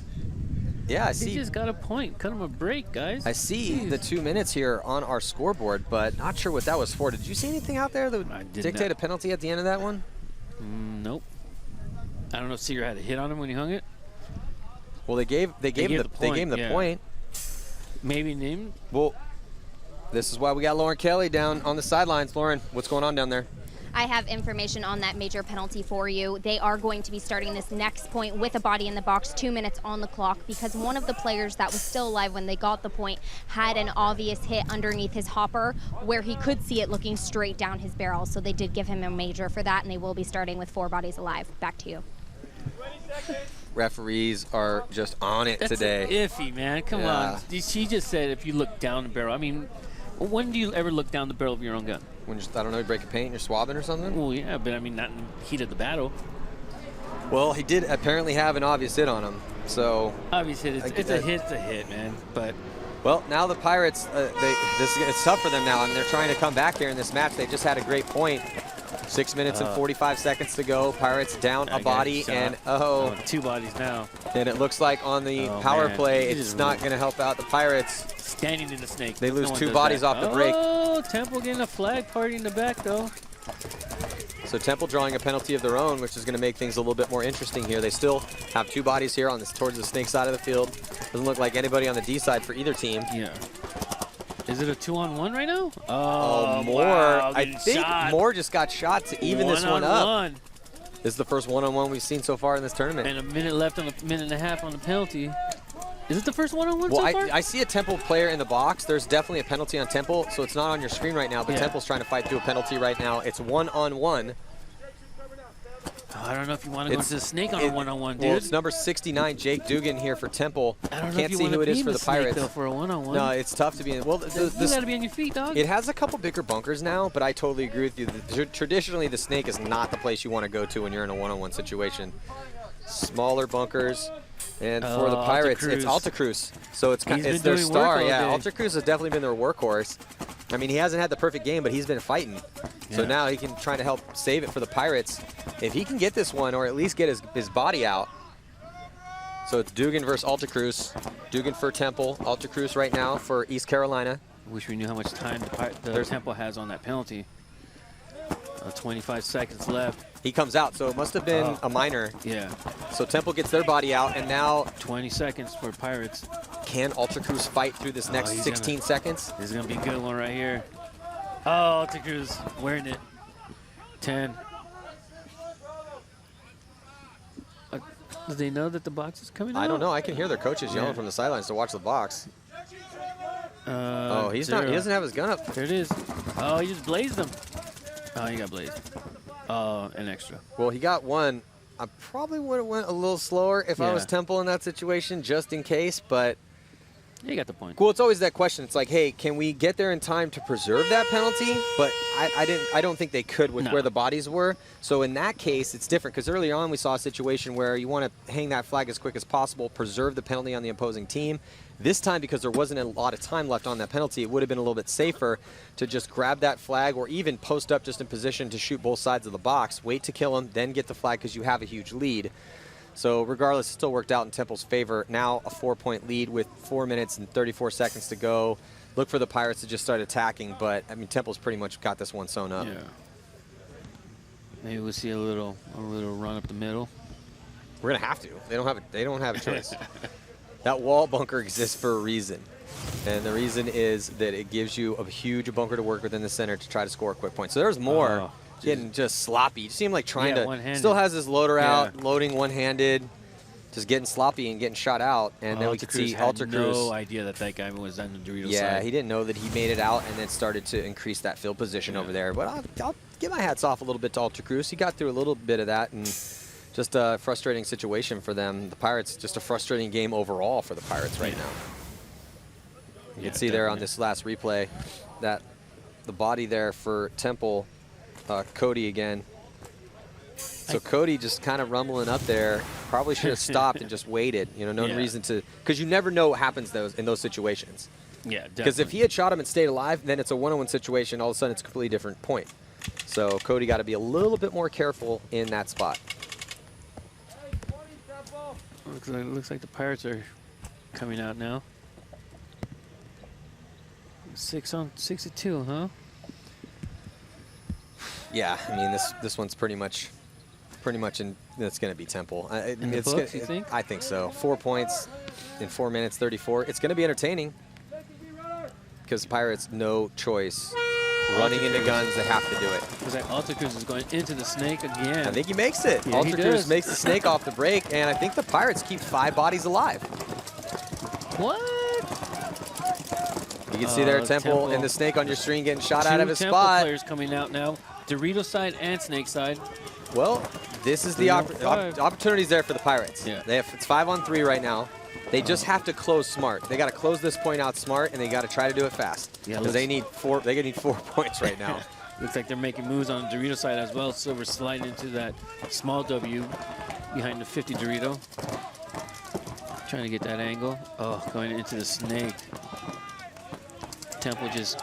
Yeah, I see. He just got a point. Cut him a break, guys. I see the 2 minutes here on our scoreboard, but not sure what that was for. Did you see anything out there that would dictate a penalty at the end of that one? Nope. I don't know if Seeger had a hit on him when he hung it. Well, they gave him the point. Maybe named. Well, this is why we got Lauren Kelly down on the sidelines. Lauren, what's going on down there? I have information on that major penalty for you. They are going to be starting this next point with a body in the box, 2 minutes on the clock, because one of the players that was still alive when they got the point had an obvious hit underneath his hopper where he could see it looking straight down his barrel. So they did give him a major for that, and they will be starting with 4 bodies alive. Back to you. Referees are just on it today. That's iffy, man. Come on. She just said if you look down the barrel. I mean, when do you ever look down the barrel of your own gun? When I don't know, you break a paint and you're swabbing or something? Well, yeah, but I mean, not in the heat of the battle. Well, he did apparently have an obvious hit on him. So obvious hit. It's a hit, man. But well, now the Pirates, it's tough for them now, and they're trying to come back here in this match. They just had a great point. 6 minutes and 45 seconds to go. Pirates down a body, and 2 bodies now. And it looks like on the power play, it's not going to help out the Pirates. Standing in the snake. They lose 2 bodies off the break. Oh, Temple getting a flag party in the back, though. So Temple drawing a penalty of their own, which is going to make things a little bit more interesting here. They still have 2 bodies here on this towards the snake side of the field. Doesn't look like anybody on the D side for either team. Yeah. Is it a 2-on-1 right now? Oh, Moore. Wow, I think Moore just got shot to even this one up. This is the first one-on-one we've seen so far in this tournament. And a minute left on the minute and a half on the penalty. Is it the first one-on-one so far? I see a Temple player in the box. There's definitely a penalty on Temple, so it's not on your screen right now, but Temple's trying to fight through a penalty right now. It's 1-on-1. I don't know if you want to go to the snake on a one-on-one, dude. Well, it's number 69, Jake Dugan here for Temple. I don't know Can't if you see want who to it be is for the snake, Pirates. though, for a one-on-one. No, it's tough to be in. Well, you got to be on your feet, dog. It has a couple bigger bunkers now, but I totally agree with you. Traditionally, the snake is not the place you want to go to when you're in a one-on-one situation. Smaller bunkers. And for the Pirates, it's Alta Cruz. So it's their star. Yeah, Alta Cruz has definitely been their workhorse. I mean, he hasn't had the perfect game, but he's been fighting. So now he can try to help save it for the Pirates. If he can get this one, or at least get his body out. So it's Dugan versus Alta Cruz. Dugan for Temple. Alta Cruz right now for East Carolina. Wish we knew how much time the Temple has on that penalty. 25 seconds left. He comes out, so it must have been a minor. Yeah. So Temple gets their body out, and now 20 seconds for Pirates. Can Alta Cruz fight through this next 16 seconds? This is going to be a good one right here. Oh, Alta Cruz wearing it. 10. Do they know that the box is coming out? I don't know. I can hear their coaches yelling from the sidelines to watch the box. Oh, he's not. He doesn't have his gun up. There it is. Oh, he just blazed them. Oh, he got blazed. An extra. Well, he got one. I probably would have went a little slower if I was Temple in that situation, just in case, but... Yeah, you got the point. Well, it's always that question. It's like, hey, can we get there in time to preserve that penalty? But I don't think they could with where the bodies were. So in that case, it's different, because earlier on we saw a situation where you want to hang that flag as quick as possible, preserve the penalty on the opposing team. This time, because there wasn't a lot of time left on that penalty, it would have been a little bit safer to just grab that flag or even post up just in position to shoot both sides of the box, wait to kill him, then get the flag because you have a huge lead. So regardless, it still worked out in Temple's favor. Now a 4-point lead with 4 minutes and 34 seconds to go. Look for the Pirates to just start attacking, but I mean Temple's pretty much got this one sewn up. Yeah. Maybe we'll see a little run up the middle. We're gonna have to. They don't have a choice. That wall bunker exists for a reason. And the reason is that it gives you a huge bunker to work within the center to try to score a quick point. So there's more getting just sloppy. You see him like trying to, still has his loader out, loading one-handed, just getting sloppy and getting shot out. And then we could see Alta Cruz. No idea that guy was on the Dorito side. Yeah, he didn't know that he made it out and then started to increase that field position over there. But I'll give my hats off a little bit to Alta Cruz. He got through a little bit of that, and just a frustrating situation for them. The Pirates, just a frustrating game overall for the Pirates right now. You can see there on this last replay that the body there for Temple, Cody again. So Cody just kind of rumbling up there. Probably should have stopped and just waited. You know, no reason to, because you never know what happens in those situations. Yeah, definitely. Because if he had shot him and stayed alive, then it's a one-on-one situation. All of a sudden, it's a completely different point. So Cody got to be a little bit more careful in that spot. Looks like the Pirates are coming out now. 6-2, huh? Yeah, I mean this one's pretty much in. It's going to be Temple. In the books, you think? I think so. 4 points in 4 minutes 34. It's going to be entertaining because Pirates no choice. Running into guns, they have to do it. Because that Alta Cruz is going into the snake again. I think he makes it. Yeah, Alta Cruz makes the snake off the break, and I think the Pirates keep 5 bodies alive. What? You can see there Temple and the snake on your screen getting shot out of his Temple spot. Players coming out now. Dorito side and snake side. Well, this is the opportunities there for the Pirates. Yeah. It's 5-on-3 right now. They just have to close smart. They got to close this point out smart, and they got to try to do it fast. Yeah, because they need 4 points right now. Looks like they're making moves on the Dorito side as well. Silver sliding into that small W. behind the 50 Dorito. Trying to get that angle. Oh, going into the snake. Temple just.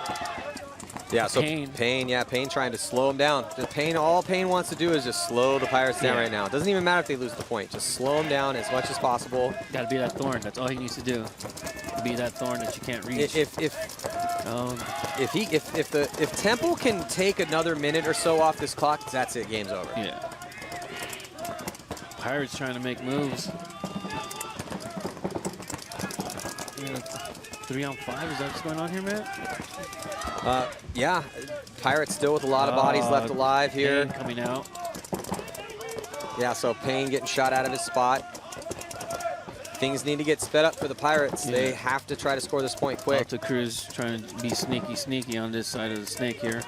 Yeah, so Payne trying to slow him down. All Payne wants to do is just slow the Pirates down right now. It doesn't even matter if they lose the point. Just slow them down as much as possible. Got to be that thorn. That's all he needs to do. Be that thorn that you can't reach. If Temple can take another minute or so off this clock, that's it. Game's over. Yeah. Pirates trying to make moves. 3-on-5. Is that what's going on here, Matt? Yeah, Pirates still with a lot of bodies left alive here. Payne coming out. Yeah, so Payne getting shot out of his spot. Things need to get sped up for the Pirates. Yeah. They have to try to score this point quick. Alta Cruz trying to be sneaky on this side of the snake here.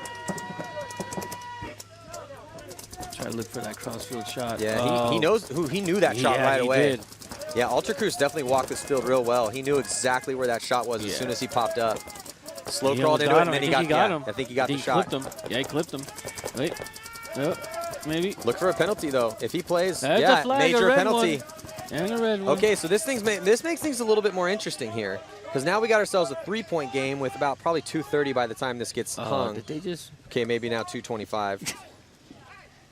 Try to look for that crossfield shot. Yeah, he knew that shot right away. Did. Yeah, Alta Cruz definitely walked this field real well. He knew exactly where that shot was as soon as he popped up. Slow crawled into it, and then he got him. I think he got the shot. Clipped him. Yeah, he clipped him. Wait. Oh, maybe. Look for a penalty, though. If he plays, a flag, major penalty. And a red one. Okay, so this makes things a little bit more interesting here. Because now we got ourselves a 3-point game with about probably 2:30 by the time this gets hung. Did they just? Okay, maybe now 2:25.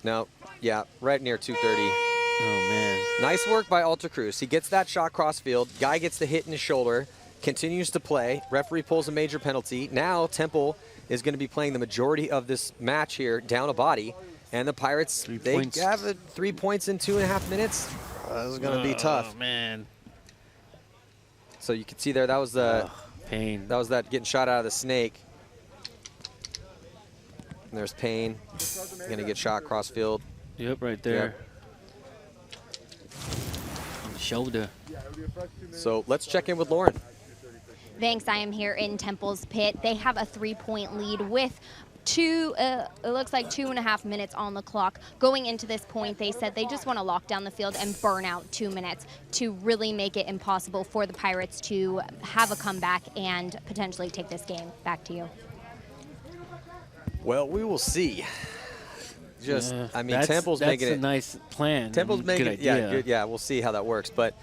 No, yeah, right near 2:30. Oh, man. Nice work by Alta Cruz. He gets that shot cross field. Guy gets the hit in his shoulder. Continues to play. Referee pulls a major penalty. Now Temple is going to be playing the majority of this match here down a body. And the Pirates, they have 3 points in 2.5 minutes. This is going to be tough. Oh, man. So you can see there, that was the Payne. That was that getting shot out of the snake. And there's Payne. Going to get shot cross field. Yep, right there. Yep. On the shoulder. So let's check in with Lauren. Thanks. I am here in Temple's pit. They have a 3-point lead with it looks like 2.5 minutes on the clock. Going into this point, they said they just want to lock down the field and burn out 2 minutes to really make it impossible for the Pirates to have a comeback and potentially take this game. Back to you. Well, we will see. I mean, Temple's making it. That's a nice plan. Temple's making it. Yeah, good. Yeah, we'll see how that works. But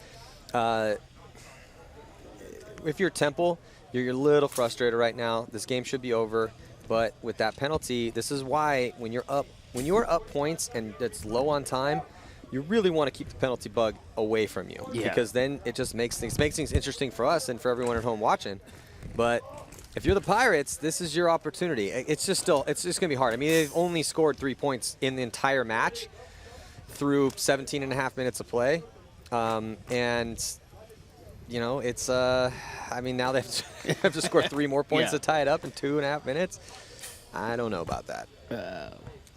if you're Temple, you're a little frustrated right now. This game should be over. But with that penalty, this is why when you're up points and it's low on time, you really want to keep the penalty bug away from you. Yeah. Because then it just makes things interesting for us and for everyone at home watching. But if you're the Pirates, this is your opportunity. It's just going to be hard. I mean, they've only scored 3 points in the entire match through 17.5 minutes of play. And, you know, it's, I mean, now they have to score 3 more points to tie it up in 2.5 minutes. I don't know about that.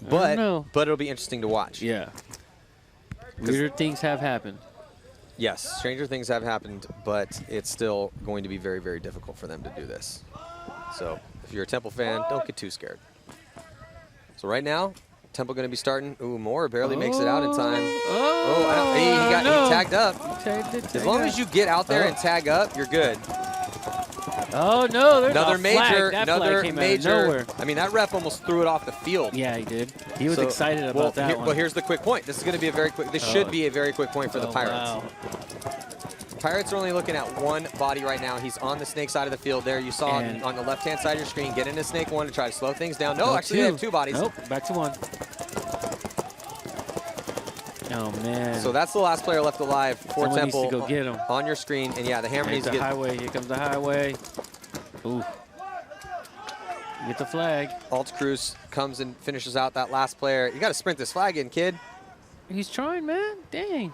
But it'll be interesting to watch. Yeah. Weirder things have happened. Yes, stranger things have happened, but it's still going to be very, very difficult for them to do this. So if you're a Temple fan, don't get too scared. So right now, Temple going to be starting. Ooh, Moore barely makes it out in time. He tagged up. As long as you get out there and tag up, you're good. Oh no! There's another major. Nowhere. I mean, that ref almost threw it off the field. Yeah, he did. He was excited about that one. Well, here's the quick point. This is going to be a very quick. This should be a very quick point for the Pirates. Wow. Pirates are only looking at one body right now. He's on the snake side of the field there. You saw on the left-hand side of your screen, get into snake 1 to try to slow things down. No, actually, they have 2 bodies. Nope, back to 1. Oh, man. So that's the last player left alive for Someone Temple. Needs to go get him. On your screen. And, yeah, the hammer needs to get... Highway. Here comes the highway. Ooh. Get the flag. Alta Cruz comes and finishes out that last player. You got to sprint this flag in, kid. He's trying, man. Dang.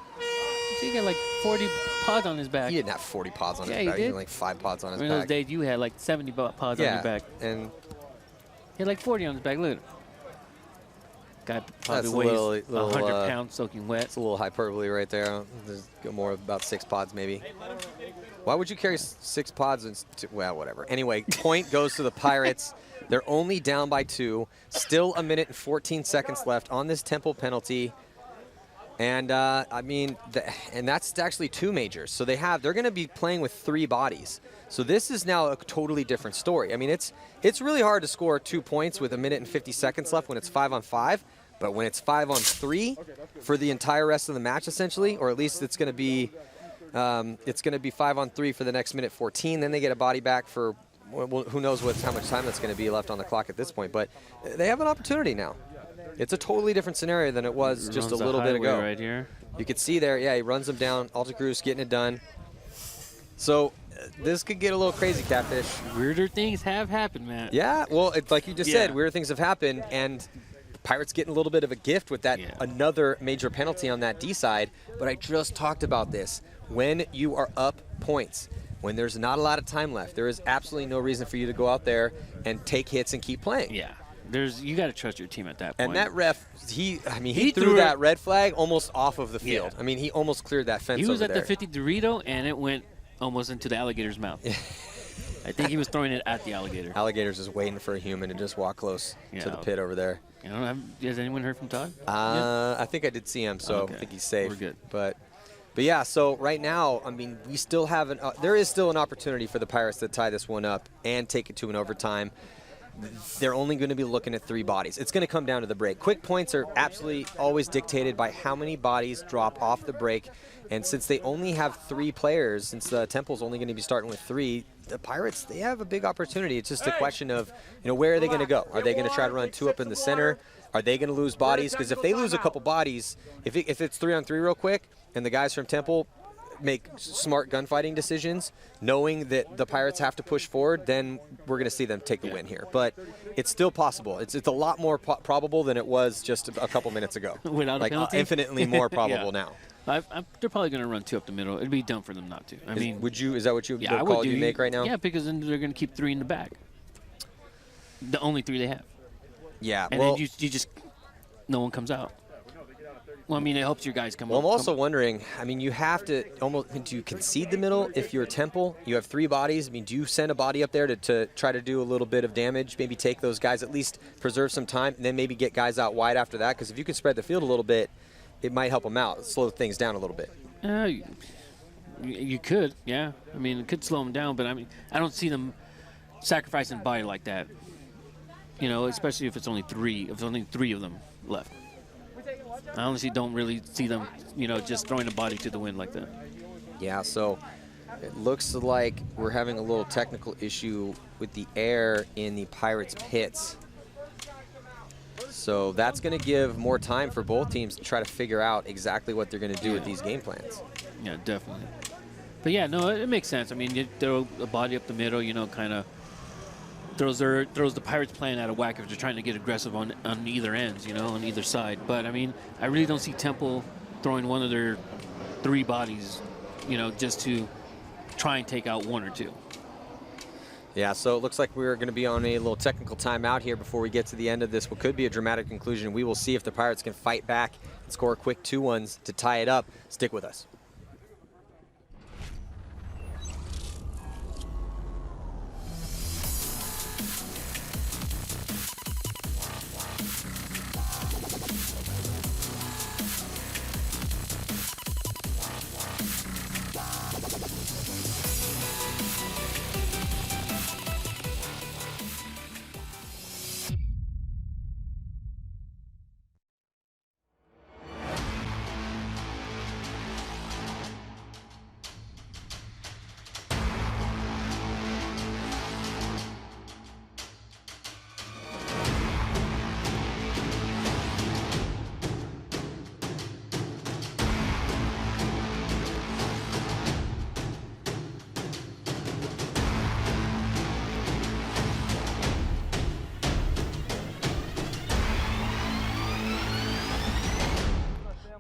He got like 40 pods on his back. He didn't have 40 pods on his back. He had like 5 pods on his back. In those days, you had like 70 pods on your back. And he had like 40 on his back. Look. Guy probably weighs 100 pounds soaking wet. It's a little hyperbole right there. There's more about 6 pods maybe. Why would you carry 6 pods? Well, whatever. Anyway, point goes to the Pirates. They're only down by 2. Still 1 minute and 14 seconds left on this Temple penalty. And I mean, and that's actually 2 majors. So they're going to be playing with 3 bodies. So this is now a totally different story. I mean, it's really hard to score 2 points with 1 minute and 50 seconds left when it's 5-on-5. But when it's 5-on-3 for the entire rest of the match, essentially, or at least it's going to be 5-on-3 for the next minute 14. Then they get a body back for, well, who knows how much time that's going to be left on the clock at this point. But they have an opportunity now. It's a totally different scenario than it was just a little bit ago. Right here. You could see there, yeah, he runs them down. Alta Cruz getting it done. So this could get a little crazy, Catfish. Weirder things have happened, man. Yeah, well, like you just said, weirder things have happened, and Pirates getting a little bit of a gift with that another major penalty on that D side. But I just talked about this. When you are up points, when there's not a lot of time left, there is absolutely no reason for you to go out there and take hits and keep playing. Yeah. You got to trust your team at that point. And that ref, he threw that red flag almost off of the field. Yeah. I mean, he almost cleared that fence. He was over at there. the 50 Dorito, and it went almost into the alligator's mouth. I think he was throwing it at the alligator. Alligator's just waiting for a human to just walk close to the pit over there. Has anyone heard from Todd? I think I did see him, so I think he's safe. We're good. But yeah, so right now, I mean, we still have there is still an opportunity for the Pirates to tie this one up and take it to an overtime. They're only going to be looking at 3 bodies. It's going to come down to the break. Quick points are absolutely always dictated by how many bodies drop off the break. And since they only have 3 players, since Temple's only going to be starting with 3, the Pirates, they have a big opportunity. It's just a question of, where are they going to go? Are they going to try to run 2 up in the center? Are they going to lose bodies? Because if they lose a couple bodies, if it's 3-on-3 real quick, and the guys from Temple make smart gunfighting decisions, knowing that the Pirates have to push forward, then we're going to see them take the win here. But it's still possible. It's a lot more probable than it was just a couple minutes ago. Without a penalty? Infinitely more probable now. They're probably going to run 2 up the middle. It'd be dumb for them not to. I mean, is that what you the call you make right now? Yeah, because then they're going to keep 3 in the back. The only 3 they have. Yeah. And then you just no one comes out. Well, I mean, it helps your guys come up. Well, I'm also wondering, I mean, you have to do you concede the middle if you're Temple? You have 3 bodies. I mean, do you send a body up there to try to do a little bit of damage, maybe take those guys, at least preserve some time, and then maybe get guys out wide after that? Because if you can spread the field a little bit, it might help them out, slow things down a little bit. You could, yeah. I mean, it could slow them down, but I mean, I don't see them sacrificing a body like that. Especially if it's only 3. If there's only 3 of them left. I honestly don't really see them, just throwing a body to the wind like that. Yeah, so it looks like we're having a little technical issue with the air in the Pirates' pits. So that's going to give more time for both teams to try to figure out exactly what they're going to do with these game plans. Yeah, definitely. But yeah, no, it makes sense. I mean, you throw a body up the middle, kind of throws the Pirates playing out of whack if they're trying to get aggressive on either ends, on either side. But I mean, I really don't see Temple throwing one of their 3 bodies, just to try and take out 1 or 2. Yeah, so it looks like we're going to be on a little technical timeout here before we get to the end of this. What could be a dramatic conclusion. We will see if the Pirates can fight back and score quick 2-1s to tie it up. Stick with us.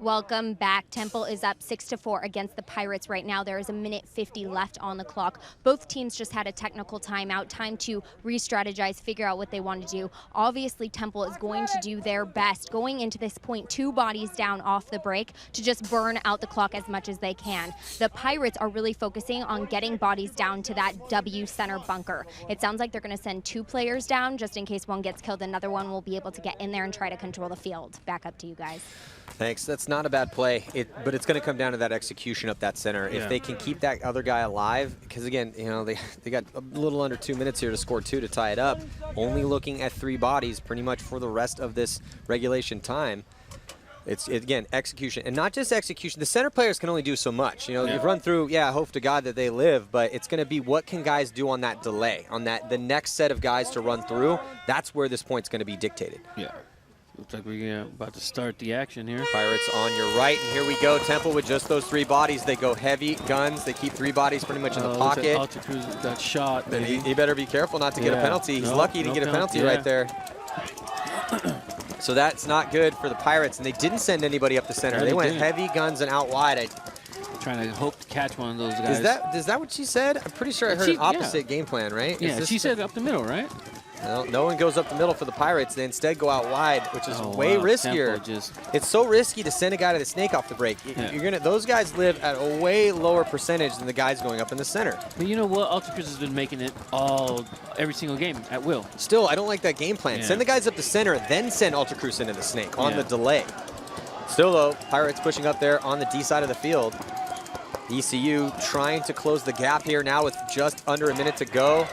Welcome back. Temple is up 6-4 against the Pirates right now. There is a minute 50 left on the clock. Both teams just had a technical timeout, time to re-strategize, figure out what they want to do. Obviously, Temple is going to do their best going into this point, 2 bodies down off the break to just burn out the clock as much as they can. The Pirates are really focusing on getting bodies down to that W center bunker. It sounds like they're going to send 2 players down just in case one gets killed. Another one will be able to get in there and try to control the field. Back up to you guys. Thanks. That's not a bad play, but it's going to come down to that execution up that center. Yeah. If they can keep that other guy alive, because again, you know, they got a little under 2 minutes here to score 2 to tie it up. Only looking at 3 bodies pretty much for the rest of this regulation time. It's again, execution, and not just execution. The center players can only do so much. You know, you run through, hope to God that they live, but it's going to be what can guys do on that delay, on the next set of guys to run through. That's where this point's going to be dictated. Yeah. Looks like we're about to start the action here. Pirates on your right, and here we go. Temple with just those 3 bodies. They go heavy guns. They keep 3 bodies pretty much in the pocket. Altacruz got shot. Then he better be careful not to get a penalty. He's lucky to get a penalty right there. So that's not good for the Pirates, and they didn't send anybody up the center. They went heavy guns and out wide. Trying to hope to catch one of those guys. Is that what she said? I'm pretty sure I heard an opposite game plan, right? Yeah, she said up the middle, right? No one goes up the middle for the Pirates. They instead go out wide, which is way riskier. It's so risky to send a guy to the snake off the break. Those guys live at a way lower percentage than the guys going up in the center. But you know what? Altacruz has been making it every single game at will. Still, I don't like that game plan. Send the guys up the center, then send Altacruz into the snake on the delay. Still, though, Pirates pushing up there on the D side of the field. ECU trying to close the gap here now with just under a minute to go.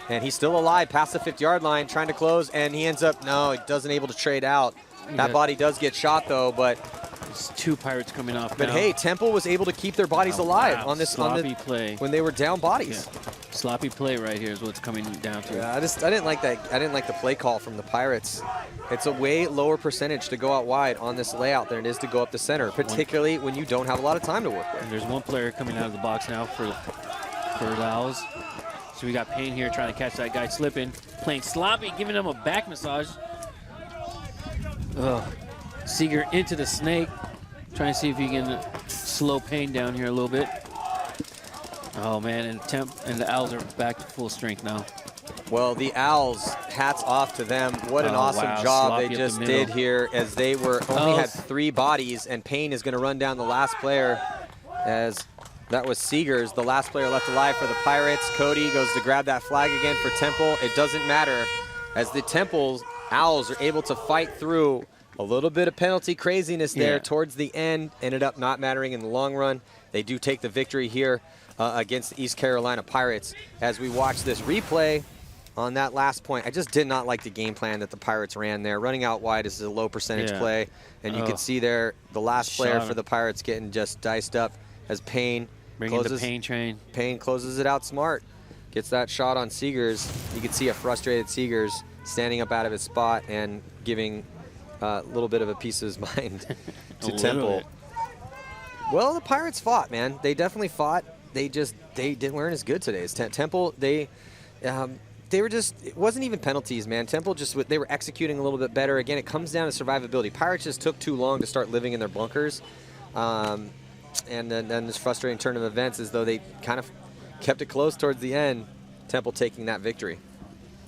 And he's still alive past the 50-yard line, trying to close, and he ends up, he doesn't able to trade out. That body does get shot, though, but... There's 2 Pirates coming off But now. Hey, Temple was able to keep their bodies alive on this sloppy play when they were down bodies. Sloppy play right here is what it's coming down to. Yeah, I didn't like that. I didn't like the play call from the Pirates. It's a way lower percentage to go out wide on this layout than it is to go up the center, particularly when you don't have a lot of time to work with. And there's 1 player coming out of the box now for the Owls. So we got Payne here trying to catch that guy slipping, playing sloppy, giving him a back massage. Seeger into the snake, trying to see if he can slow Payne down here a little bit. Oh man, and the Owls are back to full strength now. Well, the Owls, hats off to them. What an awesome job they just did here, as they only had 3 bodies, and Payne is going to run down the last player, as that was Seegers, the last player left alive for the Pirates. Cody goes to grab that flag again for Temple. It doesn't matter, as the Temple Owls are able to fight through a little bit of penalty craziness there towards the end. Ended up not mattering in the long run. They do take the victory here against the East Carolina Pirates. As we watch this replay on that last point, I just did not like the game plan that the Pirates ran there. Running out wide is a low percentage play, and you can see there the last player for the Pirates getting just diced up as Payne bringing the Payne train. Payne closes it out smart, gets that shot on Seegers. You can see a frustrated Seegers standing up out of his spot and giving a little bit of a piece of his mind to Temple. Well, the Pirates fought, man. They definitely fought. They weren't as good today as Temple. They were just, it wasn't even penalties, man. Temple they were executing a little bit better. Again, it comes down to survivability. Pirates just took too long to start living in their bunkers. And then this frustrating turn of events, as though they kind of kept it close towards the end. Temple taking that victory.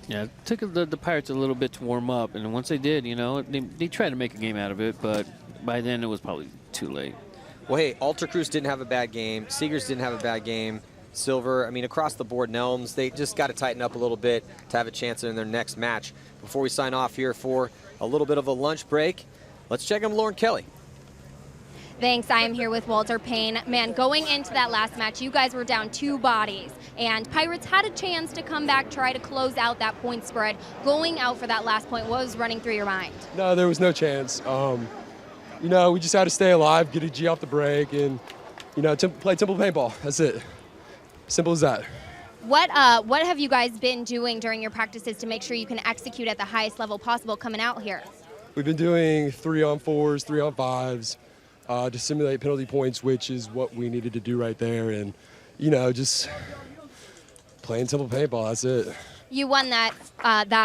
Yeah, it took the Pirates a little bit to warm up, and once they did, they tried to make a game out of it, but by then it was probably too late. Well, hey, Altacruz didn't have a bad game. Seegers didn't have a bad game. Silver, I mean, across the board, Nelms, they just got to tighten up a little bit to have a chance in their next match. Before we sign off here for a little bit of a lunch break, let's check on Lauren Kelly. Thanks. I am here with Walter Payne. Man, going into that last match, you guys were down 2 bodies, and Pirates had a chance to come back, try to close out that point spread. Going out for that last point, what was running through your mind? No, there was no chance. We just had to stay alive, get a G off the break, and, play Temple Paintball. That's it. Simple as that. What have you guys been doing during your practices to make sure you can execute at the highest level possible coming out here? We've been doing 3-on-4s, 3-on-5s, to simulate penalty points, which is what we needed to do right there. And, just playing Temple Paintball, that's it. You won that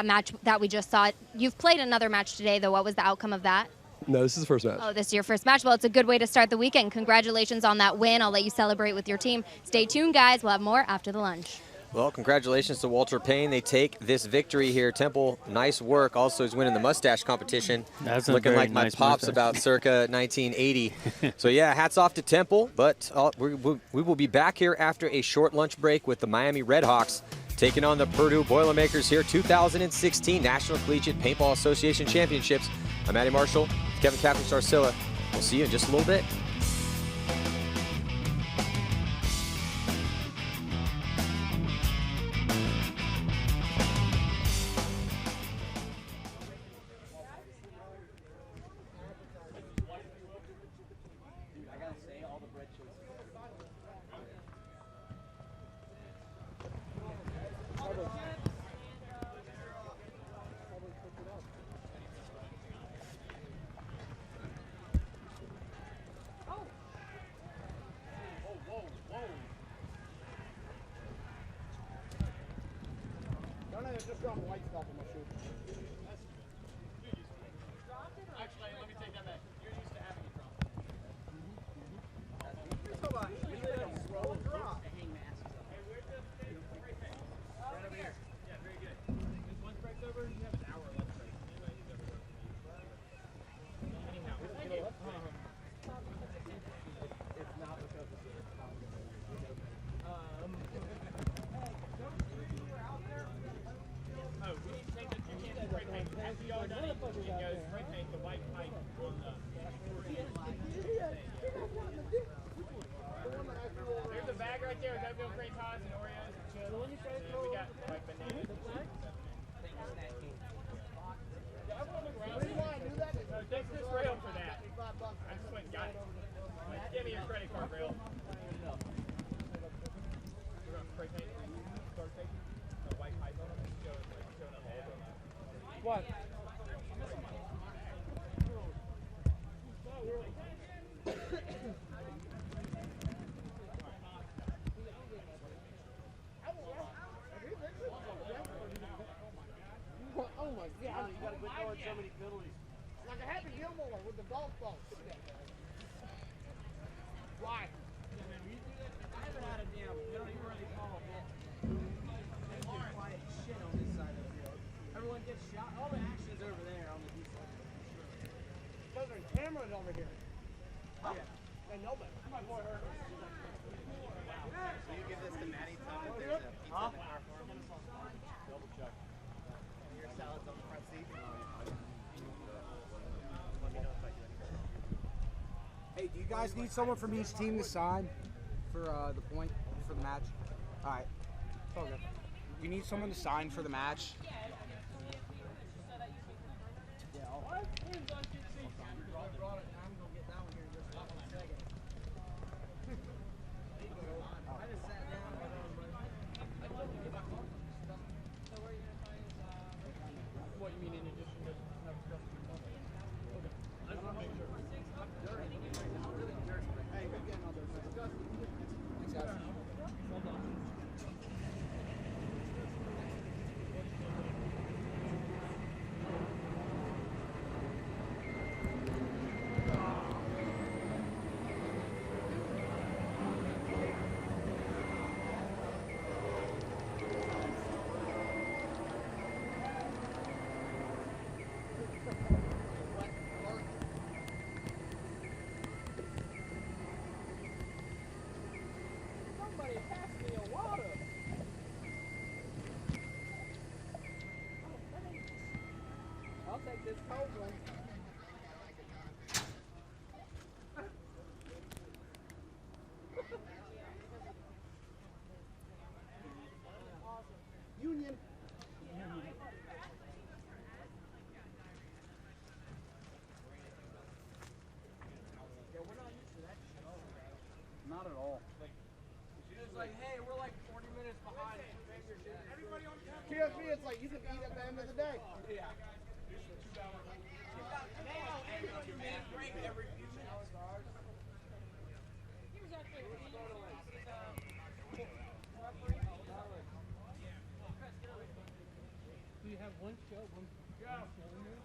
match that we just saw. You've played another match today, though. What was the outcome of that? No, this is the first match. Oh, this is your first match. Well, it's a good way to start the weekend. Congratulations on that win. I'll let you celebrate with your team. Stay tuned, guys. We'll have more after the lunch. Well, congratulations to Walter Payne. They take this victory here. Temple, nice work. Also, he's winning the mustache competition. That's looking like nice my pops mustache. about circa 1980. So, yeah, hats off to Temple. But we will be back here after a short lunch break with the Miami Redhawks taking on the Purdue Boilermakers here. 2016 National Collegiate Paintball Association Championships. I'm Matty Marshall, Kevin Captain Sarcilla. We'll see you in just a little bit. Just drop white stuff on my shoe. Actually, let me take that back. You're used to having it drop. Usually they don't roll and drop. They hang masks up. Hey, where's the right over here. Yeah, very good. If one breaks over, you have an hour left break. Anyhow, thank you. It's not because of this. Oh, we need to take the two cans of spray paint. After y'all are done, you can go spray paint the white pipe on the. There's a bag right there with oatmeal cream pies and Oreos and chips. And then we got like bananas. No, thanks to Rail for that. I just went and got it. Give me your credit card, Rail. We're going to spray paint. Start taking the white pipe on them and showing up all of them. What? Oh my God! You gotta quit throwing so many penalties. Like a Happy Gilmore with the golf ball. Why? I haven't had a damn. You don't even really call it. There's quiet shit on this side of the field. Everyone gets shot. All the action's over there on the D side. Those are cameras over here. Oh yeah. And nobody. My boy heard us. So you give this to Maddie? Huh? Double check. Your salad's on the front seat. Hey, do you guys need someone from each team to sign for the point for the match? All right. It's all good. Do you need someone to sign for the match? What you mean in addition to Somebody pass me a water. I'll take this cold one. Union. Yeah, we're not used to that shit. Not at all. It's like, hey, we're like 40 minutes behind. Everybody on TSB, it's like you can eat at the end of the day. Yeah. Break every few minutes. Do you have one show? One show in there?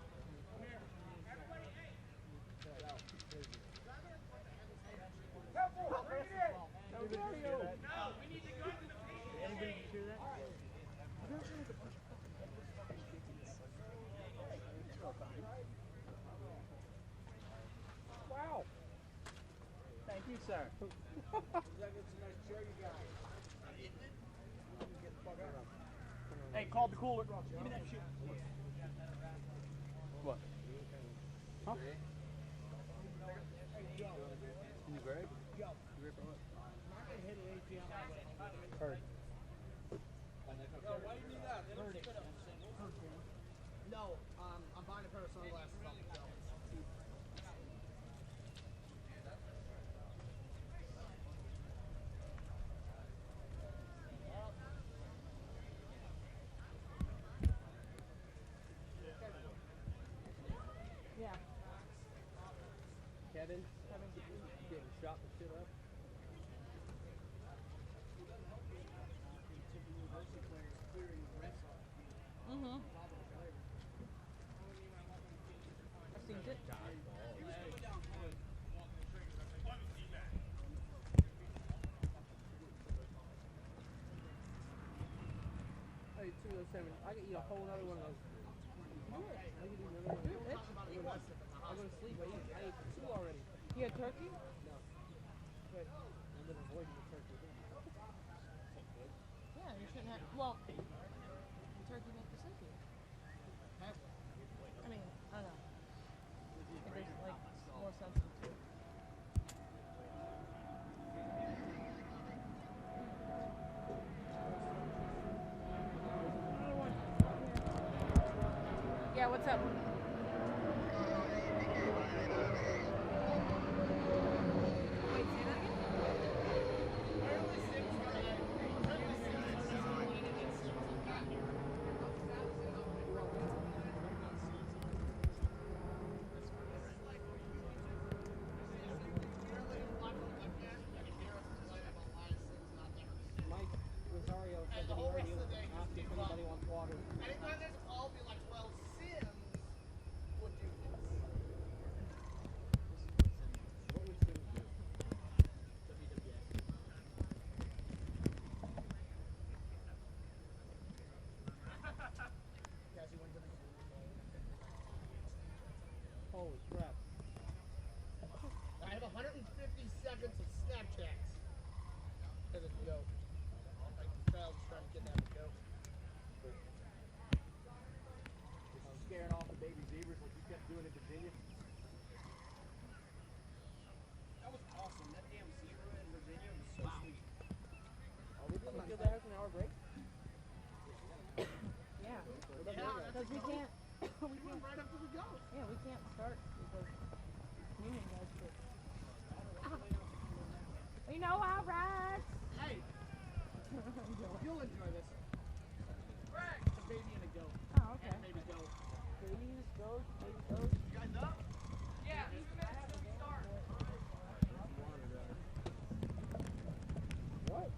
Come here. Everybody, hey! Careful! Bring it in! No, we need to go to the field. Anybody hear that? Wow. Thank you, sir. That's a nice chair you got. Hey, call the cooler. Give me that shit. What? Huh? Greg? Heard. Why do you need that? No, I'm buying a pair of sunglasses off the shelf. Yeah. Kevin, getting shot the shit up. Mm-hmm. I've seen it. Hey, 207. I could eat a whole other one of those. I could eat another one. I'm going to sleep. I ate two already. You had turkey? No. But I've been avoiding the turkey. Yeah, you shouldn't have. Well, the turkey makes you sleepy. I mean, I don't know. I think there's like more sensitive to it. Yeah, what's up? Wait, say that again? Mike Rosario said that he already asked if anybody wants water. Anytime there's a call, be like, well, Sims would do this. What would Sims do? Holy crap. I have 150 seconds of Snapchats. As a joke. Like, Kyle's trying to kidnap a joke. Scaring off the baby zebras like you kept doing in Virginia. That was awesome. That damn zebra in Virginia was so sweet. Are we going to kill that an hour break? Yeah. Yeah, Because we can't. we went right up to the go. Yeah, we can't start because communion guys quit. We know our rights. Hey, you'll enjoy this. It's a baby and a goat. Oh, okay. And a baby goat. Babies, goats, baby goats. You guys up? Yeah, these are minutes till we start. What? I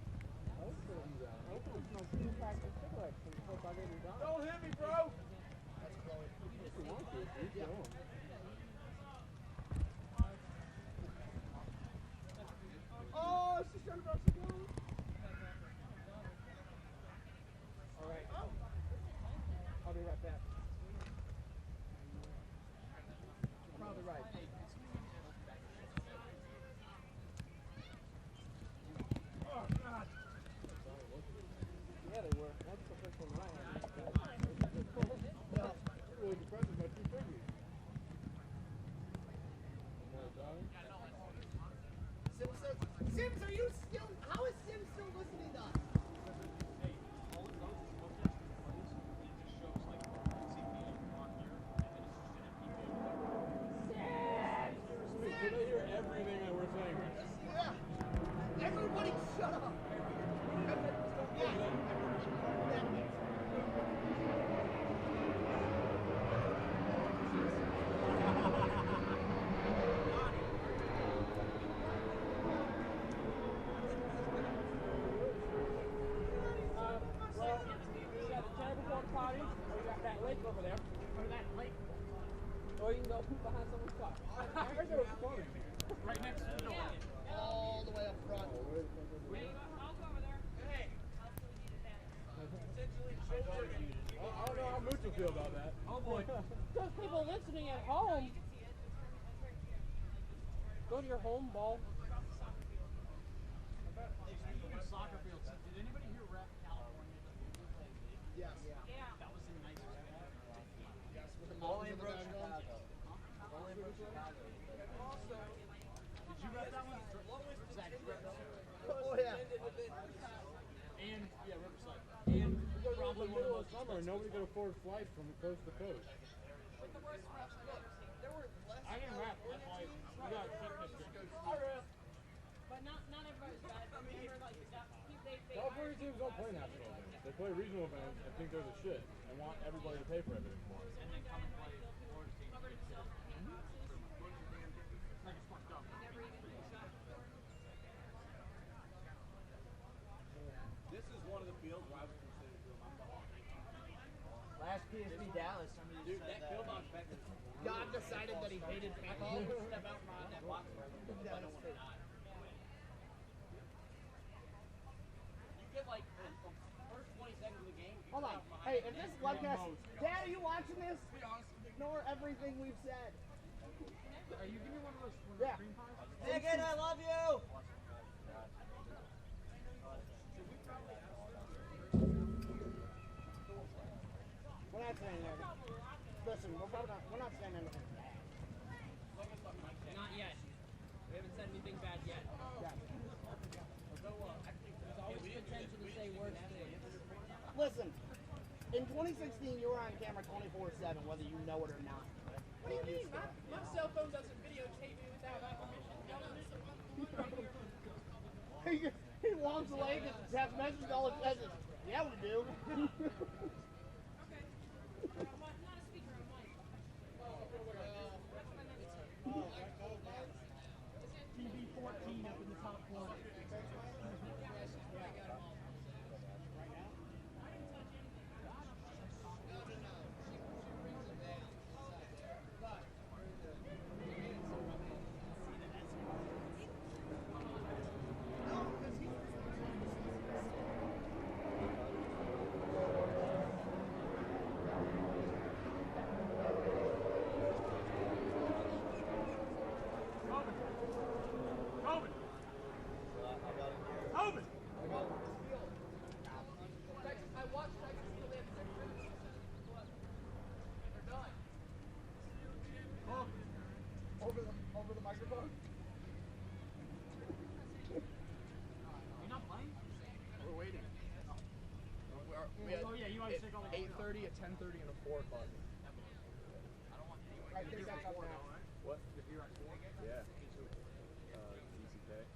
was going to do that. I hope it's no two packs of cigarettes from the I gave you down. Don't hit me, bro. That's Chloe. If you want to, you Yeah. go. Oh, she's trying to brush the goat. All right. I'll be right back. You're probably right. Oh, God. Yeah, they were. That's the first one that I had. Yeah. Really depressing, but you figured. Sims says, Sims, are you still, how is Sims still listening to us? Did I hear everything that we're saying right now? Yeah. Everybody shut up. Over there. Or that lake. Or you can go poop behind someone's car. I heard they were performing. Right next to the door. All the way up front. Hey. I don't know how Mooch will feel about that. Oh boy. Those people listening at home. Go to your home ball. Soccer field. Did anybody here rep California? Yes. Yeah. That was a nice rep. Yes, with the mountains in the background. Chicago. Also, did you rep that one? the summer and nobody could afford flights from coast to coast. I didn't rap. That's why we got sickness. But not everybody's bad. Remember, like, they California teams don't play national events. They play regional events and think they're the shit and want everybody to pay for everything for them. and then come and play Florida teams. Like it's fucked up. This is one of the fields where I would consider doing my football. Last PSV Dallas. Dude, that field on back there. God decided that he hated paintball. Step out from that box where I don't want to die. You get like the first 20 seconds of the game. Hold on. Hey, if this webcast, Dad, are you watching this? Ignore everything we've said. Are you giving me one of those Yeah. cream pies? Megan, I love you. We're not saying anything. Listen, we're not saying anything bad. Not yet. We haven't said anything bad yet. There's always potential to say worse things. Listen, in 2016, you were on camera 24/7, whether you know it or not. What do you mean? My cell phone doesn't videotape me without my permission. He walks away, gets a text message, all it says is, yeah, we do. TV 14 up in the top corner. Over the microphone? You're not playing? We're waiting. Oh, yeah, you want to stick on the 8:30, a 10:30, and a 4 o'clock. I think that's up now. What? If you're at 4? Yeah. UCK.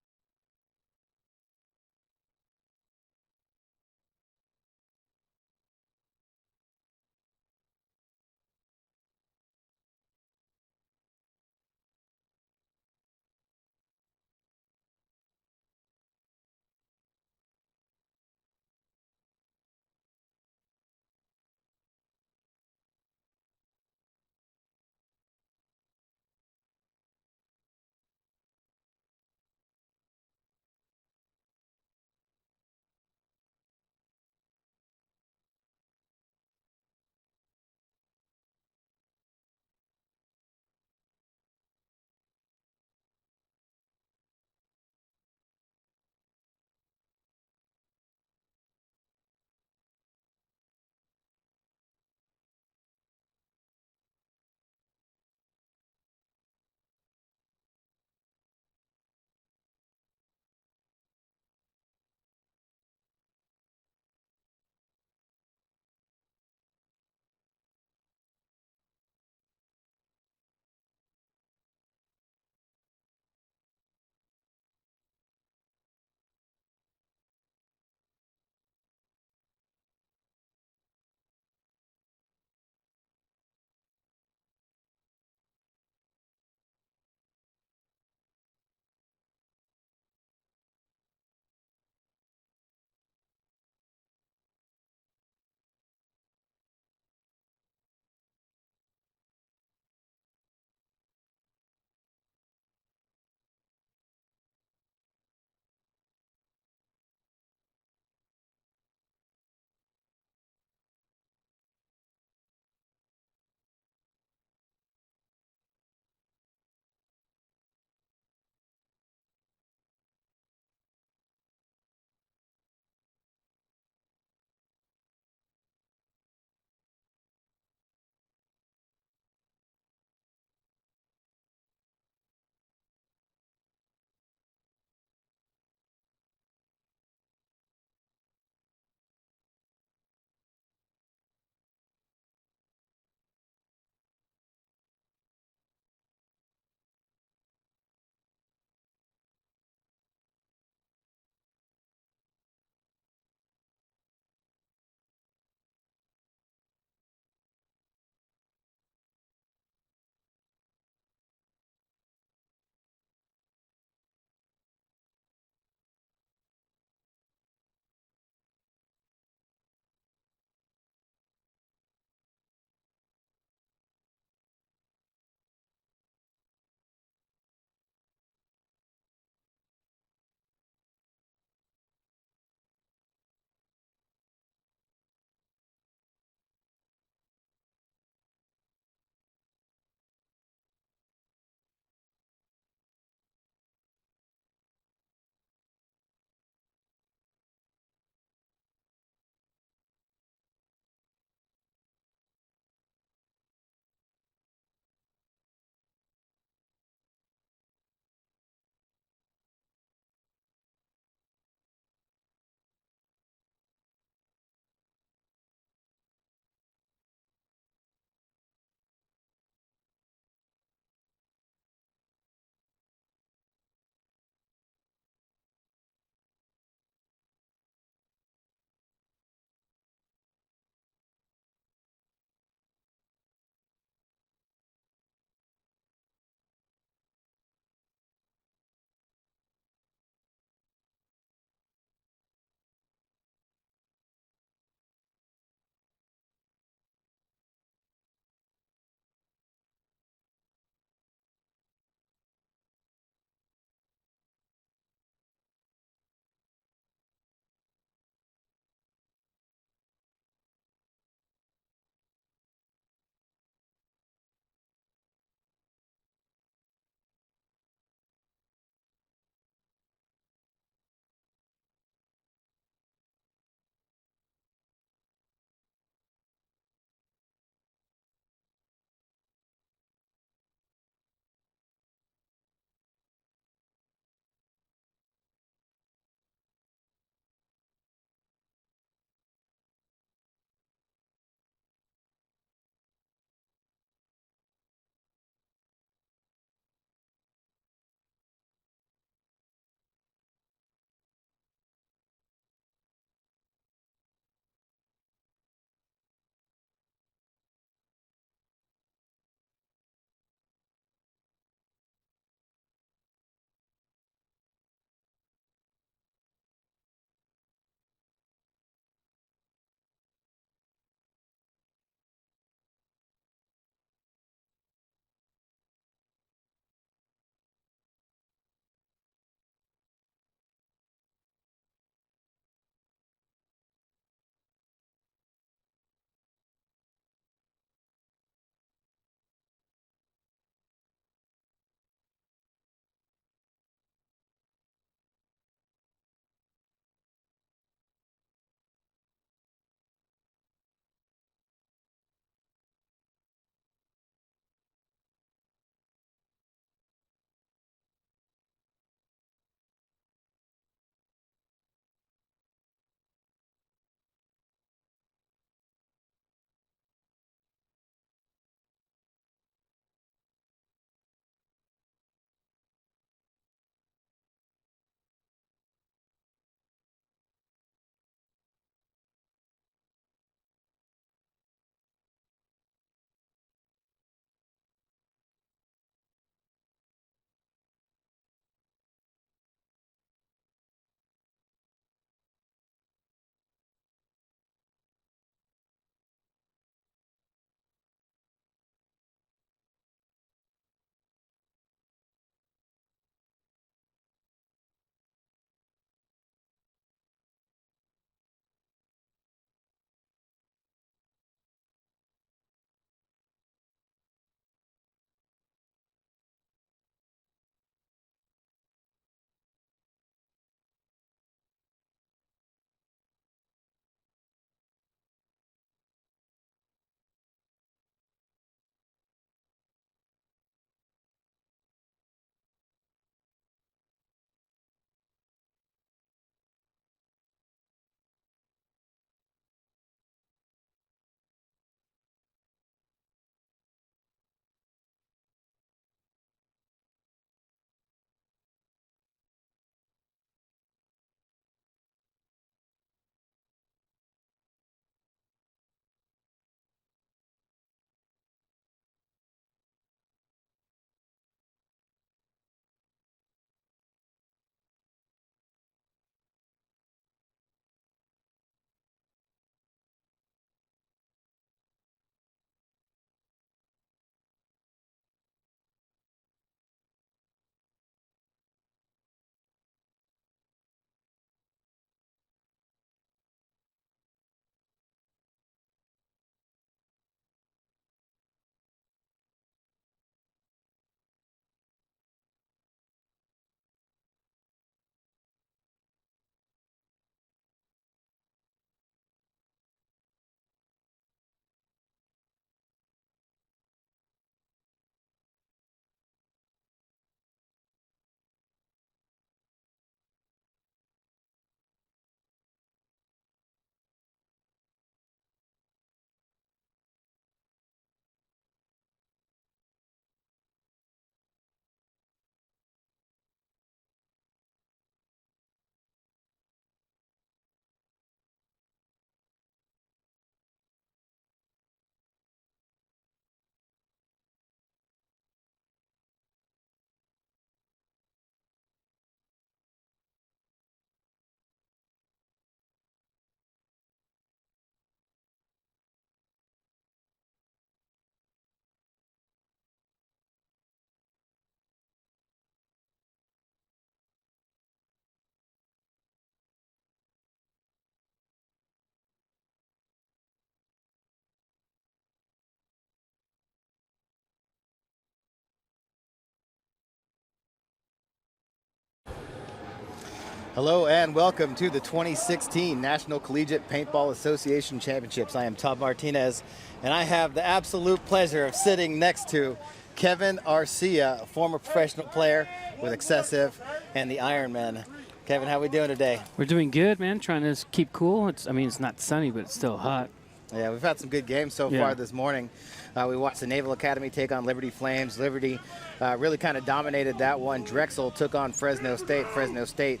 Hello and welcome to the 2016 National Collegiate Paintball Association Championships. I am Todd Martinez, and I have the absolute pleasure of sitting next to Kevin Arcia, a former professional player with Excessive and the Ironmen. Kevin, how are we doing today? We're doing good, man. Trying to keep cool. It's not sunny, but it's still hot. Yeah, we've had some good games so far this morning. We watched the Naval Academy take on Liberty Flames. Liberty really kind of dominated that one. Drexel took on Fresno State. Fresno State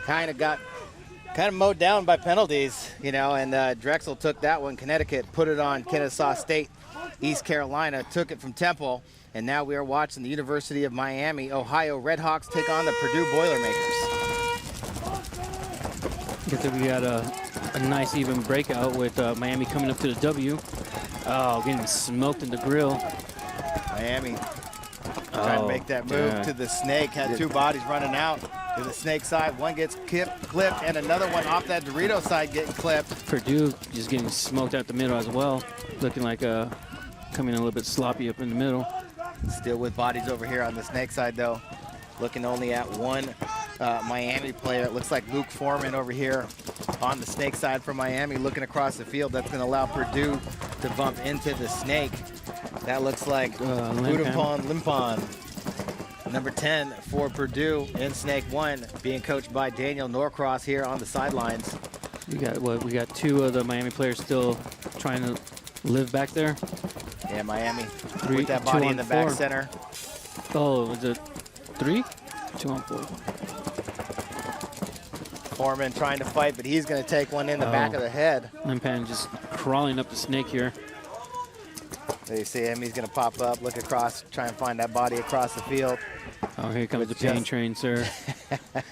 kind of mowed down by penalties, and Drexel took that one. Connecticut put it on Kennesaw State. East Carolina took it from Temple, and now we are watching the University of Miami, Ohio Redhawks take on the Purdue Boilermakers. I think we got a nice even breakout with Miami coming up to the W. Oh, getting smoked in the grill. Miami trying to make that move to the snake. Had two bodies running out to the snake side. One gets clipped, and another one off that Dorito side getting clipped. Purdue just getting smoked out the middle as well. Looking like coming a little bit sloppy up in the middle. Still with bodies over here on the snake side, though. Looking only at one Miami player. It looks like Luke Foreman over here on the snake side for Miami, looking across the field. That's going to allow Purdue to bump into the snake. That looks like Limpon. Number 10 for Purdue in Snake 1, being coached by Daniel Norcross here on the sidelines. We got two of the Miami players still trying to live back there. Yeah, Miami with that body in the back center. Oh, is it 3? 2 on 4. Foreman trying to fight, but he's going to take one in the back of the head. Limpan just crawling up the snake here. There you see him. He's going to pop up, look across, try and find that body across the field. Oh, here comes the pain train, sir.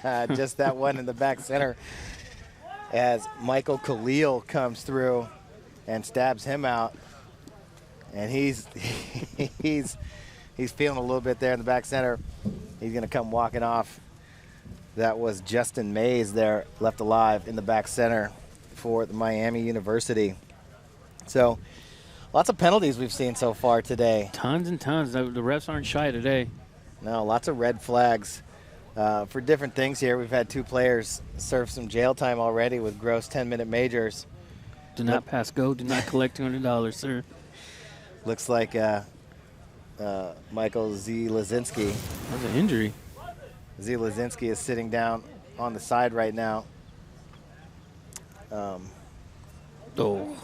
Just that one in the back center as Michael Khalil comes through and stabs him out. And he's feeling a little bit there in the back center. He's going to come walking off. That was Justin Mays there, left alive in the back center for the Miami University. So lots of penalties we've seen so far today. Tons and tons. The refs aren't shy today. No, lots of red flags for different things here. We've had two players serve some jail time already with gross 10-minute majors. Do not pass go. Do not collect $200, sir. Looks like Michael Z. Lazinski. That's an injury. Z. Lazinski is sitting down on the side right now. I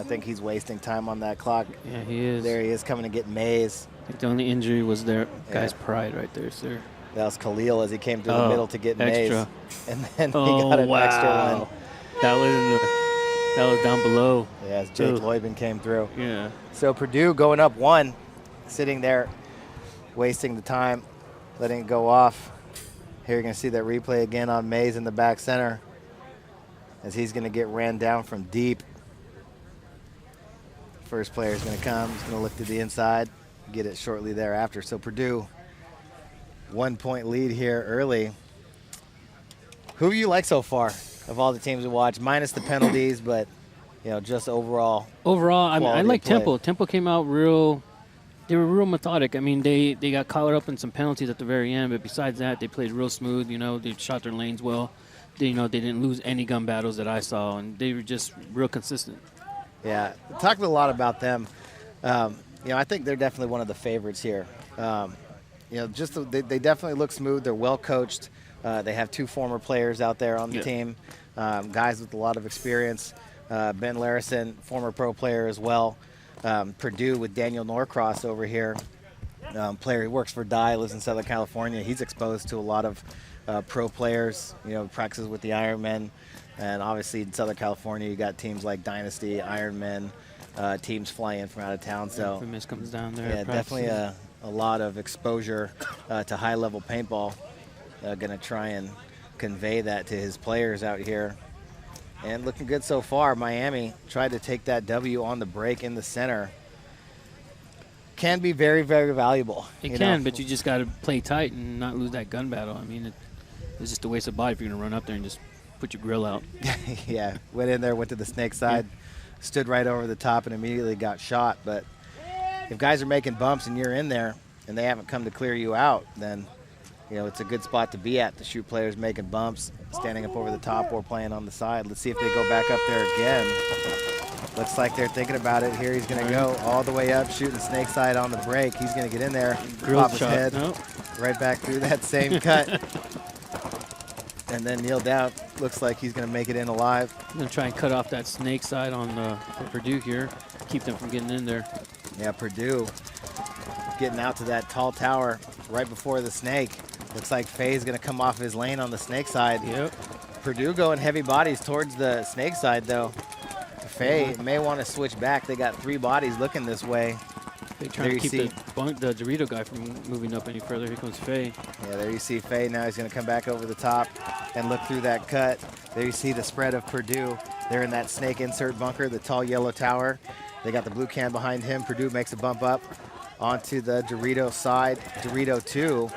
think he's wasting time on that clock. Yeah, he is. There he is coming to get Mays. I think the only injury was their guy's pride right there, sir. That was Khalil as he came through the middle to get extra. Mays. And then he got an extra one. That was down below. Yeah, as Jake Loybin came through. Yeah. So Purdue going up 1, sitting there, wasting the time, letting it go off. Here you're going to see that replay again on Mays in the back center as he's going to get ran down from deep. First player is going to come. He's going to look to the inside, get it shortly thereafter. So Purdue, 1-point lead here early. Who do you like so far of all the teams we watch, minus the penalties, but just overall? Overall, I like play. Temple. Temple came out real. They were real methodic. I mean, they got caught up in some penalties at the very end, but besides that, they played real smooth. They shot their lanes well. They didn't lose any gun battles that I saw, and they were just real consistent. Yeah, talked a lot about them. I think they're definitely one of the favorites here. They definitely look smooth. They're well coached. They have 2 former players out there on the team, guys with a lot of experience. Ben Larison, former pro player as well. Purdue with Daniel Norcross over here. Player, he works for Dye, lives in Southern California. He's exposed to a lot of pro players, practices with the Ironmen. And obviously in Southern California, you got teams like Dynasty, Ironmen, teams fly in from out of town. So Infamous comes down there. Yeah, definitely a lot of exposure to high-level paintball. Going to try and convey that to his players out here. And looking good so far. Miami tried to take that W on the break in the center. Can be very, very valuable. It can, but you just got to play tight and not lose that gun battle. I mean, it's just a waste of body if you're going to run up there and just put your grill out. Yeah, went in there, went to the snake side, stood right over the top and immediately got shot. But if guys are making bumps and you're in there and they haven't come to clear you out, then you know, it's a good spot to be at to shoot players making bumps, standing up over the top or playing on the side. Let's see if they go back up there again. Looks like they're thinking about it. Here he's going to go all the way up, shooting snake side on the break. He's going to get in there, pop his head right back through that same cut. And then kneel down. Looks like he's going to make it in alive. I'm going to try and cut off that snake side on for Purdue here, keep them from getting in there. Yeah, Purdue getting out to that tall tower right before the snake. Looks like Faye's going to come off his lane on the snake side. Yep. Purdue going heavy bodies towards the snake side, though. Faye may want to switch back. They got 3 bodies looking this way. They trying to keep the Dorito guy from moving up any further. Here comes Faye. Yeah, there you see Faye. Now he's going to come back over the top and look through that cut. There you see the spread of Purdue. They're in that snake insert bunker, the tall yellow tower. They got the blue can behind him. Purdue makes a bump up onto the Dorito side. Dorito 2.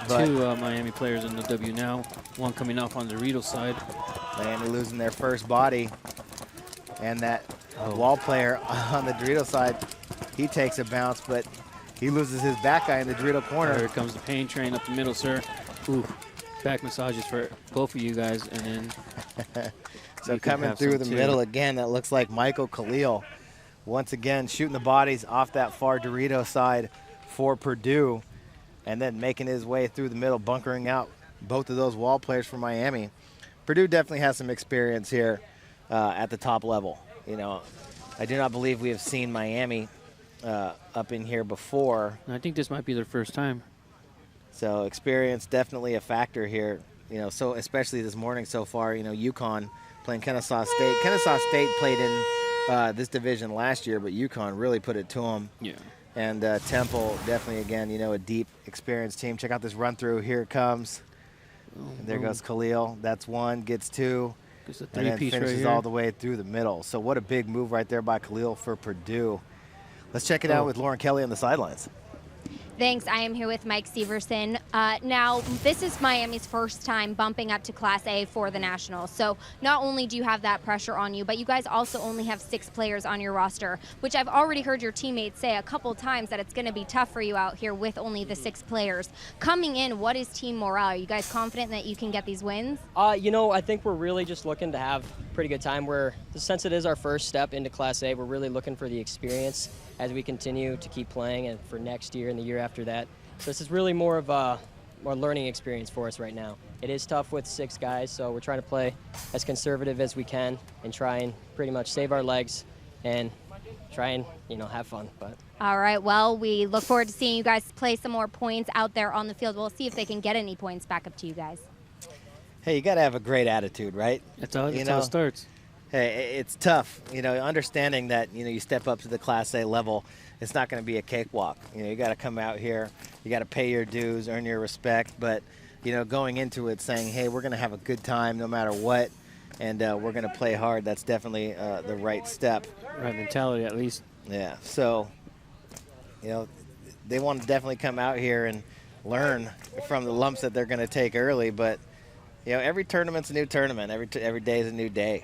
Two Miami players in the W now. One coming off on the Dorito side. Miami losing their first body. And that wall player on the Dorito side, he takes a bounce, but he loses his back guy in the Dorito corner. Here comes the pain train up the middle, sir. Ooh, back massages for both of you guys, and then so coming through the middle again, that looks like Michael Khalil. Once again, shooting the bodies off that far Dorito side for Purdue, and then making his way through the middle, bunkering out both of those wall players for Miami. Purdue definitely has some experience here at the top level. You know, I do not believe we have seen Miami up in here before. I think this might be their first time. So experience definitely a factor here. You know, so especially this morning so far. You know, UConn playing Kennesaw State. Kennesaw State played in this division last year, but UConn really put it to them. Yeah. And Temple definitely, again, you know, a deep, experienced team. Check out this run through. Here it comes. And there goes Khalil. That's 1, gets 2. It's a and then three-piece right finishes here. all the way through the middle. So what a big move right there by Khalil for Purdue. Let's check it out with Lauren Kelly on the sidelines. Thanks. I am here with Mike Severson. Now, this is Miami's first time bumping up to Class A for the Nationals. So not only do you have that pressure on you, but you guys also only have 6 players on your roster, which I've already heard your teammates say a couple times that it's going to be tough for you out here with only the 6 players. Coming in, what is team morale? Are you guys confident that you can get these wins? You know, I think we're really just looking to have a pretty good time. Since it is our first step into Class A, we're really looking for the experience as we continue to keep playing and for next year and the year after that. So this is really more of a learning experience for us right now. It is tough with 6 guys, so we're trying to play as conservative as we can and try and pretty much save our legs and try and, you know, have fun. But All right, well, we look forward to seeing you guys play some more points out there on the field. We'll see if they can get any points back up to you guys. Hey, you got to have a great attitude, right? That's how it starts. Hey, it's tough, you know, understanding that, you know, you step up to the Class A level, it's not going to be a cakewalk. You know, you got to come out here, you got to pay your dues, earn your respect, but, you know, going into it saying, hey, we're going to have a good time no matter what, and we're going to play hard, that's definitely the right step. Right mentality, at least. Yeah, so, you know, they want to definitely come out here and learn from the lumps that they're going to take early, but, you know, every tournament's a new tournament, every day is a new day.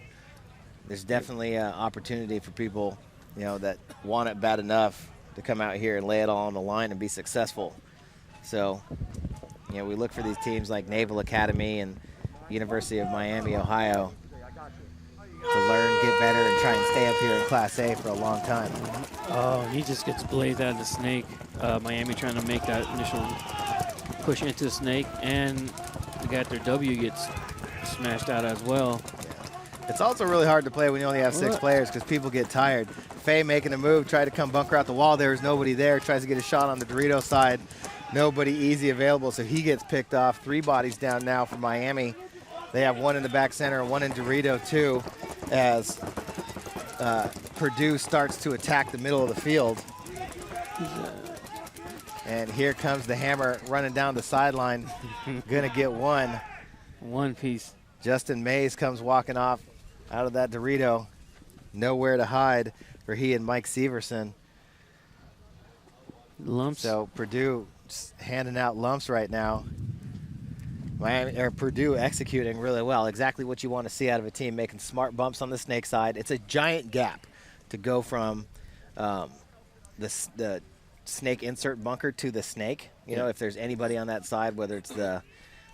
There's definitely an opportunity for people, you know, that want it bad enough to come out here and lay it all on the line and be successful. So, you know, we look for these teams like Naval Academy and University of Miami, Ohio, to learn, get better, and try and stay up here in Class A for a long time. Oh, he just gets blazed out of the snake. Miami trying to make that initial push into the snake, and the guy at their W gets smashed out as well. It's also really hard to play when you only have 6 players because people get tired. Faye making a move, tried to come bunker out the wall. There was nobody there. Tries to get a shot on the Dorito side. Nobody easy available, so he gets picked off. 3 bodies down now for Miami. They have 1 in the back center and 1 in Dorito too, as Purdue starts to attack the middle of the field. And here comes the hammer running down the sideline. Gonna get 1. 1 piece. Justin Mays comes walking off out of that Dorito. Nowhere to hide for he and Mike Severson. Lumps. So Purdue just handing out lumps right now. Purdue executing really well. Exactly what you want to see out of a team, making smart bumps on the snake side. It's a giant gap to go from the snake insert bunker to the snake. You know, if there's anybody on that side, whether it's the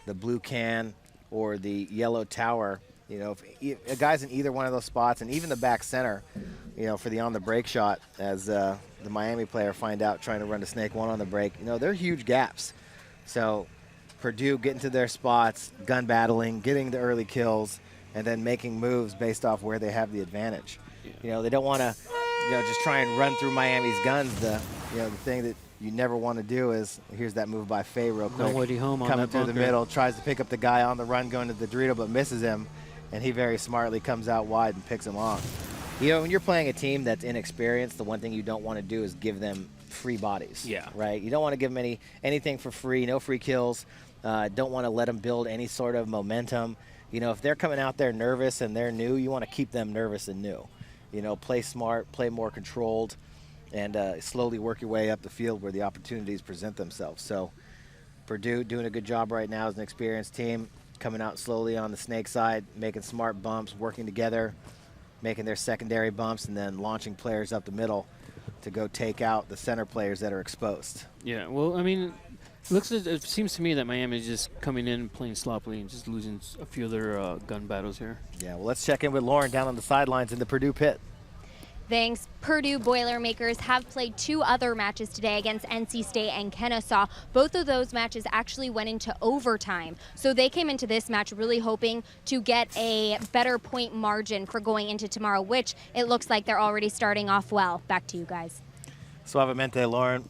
blue can or the yellow tower, you know, if a guy's in either one of those spots, and even the back center, you know, for the on the break shot, as the Miami player find out trying to run to snake one on the break, you know, they're huge gaps. So Purdue getting to their spots, gun battling, getting the early kills, and then making moves based off where they have the advantage. You know, they don't want to, you know, just try and run through Miami's guns. The thing that you never want to do is, here's that move by Faye real quick. Nobody home on coming that through bunker. the middle, tries to pick up the guy on the run going to the Dorito, but misses him, and he very smartly comes out wide and picks him off. You know, when you're playing a team that's inexperienced, the one thing you don't want to do is give them free bodies. Yeah. Right? You don't want to give them anything for free, no free kills. Don't want to let them build any sort of momentum. You know, if they're coming out there nervous and they're new, you want to keep them nervous and new. You know, play smart, play more controlled, and slowly work your way up the field where the opportunities present themselves. So Purdue doing a good job right now as an experienced team, coming out slowly on the snake side, making smart bumps, working together, making their secondary bumps, and then launching players up the middle to go take out the center players that are exposed. Yeah, well, I mean, it seems to me that Miami is just coming in playing sloppily and just losing a few of their gun battles here. Yeah, well, let's check in with Lauren down on the sidelines in the Purdue pit. Thanks. Purdue Boilermakers have played 2 other matches today against NC State and Kennesaw. Both of those matches actually went into overtime. So they came into this match really hoping to get a better point margin for going into tomorrow, which it looks like they're already starting off well. Back to you guys. Suavemente, Lauren.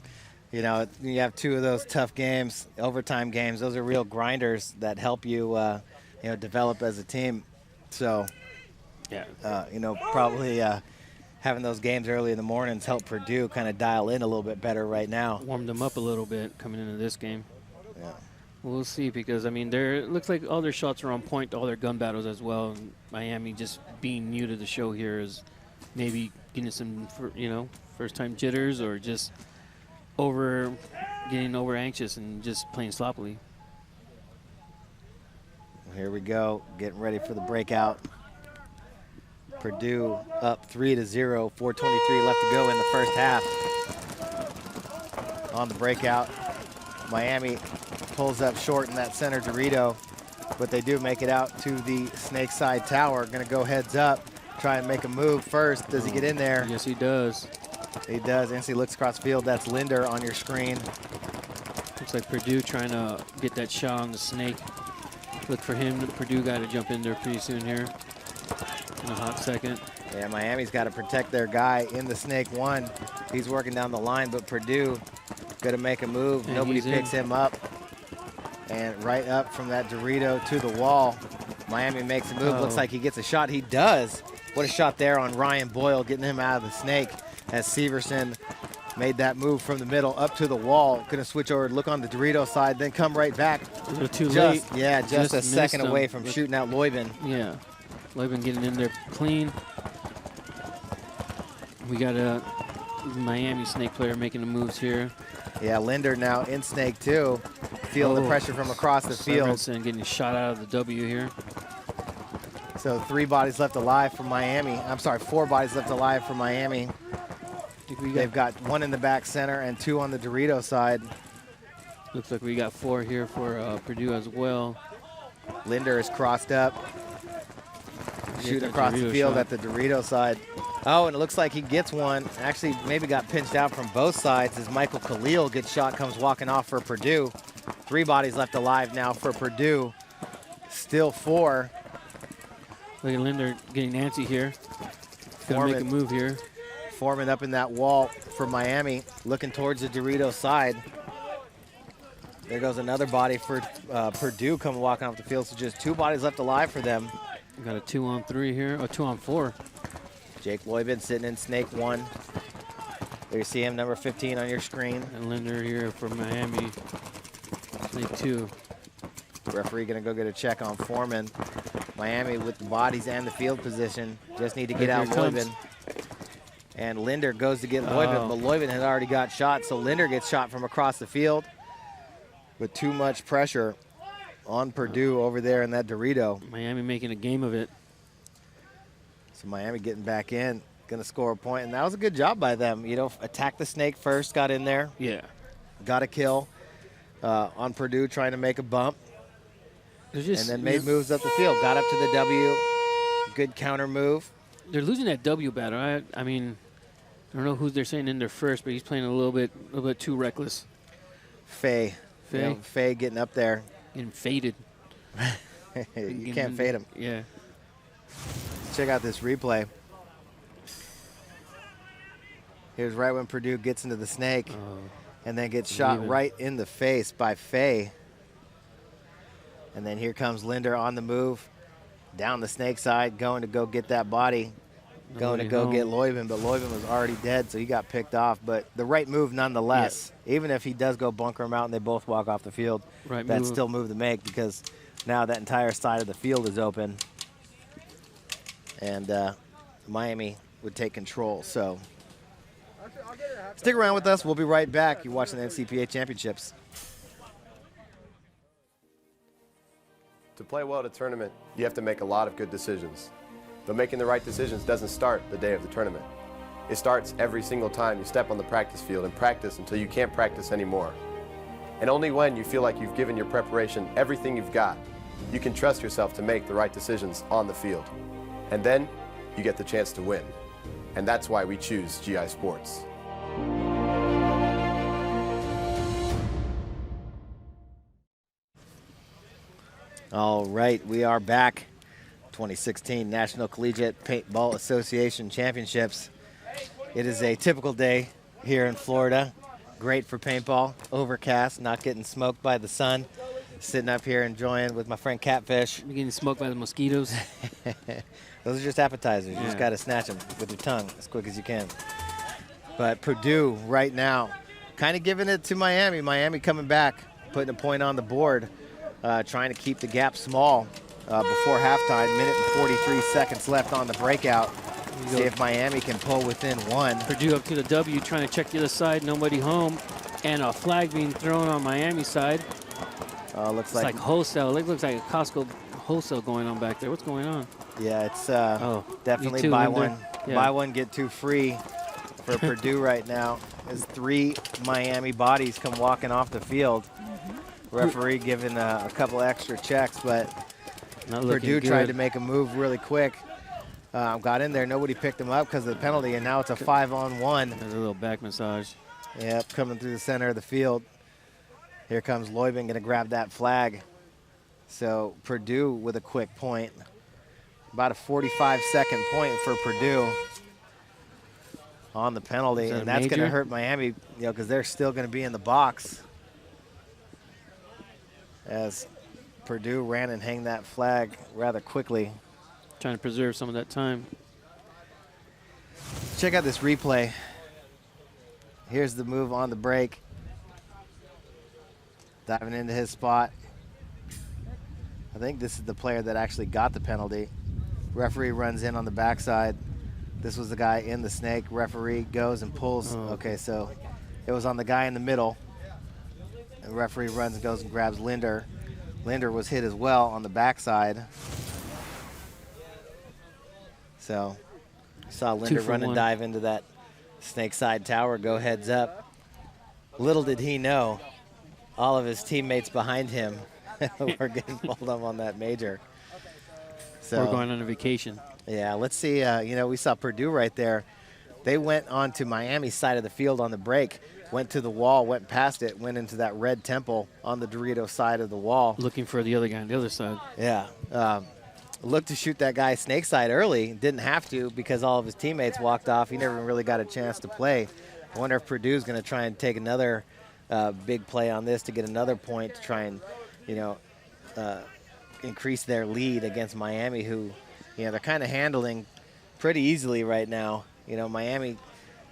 You know, you have 2 of those tough games, overtime games. Those are real grinders that help you, you know, develop as a team. So, yeah, you know, probably having those games early in the mornings help Purdue kind of dial in a little bit better right now. Warmed them up a little bit coming into this game. Yeah. We'll see, because, I mean, it looks like all their shots are on point, all their gun battles as well. And Miami just being new to the show here is maybe getting some, you know, first-time jitters, or just getting over anxious and just playing sloppily. Here we go, getting ready for the breakout. Purdue up 3-0, 4:23 left to go in the first half. On the breakout, Miami pulls up short in that center Dorito, but they do make it out to the snake side tower. Gonna go heads up, try and make a move first. Does he get in there? Yes, he does. He does. NC looks across field. That's Linder on your screen. Looks like Purdue trying to get that shot on the snake. Look for him. Purdue got to jump in there pretty soon here. In a hot second. Yeah, Miami's got to protect their guy in the snake one. He's working down the line, but Purdue going to make a move. And nobody picks him up. And right up from that Dorito to the wall. Miami makes a move. Looks like he gets a shot. He does. What a shot there on Ryan Boyle, getting him out of the snake, as Severson made that move from the middle up to the wall. Going to switch over, look on the Dorito side, then come right back. A little too late. Yeah, just a second missed away him. from shooting out Loibin. Yeah, Loibin getting in there clean. We got a Miami snake player making the moves here. Yeah, Linder now in snake too. Feeling the pressure from across the field. Sorensen getting shot out of the W here. So 3 bodies left alive for Miami. I'm sorry, 4 bodies left alive for Miami. They've got 1 in the back center and 2 on the Dorito side. Looks like we got 4 here for Purdue as well. Linder is crossed up, shooting across the Dorito field shot. at the Dorito side. Oh, and it looks like he gets one. Actually, maybe got pinched out from both sides as Michael Khalil gets shot, comes walking off for Purdue. 3 bodies left alive now for Purdue. Still 4. Look at Linder getting antsy here. Gonna make a move here. Foreman up in that wall for Miami, looking towards the Dorito side. There goes another body for Purdue coming walking off the field. So just 2 bodies left alive for them. We got a 2-on-3 here, or 2-on-4. Jake Loibin sitting in snake 1. There you see him, number 15 on your screen. And Linder here for Miami, snake 2. Referee gonna go get a check on Foreman. Miami with the bodies and the field position. Just need to get out Loibin. And Linder goes to get Loibin, but Loibin had already got shot, so Linder gets shot from across the field with too much pressure on Purdue over there in that Dorito. Miami making a game of it. So Miami getting back in. going to score a point, and that was a good job by them. You know, attack the snake first, got in there. Yeah. Got a kill on Purdue trying to make a bump. And then made moves up the field. Got up to the W. Good counter move. They're losing that W battle. I mean, I don't know who they're saying in there first, but he's playing a little bit too reckless. Faye. You know, Faye getting up there. Getting faded. You can't fade him. Yeah. Check out this replay. Here's right when Purdue gets into the snake and then gets shot right in the face by Faye. And then here comes Linder on the move, down the snake side, going to go get that body, going to go get Loiben, but Loiben was already dead, so he got picked off. But the right move nonetheless, even if he does go bunker him out and they both walk off the field, that's still move to make because now that entire side of the field is open. And Miami would take control. So stick around with us. We'll be right back. You're watching the NCPA Championships. To play well at a tournament, you have to make a lot of good decisions. But making the right decisions doesn't start the day of the tournament. It starts every single time you step on the practice field and practice until you can't practice anymore. And only when you feel like you've given your preparation everything you've got, you can trust yourself to make the right decisions on the field. And then you get the chance to win. And that's why we choose GI Sports. All right, we are back. 2016 National Collegiate Paintball Association Championships. It is a typical day here in Florida. Great for paintball, overcast, not getting smoked by the sun. Sitting up here enjoying with my friend Catfish. You're getting smoked by the mosquitoes. Those are just appetizers. You just got to snatch them with your tongue as quick as you can. But Purdue right now kind of giving it to Miami. Miami coming back, putting a point on the board. Trying to keep the gap small before halftime. Minute and 43 seconds left on the breakout. See if Miami can pull within one. Purdue up to the W, trying to check the other side. Nobody home, and a flag being thrown on Miami side. Looks like wholesale. It looks like a Costco wholesale going on back there. What's going on? Yeah, it's definitely buy one get two free for Purdue right now. As 3 Miami bodies come walking off the field. Referee giving a couple extra checks, but Purdue tried to make a move really quick. Got in there, nobody picked him up because of the penalty, and now it's a 5-on-1. There's a little back massage. Yep, coming through the center of the field. Here comes Loiben, going to grab that flag. So Purdue with a quick point. About a 45-second point for Purdue on the penalty, and that's going to hurt Miami, because they're still going to be in the box. As Purdue ran and hanged that flag rather quickly. Trying to preserve some of that time. Check out this replay. Here's the move on the break. Diving into his spot. I think this is the player that actually got the penalty. Referee runs in on the backside. This was the guy in the snake. Referee goes and pulls. Okay, so it was on the guy in the middle. The referee runs and goes and grabs Linder. Linder was hit as well on the backside. So saw Linder run and dive into that snake side tower, go heads up. Little did he know, all of his teammates behind him were getting pulled up on that major. So we're going on a vacation. Yeah, let's see. We saw Purdue right there. They went on to Miami's side of the field on the break. Went to the wall, went past it, went into that red temple on the Dorito side of the wall. Looking for the other guy on the other side. Yeah. Looked to shoot that guy snake side early. Didn't have to because all of his teammates walked off. He never really got a chance to play. I wonder if Purdue's going to try and take another big play on this to get another point to try and, increase their lead against Miami, who, they're kind of handling pretty easily right now. Miami,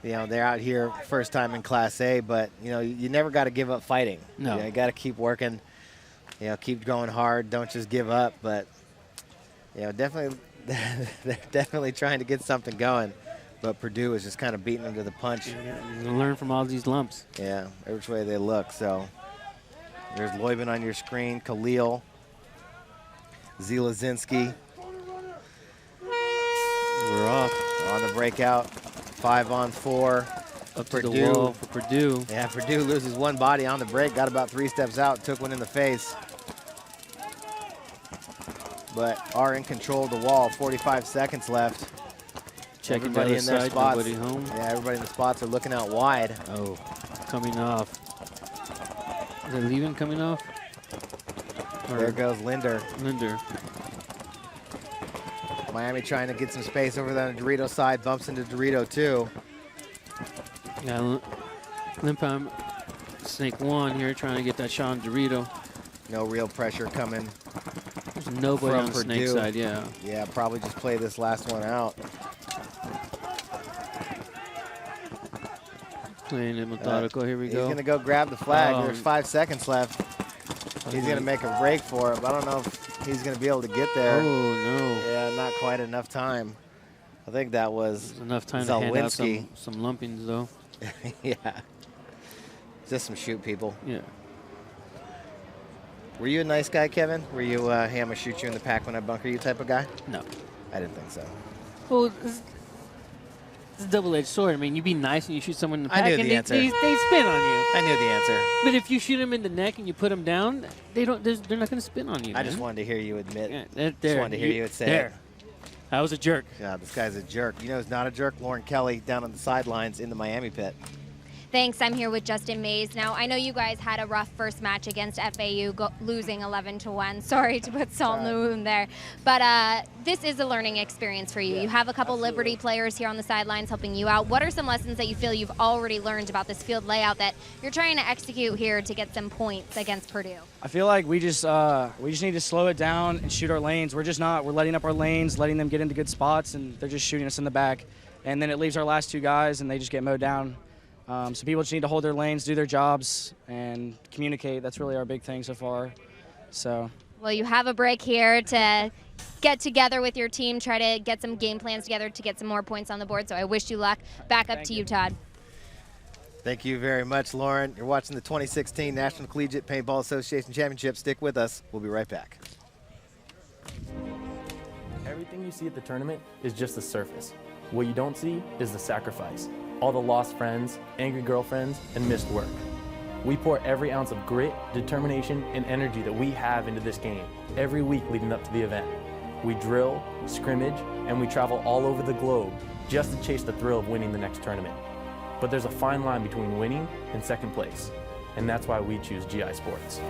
they're out here first time in Class A, but, you never got to give up fighting. No. You got to keep working, keep going hard. Don't just give up. But, definitely, they're definitely trying to get something going. But Purdue is just kind of beating them to the punch. You learn from all these lumps. Yeah, every which way they look. So there's Loiben on your screen, Khalil, Zielazinski. We're off. On the breakout, 5-on-4. Up to the wall for Purdue. Yeah, Purdue loses one body on the break, got about 3 steps out, took one in the face. But are in control of the wall, 45 seconds left. Checking everybody the in other their side, spots. nobody home. Yeah, everybody in the spots are looking out wide. Oh, coming off. Is it leaving coming off? There goes Linder. Linder. Miami trying to get some space over there on the Dorito side, bumps into Dorito too. Yeah, Limpam, Snake 1 here trying to get that shot on Dorito. No real pressure coming. There's nobody from on Purdue. Snake side, yeah. Yeah, probably just play this last one out. Playing it methodical, here we go. He's gonna go grab the flag. There's 5 seconds left. He's Okay. gonna make a break for it, but I don't know if he's gonna be able to get there. Oh, no. Yeah, not quite enough time. I think that was Enough time to hand out Zalwinski. some lumpings, though. Yeah. Just some shoot people. Yeah. Were you a nice guy, Kevin? Were you, hey, I'm gonna shoot you in the pack when I bunker you type of guy? No. I didn't think so. Well, it's a double-edged sword. I mean, you be nice and you shoot someone in the I pack, knew and the answer. they spin on you. I knew the answer. But if you shoot them in the neck and you put them down, they're not going to spin on you. I just man. wanted to hear you admit. Yeah, Just wanted to hear you say there. it. I was a jerk. Yeah, this guy's a jerk. You know who's not a jerk? Lauren Kelly down on the sidelines in the Miami pit. Thanks. I'm here with Justin Mays. Now, I know you guys had a rough first match against FAU, losing 11-1. Sorry to put salt in the wound there. But this is a learning experience for you. Yeah, you have a couple absolutely. Liberty players here on the sidelines helping you out. What are some lessons that you feel you've already learned about this field layout that you're trying to execute here to get some points against Purdue? I feel like we just need to slow it down and shoot our lanes. We're just not. We're letting up our lanes, letting them get into good spots, and they're just shooting us in the back. And then it leaves our last 2 guys, and they just get mowed down. So people just need to hold their lanes, do their jobs, and communicate. That's really our big thing so far. So. Well, you have a break here to get together with your team, try to get some game plans together to get some more points on the board. So I wish you luck. Back up to you, Todd. Thank you very much, Lauren. You're watching the 2016 National Collegiate Paintball Association Championship. Stick with us. We'll be right back. Everything you see at the tournament is just the surface. What you don't see is the sacrifice. All the lost friends, angry girlfriends, and missed work. We pour every ounce of grit, determination, and energy that we have into this game every week leading up to the event. We drill, scrimmage, and we travel all over the globe just to chase the thrill of winning the next tournament. But there's a fine line between winning and second place, and that's why we choose GI Sports.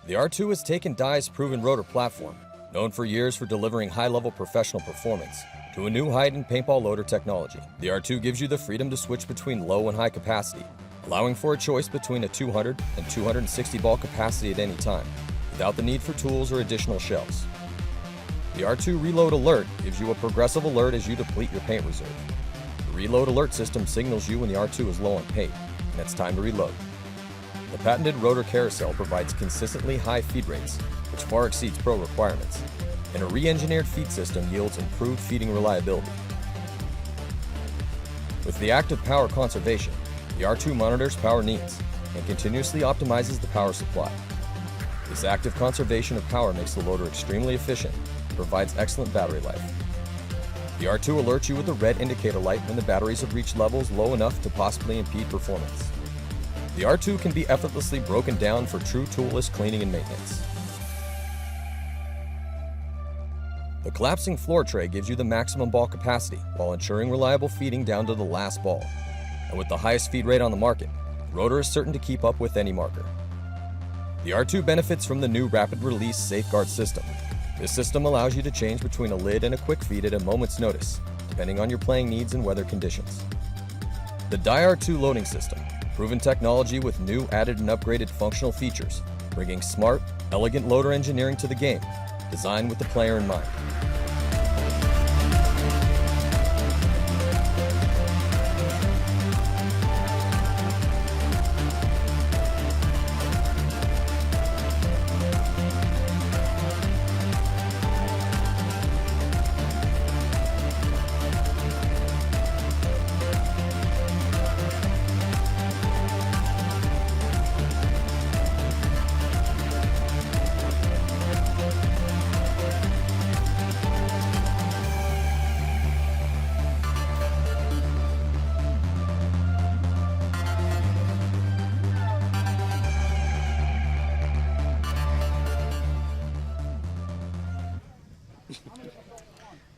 The R2 has taken Dye's proven rotor platform, known for years for delivering high-level professional performance, to a new height-end paintball loader technology. The R2 gives you the freedom to switch between low and high capacity, allowing for a choice between a 200 and 260 ball capacity at any time, without the need for tools or additional shells. The R2 Reload Alert gives you a progressive alert as you deplete your paint reserve. The Reload Alert system signals you when the R2 is low on paint, and it's time to reload. The patented rotor carousel provides consistently high feed rates, which far exceeds pro requirements, and a re-engineered feed system yields improved feeding reliability. With the active power conservation, the R2 monitors power needs and continuously optimizes the power supply. This active conservation of power makes the loader extremely efficient and provides excellent battery life. The R2 alerts you with a red indicator light when the batteries have reached levels low enough to possibly impede performance. The R2 can be effortlessly broken down for true toolless cleaning and maintenance. The collapsing floor tray gives you the maximum ball capacity while ensuring reliable feeding down to the last ball. And with the highest feed rate on the market, the rotor is certain to keep up with any marker. The R2 benefits from the new rapid release safeguard system. This system allows you to change between a lid and a quick feed at a moment's notice, depending on your playing needs and weather conditions. The Dye R2 loading system, proven technology with new added and upgraded functional features, bringing smart, elegant loader engineering to the game, designed with the player in mind.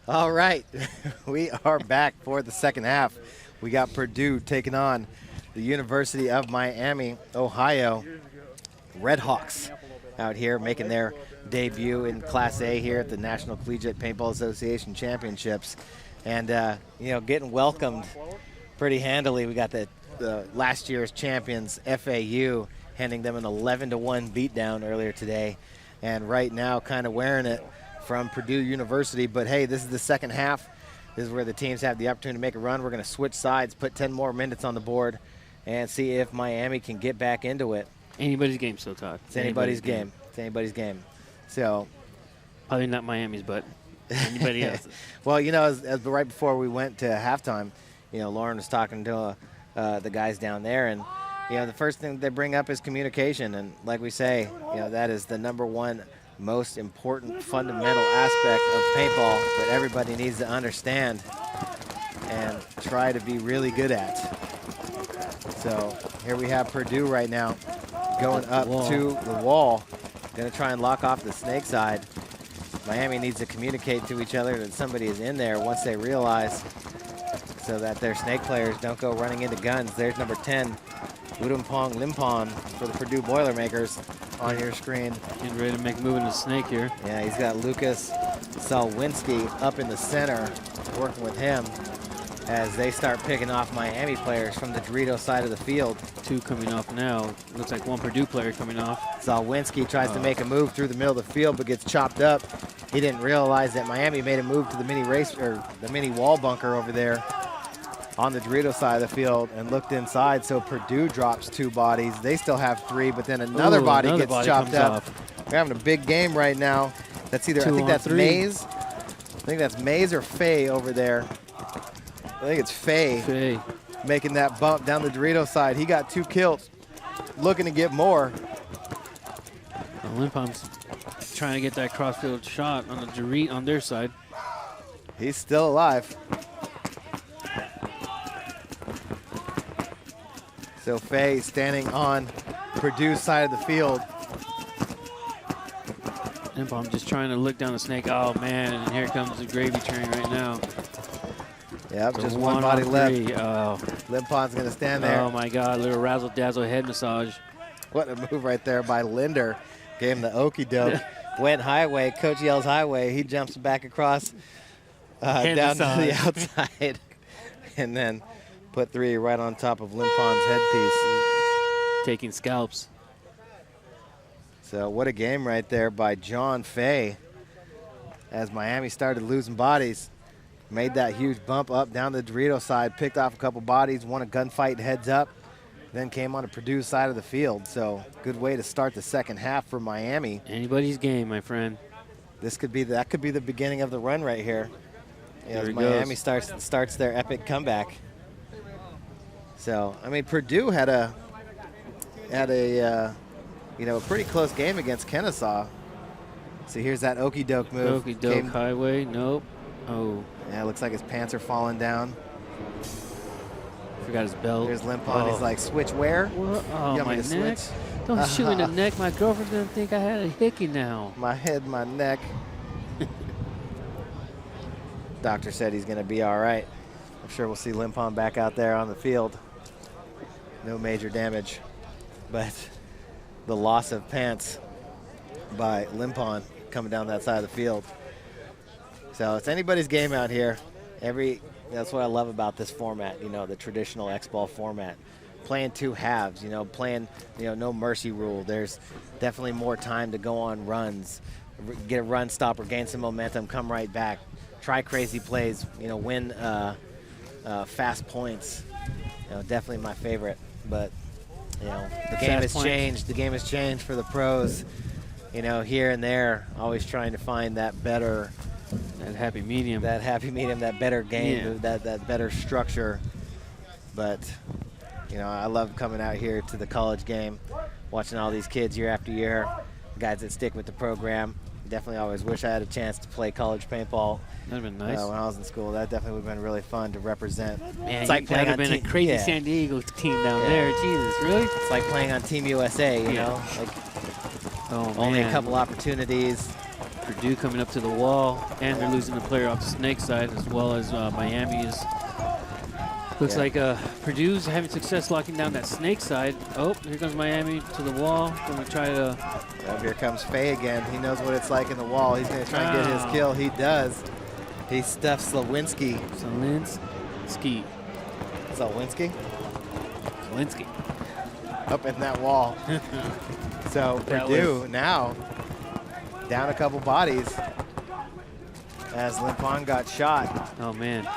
All right, we are back for the second half. We got Purdue taking on the University of Miami, Ohio. Redhawks out here making their debut in Class A here at the National Collegiate Paintball Association Championships. And, you know, getting welcomed pretty handily. We got the last year's champions, FAU, handing them an 11-1 beatdown earlier today. And right now kind of wearing it from Purdue University. But, hey, this is the second half. This is where the teams have the opportunity to make a run. We're going to switch sides, put 10 more minutes on the board, and see if Miami can get back into it. Anybody's game, so Todd. It's anybody's game. It's anybody's game. So, probably not Miami's, but anybody else. Well, you know, as right before we went to halftime, you know, Lauren was talking to the guys down there, and you know, the first thing they bring up is communication, and like we say, you know, that is the #1 most important fundamental aspect of paintball that everybody needs to understand and try to be really good at. So here we have Purdue right now going up to the wall, going to try and lock off the snake side. Miami needs to communicate to each other that somebody is in there once they realize, so that their snake players don't go running into guns. There's number 10, Udumpong Limpon for the Purdue Boilermakers on your screen. Getting ready to make a move in the snake here. Yeah, he's got Lucas Salwinski up in the center, working with him as they start picking off Miami players from the Dorito side of the field. 2 coming off now. Looks like 1 Purdue player coming off. Salwinski tries to make a move through the middle of the field, but gets chopped up. He didn't realize that Miami made a move to the mini wall bunker over there on the Dorito side of the field and looked inside. So Purdue drops 2 bodies. They still have 3, but then another body gets chopped up. We're having a big game right now. That's either, I think that's Maze. I think that's Maze or Faye over there. I think it's Faye making that bump down the Dorito side. He got 2 kills, looking to get more. Limpon's trying to get that crossfield shot on the Dorito on their side. He's still alive. So Faye standing on Purdue's side of the field. Limpon just trying to look down the snake. Oh man, and here comes the gravy train right now. Yep, just 1 body left. Oh. Limpon's gonna stand there. Oh my God, little razzle dazzle head massage. What a move right there by Linder. Gave him the okie doke. Went highway, coach yells highway. He jumps back across down to the outside. And then put 3 right on top of Limpon's headpiece. Taking scalps. So what a game right there by John Fay. As Miami started losing bodies, made that huge bump up down the Dorito side, picked off a couple bodies, won a gunfight heads up, then came on to Purdue's side of the field. So good way to start the second half for Miami. Anybody's game, my friend. That could be the beginning of the run right here. As Miami starts their epic comeback. So I mean, Purdue had a pretty close game against Kennesaw. So here's that okie doke move. Okie doke highway, nope. Oh. Yeah, it looks like his pants are falling down. Forgot his belt. There's Limpon. He's like, switch where? Oh, my neck. Don't shoot me in the neck. My girlfriend's going to think I had a hickey now. My head, my neck. Doctor said he's going to be all right. I'm sure we'll see Limpon back out there on the field. No major damage. But the loss of pants by Limpon coming down that side of the field. So it's anybody's game out here. That's what I love about this format, you know, the traditional X-Ball format. Playing 2 halves, you know, playing, you know, no mercy rule. There's definitely more time to go on runs, get a run stop or gain some momentum, come right back, try crazy plays, you know, win fast points. You know, definitely my favorite. But, you know, the game has changed. The game has changed for the pros, you know, here and there, always trying to find that better – that happy medium. That happy medium, that better game, that better structure. But, you know, I love coming out here to the college game, watching all these kids year after year, guys that stick with the program. Definitely always wish I had a chance to play college paintball. That'd have been nice. When I was in school, that definitely would have been really fun to represent. Man, it's like playing on been a crazy San Diego team down there. Jesus, really? It's like playing on Team USA, you know? Like only a couple opportunities. Purdue coming up to the wall, and they're losing a player off the snake side, as well as Miami is. Looks like Purdue's having success locking down that snake side. Oh, here comes Miami to the wall. Going to try to. Well, here comes Faye again. He knows what it's like in the wall. He's going to try and get his kill. He does. He stuffs Slawinski. Slawinski. Up in that wall. So Purdue now down a couple bodies as Limpon got shot. Oh, man.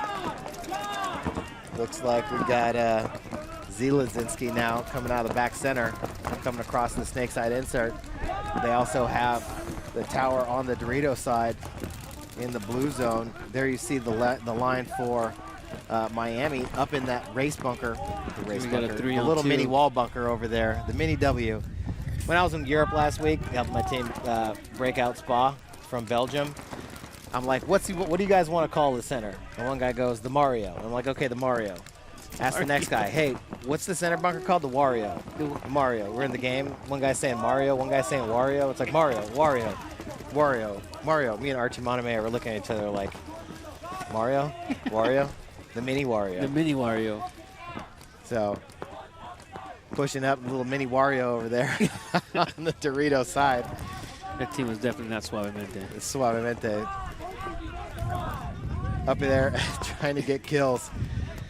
Looks like we got Zelazinski now coming out of the back center, coming across the snake side insert. They also have the tower on the Dorito side in the blue zone. There you see the line for Miami up in that race bunker. The little mini wall bunker over there, the mini W. When I was in Europe last week, helped my team break out Spa from Belgium. I'm like, what do you guys want to call the center? And one guy goes, the Mario. And I'm like, okay, the Mario. Ask the next guy, hey, what's the center bunker called? The Wario. The Mario. We're in the game. One guy's saying Mario, one guy's saying Wario. It's like Mario, Wario, Wario, Mario. Me and Archie Monome were looking at each other like, Mario? Wario? The mini Wario. The mini Wario. So, pushing up the little mini Wario over there on the Dorito side. That team was definitely not Suavemente. It's Suavemente. Up there trying to get kills.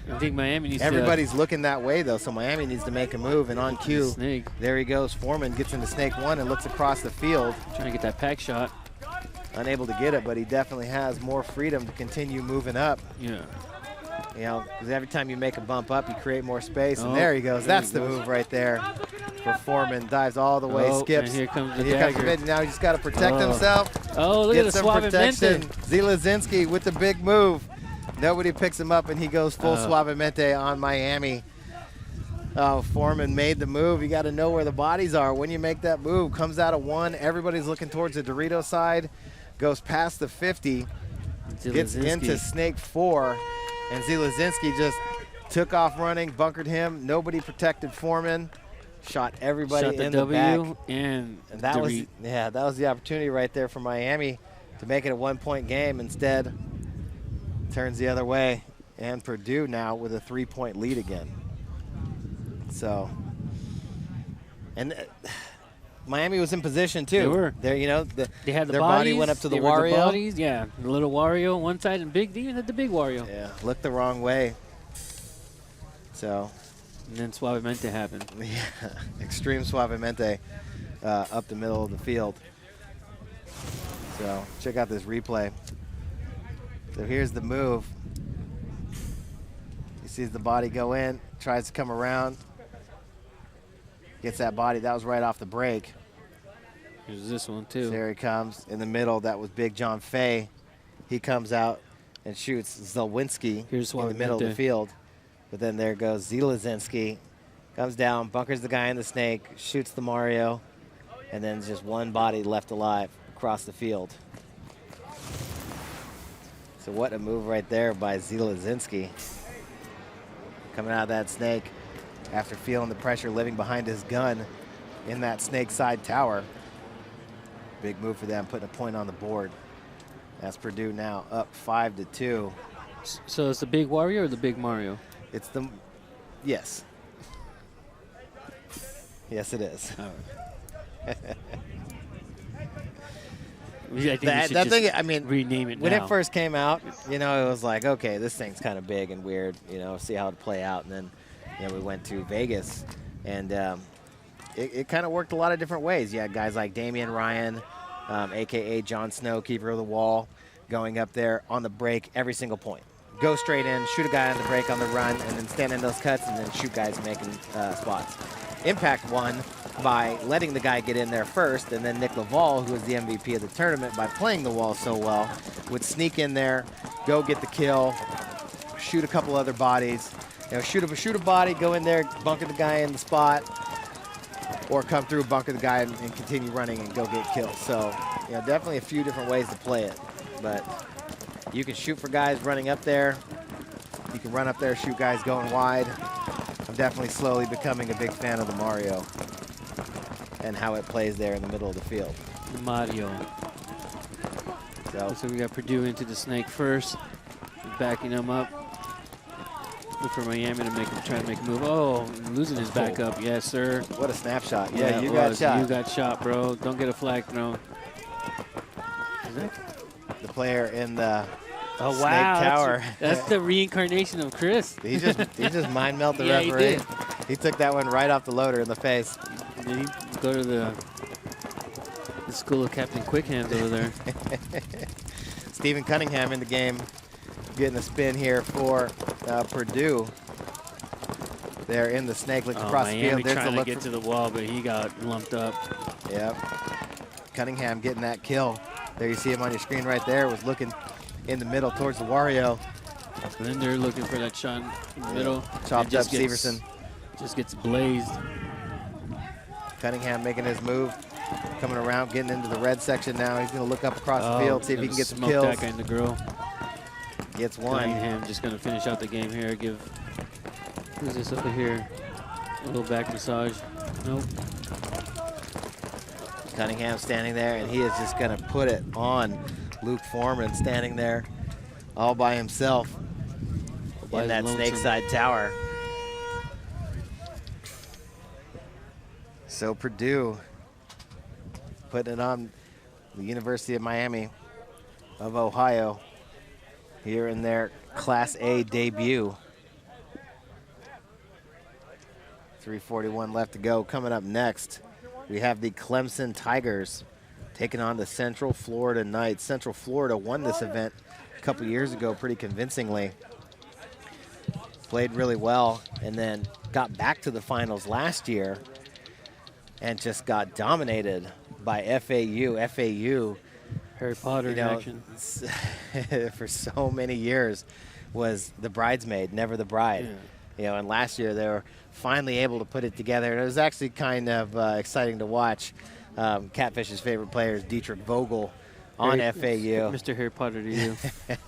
I think Miami needs Everybody's looking that way, though, so Miami needs to make a move. And on cue, Snake. There he goes. Foreman gets into Snake 1 and looks across the field. Trying to get that pack shot. Unable to get it, but he definitely has more freedom to continue moving up. Yeah. You know, because every time you make a bump up, you create more space. And there he goes. That's the move right there for Foreman. Dives all the way, skips. And here comes the dagger. Comes the now he's just got to protect himself. Oh, look at the protection. Suavemente. Zelazinski with the big move. Nobody picks him up, and he goes full Suavemente on Miami. Oh, Foreman made the move. You got to know where the bodies are when you make that move. Comes out of 1. Everybody's looking towards the Dorito side. Goes past the 50. Gets into Snake 4. And Zelazinski just took off running, bunkered him. Nobody protected Foreman. Shot everybody in the back. And that was the opportunity right there for Miami to make it a 1-point game. Instead, turns the other way. And Purdue now with a 3-point lead again. So, and Miami was in position too. They were. You know, they had their bodies, body went up to the the Wario. Bodies, yeah, the little Wario on one side, and Big D had the big Wario. Yeah, looked the wrong way. So. And then Suavemente happened. Yeah, extreme Suavemente up the middle of the field. So check out this replay. So here's the move. He sees the body go in, tries to come around. Gets that body. That was right off the break. Here's this one, too. So there he comes in the middle. That was Big John Fay. He comes out and shoots Zelwinski in the middle of the field. But then there goes Zelazinski. Comes down, bunkers the guy in the snake, shoots the Mario, and then just one body left alive across the field. So what a move right there by Zelazinski. Coming out of that snake after feeling the pressure living behind his gun in that snake side tower. Big move for them, putting a point on the board. That's Purdue now up 5-2. So it's the big Wario or the big Mario? It's the, yes. Yes, it is. All right. that thing, I mean, rename it when now. it first came out, you know, it was like, okay, this thing's kind of big and weird, you know, see how it play out. And then, you know, we went to Vegas, and it kind of worked a lot of different ways. You had guys like Damian Ryan, a.k.a. Jon Snow, keeper of the wall, going up there on the break every single point. Go straight in, shoot a guy on the break on the run, and then stand in those cuts and then shoot guys making spots. Impact won by letting the guy get in there first, and then Nick Laval, who was the MVP of the tournament, by playing the wall so well, would sneak in there, go get the kill, shoot a couple other bodies, you know, shoot a body, go in there, bunker the guy in the spot, or come through, bunker the guy, and continue running and go get kills. So, you know, definitely a few different ways to play it, but you can shoot for guys running up there. You can run up there, shoot guys going wide. I'm definitely slowly becoming a big fan of the Mario and how it plays there in the middle of the field. Mario. So we got Purdue into the snake first, backing him up. Look for Miami to try to make a move. Oh, losing his backup. Yes, sir. What a snapshot. Yeah, you got got shot. You got shot, bro. Don't get a flag thrown. The player in the Oh, snake wow. tower. That's the reincarnation of Chris. He just mind melt the Yeah, referee. he did. He took that one right off the loader in the face. Did he go to the school of Captain Quick Hands over there? Stephen Cunningham in the game, getting a spin here for Purdue. They're in the snake looking across the Miami field. There's trying the to get to the wall, but he got lumped up. Yep. Cunningham getting that kill. There you see him on your screen right there. Was looking in the middle towards the Wario. And then they're looking for that shot in the middle. Chopped up Severson. Just gets blazed. Cunningham making his move. Coming around, getting into the red section now. He's going to look up across the field, see if he can get some kills. That guy in the grill. Gets one. Cunningham just going to finish out the game here. Who's this over here? A little back massage. Nope. Cunningham standing there, and he is just going to put it on Luke Foreman, standing there all by himself in that snake side tower. So Purdue putting it on the University of Miami of Ohio here in their Class A debut. 3:41 left to go. Coming up next, we have the Clemson Tigers taking on the Central Florida Knights. Central Florida won this event a couple years ago pretty convincingly. Played really well and then got back to the finals last year and just got dominated by FAU. FAU, Harry Potter action. for so many years was the bridesmaid, never the bride. Yeah. You know, and last year they were finally able to put it together. And it was actually kind of exciting to watch. Catfish's favorite player is Dietrich Vogel on FAU. Mr. Harry Potter to you.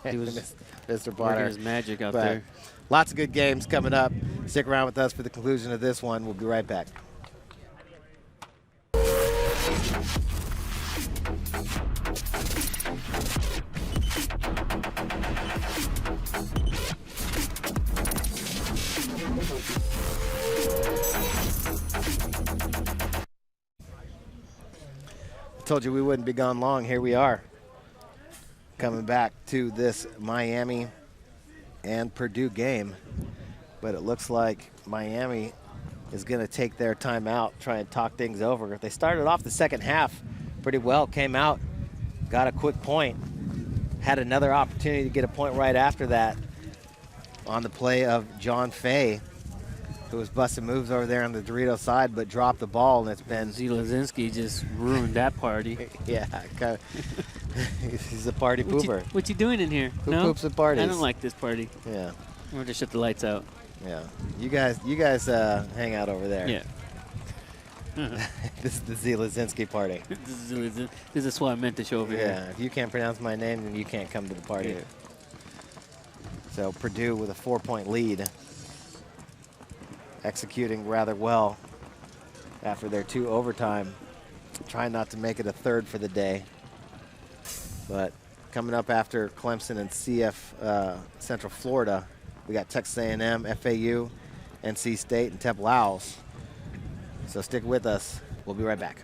He was Mr. Potter. working his magic out there. Lots of good games coming up. Stick around with us for the conclusion of this one. We'll be right back. I told you we wouldn't be gone long. Here we are, coming back to this Miami and Purdue game. But it looks like Miami is going to take their time out, try and talk things over. They started off the second half pretty well, came out, got a quick point, had another opportunity to get a point right after that on the play of John Fay, who was busting moves over there on the Dorito side, but dropped the ball, and it's been... Zielinski just ruined that party. Yeah, kind of. He's a party pooper. What you doing in here? Who no? poops at parties? I don't like this party. Yeah. I'm going to shut the lights out. Yeah. You guys hang out over there. Yeah. This is the Zielinski party. This is what I meant to show over here. Yeah, if you can't pronounce my name, then you can't come to the party. Yeah. So Purdue with a 4-point lead, executing rather well after their 2 overtime. Trying not to make it a third for the day. But coming up after Clemson and CF Central Florida, we got Texas A&M, FAU, NC State, and Temple Owls. So stick with us. We'll be right back.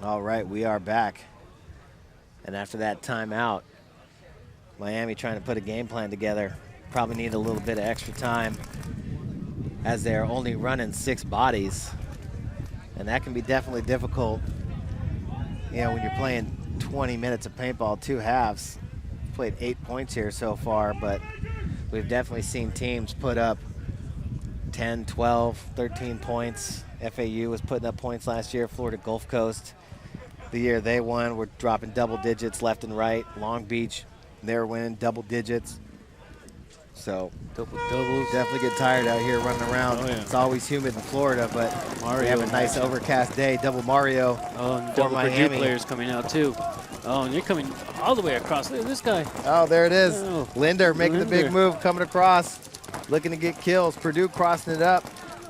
All right, we are back. And after that timeout, Miami trying to put a game plan together. Probably need a little bit of extra time as they're only running 6 bodies. And that can be definitely difficult, you know, when you're playing 20 minutes of paintball, 2 halves. Played 8 points here so far, but we've definitely seen teams put up 10, 12, 13 points. FAU was putting up points last year. Florida Gulf Coast, the year they won, were dropping double digits left and right. Long Beach, they're winning double digits. So doubles. Definitely get tired out here running around. Oh, yeah. It's always humid in Florida, but Mario we have a nice action. overcast day. Double Mario Oh, and for double Purdue Miami. players coming out too. Oh, and you're coming all the way across. Look at this guy. Oh, there it is. Oh, Linder making the big Linder. move, coming across, looking to get kills. Purdue crossing it up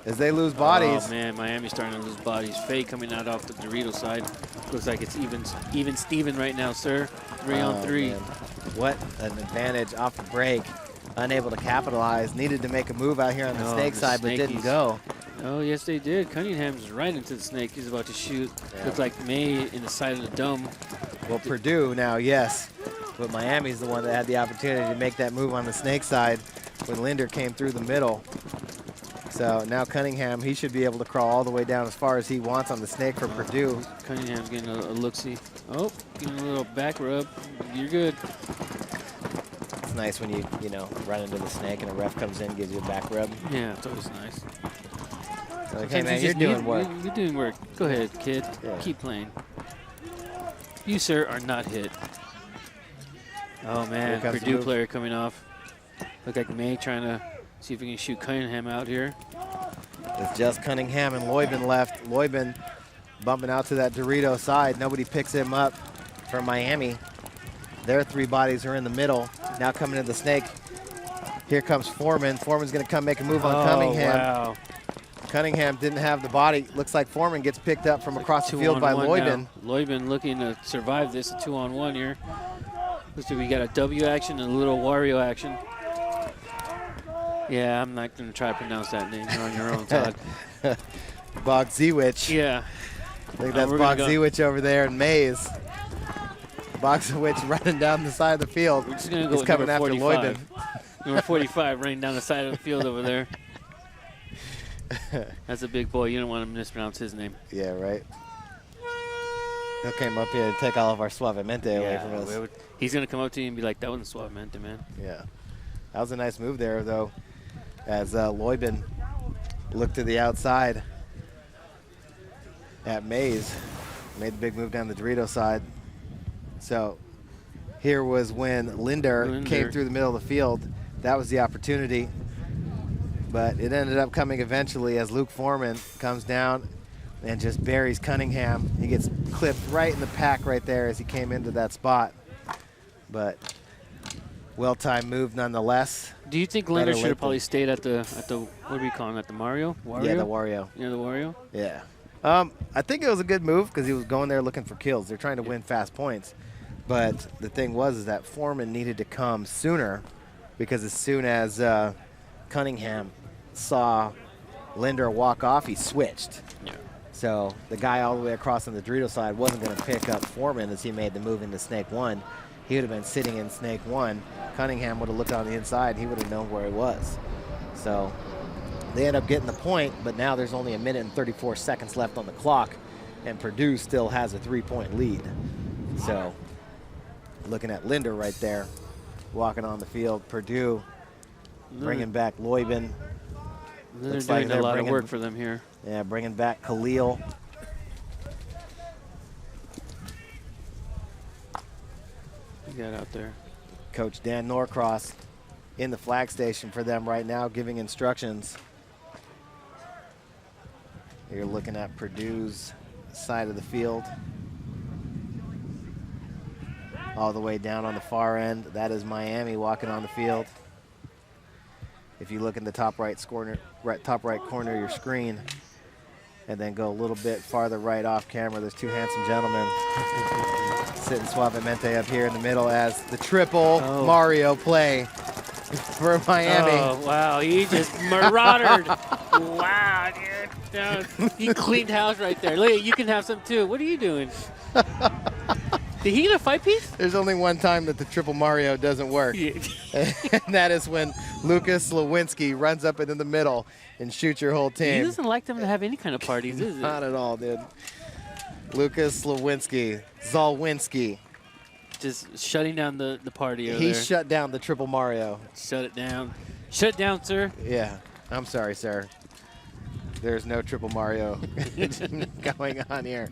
as they lose bodies. Oh man, Miami's starting to lose bodies. Faye coming out off the Dorito side. Looks like it's even Steven right now, sir. 3 on 3. Man. What an advantage off the break. Unable to capitalize. Needed to make a move out here on the snake side, but didn't go. Oh, yes, they did. Cunningham's right into the snake. He's about to shoot. Yeah. Looks like May in the side of the dome. Well, Purdue now, yes. But Miami's the one that had the opportunity to make that move on the snake side when Linder came through the middle. So now Cunningham, he should be able to crawl all the way down as far as he wants on the snake for Purdue. Cunningham's getting a look-see. Oh, getting a little back rub. You're good. It's nice when you know, run into the snake and a ref comes in, gives you a back rub. Yeah, it's always nice. Like, hey, Sometimes man, you you're just doing need- work. You're doing work. Go ahead, kid. Yeah. Keep playing. You, sir, are not hit. Oh, man. comes the Purdue move. player coming off. Look like May trying to see if he can shoot Cunningham out here. It's just Cunningham and Loybin left. Loybin bumping out to that Dorito side. Nobody picks him up for Miami. Their 3 bodies are in the middle. Now coming to the snake. Here comes Foreman. Foreman's going to come make a move on Cunningham. Wow. Cunningham didn't have the body. Looks like Foreman gets picked up from across the field by 2-on-1 Loybin. now. Loybin looking to survive this, a 2-on-1 here. Looks like we got a W action and a little Wario action. Yeah, I'm not going to try to pronounce that name. You're on your own, Todd. Bogziewicz. Yeah. I think that's we're gonna go- Bogziewicz over there in Maze. Bogziewicz running down the side of the field. We're just going to go He's with coming number after 45. Loybin. Number 45 running down the side of the field over there. That's a big boy. You don't want to mispronounce his name. Yeah, right. He'll came up here to take all of our Suavemente away from us. He's going to come up to you and be like, that wasn't Suavemente, man. Yeah. That was a nice move there, though, as Loybin looked to the outside at Mays. Made the big move down the Dorito side. So here was when Linder came through the middle of the field. That was the opportunity. But it ended up coming eventually as Luke Foreman comes down and just buries Cunningham. He gets clipped right in the pack right there as he came into that spot. But well-timed move nonetheless. Do you think Linder should have probably stayed at the what do we call him, at the Mario? Wario? Yeah, the Wario. Yeah, the Wario? Yeah. I think it was a good move because he was going there looking for kills. They're trying to win fast points. But the thing was that Foreman needed to come sooner because as soon as Cunningham saw Linder walk off, he switched. Yeah. So the guy all the way across on the Dorito side wasn't going to pick up Foreman as he made the move into Snake 1. He would have been sitting in Snake 1. Cunningham would have looked on the inside. He would have known where he was. So they end up getting the point, but now there's only 1 minute and 34 seconds left on the clock, and Purdue still has a 3-point lead. So looking at Linder right there, walking on the field. Purdue bringing back Loybin. They're Looks doing like a lot of bringing- work for them here. Yeah, bringing back Khalil. You got out there. Coach Dan Norcross in the flag station for them right now, giving instructions. You're looking at Purdue's side of the field. All the way down on the far end, that is Miami walking on the field. If you look in the top right corner of your screen, and then go a little bit farther right off camera, there's 2 handsome gentlemen sitting Suavemente up here in the middle as the triple Mario play for Miami. Oh, wow. He just marauded. Wow, dude. He cleaned house right there. Look, you can have some too. What are you doing? Did he get a fight piece? There's only one time that the triple Mario doesn't work. Yeah. And that is when Lucas Lewinsky runs up into the middle and shoots your whole He team. doesn't like them to have any kind of parties, is it? Not at all, dude. Lucas Zalwinski. Just shutting down the party over He there. shut down the Triple Mario. Shut it down. Shut it down, sir. Yeah, I'm sorry, sir. There's no Triple Mario going on here.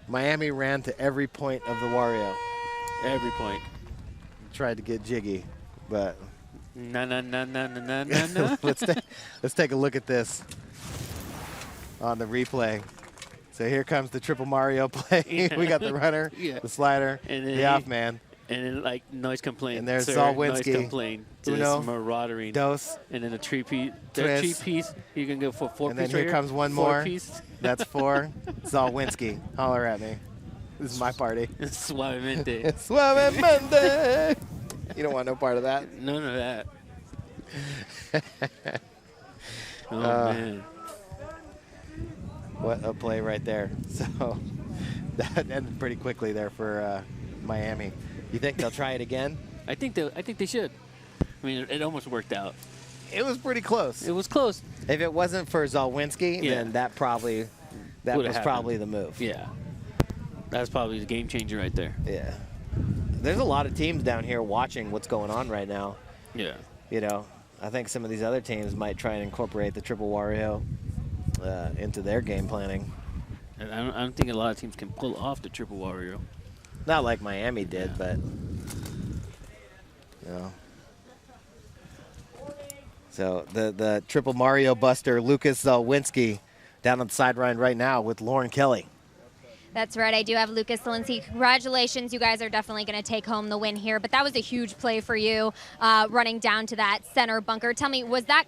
Miami ran to every point of the Wario. Every point. Tried to get jiggy, but No. let's take a look at this on the replay. So here comes the Triple Mario play. We got the runner, Yeah. the slider, And then the off man. And then, like, noise complaint. And there's sir, Zalwinski. Noise complaint. Just Uno, marauding. dos, And then a three-piece. tres. Three-piece. You can go for four-piece. And then here comes one more. Four-piece. That's 4. Zalwinski. Holler at me. This is my party. Suavemente. Suavemente. You don't want no part of that? None of that. Oh, man. What a play right there. So that ended pretty quickly there for Miami. You think they'll try it again? I think they should. I mean, it almost worked out. It was pretty close. It was close. If it wasn't for Zalwinski, then that Would've was happened. probably the move. Yeah. That's probably the game changer right there. Yeah. There's a lot of teams down here watching what's going on right now. Yeah. You know, I think some of these other teams might try and incorporate the Triple Wario into their game planning. And I don't think a lot of teams can pull off the Triple Wario. Not like Miami did, but you know. So the Triple Mario buster, Lucas Zalwinski, down on the sideline right now with Lauren Kelly. That's right. I do have Lucas Zalwinski. Congratulations. You guys are definitely going to take home the win here. But that was a huge play for you, running down to that center bunker. Tell me, was that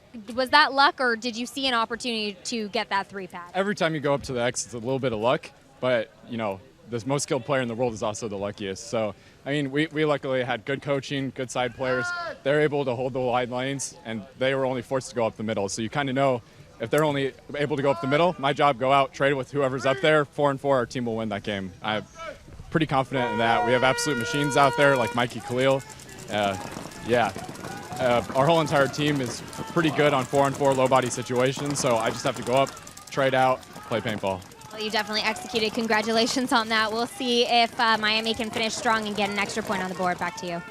luck, or did you see an opportunity to get that 3-pad? Every time you go up to the X, it's a little bit of luck. But, you know, the most skilled player in the world is also the luckiest. So, I mean, we luckily had good coaching, good side players. They're able to hold the wide lanes, and they were only forced to go up the middle. So you kind of know, if they're only able to go up the middle, my job, go out, trade with whoever's up there. 4-4, our team will win that game. I'm pretty confident in that. We have absolute machines out there like Mikey Khalil. Our whole entire team is pretty good on 4-4 low body situations. So I just have to go up, trade out, play paintball. Well, you definitely executed. Congratulations on that. We'll see if Miami can finish strong and get an extra point on the board. Back to you.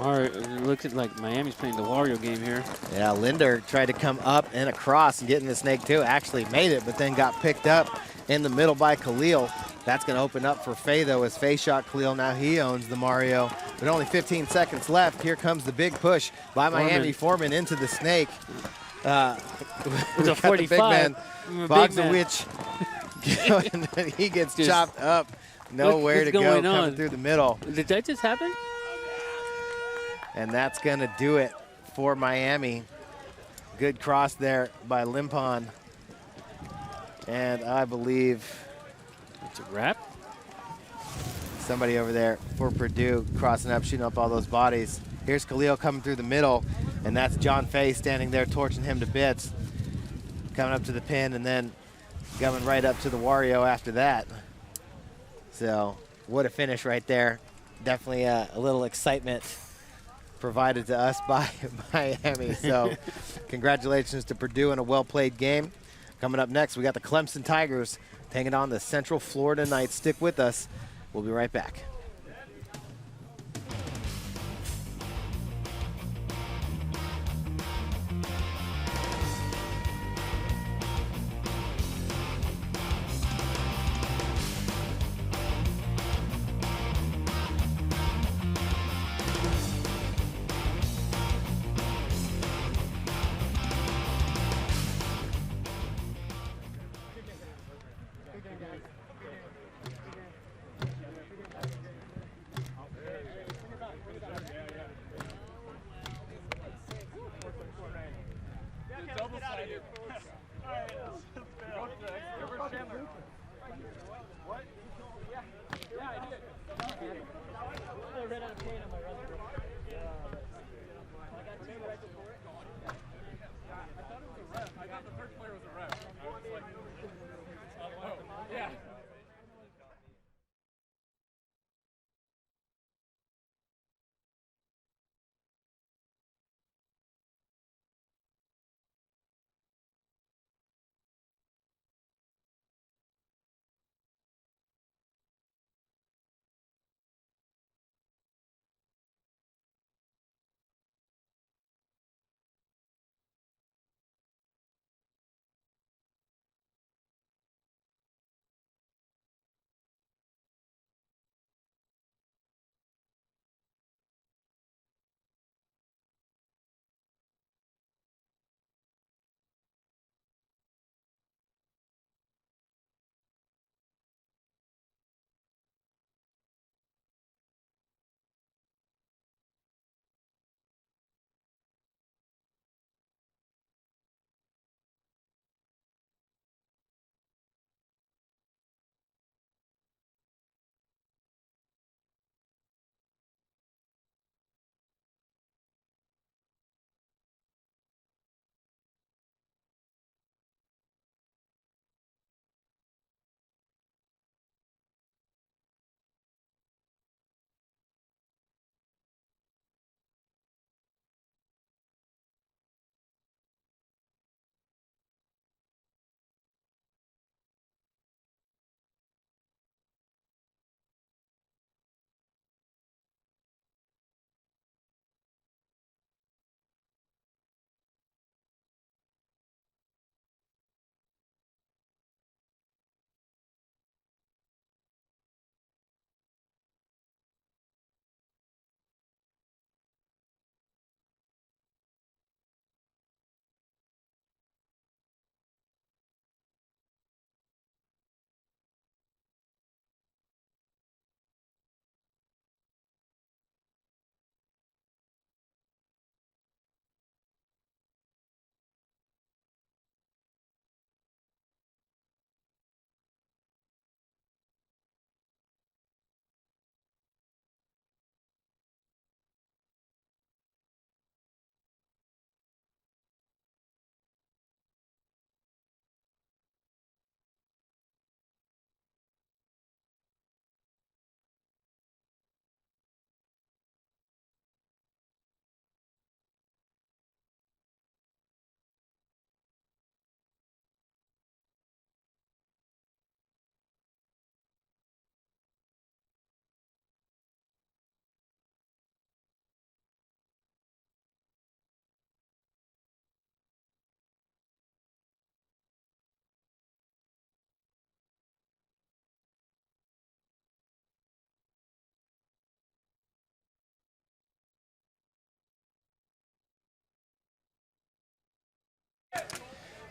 It looks like Miami's playing the Wario game here. Yeah, Linder tried to come up and across and get in the snake too. Actually made it, but then got picked up in the middle by Khalil. That's going to open up for Faye, though, as Faye shot Khalil. Now he owns the Mario. But only 15 seconds left. Here comes the big push by Miami Foreman into the snake. It's a 45. The big man, Bogzowicz. He gets chopped up. Nowhere to go, coming through the middle. Did that just happen? And that's going to do it for Miami. Good cross there by Limpon. And I believe it's a wrap. Somebody over there for Purdue crossing up, shooting up all those bodies. Here's Khalil coming through the middle, and that's John Fay standing there torching him to bits. Coming up to the pin and then coming right up to the Wario after that. So what a finish right there. Definitely a little excitement provided to us by Miami. So congratulations to Purdue and a well-played game. Coming up next, we got the Clemson Tigers taking on the Central Florida Knights. Stick with us. We'll be right back.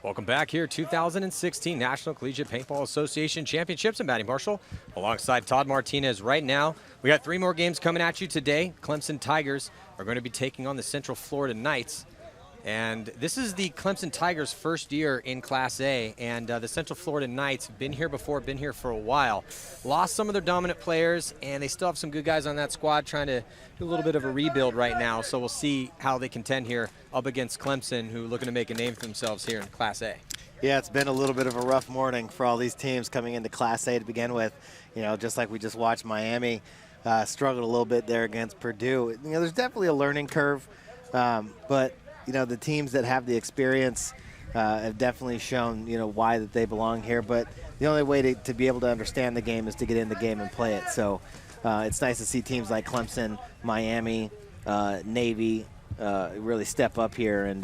Welcome back here, 2016 National Collegiate Paintball Association Championships. I'm Matty Marshall alongside Todd Martinez right now. We got 3 more games coming at you today. Clemson Tigers are going to be taking on the Central Florida Knights. And this is the Clemson Tigers' first year in Class A, and the Central Florida Knights have been here before, been here for a while. Lost some of their dominant players, and they still have some good guys on that squad trying to do a little bit of a rebuild right now. So we'll see how they contend here up against Clemson, who are looking to make a name for themselves here in Class A. Yeah, it's been a little bit of a rough morning for all these teams coming into Class A to begin with. You know, just like we just watched Miami struggled a little bit there against Purdue. You know, there's definitely a learning curve, but you know, the teams that have the experience have definitely shown, you know, why that they belong here. But the only way to be able to understand the game is to get in the game and play it. So it's nice to see teams like Clemson, Miami, Navy really step up here. And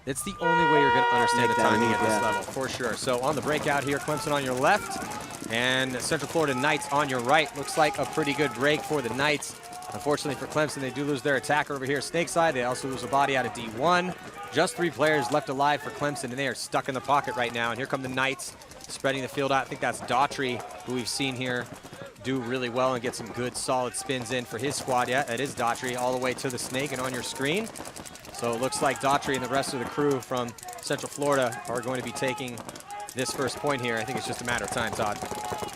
it's the only way you're going to understand the timing at this level, for sure. So on the breakout here, Clemson on your left and Central Florida Knights on your right. Looks like a pretty good break for the Knights. Unfortunately for Clemson, they do lose their attacker over here, Snakeside. They also lose a body out of D1. Just 3 players left alive for Clemson, and they are stuck in the pocket right now. And here come the Knights spreading the field out. I think that's Daughtry, who we've seen here do really well and get some good, solid spins in for his squad. Yeah, it is Daughtry all the way to the snake and on your screen. So it looks like Daughtry and the rest of the crew from Central Florida are going to be taking this first point here. I think it's just a matter of time, Todd.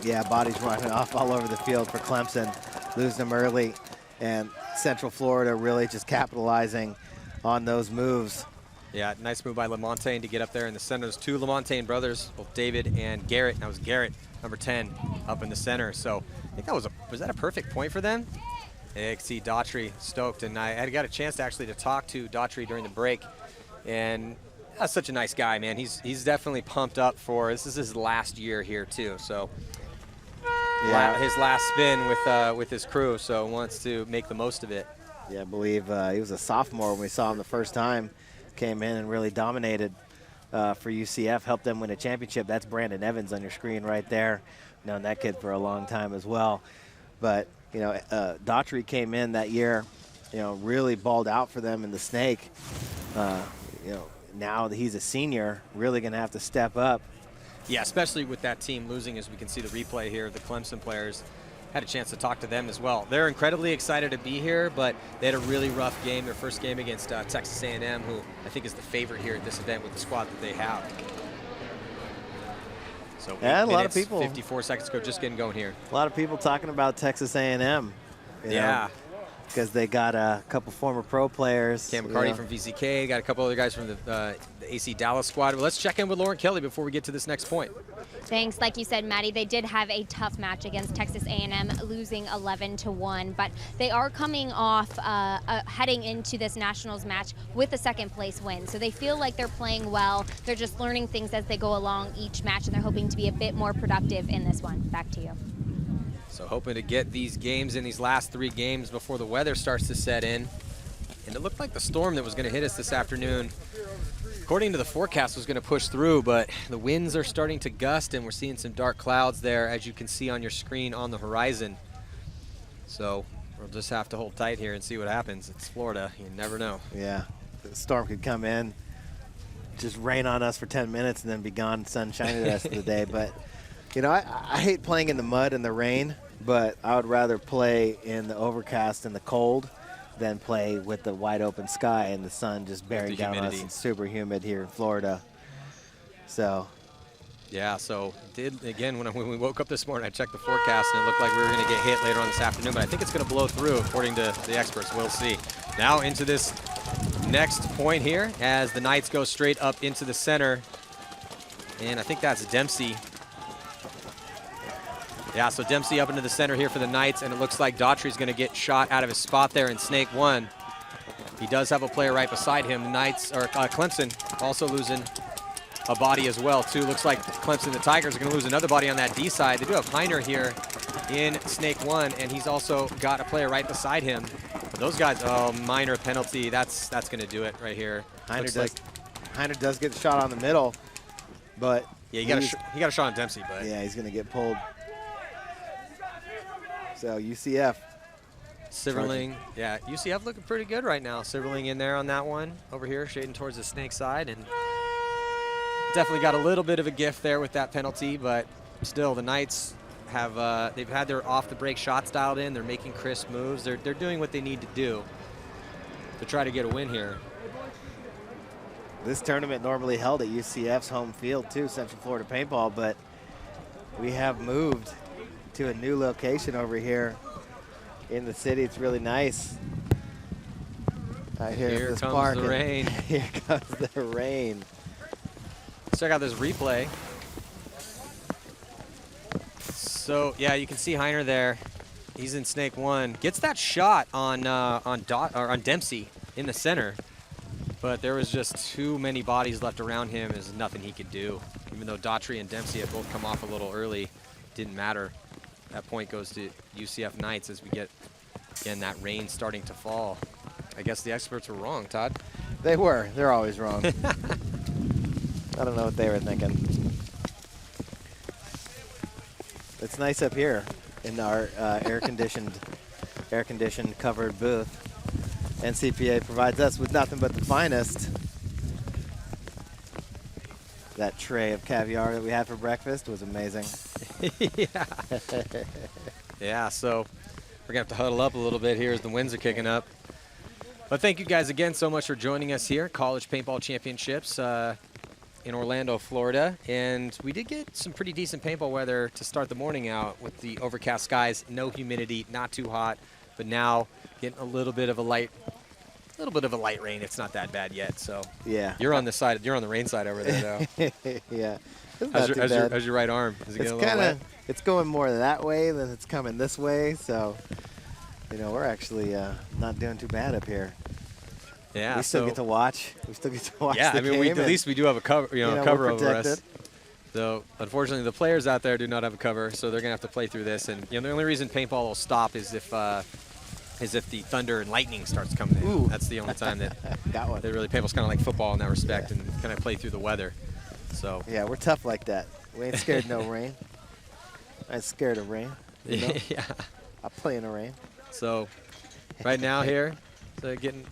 Yeah, bodies running off all over the field for Clemson, losing them early. And Central Florida really just capitalizing on those moves. Yeah, nice move by LaMontagne to get up there in the center. There's 2 LaMontagne brothers, both David and Garrett. That was Garrett, number 10, up in the center. So I think that was that a perfect point for them? Yeah, I can see Daughtry stoked, and I got a chance to talk to Daughtry during the break, and that's such a nice guy, man. He's definitely pumped up for, this is his last year here too, so. Yeah, his last spin with his crew, so wants to make the most of it. Yeah, I believe he was a sophomore when we saw him the first time. Came in and really dominated for UCF, helped them win a championship. That's Brandon Evans on your screen right there. Known that kid for a long time as well. But, you know, Daughtry came in that year, you know, really balled out for them in the snake. You know, now that he's a senior, really going to have to step up. Yeah, especially with that team losing, as we can see the replay here, the Clemson players. Had a chance to talk to them as well. They're incredibly excited to be here, but they had a really rough game, their first game against Texas A&M, who I think is the favorite here at this event with the squad that they have. So yeah, a lot of people. 54 seconds ago, just getting going here. A lot of people talking about Texas A&M. Yeah. Because they got a couple former pro players. Cam McCarty from VCK, got a couple other guys from the AC Dallas squad. But let's check in with Lauren Kelly before we get to this next point. Thanks. Like you said, Maddie, they did have a tough match against Texas A&M, losing 11-1. But they are coming off heading into this Nationals match with a second-place win. So they feel like they're playing well. They're just learning things as they go along each match, and they're hoping to be a bit more productive in this one. Back to you. So hoping to get these games in these last 3 games before the weather starts to set in. And it looked like the storm that was going to hit us this afternoon, according to the forecast, was going to push through, but the winds are starting to gust, and we're seeing some dark clouds there, as you can see on your screen on the horizon. So we'll just have to hold tight here and see what happens. It's Florida. You never know. Yeah, the storm could come in, just rain on us for 10 minutes, and then be gone, sunshine the rest of the day. But, you know, I hate playing in the mud and the rain, but I would rather play in the overcast and the cold than play with the wide open sky and the sun just bearing down on us. It's super humid here in Florida. So. Yeah, so again, when we woke up this morning, I checked the forecast, and it looked like we were going to get hit later on this afternoon, but I think it's going to blow through, according to the experts. We'll see. Now into this next point here, as the Knights go straight up into the center, and I think that's Dempsey. Yeah, so Dempsey up into the center here for the Knights, and it looks like Daughtry's going to get shot out of his spot there in Snake 1. He does have a player right beside him. Clemson also losing a body as well, too. Looks like Clemson, the Tigers, are going to lose another body on that D side. They do have Heiner here in Snake 1, and he's also got a player right beside him. But those guys, oh, minor penalty. That's going to do it right here. Heiner does get the shot on the middle, but yeah, he got a shot on Dempsey, but yeah, he's going to get pulled. So UCF. Silverling, yeah, UCF looking pretty good right now. Silverling in there on that one over here, shading towards the snake side, and definitely got a little bit of a gift there with that penalty, but still the Knights have they've had their off the break shots dialed in. They're making crisp moves. They're doing what they need to do to try to get a win here. This tournament normally held at UCF's home field too, Central Florida Paintball, but we have moved to a new location over here in the city. It's really nice. Here this comes park the rain. Here comes the rain. Let's check out this replay. So yeah, you can see Heiner there. He's in snake 1. Gets that shot on Dempsey in the center, but there was just too many bodies left around him. There's nothing he could do. Even though Daughtry and Dempsey had both come off a little early, didn't matter. That point goes to UCF Knights as we get, again, that rain starting to fall. I guess the experts were wrong, Todd. They were. They're always wrong. I don't know what they were thinking. It's nice up here in our air-conditioned covered booth. NCPA provides us with nothing but the finest. That tray of caviar that we had for breakfast was amazing. Yeah. Yeah, so we're going to have to huddle up a little bit here as the winds are kicking up. But thank you guys again so much for joining us here at College Paintball Championships in Orlando, Florida. And we did get some pretty decent paintball weather to start the morning out with the overcast skies, no humidity, not too hot, but now getting a little bit of a light rain. It's not that bad yet. So yeah, you're on the rain side over there though. Yeah. How's your right arm? Is it getting a little wet? It's going more that way than it's coming this way. So, you know, we're actually not doing too bad up here. Yeah, we still get to watch. We still get to watch. Yeah, the I mean, game at least we do have a cover, cover over us. So unfortunately, the players out there do not have a cover, so they're gonna have to play through this. And the only reason paintball will stop is if the thunder and lightning starts coming in. Ooh. That's the only time that got one. Paintball's kind of like football in that respect, and kind of play through the weather. So yeah, we're tough like that. We ain't scared no rain. I ain't scared of rain. You know? Yeah. I play in the rain. So right now here, so getting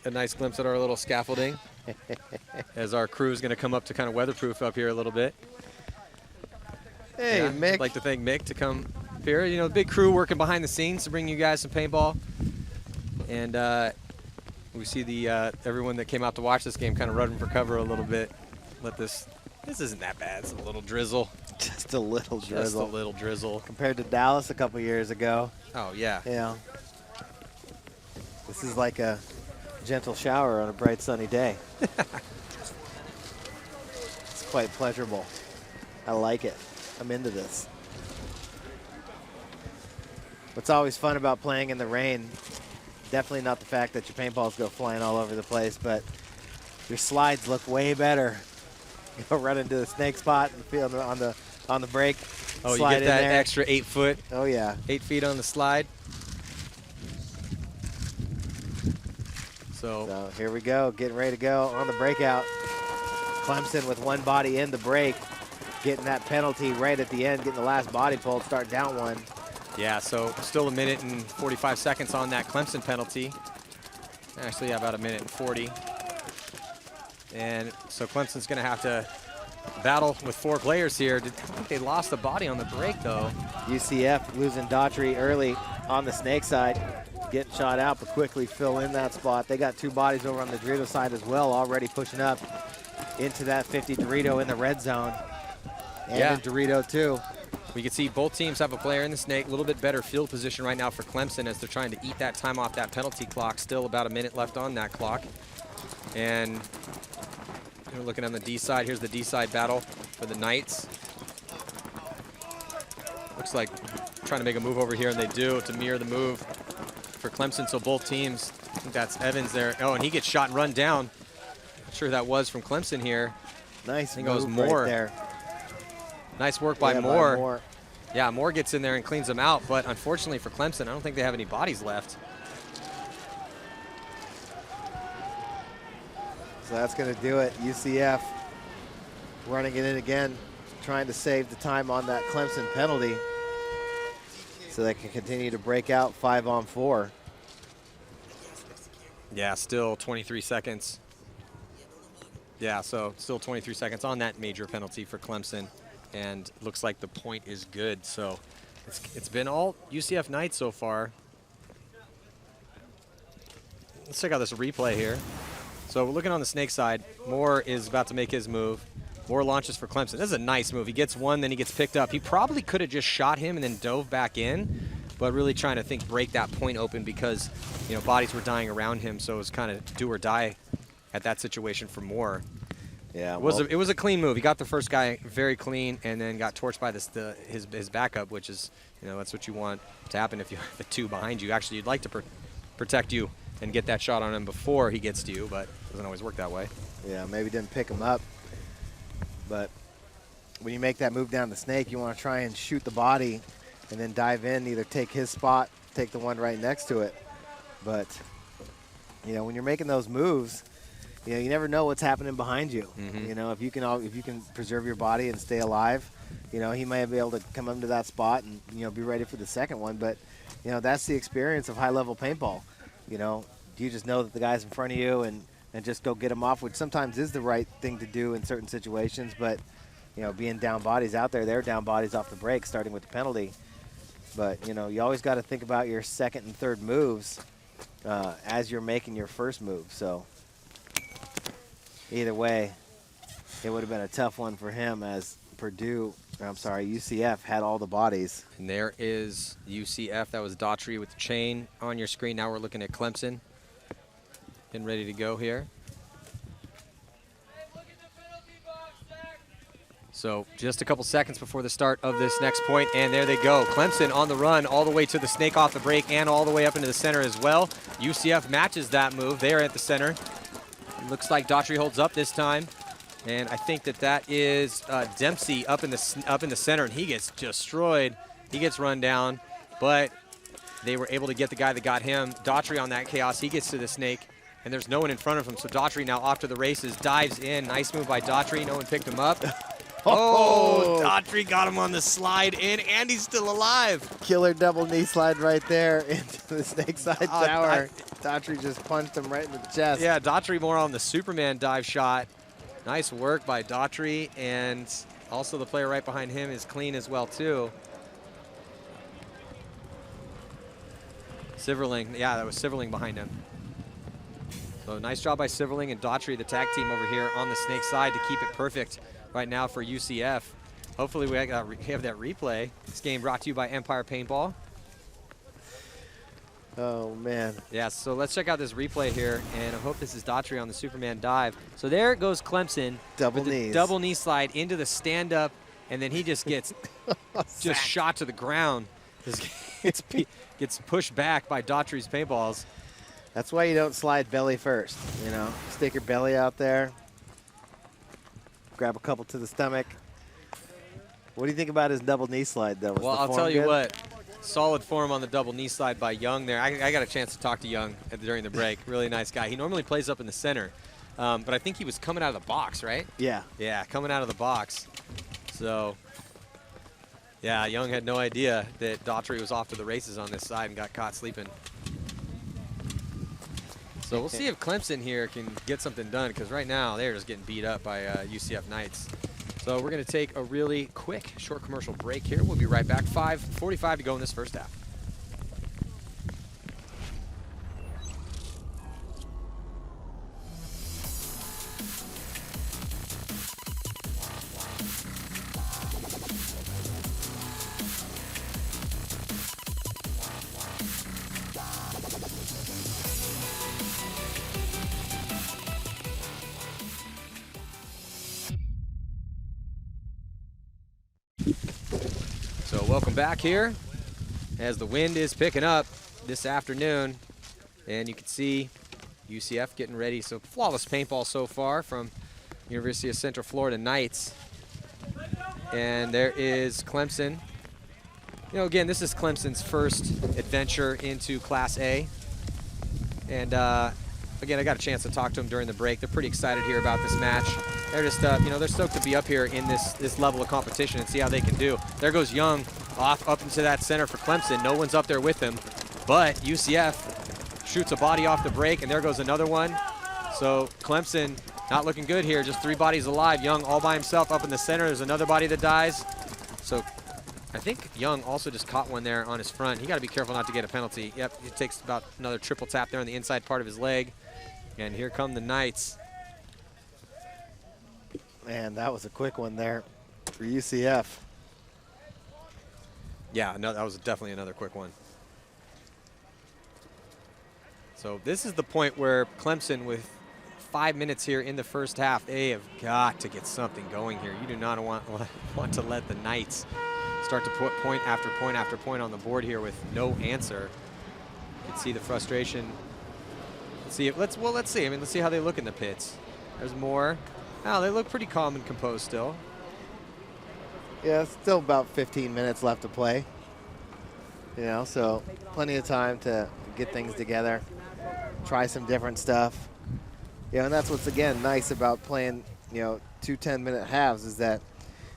a nice glimpse at our little scaffolding as our crew is going to come up to kind of weatherproof up here a little bit. Hey, yeah, Mick. I'd like to thank Mick to come here. You know, the big crew working behind the scenes to bring you guys some paintball. And we see the everyone that came out to watch this game kind of running for cover a little bit. This isn't that bad. It's a little drizzle. Just a little drizzle. Just a little drizzle. Compared to Dallas a couple years ago. Oh, yeah. Yeah. This is like a gentle shower on a bright sunny day. It's quite pleasurable. I like it. I'm into this. What's always fun about playing in the rain, definitely not the fact that your paintballs go flying all over the place, but your slides look way better. Go run into the snake spot in the field on the break. Oh, you get that extra 8 foot. Oh yeah. 8 feet on the slide. So here we go, getting ready to go on the breakout. Clemson with one body in the break, getting that penalty right at the end, getting the last body pulled, start down one. Yeah, so still 1 minute and 45 seconds on that Clemson penalty. Actually, about 1 minute and 40. And so Clemson's going to have to battle with 4 players here. I think they lost the body on the break, though. UCF losing Daughtry early on the snake side, getting shot out, but quickly fill in that spot. They got 2 bodies over on the Dorito side as well, already pushing up into that 50 Dorito in the red zone. And in Dorito, too. We can see both teams have a player in the snake. A little bit better field position right now for Clemson as they're trying to eat that time off that penalty clock. Still about 1 minute left on that clock. And we're looking on the D side. Here's the D side battle for the Knights. Looks like trying to make a move over here, and they do to mirror the move for Clemson. So both teams, I think that's Evans there. Oh, and he gets shot and run down. Not sure who that was from Clemson here. Nice I think it was move Moore. right there. Nice work by Moore. Yeah, Moore gets in there and cleans them out, but unfortunately for Clemson, I don't think they have any bodies left. So that's going to do it. UCF running it in again, trying to save the time on that Clemson penalty so they can continue to break out 5-on-4. Yeah, still 23 seconds. Yeah, so still 23 seconds on that major penalty for Clemson, and looks like the point is good. So it's been all UCF Knights so far. Let's check out this replay here. So we're looking on the snake side. Moore is about to make his move. Moore launches for Clemson. This is a nice move. He gets one, then he gets picked up. He probably could have just shot him and then dove back in, but really trying to break that point open because, you know, bodies were dying around him, so it was kind of do or die at that situation for Moore. Yeah, it was a clean move. He got the first guy very clean and then got torched by his backup, which is, you know, that's what you want to happen if you have the two behind you. Actually, you'd like to protect you and get that shot on him before he gets to you, but it doesn't always work that way. Yeah, maybe didn't pick him up. But when you make that move down the snake, you want to try and shoot the body and then dive in, either take his spot, take the one right next to it. But, you know, when you're making those moves, you know, you never know what's happening behind you. You know, if you can preserve your body and stay alive, you know, he may be able to come into that spot and, you know, be ready for the second one. But, you know, that's the experience of high-level paintball. You know, you just know that the guy's in front of you and just go get him off, which sometimes is the right thing to do in certain situations. But, you know, being down bodies out there, they're down bodies off the break, starting with the penalty. But, you know, you always got to think about your second and third moves as you're making your first move. So either way, it would have been a tough one for him as UCF had all the bodies. And there is UCF. That was Daughtry with the chain on your screen. Now we're looking at Clemson. Getting ready to go here. So just a couple seconds before the start of this next point, and there they go. Clemson on the run all the way to the snake off the break and all the way up into the center as well. UCF matches that move. They're at the center. Looks like Daughtry holds up this time. And I think that is Dempsey up in the center, and he gets destroyed. He gets run down, but they were able to get the guy that got him. Daughtry on that chaos. He gets to the snake, and there's no one in front of him. So Daughtry now off to the races, dives in. Nice move by Daughtry. No one picked him up. Oh, Daughtry got him on the slide in, and he's still alive. Killer double knee slide right there into the snake side tower. Daughtry just punched him right in the chest. Yeah, Daughtry more on the Superman dive shot. Nice work by Daughtry, and also the player right behind him is clean as well too. Siverling, yeah, that was Siverling behind him. So nice job by Siverling and Daughtry, the tag team over here on the snake side to keep it perfect right now for UCF. Hopefully we have that replay. This game brought to you by Empire Paintball. Oh, man. Yeah, so let's check out this replay here, and I hope this is Daughtry on the Superman dive. So there goes Clemson. Double with the knees. Double knee slide into the stand-up, and then he just gets just shot to the ground. Gets pushed back by Daughtry's paintballs. That's why you don't slide belly first, you know. Stick your belly out there. Grab a couple to the stomach. What do you think about his double knee slide, though? Well, I'll tell you what. Solid form on the double knee slide by Young there. I got a chance to talk to Young during the break. Really nice guy. He normally plays up in the center, but I think he was coming out of the box, right? Yeah. Yeah, coming out of the box. So, yeah, Young had no idea that Daughtry was off to the races on this side and got caught sleeping. So we'll see if Clemson here can get something done, because right now they're just getting beat up by UCF Knights. So we're going to take a really quick short commercial break here. We'll be right back. 5:45 to go in this first half. So welcome back here as the wind is picking up this afternoon, and you can see UCF getting ready. So flawless paintball so far from University of Central Florida Knights. And there is Clemson. You know, again, this is Clemson's first adventure into Class A. And again, I got a chance to talk to them during the break. They're pretty excited here about this match. They're just, you know, they're stoked to be up here in this level of competition and see how they can do. There goes Young up into that center for Clemson. No one's up there with him, but UCF shoots a body off the break, and there goes another one. So Clemson Not looking good here, just 3 bodies alive. Young all by himself up in the center. There's another body that dies. So I think Young also just caught one there on his front. He got to be careful not to get a penalty. Yep, he takes about another triple tap there on the inside part of his leg. And here come the Knights. Man, that was a quick one there for UCF. Yeah, no, that was definitely another quick one. So this is the point where Clemson, with 5 minutes here in the first half, they have got to get something going here. You do not want to let the Knights start to put point after point after point on the board here with no answer. You can see the frustration. Let's see. Let's see. I mean, let's see how they look in the pits. There's more. Oh, they look pretty calm and composed still. Yeah, still about 15 minutes left to play. You know, so plenty of time to get things together, try some different stuff. Yeah, and that's what's, again, nice about playing, you know, 2 10-minute halves, is that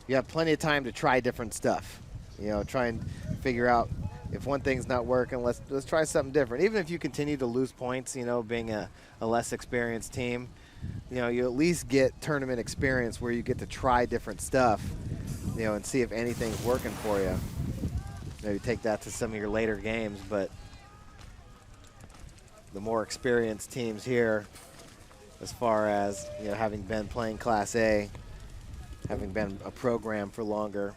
you have plenty of time to try different stuff. You know, try and figure out if one thing's not working, let's try something different. Even if you continue to lose points, you know, being a less experienced team, you know, you at least get tournament experience where you get to try different stuff, you know, and see if anything's working for you. Maybe take that to some of your later games, but the more experienced teams here, as far as, you know, having been playing Class A, having been a program for longer,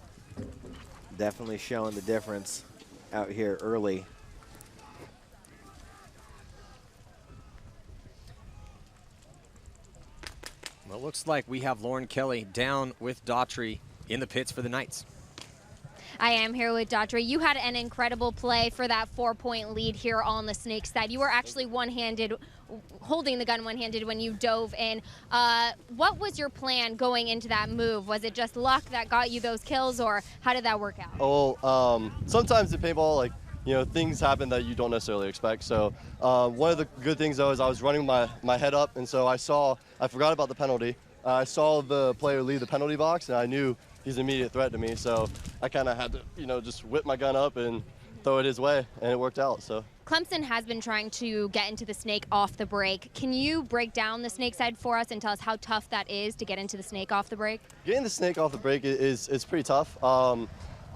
definitely showing the difference out here early. Well, it looks like we have Lauren Kelly down with Daughtry in the pits for the Knights. I am here with Daughtry. You had an incredible play for that 4-point lead here on the Snake side. You were actually one-handed, holding the gun one-handed when you dove in. What was your plan going into that move? Was it just luck that got you those kills, or how did that work out? Oh, sometimes in paintball, like, you know, things happen that you don't necessarily expect. So one of the good things, though, is I was running my head up, and so I forgot about the penalty. I saw the player leave the penalty box, and I knew he's an immediate threat to me. So I kind of had to, you know, just whip my gun up and throw it his way, and it worked out. So Clemson has been trying to get into the Snake off the break. Can you break down the Snake side for us and tell us how tough that is to get into the Snake off the break? Getting the Snake off the break is pretty tough.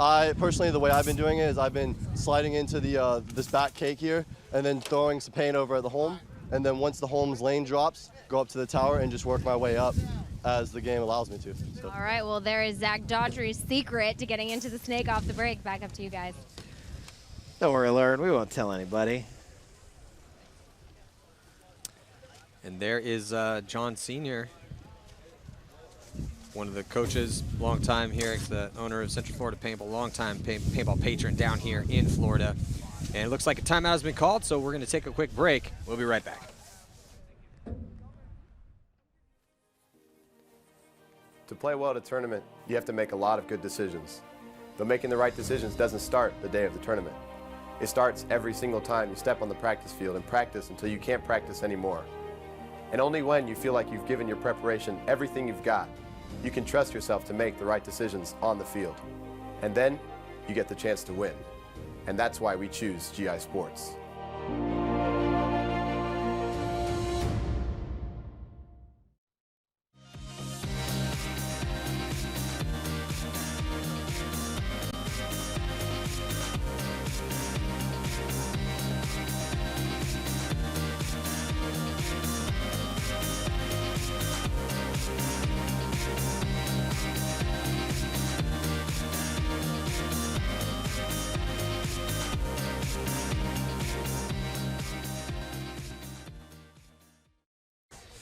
I personally, the way I've been doing it is I've been sliding into the this back cake here and then throwing some paint over at the home. And then once the home's lane drops, go up to the tower and just work my way up as the game allows me to. So. All right, well, there is Zach Daughtry's secret to getting into the Snake off the break. Back up to you guys. Don't worry, Lauren, we won't tell anybody. And there is John Sr., one of the coaches, long time here, the owner of Central Florida Paintball, long time paintball patron down here in Florida. And it looks like a timeout has been called, so we're going to take a quick break. We'll be right back. To play well at a tournament, you have to make a lot of good decisions. But making the right decisions doesn't start the day of the tournament. It starts every single time you step on the practice field and practice until you can't practice anymore. And only when you feel like you've given your preparation everything you've got, you can trust yourself to make the right decisions on the field. And then you get the chance to win. And that's why we choose GI Sports.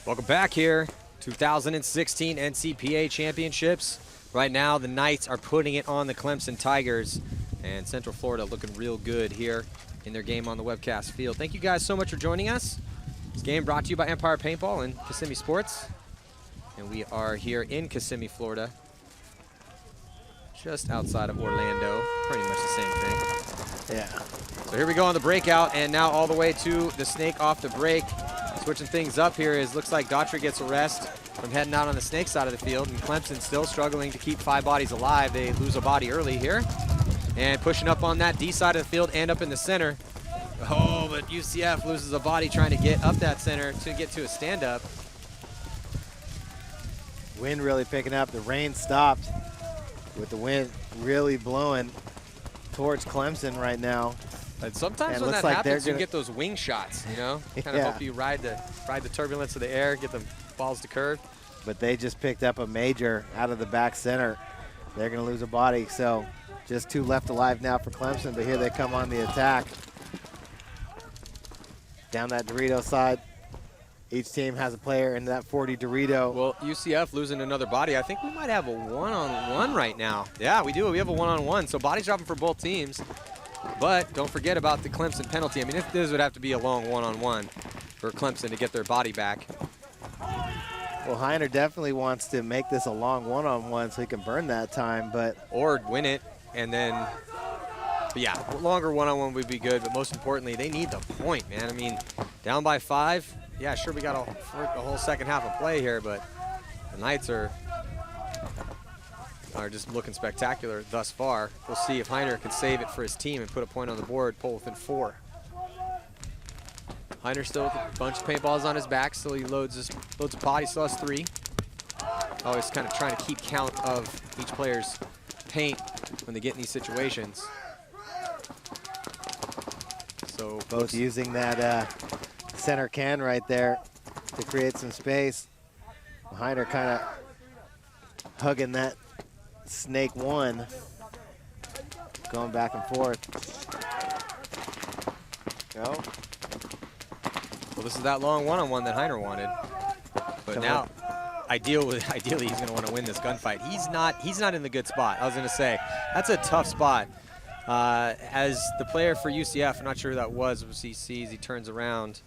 Welcome back here. 2016 NCPA Championships. Right now, the Knights are putting it on the Clemson Tigers. And Central Florida looking real good here in their game on the webcast field. Thank you guys so much for joining us. This game brought to you by Empire Paintball and Kissimmee Sports. And we are here in Kissimmee, Florida. Just outside of Orlando. Pretty much the same thing. Yeah. So here we go on the breakout, and now all the way to the Snake off the break. Switching things up here is looks like Daughtry gets a rest from heading out on the Snake side of the field, and Clemson still struggling to keep 5 bodies alive. They lose a body early here. And pushing up on that D side of the field and up in the center. Oh, but UCF loses a body trying to get up that center to get to a stand-up. Wind really picking up. The rain stopped with the wind really blowing towards Clemson right now. And sometimes And when looks that like happens, they're you gonna- get those wing shots, you know? Kind of Yeah. help you ride the turbulence of the air, get the balls to curve. But they just picked up a major out of the back center. They're going to lose a body, so just 2 left alive now for Clemson, but here they come on the attack. Down that Dorito side, each team has a player in that 40 Dorito. Well, UCF losing another body. I think we might have a one-on-one right now. Yeah, we do. We have a one-on-one, so bodies dropping for both teams. But don't forget about the Clemson penalty. I mean, this would have to be a long one-on-one for Clemson to get their body back. Well, Heiner definitely wants to make this a long one-on-one so he can burn that time, but... Or win it, and then, but yeah, longer one-on-one would be good, but most importantly, they need the point, man. I mean, down by 5, yeah, sure, we got a whole second half of play here, but the Knights are just looking spectacular thus far. We'll see if Heiner can save it for his team and put a point on the board, pull within 4. Heiner still with a bunch of paintballs on his back, still he loads a pot, he still has 3. Always kind of trying to keep count of each player's paint when they get in these situations. So both using that center can right there to create some space. Heiner kind of hugging that snake 1, going back and forth. Go. Well, this is that long one-on-one that Heiner wanted, but now, ideally, he's going to want to win this gunfight. He's not in the good spot. I was going to say that's a tough spot. As the player for UCF, I'm not sure who that was. He sees, he turns around.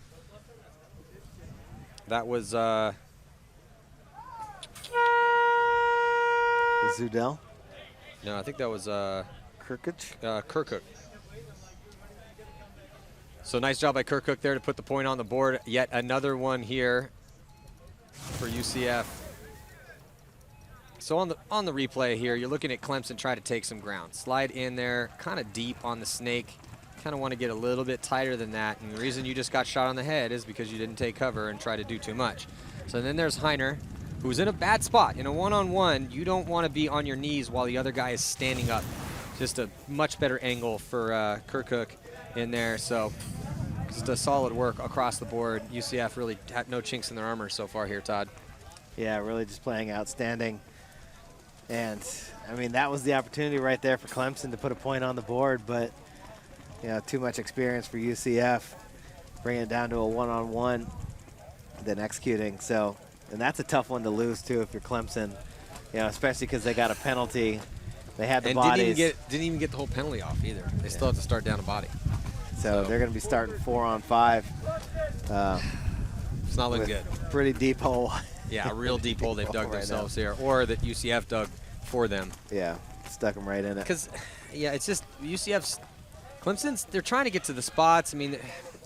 That was Zudel? No, I think that was Kirkuk. So nice job by Kirkuk there to put the point on the board. Yet another one here for UCF. So on the replay here, you're looking at Clemson try to take some ground. Slide in there, kind of deep on the snake. Kind of want to get a little bit tighter than that. And the reason you just got shot on the head is because you didn't take cover and try to do too much. So then there's Heiner, who's in a bad spot. In a one-on-one, you don't want to be on your knees while the other guy is standing up. Just a much better angle for Kirkuk in there. So just a solid work across the board. UCF really had no chinks in their armor so far here, Todd. Yeah, really just playing outstanding. And, I mean, that was the opportunity right there for Clemson to put a point on the board, but, you know, too much experience for UCF, bringing it down to a one-on-one, then executing. So, and that's a tough one to lose, too, if you're Clemson, you know, especially because they got a penalty. They had the bodies. Didn't even get the whole penalty off either. They still have to start down a body. So they're going to be starting 4-on-5. It's not looking good. Pretty deep hole. Yeah, a real deep hole they've dug themselves here, or that UCF dug for them. Yeah, stuck them right in it. Because, yeah, it's just Clemson's, they're trying to get to the spots. I mean,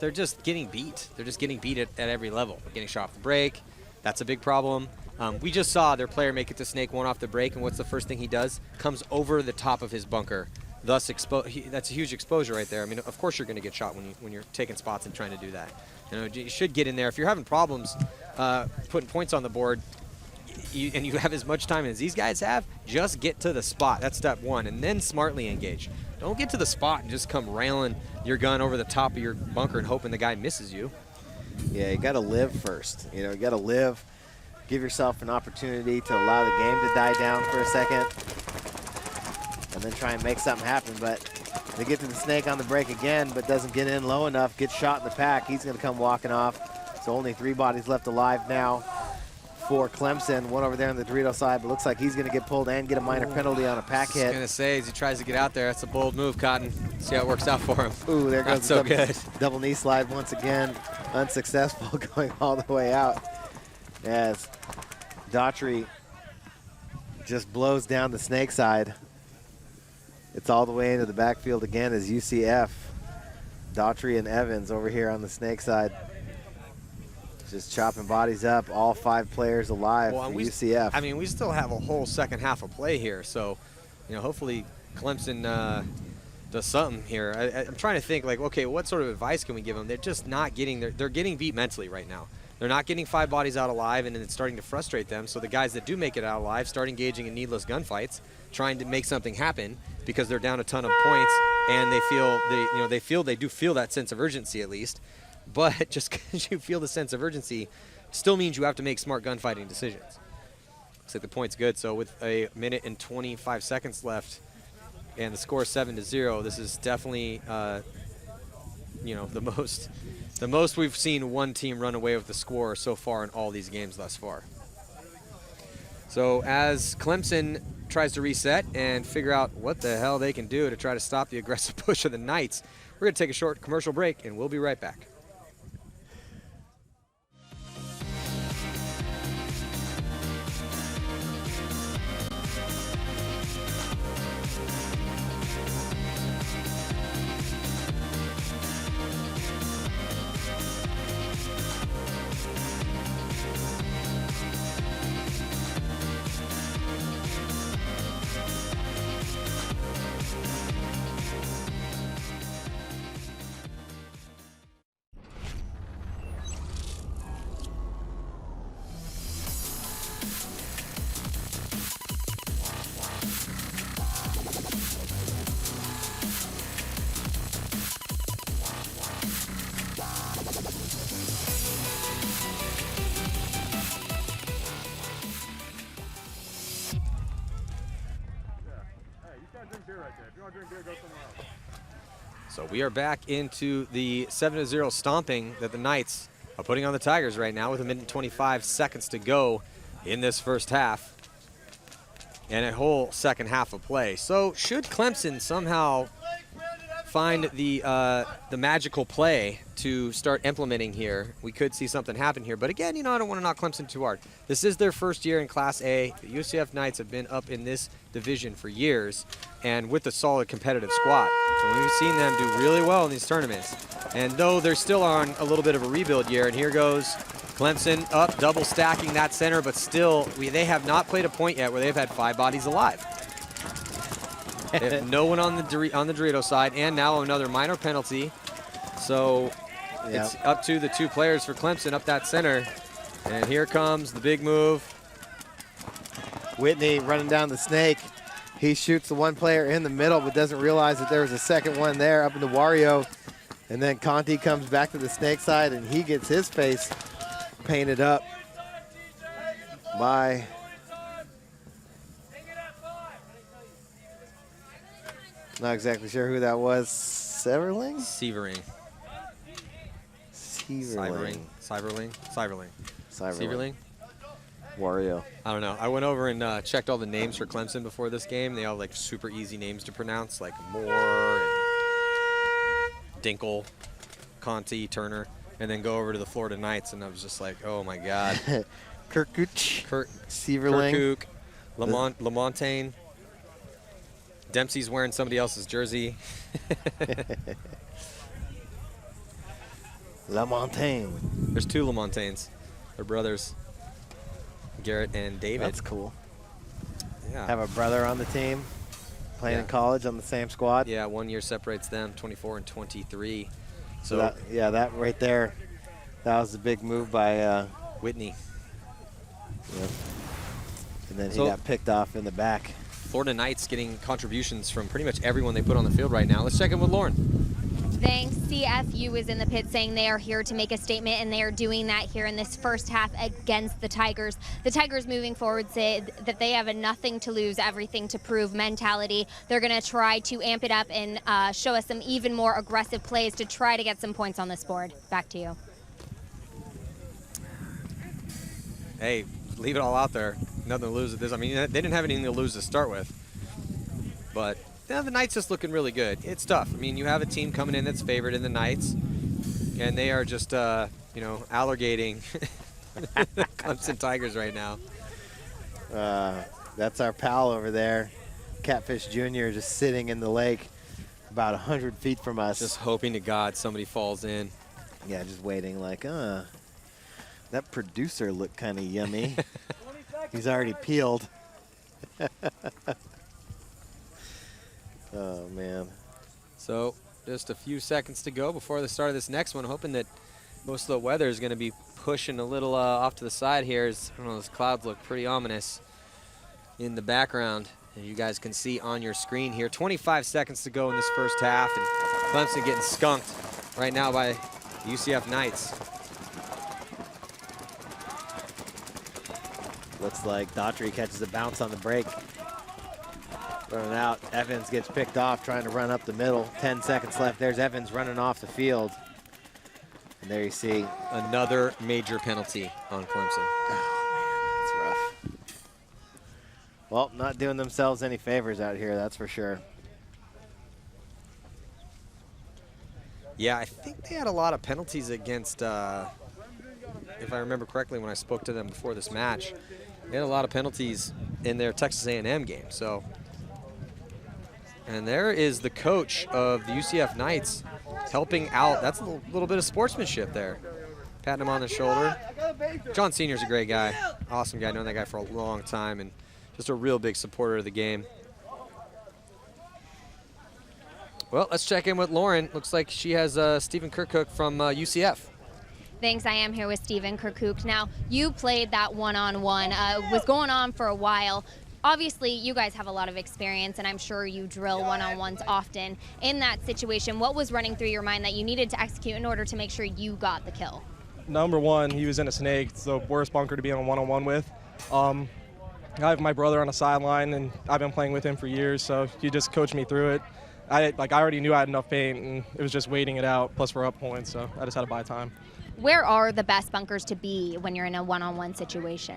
they're just getting beat. They're just getting beat at every level. They're getting shot off the break. That's a big problem. We just saw their player make it to snake 1 off the break, and what's the first thing he does? Comes over the top of his bunker. Thus, that's a huge exposure right there. I mean, of course you're going to get shot when you're taking spots and trying to do that. You know, you should get in there. If you're having problems putting points on the board, and you have as much time as these guys have, just get to the spot. That's step 1, and then smartly engage. Don't get to the spot and just come railing your gun over the top of your bunker and hoping the guy misses you. Yeah, you got to live first. You know, you got to live. Give yourself an opportunity to allow the game to die down for a second, and then try and make something happen. But they get to the snake on the break again, but doesn't get in low enough, gets shot in the pack. He's going to come walking off. So only 3 bodies left alive now for Clemson. One over there on the Dorito side, but looks like he's going to get pulled and get a minor penalty on a pack hit. I was going to say, as he tries to get out there, that's a bold move, Cotton. See how it works out for him. Ooh, there goes Not so good. Double knee slide once again. Unsuccessful, going all the way out. As Daughtry just blows down the snake side. It's all the way into the backfield again as UCF. Daughtry and Evans over here on the snake side. Just chopping bodies up. All 5 players alive for UCF. I mean, we still have a whole second half of play here. So, you know, hopefully Clemson does something here. I'm trying to think, like, okay, what sort of advice can we give them? They're just not getting, they're getting beat mentally right now. they're not getting 5 bodies out alive, and it's starting to frustrate them. So the guys that do make it out alive start engaging in needless gunfights, trying to make something happen because they're down a ton of points, and they do feel that sense of urgency at least. But just because you feel the sense of urgency still means you have to make smart gunfighting decisions. Looks like the point's good. So with a minute and 25 seconds left, and the score 7-0, this is definitely, the most we've seen one team run away with the score so far in all these games thus far. So as Clemson tries to reset and figure out what the hell they can do to try to stop the aggressive push of the Knights, we're going to take a short commercial break, and we'll be right back. So we are back into the 7-0 stomping that the Knights are putting on the Tigers right now with a minute and 25 seconds to go in this first half and a whole second half of play. So should Clemson somehow find the magical play to start implementing here, we could see something happen here. But again, I don't want to knock Clemson too hard. This is their first year in Class A. The UCF Knights have been up in this division for years and with a solid competitive squad. So we've seen them do really well in these tournaments. And though they're still on a little bit of a rebuild year, and here goes Clemson up, double stacking that center, but still, they have not played a point yet where they've had 5 bodies alive. They have no one on the Dorito side, and now another minor penalty. So it's up to the 2 players for Clemson up that center. And here comes the big move. Whitney running down the snake. He shoots the one player in the middle, but doesn't realize that there was a second one there up into Wario. And then Conti comes back to the snake side, and he gets his face painted up by not exactly sure who that was. Severling? Severing. Severling. Severling. Wario. I don't know. I went over and checked all the names for Clemson before this game. They all like super easy names to pronounce, like Moore and Dinkle, Conti, Turner, and then go over to the Florida Knights, and I was just like, oh my God. Kirkuch. Severling. Kirkuk. Lamontagne. Dempsey's wearing somebody else's jersey. Lamontagne. There's 2 Lamontagnes. They're brothers. Garrett and David. That's cool. Yeah. Have a brother on the team, playing in college on the same squad. Yeah, 1 year separates them, 24 and 23. So that right there, that was the big move by Whitney. Yep. And then he got picked off in the back. Florida Knights getting contributions from pretty much everyone they put on the field right now. Let's check in with Lauren. Thanks. CFU is in the pit saying they are here to make a statement, and they are doing that here in this first half against the Tigers. The Tigers moving forward say that they have a nothing to lose, everything to prove mentality. They're going to try to amp it up and show us some even more aggressive plays to try to get some points on this board. Back to you. Hey, leave it all out there. Nothing to lose at this. I mean, they didn't have anything to lose to start with. But the Knights just looking really good. It's tough. I mean, you have a team coming in that's favored in the Knights, and they are just, alligating the Clemson Tigers right now. That's our pal over there, Catfish Jr., just sitting in the lake about 100 feet from us. Just hoping to God somebody falls in. Yeah, just waiting like, that producer looked kind of yummy. He's already peeled. Oh, man. So just a few seconds to go before the start of this next one, hoping that Most of the weather is going to be pushing a little off to the side here. I don't know, those clouds look pretty ominous in the background. And you guys can see on your screen here, 25 seconds to go in this first half, and Clemson getting skunked right now by the UCF Knights. Looks like Daughtry catches a bounce on the break. Running out, Evans gets picked off, trying to run up the middle. 10 seconds left. There's Evans running off the field. And there you see another major penalty on Clemson. Oh, man, that's rough. Well, not doing themselves any favors out here, that's for sure. Yeah, I think they had a lot of penalties against, if I remember correctly when I spoke to them before this match, they had a lot of penalties in their Texas A&M game. So, and there is the coach of the UCF Knights helping out. That's a little bit of sportsmanship there. Patting him on the shoulder. John Senior's a great guy, awesome guy. Known that guy for a long time and just a real big supporter of the game. Well, let's check in with Lauren. Looks like she has Stephen Kirkhook from UCF. Thanks, I am here with Stephen Kirkhook. Now, you played that one-on-one, was going on for a while. Obviously, you guys have a lot of experience, and I'm sure you drill one-on-ones often. In that situation, what was running through your mind that you needed to execute in order to make sure you got the kill? Number one, he was in a snake. It's the worst bunker to be on a one-on-one with. I have my brother on the sideline, and I've been playing with him for years, so he just coached me through it. I already knew I had enough paint, and it was just waiting it out, plus we're up points, so I just had to buy time. Where are the best bunkers to be when you're in a one-on-one situation?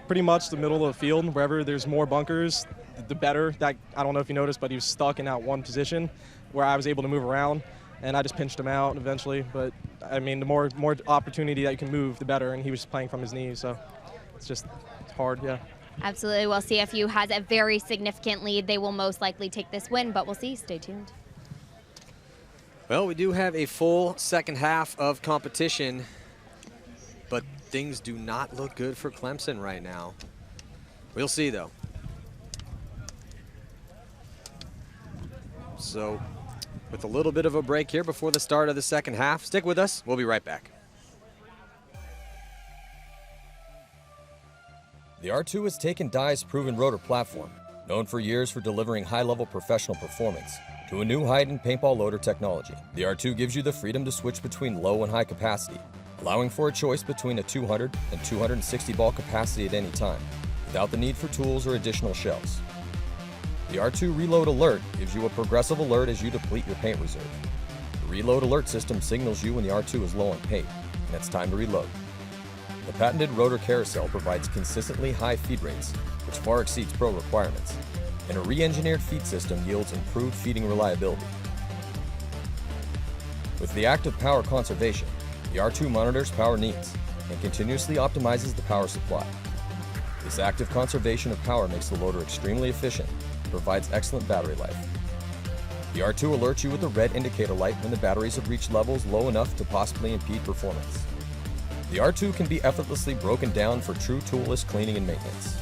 Pretty much the middle of the field. Wherever there's more bunkers, the better. That, I don't know if you noticed, but he was stuck in that one position where I was able to move around, and I just pinched him out eventually. But, I mean, the more opportunity that you can move, the better, and he was playing from his knees, so it's hard, yeah. Absolutely. Well, CFU has a very significant lead. They will most likely take this win, but we'll see. Stay tuned. Well, we do have a full second half of competition, but things do not look good for Clemson right now. We'll see, though. So, with a little bit of a break here before the start of the second half, stick with us. We'll be right back. The R2 has taken Dye's proven rotor platform, known for years for delivering high-level professional performance, to a new heightened paintball loader technology. The R2 gives you the freedom to switch between low and high capacity, allowing for a choice between a 200 and 260 ball capacity at any time, without the need for tools or additional shells. The R2 Reload Alert gives you a progressive alert as you deplete your paint reserve. The Reload Alert system signals you when the R2 is low on paint, and it's time to reload. The patented rotor carousel provides consistently high feed rates, which far exceeds pro requirements, and a re-engineered feed system yields improved feeding reliability. With the active power conservation, the R2 monitors power needs and continuously optimizes the power supply. This active conservation of power makes the loader extremely efficient and provides excellent battery life. The R2 alerts you with a red indicator light when the batteries have reached levels low enough to possibly impede performance. The R2 can be effortlessly broken down for true toolless cleaning and maintenance.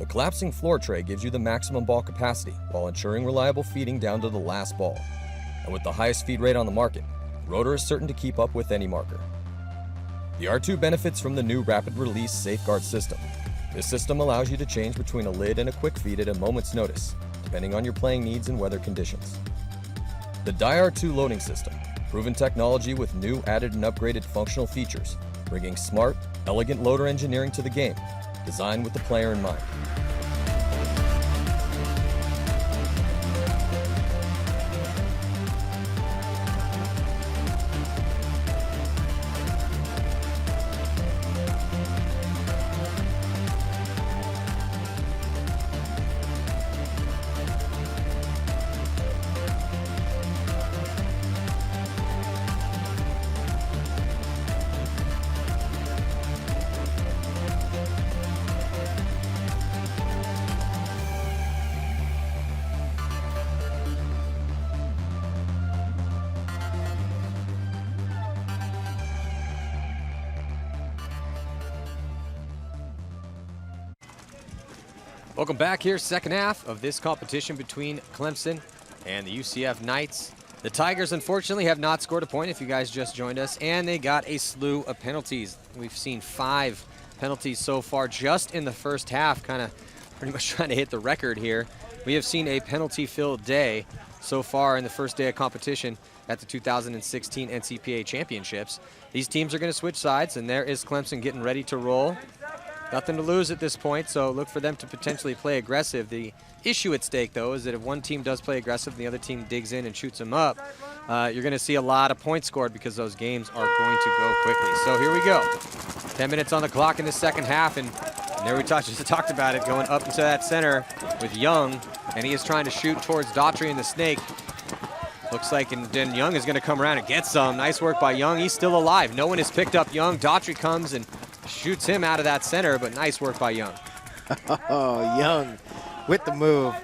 The collapsing floor tray gives you the maximum ball capacity while ensuring reliable feeding down to the last ball. And with the highest feed rate on the market, the rotor is certain to keep up with any marker. The R2 benefits from the new rapid release safeguard system. This system allows you to change between a lid and a quick feed at a moment's notice, depending on your playing needs and weather conditions. The Dye R2 loading system, proven technology with new added and upgraded functional features, bringing smart, elegant loader engineering to the game, designed with the player in mind. Welcome back here, second half of this competition between Clemson and the UCF Knights. The Tigers, unfortunately, have not scored a point if you guys just joined us, and they got a slew of penalties. We've seen 5 penalties so far just in the first half, kind of pretty much trying to hit the record here. We have seen a penalty-filled day so far in the first day of competition at the 2016 NCPA Championships. These teams are going to switch sides, and there is Clemson getting ready to roll. Nothing to lose at this point, so look for them to potentially play aggressive. The issue at stake, though, is that if one team does play aggressive and the other team digs in and shoots them up, you're going to see a lot of points scored because those games are going to go quickly. So here we go. 10 minutes on the clock in the second half, and there we just talked about it, going up into that center with Young, and he is trying to shoot towards Daughtry and the Snake. Looks like, and then Young is going to come around and get some. Nice work by Young. He's still alive. No one has picked up Young. Daughtry comes and shoots him out of that center, but nice work by Young. Oh, Young with the move.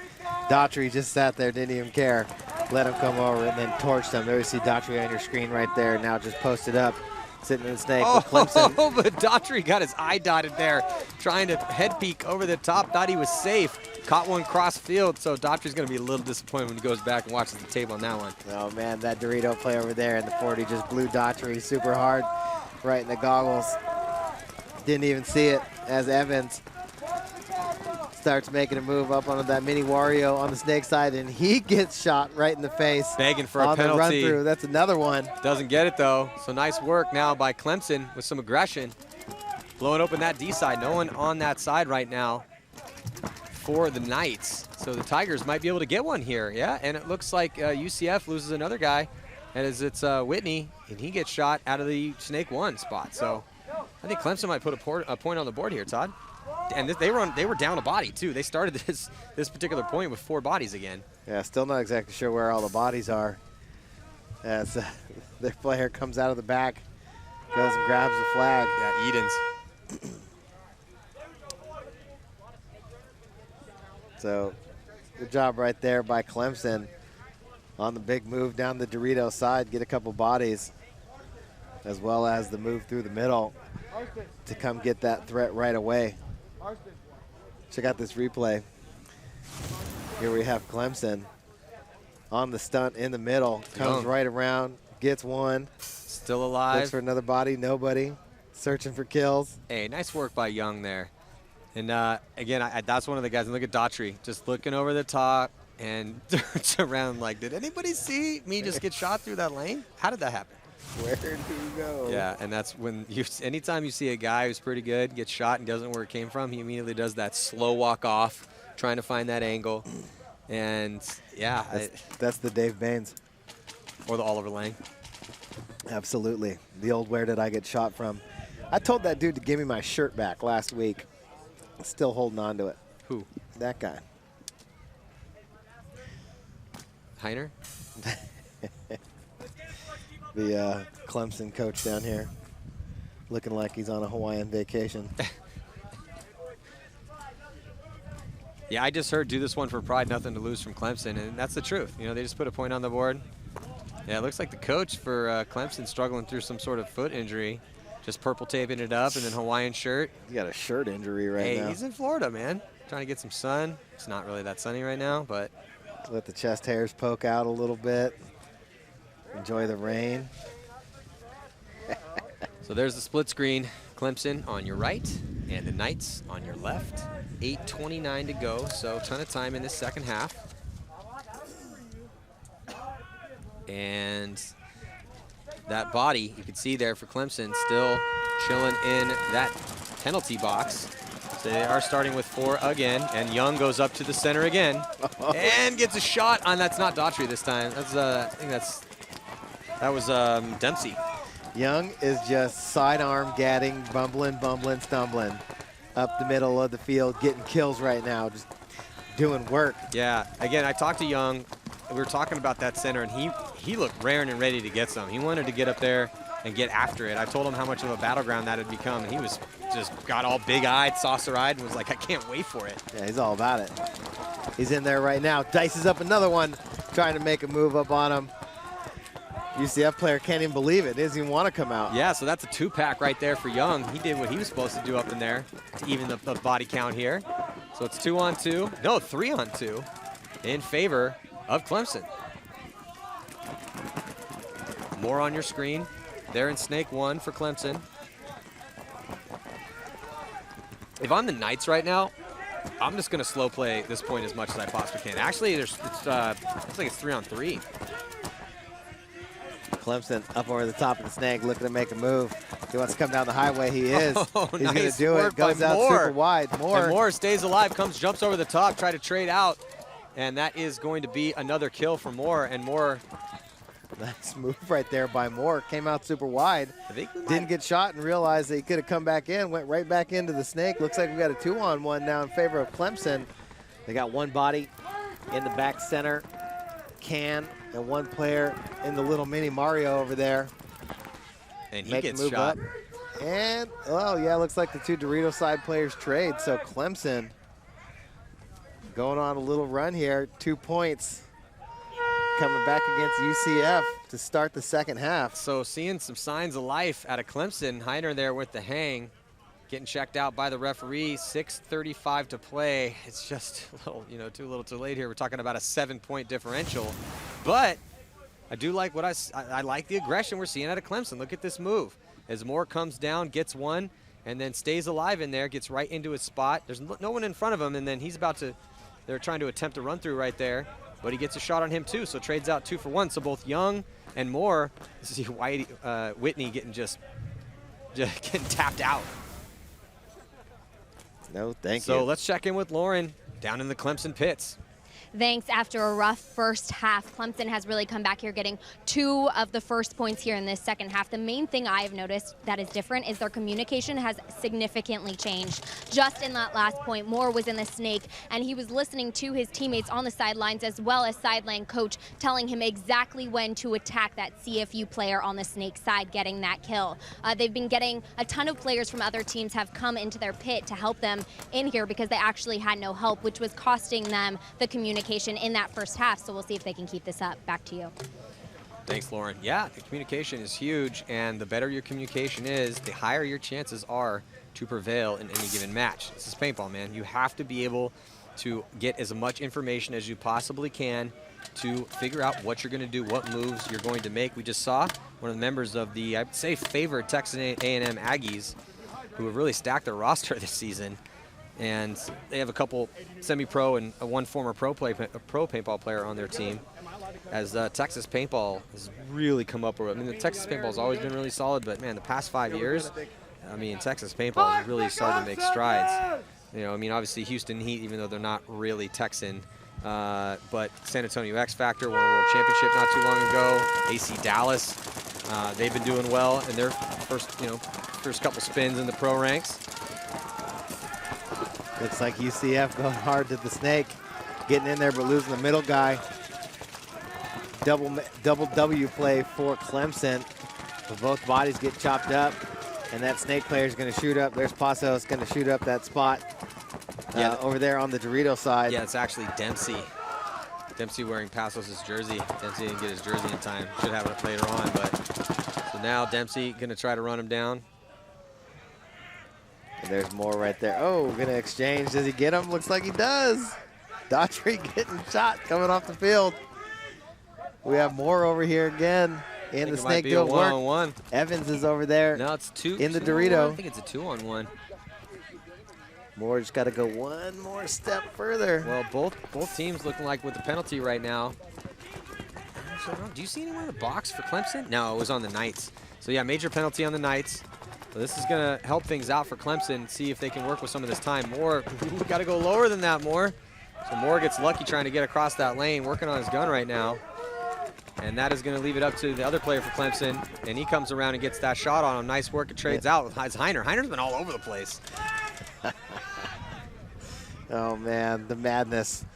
Daughtry just sat there, didn't even care. Let him come over and then torched him. There you see Daughtry on your screen right there, now just posted up, sitting in the Snake with Clemson. Oh, but Daughtry got his eye dotted there, trying to head peek over the top, thought he was safe. Caught one cross field, so Daughtry's going to be a little disappointed when he goes back and watches the tape on that one. Oh, man, that Dorito play over there in the 40 just blew Daughtry super hard right in the goggles. Didn't even see it as Evans starts making a move up onto that mini Wario on the Snake side, and he gets shot right in the face. Begging for a penalty. On the run through. That's another one. Doesn't get it, though. So nice work now by Clemson with some aggression. Blowing open that D side. No one on that side right now for the Knights. So the Tigers might be able to get one here. Yeah, and it looks like UCF loses another guy, and it's Whitney, and he gets shot out of the Snake 1 spot. So I think Clemson might put a point on the board here, Todd. And they were down a body, too. They started this particular point with 4 bodies again. Yeah, still not exactly sure where all the bodies are. As their player comes out of the back, goes and grabs the flag. Yeah, Edens. So, good job right there by Clemson on the big move down the Dorito side, get a couple bodies, as well as the move through the middle to come get that threat right away. Check out this replay. Here we have Clemson on the stunt in the middle, comes right around, gets one. Still alive. Looks for another body, nobody. Searching for kills. Hey, nice work by Young there. And again, that's one of the guys. And look at Daughtry, just looking over the top and turns around like, did anybody see me just get shot through that lane? How did that happen? Where did he go? Yeah, and that's when anytime you see a guy who's pretty good get shot and doesn't know where it came from, he immediately does that slow walk off, trying to find that angle. And yeah, that's the Dave Baines. Or the Oliver Lang. Absolutely. The old where did I get shot from? I told that dude to give me my shirt back last week. Still holding on to it. Who? That guy. Heiner? The Clemson coach down here, looking like he's on a Hawaiian vacation. Yeah, I just heard do this one for pride, nothing to lose from Clemson, and that's the truth. You know, they just put a point on the board. Yeah, it looks like the coach for Clemson struggling through some sort of foot injury, just purple taping it up, and then Hawaiian shirt. He got a shirt injury right now. Hey, he's in Florida, man. Trying to get some sun. It's not really that sunny right now, but. Let the chest hairs poke out a little bit. Enjoy the rain. So there's the split screen. Clemson on your right and the Knights on your left. 8:29 to go, so a ton of time in this second half. And that body, you can see there for Clemson, still chilling in that penalty box. So they are starting with 4 again, and Young goes up to the center again and gets a shot on. That's not Daughtry this time. That's I think that was Dempsey. Young is just sidearm gadding, bumbling, stumbling up the middle of the field, getting kills right now, just doing work. Yeah, again, I talked to Young. We were talking about that center, and he looked raring and ready to get some. He wanted to get up there and get after it. I told him how much of a battleground that had become, and he was just got all big-eyed, saucer-eyed, and was like, I can't wait for it. Yeah, he's all about it. He's in there right now. Dices up another one, trying to make a move up on him. UCF player can't even believe it. Doesn't even want to come out. Yeah, so that's a 2-pack right there for Young. He did what he was supposed to do up in there to even the body count here. So it's 2-on-2. No, 3-on-2 in favor of Clemson. Moore on your screen. They're in snake 1 for Clemson. If I'm the Knights right now, I'm just going to slow play this point as much as I possibly can. Actually, looks like it's 3-on-3. Clemson up over the top of the snake, looking to make a move. He wants to come down the highway. He is. Oh, He's nice going to do it. Goes out super wide. And Moore stays alive, jumps over the top, try to trade out. And that is going to be another kill for Moore. And Moore. Nice move right there by Moore. Came out super wide. Didn't get shot and realized that he could have come back in. Went right back into the snake. Looks like we got a 2-on-1 now in favor of Clemson. They got one body in the back center. Can and one player in the little mini Mario over there. And he gets shot. Up. And, oh yeah, looks like the two Dorito side players trade. So Clemson going on a little run here. 2 points coming back against UCF to start the second half. So seeing some signs of life out of Clemson. Heiner there with the hang. Getting checked out by the referee. 6:35 to play. It's just a little, too late here. We're talking about a 7-point differential. But I do like what I like the aggression we're seeing out of Clemson. Look at this move. As Moore comes down, gets one, and then stays alive in there, gets right into his spot. There's no one in front of him, and then they're trying to attempt a run through right there, but he gets a shot on him too, so trades out 2 for 1. So both Young and Moore, this is Whitney getting just getting tapped out. No, thank you. So let's check in with Lauren down in the Clemson pits. Thanks. After a rough first half, Clemson has really come back here, getting 2 of the first points here in this second half. The main thing I've noticed that is different is their communication has significantly changed. Just in that last point, Moore was in the snake, and he was listening to his teammates on the sidelines as well as sideline coach telling him exactly when to attack that CFU player on the snake side, getting that kill. They've been getting a ton of players from other teams have come into their pit to help them in here because they actually had no help, which was costing them the communication in that first half, so we'll see if they can keep this up. Back to you. Thanks, Lauren. Yeah, the communication is huge, and the better your communication is, the higher your chances are to prevail in any given match. This is paintball, man. You have to be able to get as much information as you possibly can to figure out what you're going to do, what moves you're going to make. We just saw one of the members of the, I'd say, favored Texas A&M Aggies, who have really stacked their roster this season. And they have a couple semi-pro and one former pro paintball player on their team. As Texas paintball has really come up. I mean, the Texas paintball has always been really solid, but man, the past 5 years, I mean, Texas paintball has really started to make strides. I mean, obviously Houston Heat, even though they're not really Texan, but San Antonio X Factor won a world championship not too long ago. AC Dallas, they've been doing well in their first couple spins in the pro ranks. Looks like UCF going hard to the snake, getting in there but losing the middle guy. Double W play for Clemson. But both bodies get chopped up, and that snake player is going to shoot up. There's Pasos going to shoot up that spot over there on the Dorito side. Yeah, it's actually Dempsey. Dempsey wearing Pasos' jersey. Dempsey didn't get his jersey in time. Should have it later on, but so now Dempsey going to try to run him down. And there's Moore right there. Oh, gonna exchange. Does he get him? Looks like he does. Daughtry getting shot coming off the field. We have Moore over here again in the snake doing work. 1-on-1. Evans is over there. No, it's 2 in the Dorito. I think it's a 2-on-1. Moore just got to go one more step further. Well, both teams looking like with the penalty right now. Actually, do you see anyone in the box for Clemson? No, it was on the Knights. So yeah, major penalty on the Knights. So this is going to help things out for Clemson, see if they can work with some of this time. Moore, got to go lower than that, Moore. So Moore gets lucky trying to get across that lane, working on his gun right now. And that is going to leave it up to the other player for Clemson. And he comes around and gets that shot on him. Nice work. It trades out with Heiner. Heiner's been all over the place. Oh, man, the madness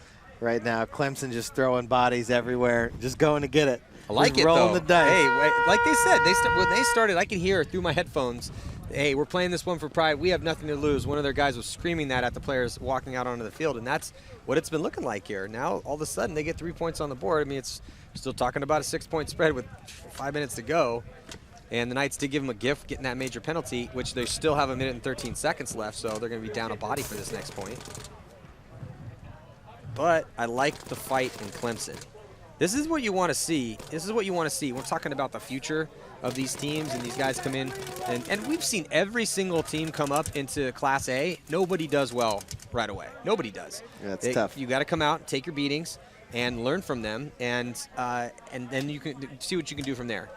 right now. Clemson just throwing bodies everywhere, just going to get it. I like it, rolling though. The dice. Hey, like they said, when they started, I could hear through my headphones, hey, we're playing this one for pride. We have nothing to lose. One of their guys was screaming that at the players walking out onto the field, and that's what it's been looking like here. Now, all of a sudden, they get 3 points on the board. I mean, it's still talking about a 6-point spread with 5 minutes to go. And the Knights did give them a gift, getting that major penalty, which they still have 1 minute and 13 seconds left, so they're going to be down a body for this next point. But I like the fight in Clemson. This is what you want to see. This is what you want to see. We're talking about the future of these teams, and these guys come in. And we've seen every single team come up into Class A. Nobody does well right away. Nobody does. Yeah, it's tough. You got to come out, take your beatings, and learn from them, and then you can see what you can do from there.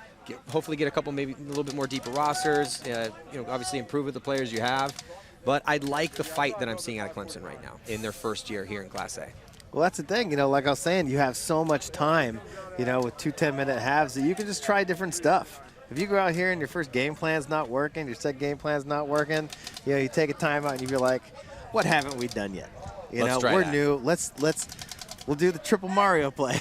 Hopefully get a couple, maybe a little bit more deeper rosters. Obviously improve with the players you have. But I like the fight that I'm seeing out of Clemson right now in their first year here in Class A. Well, that's the thing, like I was saying, you have so much time, with 2 10-minute halves that you can just try different stuff. If you go out here and your first game plan's not working, your second game plan's not working, you take a timeout and you be like, what haven't we done yet? We're new. We'll do the triple Mario play.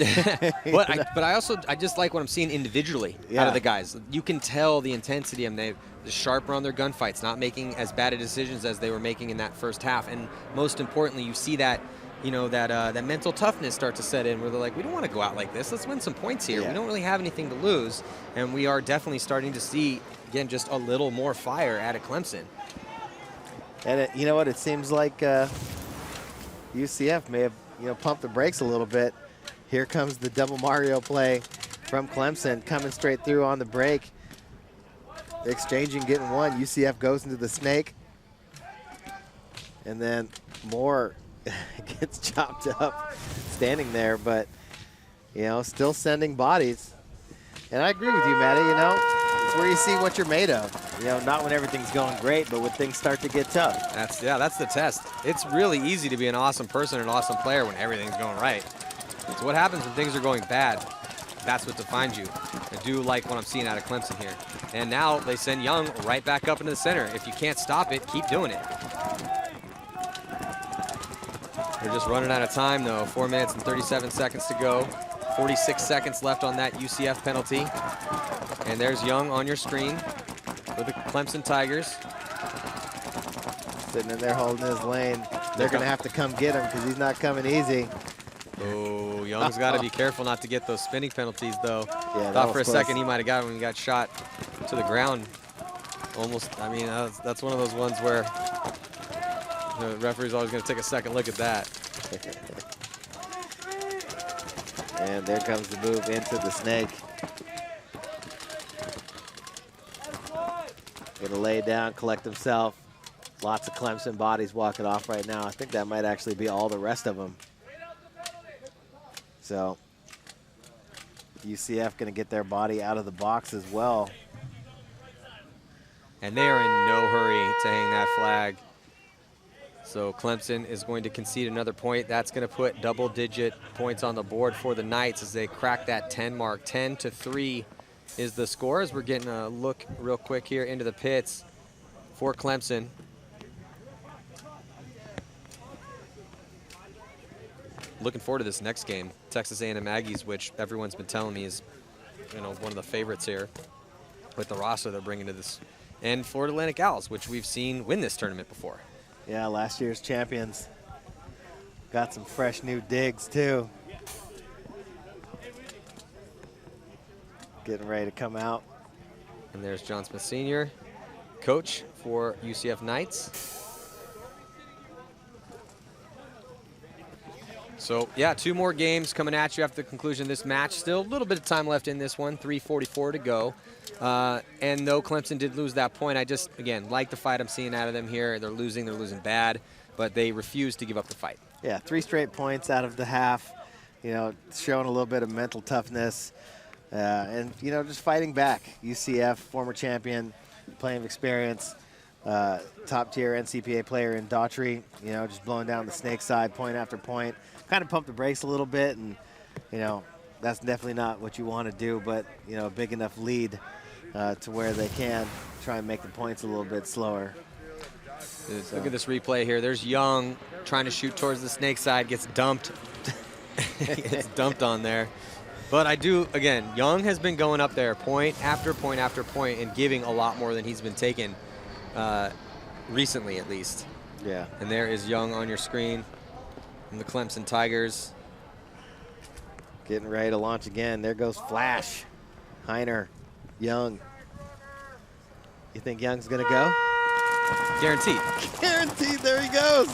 But I just like what I'm seeing individually out of the guys. You can tell the intensity of them. They're sharper on their gunfights, not making as bad of decisions as they were making in that first half. And most importantly, you see that that mental toughness start to set in where they're like, we don't want to go out like this. Let's win some points here. We don't really have anything to lose. And we are definitely starting to see, again, just a little more fire out of Clemson. And you know what? It seems like UCF may have pumped the brakes a little bit. Here comes the double Mario play from Clemson, coming straight through on the break. Exchanging, getting one. UCF goes into the snake. And then Moore gets chopped up standing there, but, still sending bodies. And I agree with you, Matty. It's where you see what you're made of. Not when everything's going great, but when things start to get tough. That's the test. It's really easy to be an awesome person and an awesome player when everything's going right. So what happens when things are going bad? That's what defines you. I do like what I'm seeing out of Clemson here. And now they send Young right back up into the center. If you can't stop it, keep doing it. They're just running out of time, though. 4 minutes and 37 seconds to go. 46 seconds left on that UCF penalty. And there's Young on your screen for the Clemson Tigers. Sitting in there holding his lane. They're going to have to come get him because he's not coming easy. Oh, Young's got to be careful not to get those spinning penalties, though. Yeah, thought for a second he might have got it when he got shot to the ground. Almost, that's one of those ones where the referee's always going to take a second look at that. And there comes the move into the snake. Gonna lay down, collect himself. Lots of Clemson bodies walking off right now. I think that might actually be all the rest of them. So UCF gonna get their body out of the box as well. And they are in no hurry to hang that flag. So Clemson is going to concede another point. That's going to put double-digit points on the board for the Knights as they crack that 10 mark. 10-3 is the score as we're getting a look real quick here into the pits for Clemson. Looking forward to this next game, Texas A&M Aggies, which everyone's been telling me is, one of the favorites here with the roster they're bringing to this, and Florida Atlantic Owls, which we've seen win this tournament before. Yeah, last year's champions. Got some fresh new digs, too. Getting ready to come out. And there's John Smith Sr., coach for UCF Knights. So, yeah, 2 more games coming at you after the conclusion of this match. Still a little bit of time left in this one, 3:44 to go. And though Clemson did lose that point, I just, again, like the fight I'm seeing out of them here. They're losing bad, but they refuse to give up the fight. Yeah, 3 straight points out of the half, showing a little bit of mental toughness and, just fighting back. UCF, former champion, plenty of experience, top-tier NCPA player in Daughtry, just blowing down the snake side point after point. Kind of pumped the brakes a little bit, and, that's definitely not what you want to do, but, a big enough lead to where they can try and make the points a little bit slower. So. Look at this replay here. There's Young trying to shoot towards the snake side, gets dumped. Gets dumped on there. But I do, again, Young has been going up there point after point after point and giving a lot more than he's been taking recently, at least. Yeah. And there is Young on your screen from the Clemson Tigers. Getting ready to launch again. There goes Flash. Heiner, Young. You think Young's going to go? Guaranteed. Guaranteed. There he goes.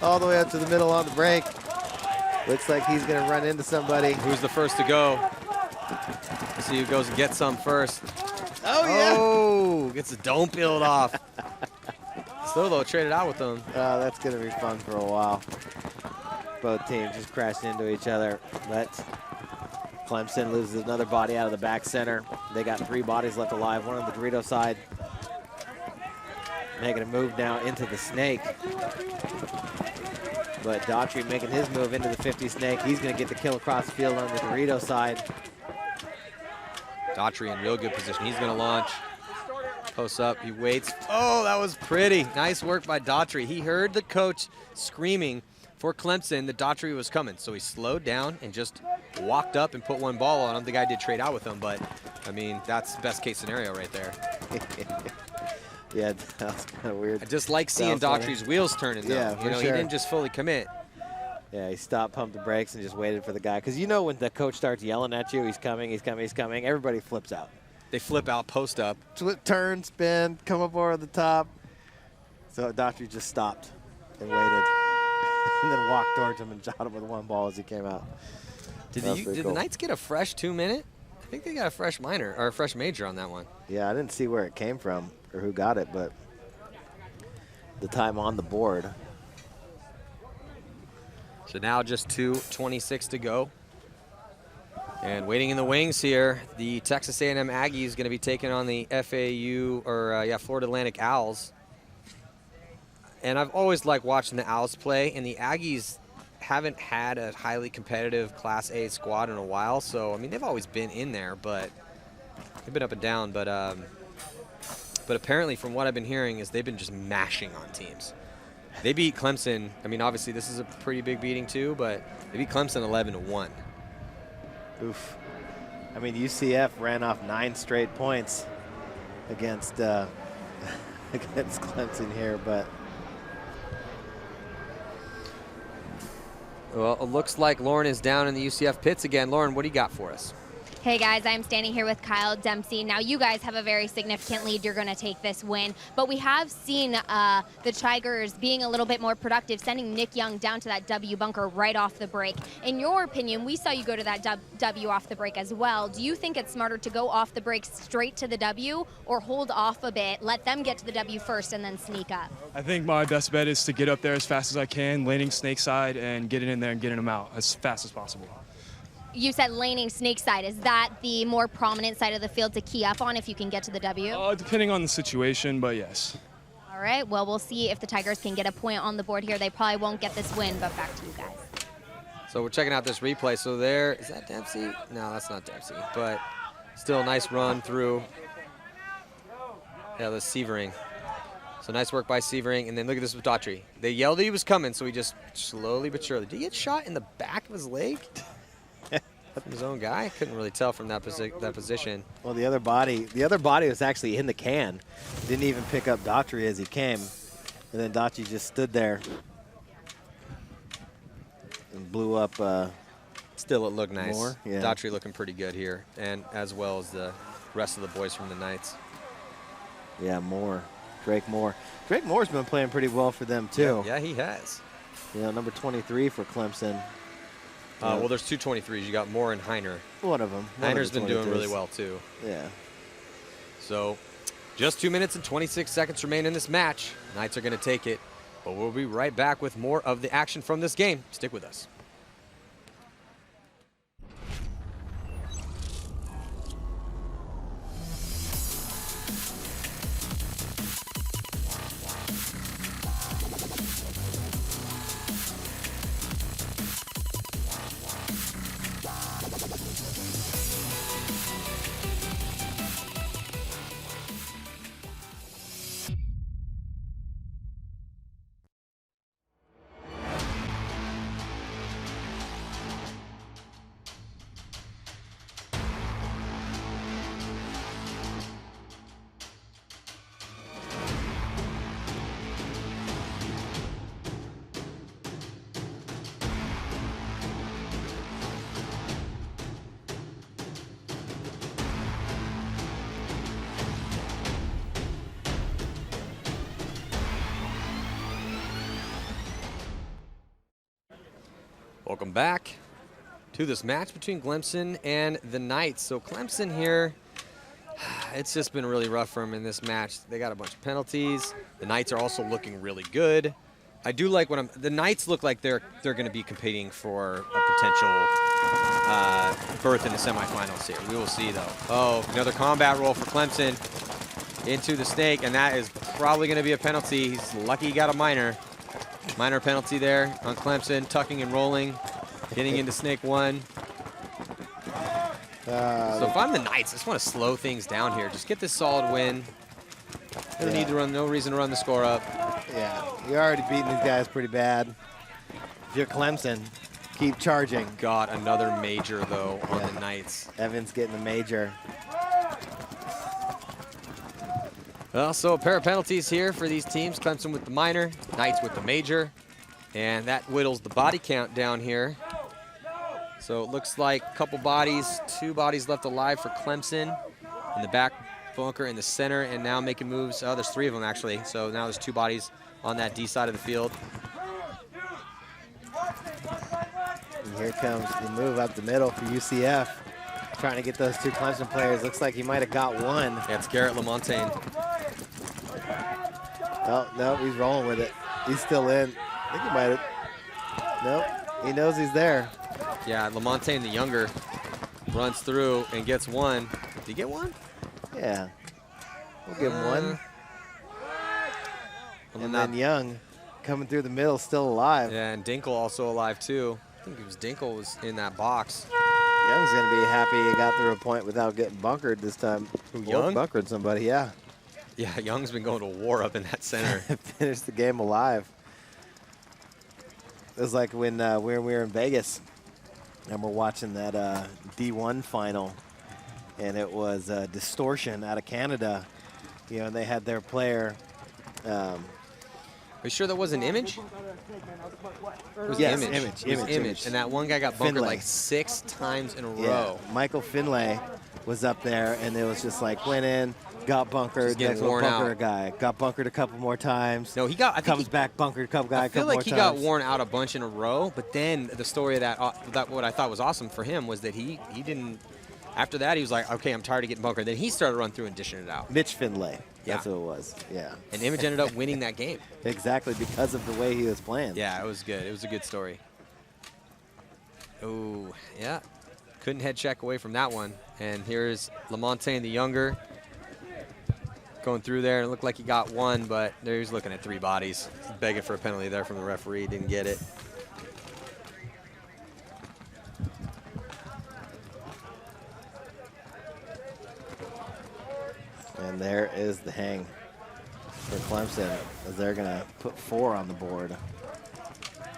All the way up to the middle on the break. Looks like he's going to run into somebody. Who's the first to go? Let's see who goes and gets some first. Oh, yeah. Oh, gets the dome peeled off. Still, though, traded out with them. That's going to be fun for a while. Both teams just crashing into each other. But Clemson loses another body out of the back center. They got 3 bodies left alive, one on the Dorito side. Making a move now into the snake. But Daughtry making his move into the 50 snake. He's going to get the kill across the field on the Dorito side. Daughtry in real good position. He's going to launch. Posts up. He waits. Oh, that was pretty. Nice work by Daughtry. He heard the coach screaming for Clemson that Daughtry was coming. So he slowed down and just walked up and put one ball on him. The guy did trade out with him, but, I mean, that's best case scenario right there. Yeah, that was kind of weird. I just like seeing Daughtry's wheels turning, though. Yeah, you know, sure. he didn't just fully commit. Yeah, he stopped, pumped the brakes, and just waited for the guy. Because you know when the coach starts yelling at you, he's coming, he's coming, he's coming, everybody flips out. They flip out, post up. Turn, spin, come up over the top. So Daughtry just stopped and waited. And then walked towards him and shot him with one ball as he came out. Did the Knights get a fresh 2-minute? I think they got a fresh minor, or a fresh major on that one. Yeah, I didn't see where it came from or who got it, but the time on the board. So now just 2:26 to go. And waiting in the wings here, the Texas A&M Aggies is going to be taking on the Florida Atlantic Owls. And I've always liked watching the Owls play, and the Aggies haven't had a highly competitive Class A squad in a while. So, I mean, they've always been in there, but they've been up and down. But apparently, from what I've been hearing, is they've been just mashing on teams. They beat Clemson. I mean, obviously, this is a pretty big beating, too, but they beat Clemson 11-1. Oof. I mean, UCF ran off 9 straight points against against Clemson here, but. Well, it looks like Lauren is down in the UCF pits again. Lauren, what do you got for us? Hey guys, I'm standing here with Kyle Dempsey. Now you guys have a very significant lead. You're going to take this win, but we have seen the Tigers being a little bit more productive, sending Nick Young down to that W bunker right off the break. In your opinion, we saw you go to that W off the break as well. Do you think it's smarter to go off the break straight to the W, or hold off a bit, let them get to the W first, and then sneak up? I think my best bet is to get up there as fast as I can, laning snake side, and getting in there and getting them out as fast as possible. You said laning snake side. Is that the more prominent side of the field to key up on if you can get to the W? Depending on the situation, but yes. All right, well, we'll see if the Tigers can get a point on the board here. They probably won't get this win, but back to you guys. So we're checking out this replay. So there, is that Dempsey? No, that's not Dempsey, but still a nice run through. Yeah, the Severing. So nice work by Severing, and then look at this with Daughtry. They yelled that he was coming, so he just slowly but surely. Did he get shot in the back of his leg? From his own guy? Couldn't really tell from that position. Well, the other body was actually in the can. Didn't even pick up Daughtry as he came, and then Daughtry just stood there and blew up. Still, it looked nice. Moore. Yeah. Daughtry looking pretty good here, and as well as the rest of the boys from the Knights. Yeah, Drake Moore. Drake Moore's been playing pretty well for them too. Yeah, he has. You know, number 23 for Clemson. Well, there's 2 23s. You got Moore and Heiner. One of them. Heiner's been doing really well, too. Yeah. So just 2 minutes and 26 seconds remain in this match. Knights are going to take it, but we'll be right back with more of the action from this game. Stick with us. Welcome back to this match between Clemson and the Knights. So Clemson here, it's just been really rough for them in this match. They got a bunch of penalties. The Knights are also looking really good. I do like the Knights look like they're going to be competing for a potential berth in the semifinals here. We will see though. Oh, another combat roll for Clemson into the snake, and that is probably going to be a penalty. He's lucky he got a minor penalty there on Clemson, tucking and rolling, getting into snake 1. So if I'm the Knights, I just want to slow things down here. Just get this solid win. No need to run, no reason to run the score up. Yeah, you're already beating these guys pretty bad. If you're Clemson, keep charging. Got another major though on the Knights. Evans getting a major. Well, so a pair of penalties here for these teams. Clemson with the minor, Knights with the major. And that whittles the body count down here. So it looks like a couple bodies, 2 bodies left alive for Clemson in the back bunker in the center, and now making moves. Oh, there's 3 of them actually. So now there's 2 bodies on that D side of the field. And here comes the move up the middle for UCF. Trying to get those 2 Clemson players. Looks like he might have got one. Yeah, it's Garrett LaMontagne. Oh, no, he's rolling with it. He's still in. I think he might have. Nope, he knows he's there. Yeah, LaMontagne the younger runs through and gets one. Did he get one? Yeah, we'll give him one. And then Young coming through the middle, still alive. Yeah, and Dinkle also alive too. I think it was Dinkle was in that box. Young's gonna be happy he got through a point without getting bunkered this time. Young? Bunkered somebody, yeah. Yeah, Young's been going to war up in that center. Finished the game alive. It was like when we were in Vegas and we're watching that D1 final, and it was Distortion out of Canada, you know, and they had their player. Are you sure that wasn't Image? It was Yes, Image. And that one guy got bunkered Finlay. like 6 times in a Yeah, row. Michael Finlay was up there, and it was just like went in, got bunkered, Just getting next one worn bunker out. a guy, got bunkered a couple more times. No, he got. I think comes back, bunkered a couple guy, I a couple feel like more he times. got worn out a bunch in a row, but then the story of that what I thought was awesome for him was that he didn't. After that, he was like, okay, I'm tired of getting bunkered. Then he started to run through and dishing it out. Mitch Finlay. Yeah. That's who it was. Yeah. And Image ended up winning that game. Exactly, because of the way he was playing. Yeah, it was good. It was a good story. Oh, yeah. Couldn't head check away from that one. And here's LaMontagne the younger going through there. It looked like he got one, but there he's looking at 3 bodies. He's begging for a penalty there from the referee. Didn't get it. And there is the hang for Clemson, as they're going to put 4 on the board.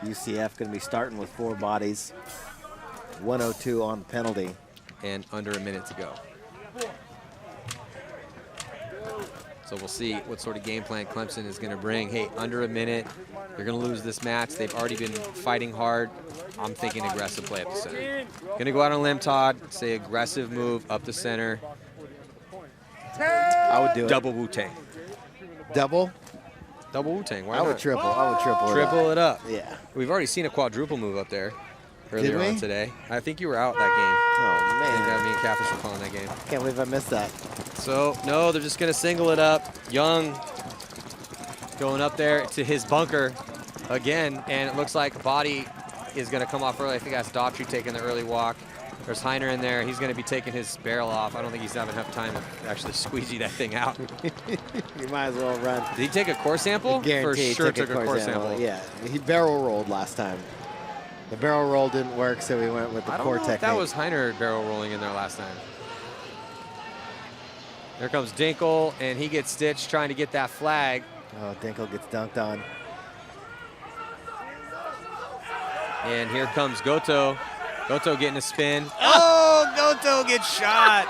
UCF going to be starting with 4 bodies, 102 on the penalty. And under a minute to go. So we'll see what sort of game plan Clemson is going to bring. Hey, under a minute, they're going to lose this match. They've already been fighting hard. I'm thinking aggressive play up the center. Going to go out on a limb, Todd. Say aggressive move up the center. I would do it. Double Wu-Tang. Double? Double Wu-Tang. Why I would not? triple. I would triple it up. Triple it up. Yeah. We've already seen a quadruple move up there earlier we? on today. I think you were out that game. Oh, man. I think me and Catfish were calling that game. Can't believe I missed that. So, no, they're just going to single it up. Young going up there to his bunker again, and it looks like a body is going to come off early. I think that's Daughtry taking the early walk. There's Heiner in there. He's going to be taking his barrel off. I don't think he's having enough time to actually squeegee that thing out. You might as well run. Did he take a core sample? Guarantee he For sure took a core sample. sample. Yeah, he barrel rolled last time. The barrel roll didn't work, so we went with the I don't core know if technique. that was Heiner barrel rolling in there last time. There comes Dinkle, and he gets stitched trying to get that flag. Oh, Dinkle gets dunked on. And here comes Goto. Goto getting a spin. Oh, Goto gets shot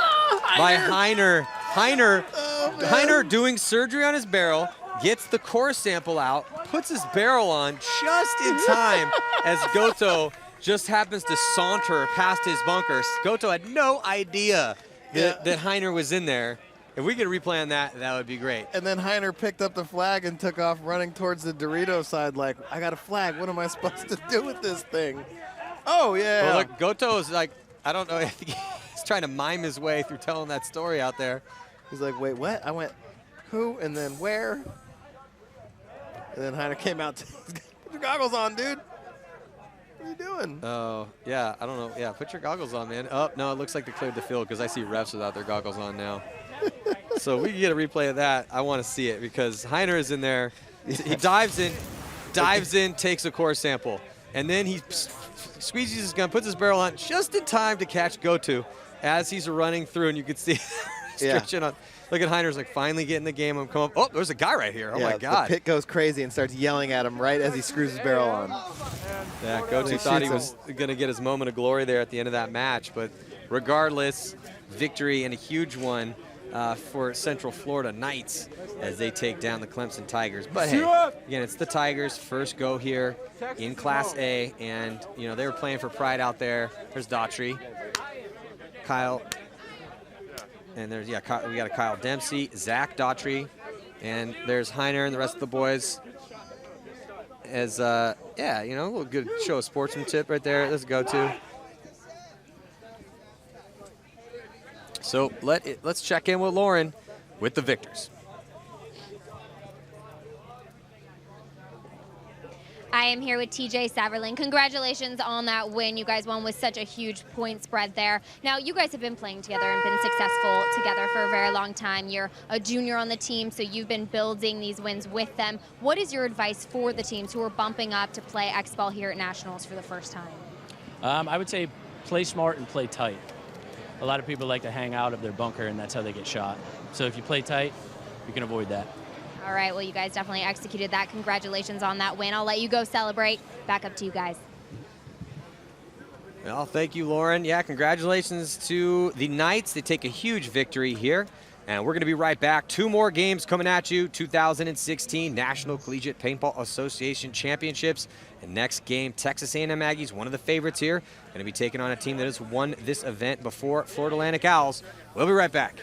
by Heiner. Heiner doing surgery on his barrel, gets the core sample out, puts his barrel on just in time as Goto just happens to saunter past his bunker. Goto had no idea that Heiner was in there. If we could replay on that, that would be great. And then Heiner picked up the flag and took off running towards the Dorito side like, I got a flag. What am I supposed to do with this thing? Oh, yeah. Well, look, Goto's like, I don't know. I think he's trying to mime his way through telling that story out there. He's like, wait, what? I went, who, and then where? And then Heiner came out. Put your goggles on, dude. What are you doing? Oh, yeah, I don't know. Yeah, put your goggles on, man. Oh, no, it looks like they cleared the field because I see refs without their goggles on now. So we can get a replay of that. I want to see it because Heiner is in there. He dives in, takes a core sample, and then he squeezes his gun, puts his barrel on just in time to catch Goto as he's running through, and you can see restriction on. Look at Heiner's like finally getting the game. I'm coming up. Oh, there's a guy right here. Oh my God. The pit goes crazy and starts yelling at him right as he screws his barrel on. Yeah, Goto thought he was going to get his moment of glory there at the end of that match, but regardless, victory and a huge one for Central Florida Knights as they take down the Clemson Tigers. But hey, again, it's the Tigers' first go here in Class A, and you know they were playing for pride out there. There's Daughtry, Kyle, and there's we got a Kyle Dempsey, Zach Daughtry, and there's Heiner and the rest of the boys. As yeah, you know, a little good show of sportsmanship right there. Let's go to. So let's check in with Lauren with the victors. I am here with TJ Saverling. Congratulations on that win. You guys won with such a huge point spread there. Now, you guys have been playing together and been successful together for a very long time. You're a junior on the team, so you've been building these wins with them. What is your advice for the teams who are bumping up to play X-Ball here at Nationals for the first time? I would say play smart and play tight. A lot of people like to hang out of their bunker, and that's how they get shot. So if you play tight, you can avoid that. All right, well, you guys definitely executed that. Congratulations on that win. I'll let you go celebrate. Back up to you guys. Well, thank you, Lauren. Yeah, congratulations to the Knights. They take a huge victory here. And we're going to be right back. 2 more games coming at you. 2016 National Collegiate Paintball Association Championships. And next game, Texas A&M Aggies, one of the favorites here, going to be taking on a team that has won this event before, Florida Atlantic Owls. We'll be right back.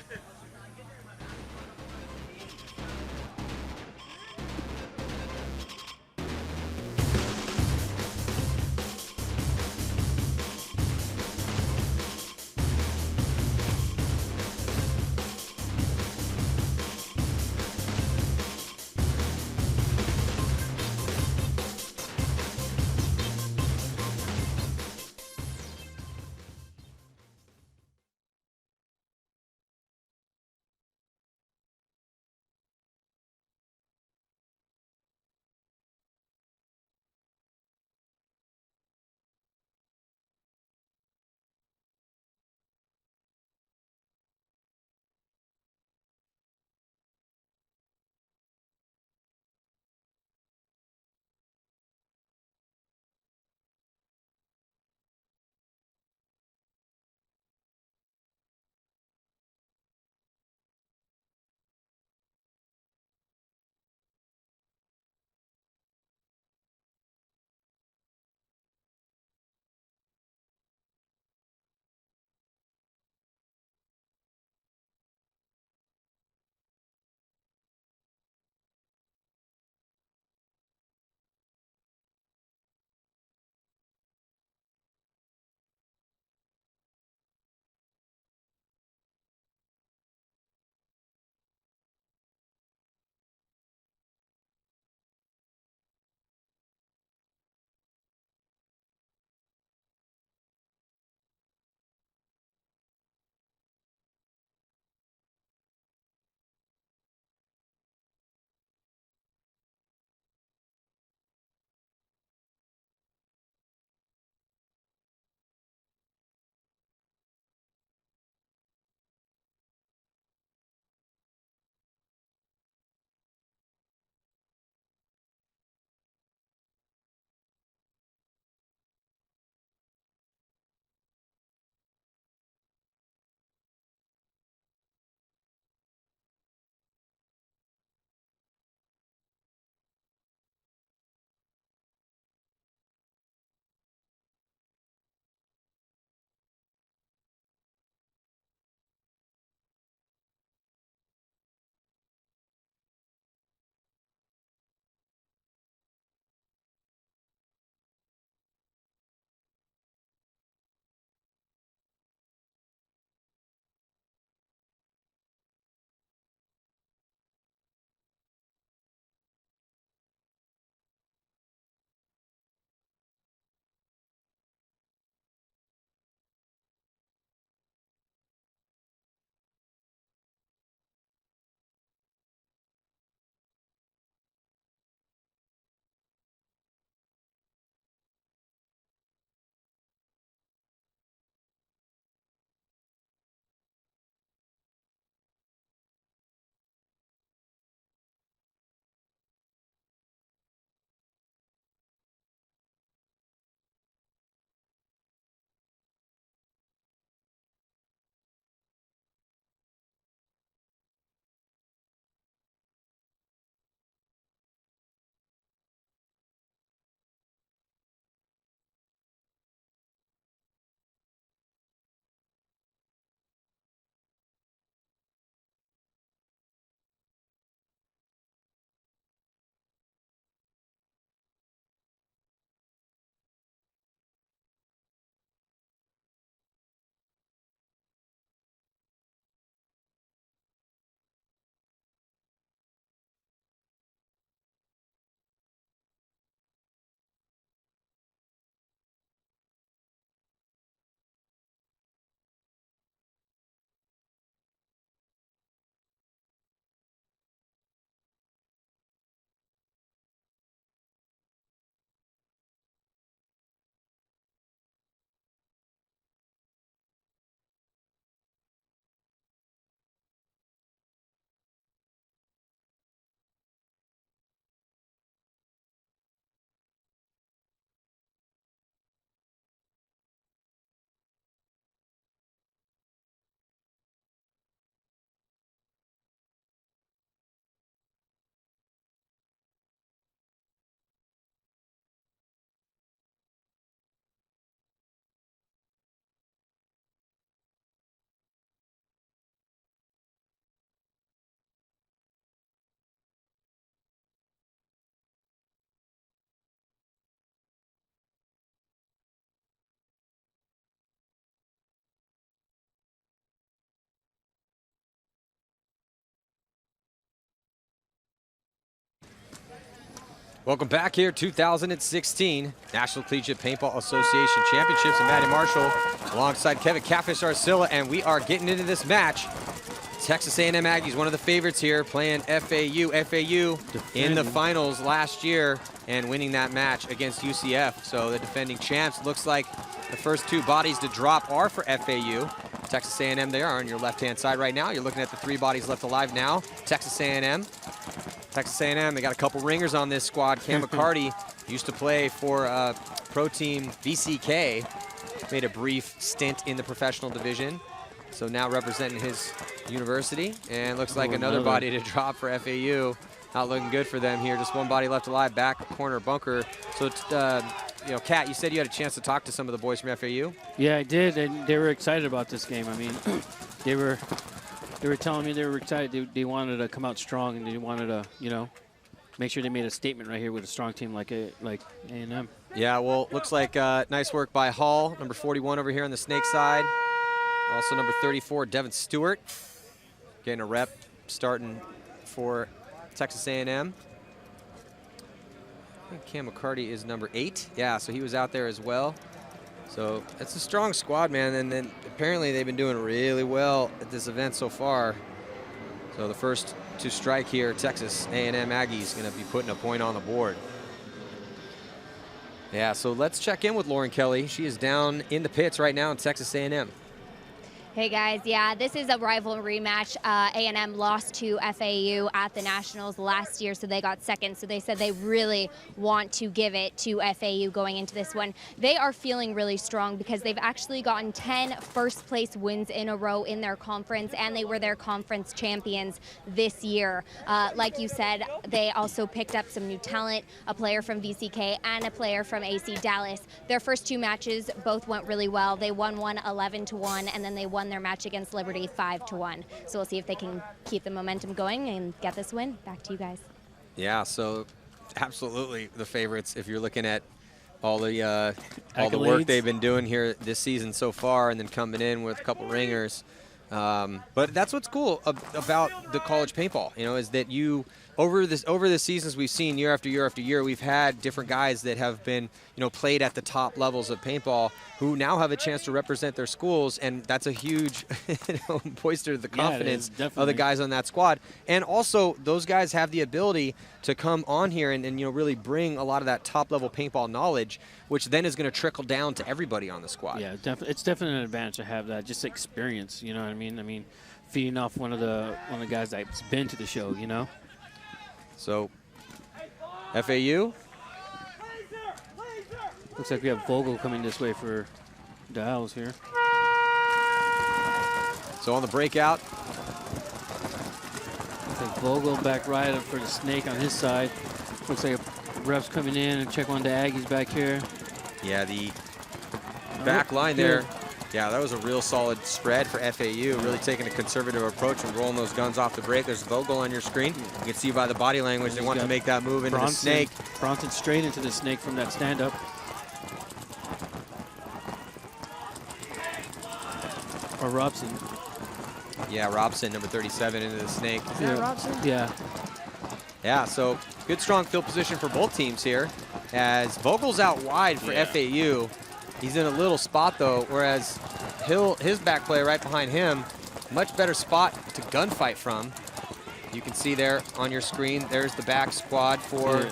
Welcome back here, 2016 National Collegiate Paintball Association Championships. And Maddie Marshall alongside Kevin Catfish Arcilla, and we are getting into this match. Texas A&M Aggies, one of the favorites here, playing FAU. FAU in the finals last year and winning that match against UCF. So the defending champs. Looks like the first two bodies to drop are for FAU. Texas A&M, they are on your left-hand side right now. You're looking at the 3 bodies left alive now. Texas A&M. Texas A&M, they got a couple ringers on this squad. Cam McCarty used to play for pro team VCK. Made a brief stint in the professional division. So now representing his university. And looks like another body to drop for FAU. Not looking good for them here. Just one body left alive, back corner bunker. So, you know, Kat, you said you had a chance to talk to some of the boys from FAU? Yeah, I did, and they were excited about this game. I mean, they were telling me they were excited. They wanted to come out strong, and they wanted to, you know, make sure they made a statement right here with a strong team like A&M. Yeah, well, looks like nice work by Hall, number 41 over here on the snake side. Also number 34, Devin Stewart, getting a rep starting for Texas A&M. I think Cam McCarty is number 8. Yeah, so he was out there as well. So it's a strong squad, man. And then apparently they've been doing really well at this event so far. So the first to strike here, Texas A&M Aggies going to be putting a point on the board. Yeah, so let's check in with Lauren Kelly. She is down in the pits right now in Texas A&M. Hey guys, yeah, this is a rivalry match. A&M lost to FAU at the Nationals last year, so they got second. So they said they really want to give it to FAU going into this one. They are feeling really strong because they've actually gotten 10 first place wins in a row in their conference, and they were their conference champions this year. Like you said, they also picked up some new talent, a player from VCK and a player from AC Dallas. Their first 2 matches both went really well. They won one 11-1, and then they won their match against Liberty 5-1. So we'll see if they can keep the momentum going and get this win. Back to you guys. Yeah, so absolutely the favorites if you're looking at all the work they've been doing here this season so far, and then coming in with a couple ringers. But that's what's cool about the college paintball, you know, is that you over the seasons we've seen year after year after year, we've had different guys that have been, you know, played at the top levels of paintball who now have a chance to represent their schools, and that's a huge boister the confidence of the guys on that squad. And also those guys have the ability to come on here and you know, really bring a lot of that top level paintball knowledge, which then is going to trickle down to everybody on the squad. Yeah, it's definitely an advantage to have that, just experience, you know what I mean? I mean, feeding off one of the guys that's been to the show, you know? So, FAU. Looks like we have Vogel coming this way for the Owls here. So on the breakout. Looks like Vogel back right up for the snake on his side. Looks like refs coming in and check on the Aggies back here. Yeah, the back line there. Yeah, that was a real solid spread for FAU, really taking a conservative approach and rolling those guns off the break. There's Vogel on your screen. You can see by the body language they want to make that move into the snake. Bronson straight into the snake from that stand-up. Or Robson. Yeah, Robson, number 37, into the snake. Is that Robson? Yeah. Yeah, so good strong field position for both teams here, as Vogel's out wide for FAU. He's in a little spot though, whereas Hill, his back player right behind him, much better spot to gunfight from. You can see there on your screen, there's the back squad for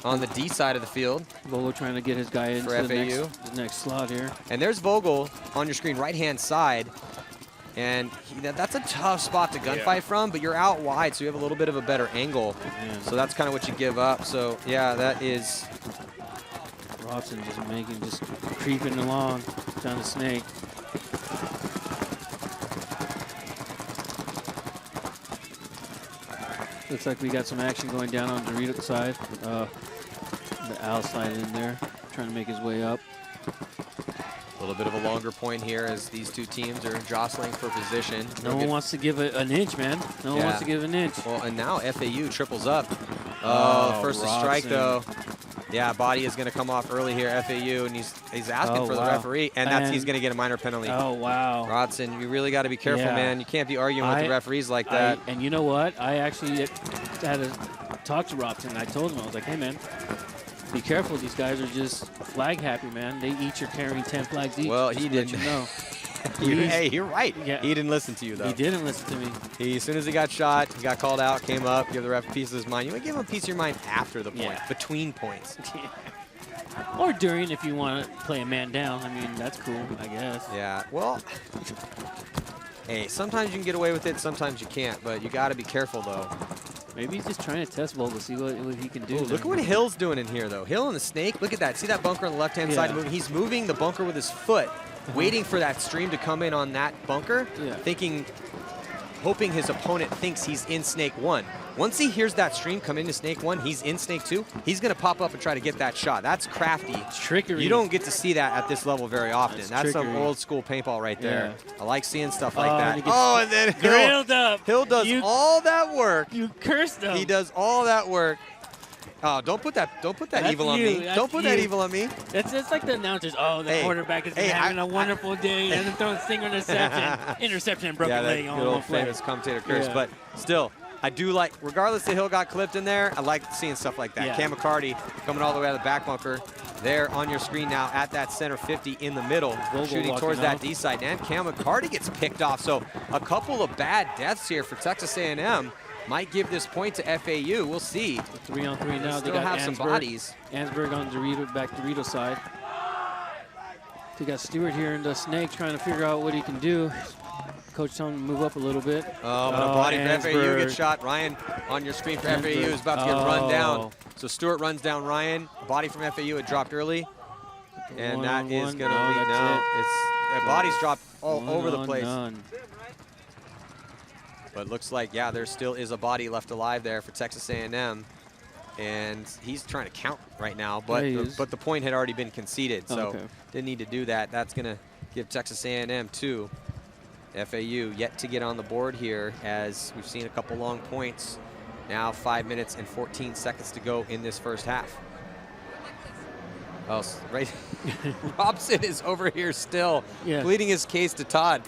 on the D side of the field. Vogel trying to get his guy into the next slot here. And there's Vogel on your screen, right-hand side. And that's a tough spot to gunfight from, but you're out wide, so you have a little bit of a better angle. So that's kind of what you give up. So yeah, that is Robson just creeping along down the snake. Looks like we got some action going down on Dorito's side. The Owl side in there, trying to make his way up. A little bit of a longer point here as these two teams are jostling for position. No one wants to give an inch, man. No one wants to give an inch. Well, and now FAU triples up. Oh, first to strike though. Yeah, body is going to come off early here, FAU, and he's asking for the referee, and he's going to get a minor penalty. Oh, wow. Rodson, you really got to be careful, man. You can't be arguing with the referees like that. And you know what? I actually had talked to Robson. I told him, I was like, hey, man, be careful. These guys are just flag happy, man. They each are carrying 10 flags each. Well, just he to let didn't. you know. Hey, you're right. Yeah. He didn't listen to you, though. He didn't listen to me. As soon as he got shot, he got called out, came up, give the ref a piece of his mind. You want to give him a piece of your mind after the point, between points. Or during, if you want to play a man down. I mean, that's cool, I guess. Yeah, well, hey, sometimes you can get away with it, sometimes you can't, but you got to be careful, though. Maybe he's just trying to test Vogel, see what he can do. Ooh, look at what Hill's doing in here, though. Hill and the snake, look at that. See that bunker on the left-hand side moving? He's moving the bunker with his foot, waiting for that stream to come in on that bunker, hoping his opponent thinks he's in snake 1. Once he hears that stream come into snake 1, he's in snake 2, he's going to pop up and try to get that shot. That's crafty. Trickery. You don't get to see that at this level very often. That's some trickery. old school paintball right there. Yeah. I like seeing stuff like that. And And then grilled up. Hill does all that work. You cursed him. He does all that work. Oh, don't put that That's evil on me. That's Don't put that evil on me. It's like the announcers. Oh, the quarterback is having a wonderful day and then throwing single interception and broken leg on good one old play. famous commentator curse. Yeah. But still, I do like, regardless if Hill got clipped in there, I like seeing stuff like that. Yeah. Cam McCarty coming all the way out of the back bunker. There on your screen now at that center 50 in the middle, shooting towards that D side. And Cam McCarty gets picked off. So a couple of bad deaths here for Texas A&M. Might give this point to FAU. We'll see. 3-on-3 now. Still They got have some Ansberg. bodies. Ansberg on Dorito side. They got Stewart here in the snake trying to figure out what he can do. Coach telling him to move up a little bit. Oh, but a body for FAU gets shot. Ryan on your screen for FAU is about to get run down. So Stewart runs down Ryan. Body from FAU had dropped early. And that is going to be, it's bodies dropped all over the place. But looks like, yeah, there still is a body left alive there for Texas A&M. And he's trying to count right now, but the point had already been conceded, so didn't need to do that. That's going to give Texas A&M 2. FAU yet to get on the board here, as we've seen a couple long points. Now 5 minutes and 14 seconds to go in this first half. Oh, right. Robson is over here still, pleading his case to Todd.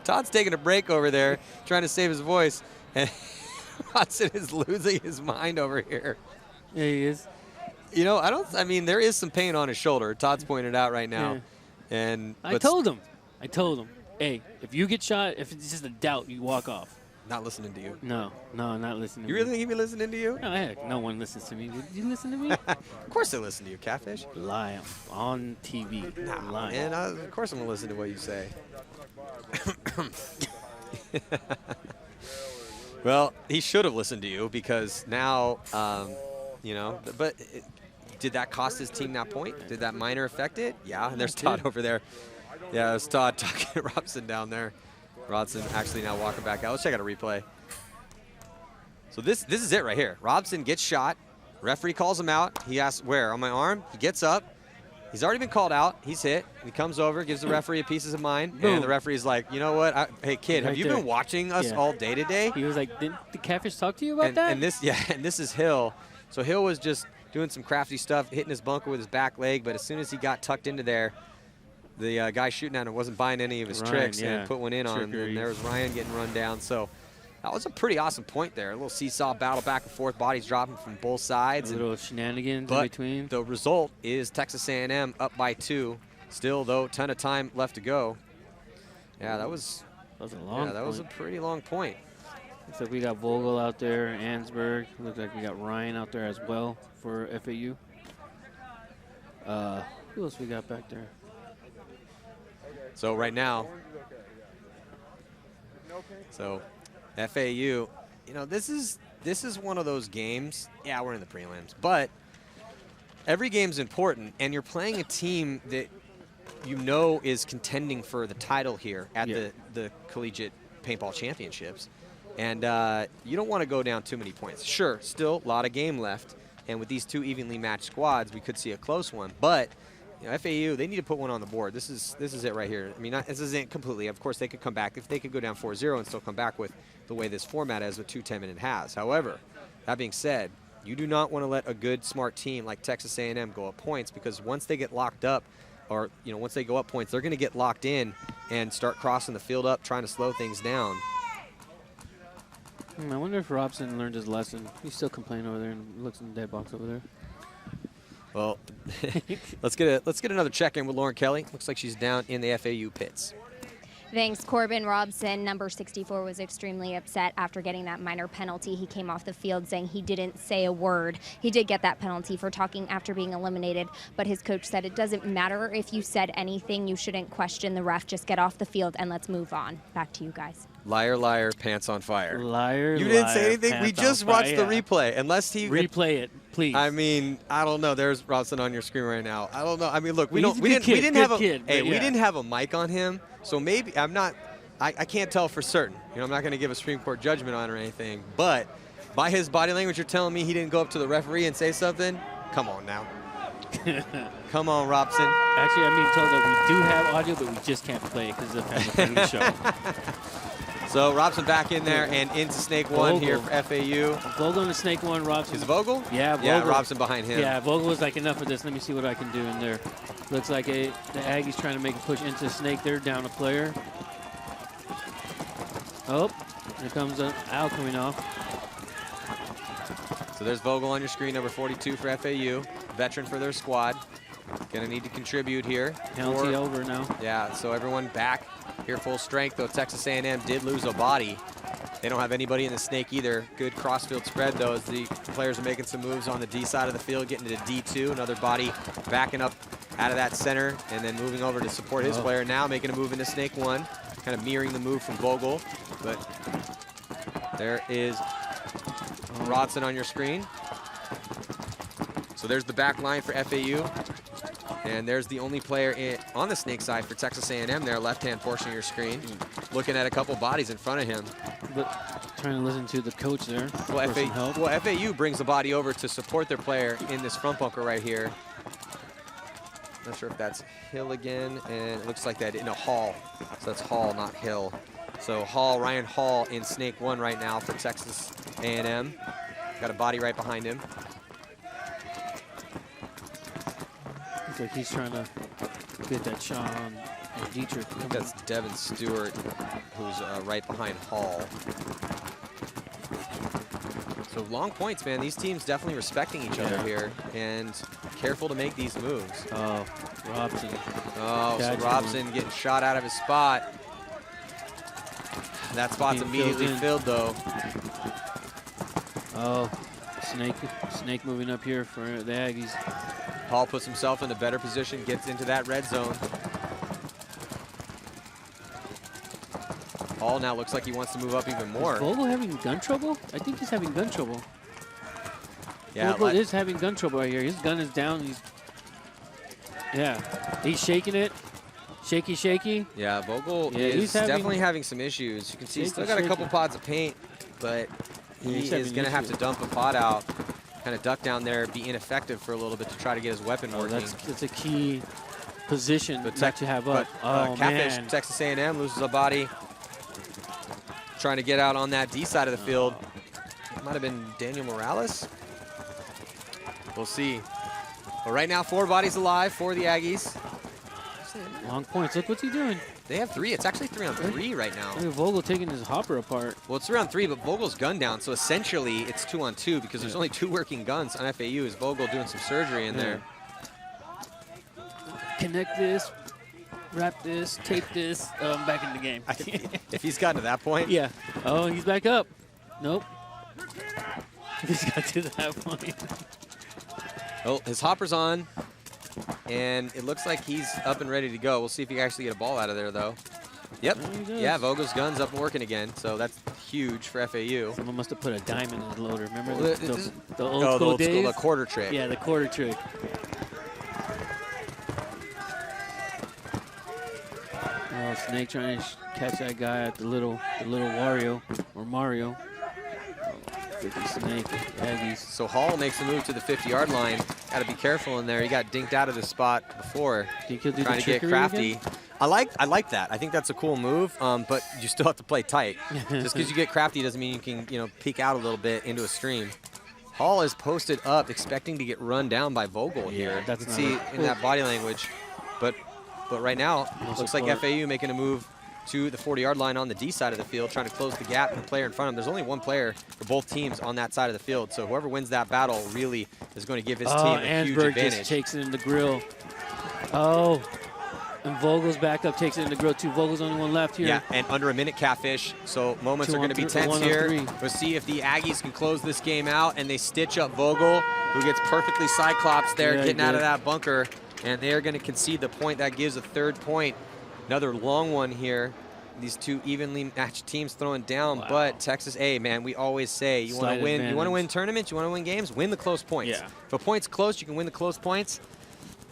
Todd's taking a break over there, trying to save his voice, and Robson is losing his mind over here. Yeah, he is. You know, I mean, there is some pain on his shoulder. Todd's pointed out right now. Yeah. And I told him, hey, if you get shot, if it's just a doubt, you walk off. Not listening to you. No, not listening to you me. You really think he be listening to you? No, heck, no one listens to me. Would you listen to me? Of course they listen to you, Catfish. Lie on TV. Lying. And of course I'm going to listen to what you say. Well, he should have listened to you, because now, you know, but did that cost his team that point? Did that minor affect it? Yeah, and there's Todd over there. Yeah, there's Todd talking to Robson down there. Robson actually now walking back out. Let's check out a replay. So this is it right here. Robson gets shot. Referee calls him out. He asks, where? On my arm? He gets up. He's already been called out. He's hit. He comes over, gives the referee a piece of mind. Boom. And the referee's like, you know what? Hey, kid, have you been watching us all day today? He was like, didn't the Catfish talk to you about that? And this is Hill. So Hill was just doing some crafty stuff, hitting his bunker with his back leg, but as soon as he got tucked into there, the guy shooting at him wasn't buying any of his tricks and put one in on him. And there was Ryan getting run down. So that was a pretty awesome point there. A little seesaw battle back and forth, bodies dropping from both sides. A little shenanigans in between. The result is Texas A&M up by 2. Still, though, ton of time left to go. Yeah, that was a long that was a pretty long point. Looks like we got Vogel out there, Ansberg. Looks like we got Ryan out there as well for FAU. Who else we got back there? So right now, FAU, you know, this is one of those games. Yeah, we're in the prelims, but every game's important, and you're playing a team that you know is contending for the title here at the Collegiate Paintball Championships, and you don't want to go down too many points. Sure, still a lot of game left, and with these two evenly matched squads, we could see a close one, but you know, FAU, they need to put one on the board. This is it right here. I mean, this isn't completely. Of course, they could come back. If they could go down 4-0 and still come back with the way this format is with 2 10-minute halves. However, that being said, you do not want to let a good, smart team like Texas A&M go up points, because once they get locked up, or you know, once they go up points, they're going to get locked in and start crossing the field up, trying to slow things down. I wonder if Robson learned his lesson. He's still complaining over there and looks in the dead box over there. Well, let's get another check-in with Lauren Kelly. Looks like she's down in the FAU pits. Thanks, Corbin Robson. Number 64 was extremely upset after getting that minor penalty. He came off the field saying he didn't say a word. He did get that penalty for talking after being eliminated, but his coach said it doesn't matter if you said anything. You shouldn't question the ref. Just get off the field and let's move on. Back to you guys. Liar, liar, pants on fire. Liar, You didn't liar, say anything? We pants on just watched the fire. replay. Unless he Replay it, please. I mean, I don't know. There's Robson on your screen right now. I don't know. I mean, look, we Well, he's a didn't good kid, have good a kid, hey, but we yeah. didn't have a mic on him, so maybe I can't tell for certain. You know, I'm not going to give a Supreme Court judgment on it or anything, but by his body language, you're telling me he didn't go up to the referee and say something? Come on now. Come on, Robson. Actually, I'm being told that we do have audio, but we just can't play it because of the family show. So Robson back in there and into Snake One here for FAU. Vogel into Snake One, Robson. Is Vogel? Yeah, Vogel. Yeah, Robson behind him. Yeah, Vogel was like, enough of this. Let me see what I can do in there. Looks like the Aggies trying to make a push into Snake. They're down a player. Oh, here comes an owl coming off. So there's Vogel on your screen, number 42 for FAU, veteran for their squad. Gonna need to contribute here. Penalty over now. Yeah, so everyone back here full strength, though Texas A&M did lose a body. They don't have anybody in the Snake either. Good crossfield spread, though, as the players are making some moves on the D side of the field, getting to D2. Another body backing up out of that center and then moving over to support his player now, making a move into Snake One, kind of mirroring the move from Vogel. But there is Rodson on your screen. So there's the back line for FAU. And there's the only player on the Snake side for Texas A&M there, left-hand portion of your screen, looking at a couple bodies in front of him. But trying to listen to the coach there. Well, for some help. FAU brings the body over to support their player in this front bunker right here. Not sure if that's Hill again, and it looks like that in a Hall. So that's Hall, not Hill. So Hall, Ryan Hall in Snake One right now for Texas A&M. Got a body right behind him. Looks like he's trying to get that shot on Dietrich. I think that's Devin Stewart, who's right behind Hall. So long points, man. These teams definitely respecting each other here and careful to make these moves. Oh, Robson. Oh, so Robson getting shot out of his spot. That spot's immediately filled, though. Oh, Snake moving up here for the Aggies. Hall puts himself in a better position, gets into that red zone. Hall now looks like he wants to move up even more. Is Vogel having gun trouble? I think he's having gun trouble. Yeah, Vogel is having gun trouble right here. His gun is down. He's shaking it. Shaky, shaky. Yeah, Vogel he's is definitely having some issues. You can see he's still got a couple pods of paint, but he is going to have to dump a pod out, kind of duck down there, be ineffective for a little bit to try to get his weapon working. That's a key position not to have up. Catfish, man. Texas A&M loses a body. Trying to get out on that D side of the field. It might have been Daniel Morales. We'll see. But right now, 4 bodies alive for the Aggies. Long points. Look what's he doing. They have 3. It's actually 3-on-3 right now. Look at Vogel taking his hopper apart. Well, it's 3-on-3, but Vogel's gun down, so essentially it's 2-on-2 because there's only 2 working guns on FAU. Is Vogel doing some surgery in there? Connect this, wrap this, tape this. Back in the game. If he's gotten to that point. Yeah. Oh, he's back up. Nope. He's got to that point. Oh, his hopper's on, and it looks like he's up and ready to go. We'll see if he can actually get a ball out of there, though. Yep. Yeah, Vogel's gun's up and working again, so that's huge for FAU. Someone must have put a diamond in the loader. Remember Well, the old school days? The quarter trick. Yeah, the quarter trick. Oh, Snake trying to catch that guy at the little Wario or Mario. Snake, Aggies. So Hall makes the move to the 50-yard line. Got to be careful in there. He got dinked out of the spot before, trying to get crafty. Again? I like that. I think that's a cool move, but you still have to play tight. Just because you get crafty doesn't mean you can, peek out a little bit into a stream. Hall is posted up, expecting to get run down by Vogel here. That's you can see in that body language. But right now, looks like FAU making a move to the 40-yard line on the D side of the field, trying to close the gap with the player in front of him. There's only one player for both teams on that side of the field, so whoever wins that battle really is going to give his team a huge advantage. Just takes it in the grill. Oh, and Vogel's back up, takes it in the grill too. Vogel's only one left here. Yeah, and under a minute catfish, so moments are going to be tense here. We'll see if the Aggies can close this game out, and they stitch up Vogel, who gets perfectly cyclops there, getting out of that bunker, and they're going to concede the point. That gives a 3rd point. Another long one here. These two evenly matched teams throwing down, but Texas A, man, we always say you want to win. You want to win tournaments, you want to win games, win the close points. Yeah. If a point's close, you can win the close points.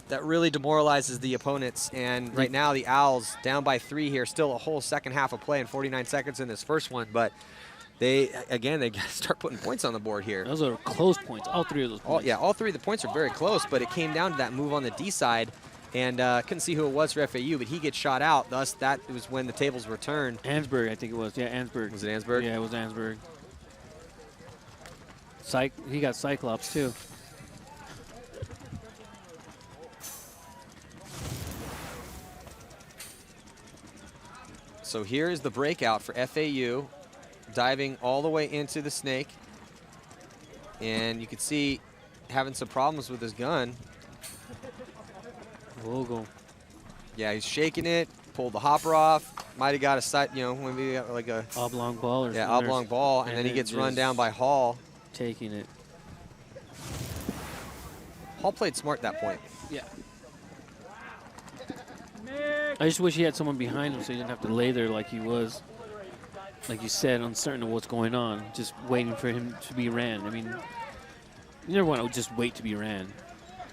That really demoralizes the opponents, and right now the Owls down by 3 here, still a whole second half of play and 49 seconds in this first one, but they got to start putting points on the board here. Those are close points, all 3 of those points. All 3 of the points are very close, but it came down to that move on the D side, and couldn't see who it was for FAU, but he gets shot out, thus that was when the tables were turned. Ansberg, I think it was. Yeah, Ansberg. Was it Ansberg? Yeah, it was Ansberg. He got Cyclops too. So here is the breakout for FAU, diving all the way into the snake. And you can see having some problems with his gun. Vogel. Yeah, he's shaking it, pulled the hopper off, might have got a side, maybe like a oblong ball or something. Oblong ball, and then he gets run down by Hall. Taking it. Hall played smart that point. Yeah. I just wish he had someone behind him so he didn't have to lay there like he was, like you said, uncertain of what's going on, just waiting for him to be ran. I mean, you never want to just wait to be ran.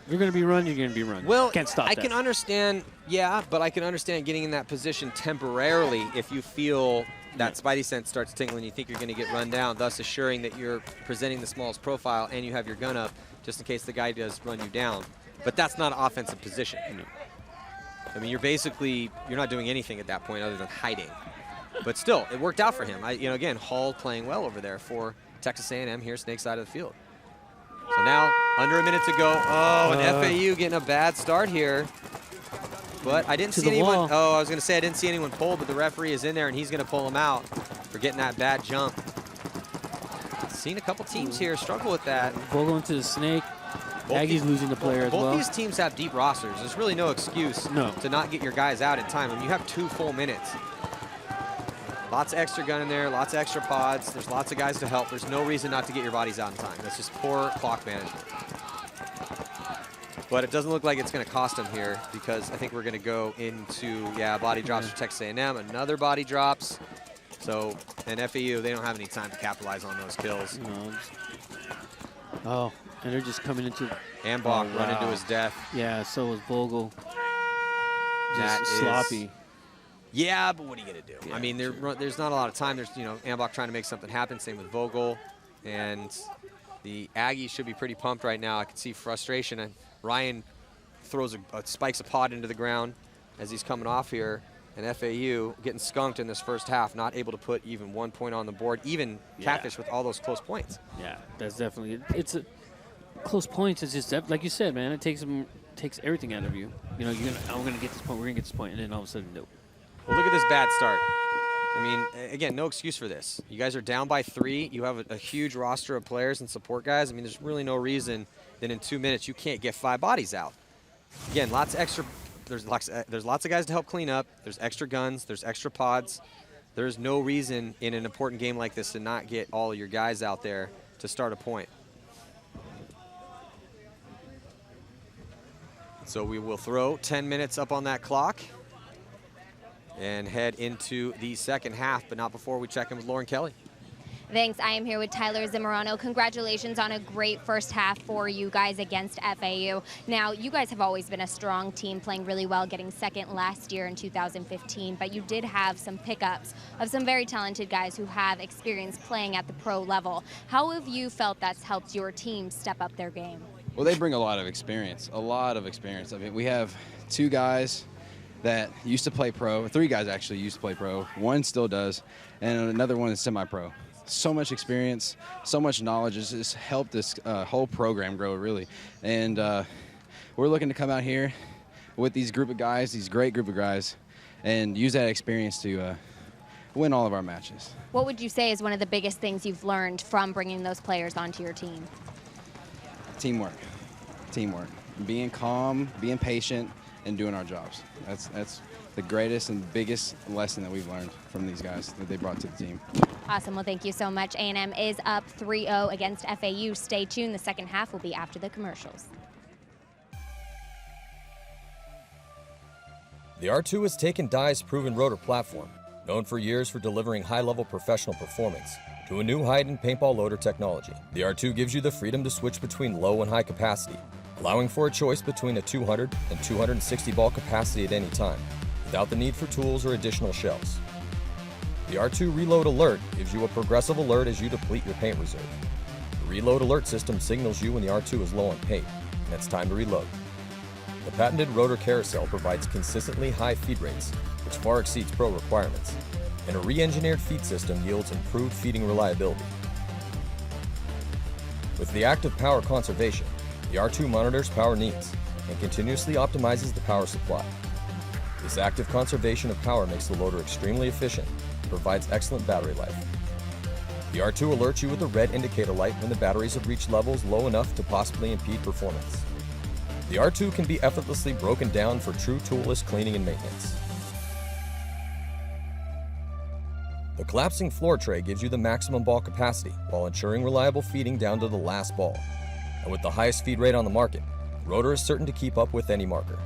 If you're going to be run, you're going to be run. Well, can't stop I that. can understand, but I can understand getting in that position temporarily if you feel that spidey sense starts tingling, you think you're going to get run down, thus assuring that you're presenting the smallest profile and you have your gun up just in case the guy does run you down. But that's not an offensive position. I mean, you're not doing anything at that point other than hiding. But still, it worked out for him. Again, Hall playing well over there for Texas A&M here, snake side of the field. So now, under a minute to go. Oh, and FAU getting a bad start here. But I didn't see anyone. Oh, I was going to say I didn't see anyone pull, but the referee is in there, and he's going to pull him out for getting that bad jump. Seen a couple teams here struggle with that. Vogel into the snake. Aggies losing the player as well. Both these teams have deep rosters. There's really no excuse to not get your guys out in time. I mean, you have 2 full minutes. Lots of extra gun in there, lots of extra pods. There's lots of guys to help. There's no reason not to get your bodies out in time. That's just poor clock management. But it doesn't look like it's going to cost them here because I think we're going to go into, body drops for Texas A&M. Another body drops. So, and FAU, they don't have any time to capitalize on those kills. Oh, and they're just coming into... Ambach run into his death. Yeah, so was Vogel. Just sloppy. Yeah, but what are you going to do? Yeah, I mean, there's not a lot of time. There's, Ambach trying to make something happen. Same with Vogel. And the Aggies should be pretty pumped right now. I can see frustration. And Ryan spikes a pod into the ground as he's coming off here. And FAU getting skunked in this first half, not able to put even 1 point on the board, even Catfish with all those close points. Yeah, that's definitely, close points is just, like you said, man, it takes everything out of you. I'm going to get this point, we're going to get this point, and then all of a sudden, nope. Well, look at this bad start. I mean, again, no excuse for this. You guys are down by 3. You have a huge roster of players and support guys. I mean, there's really no reason that in 2 minutes you can't get 5 bodies out. Again, lots of extra. There's lots of guys to help clean up. There's extra guns. There's extra pods. There's no reason in an important game like this to not get all of your guys out there to start a point. So we will throw 10 minutes up on that clock and head into the second half, but not before we check in with Lauren Kelly. Thanks. I am here with Tyler Zimmerano. Congratulations on a great first half for you guys against FAU. Now, you guys have always been a strong team, playing really well, getting second last year in 2015, but you did have some pickups of some very talented guys who have experience playing at the pro level. How have you felt that's helped your team step up their game? Well, they bring a lot of experience, I mean, we have 2 guys that used to play pro, 3 guys actually used to play pro, 1 still does, and another one is semi-pro. So much experience, so much knowledge has just helped this whole program grow, really. And we're looking to come out here with these great group of guys, and use that experience to win all of our matches. What would you say is one of the biggest things you've learned from bringing those players onto your team? Teamwork. Teamwork. Being calm, being patient, and doing our jobs. That's the greatest and biggest lesson that we've learned from these guys that they brought to the team. Awesome. Well, thank you so much. A&M is up 3-0 against FAU. Stay tuned. The second half will be after the commercials. The R2 has taken Dye's proven rotor platform, known for years for delivering high-level professional performance, to a new height-end paintball loader technology. The R2 gives you the freedom to switch between low and high capacity, allowing for a choice between a 200 and 260 ball capacity at any time, without the need for tools or additional shells. The R2 Reload Alert gives you a progressive alert as you deplete your paint reserve. The Reload Alert system signals you when the R2 is low on paint, and it's time to reload. The patented rotor carousel provides consistently high feed rates, which far exceeds pro requirements, and a re-engineered feed system yields improved feeding reliability. With the active power conservation, the R2 monitors power needs and continuously optimizes the power supply. This active conservation of power makes the loader extremely efficient and provides excellent battery life. The R2 alerts you with a red indicator light when the batteries have reached levels low enough to possibly impede performance. The R2 can be effortlessly broken down for true toolless cleaning and maintenance. The collapsing floor tray gives you the maximum ball capacity while ensuring reliable feeding down to the last ball. And with the highest feed rate on the market, the rotor is certain to keep up with any marker.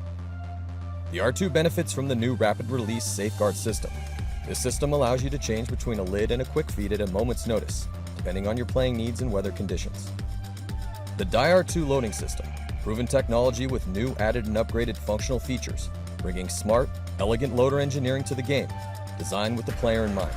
The R2 benefits from the new rapid release safeguard system. This system allows you to change between a lid and a quick feed at a moment's notice, depending on your playing needs and weather conditions. The Dye R2 loading system, proven technology with new added and upgraded functional features, bringing smart, elegant loader engineering to the game, designed with the player in mind.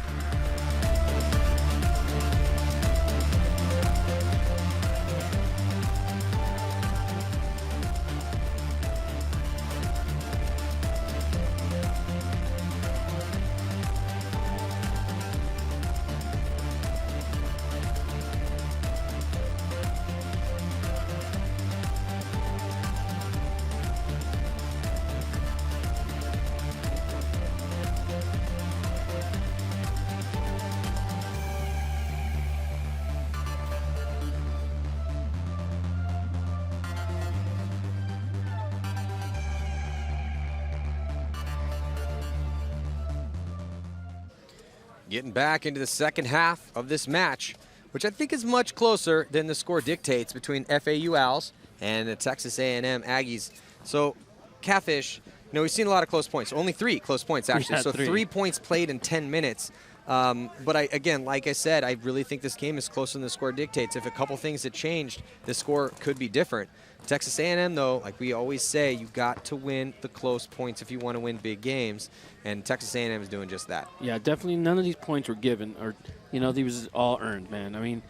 Getting back into the second half of this match, which I think is much closer than the score dictates between FAU Owls and the Texas A&M Aggies. So, Catfish, we've seen a lot of close points. Only 3 close points, actually. So 3 points played in 10 minutes. But again, like I said, I really think this game is closer than the score dictates. If a couple things had changed, the score could be different. Texas A&M, though, like we always say, you got to win the close points if you want to win big games, and Texas A&M is doing just that. Yeah, definitely none of these points were given, or, these were all earned, man. I mean,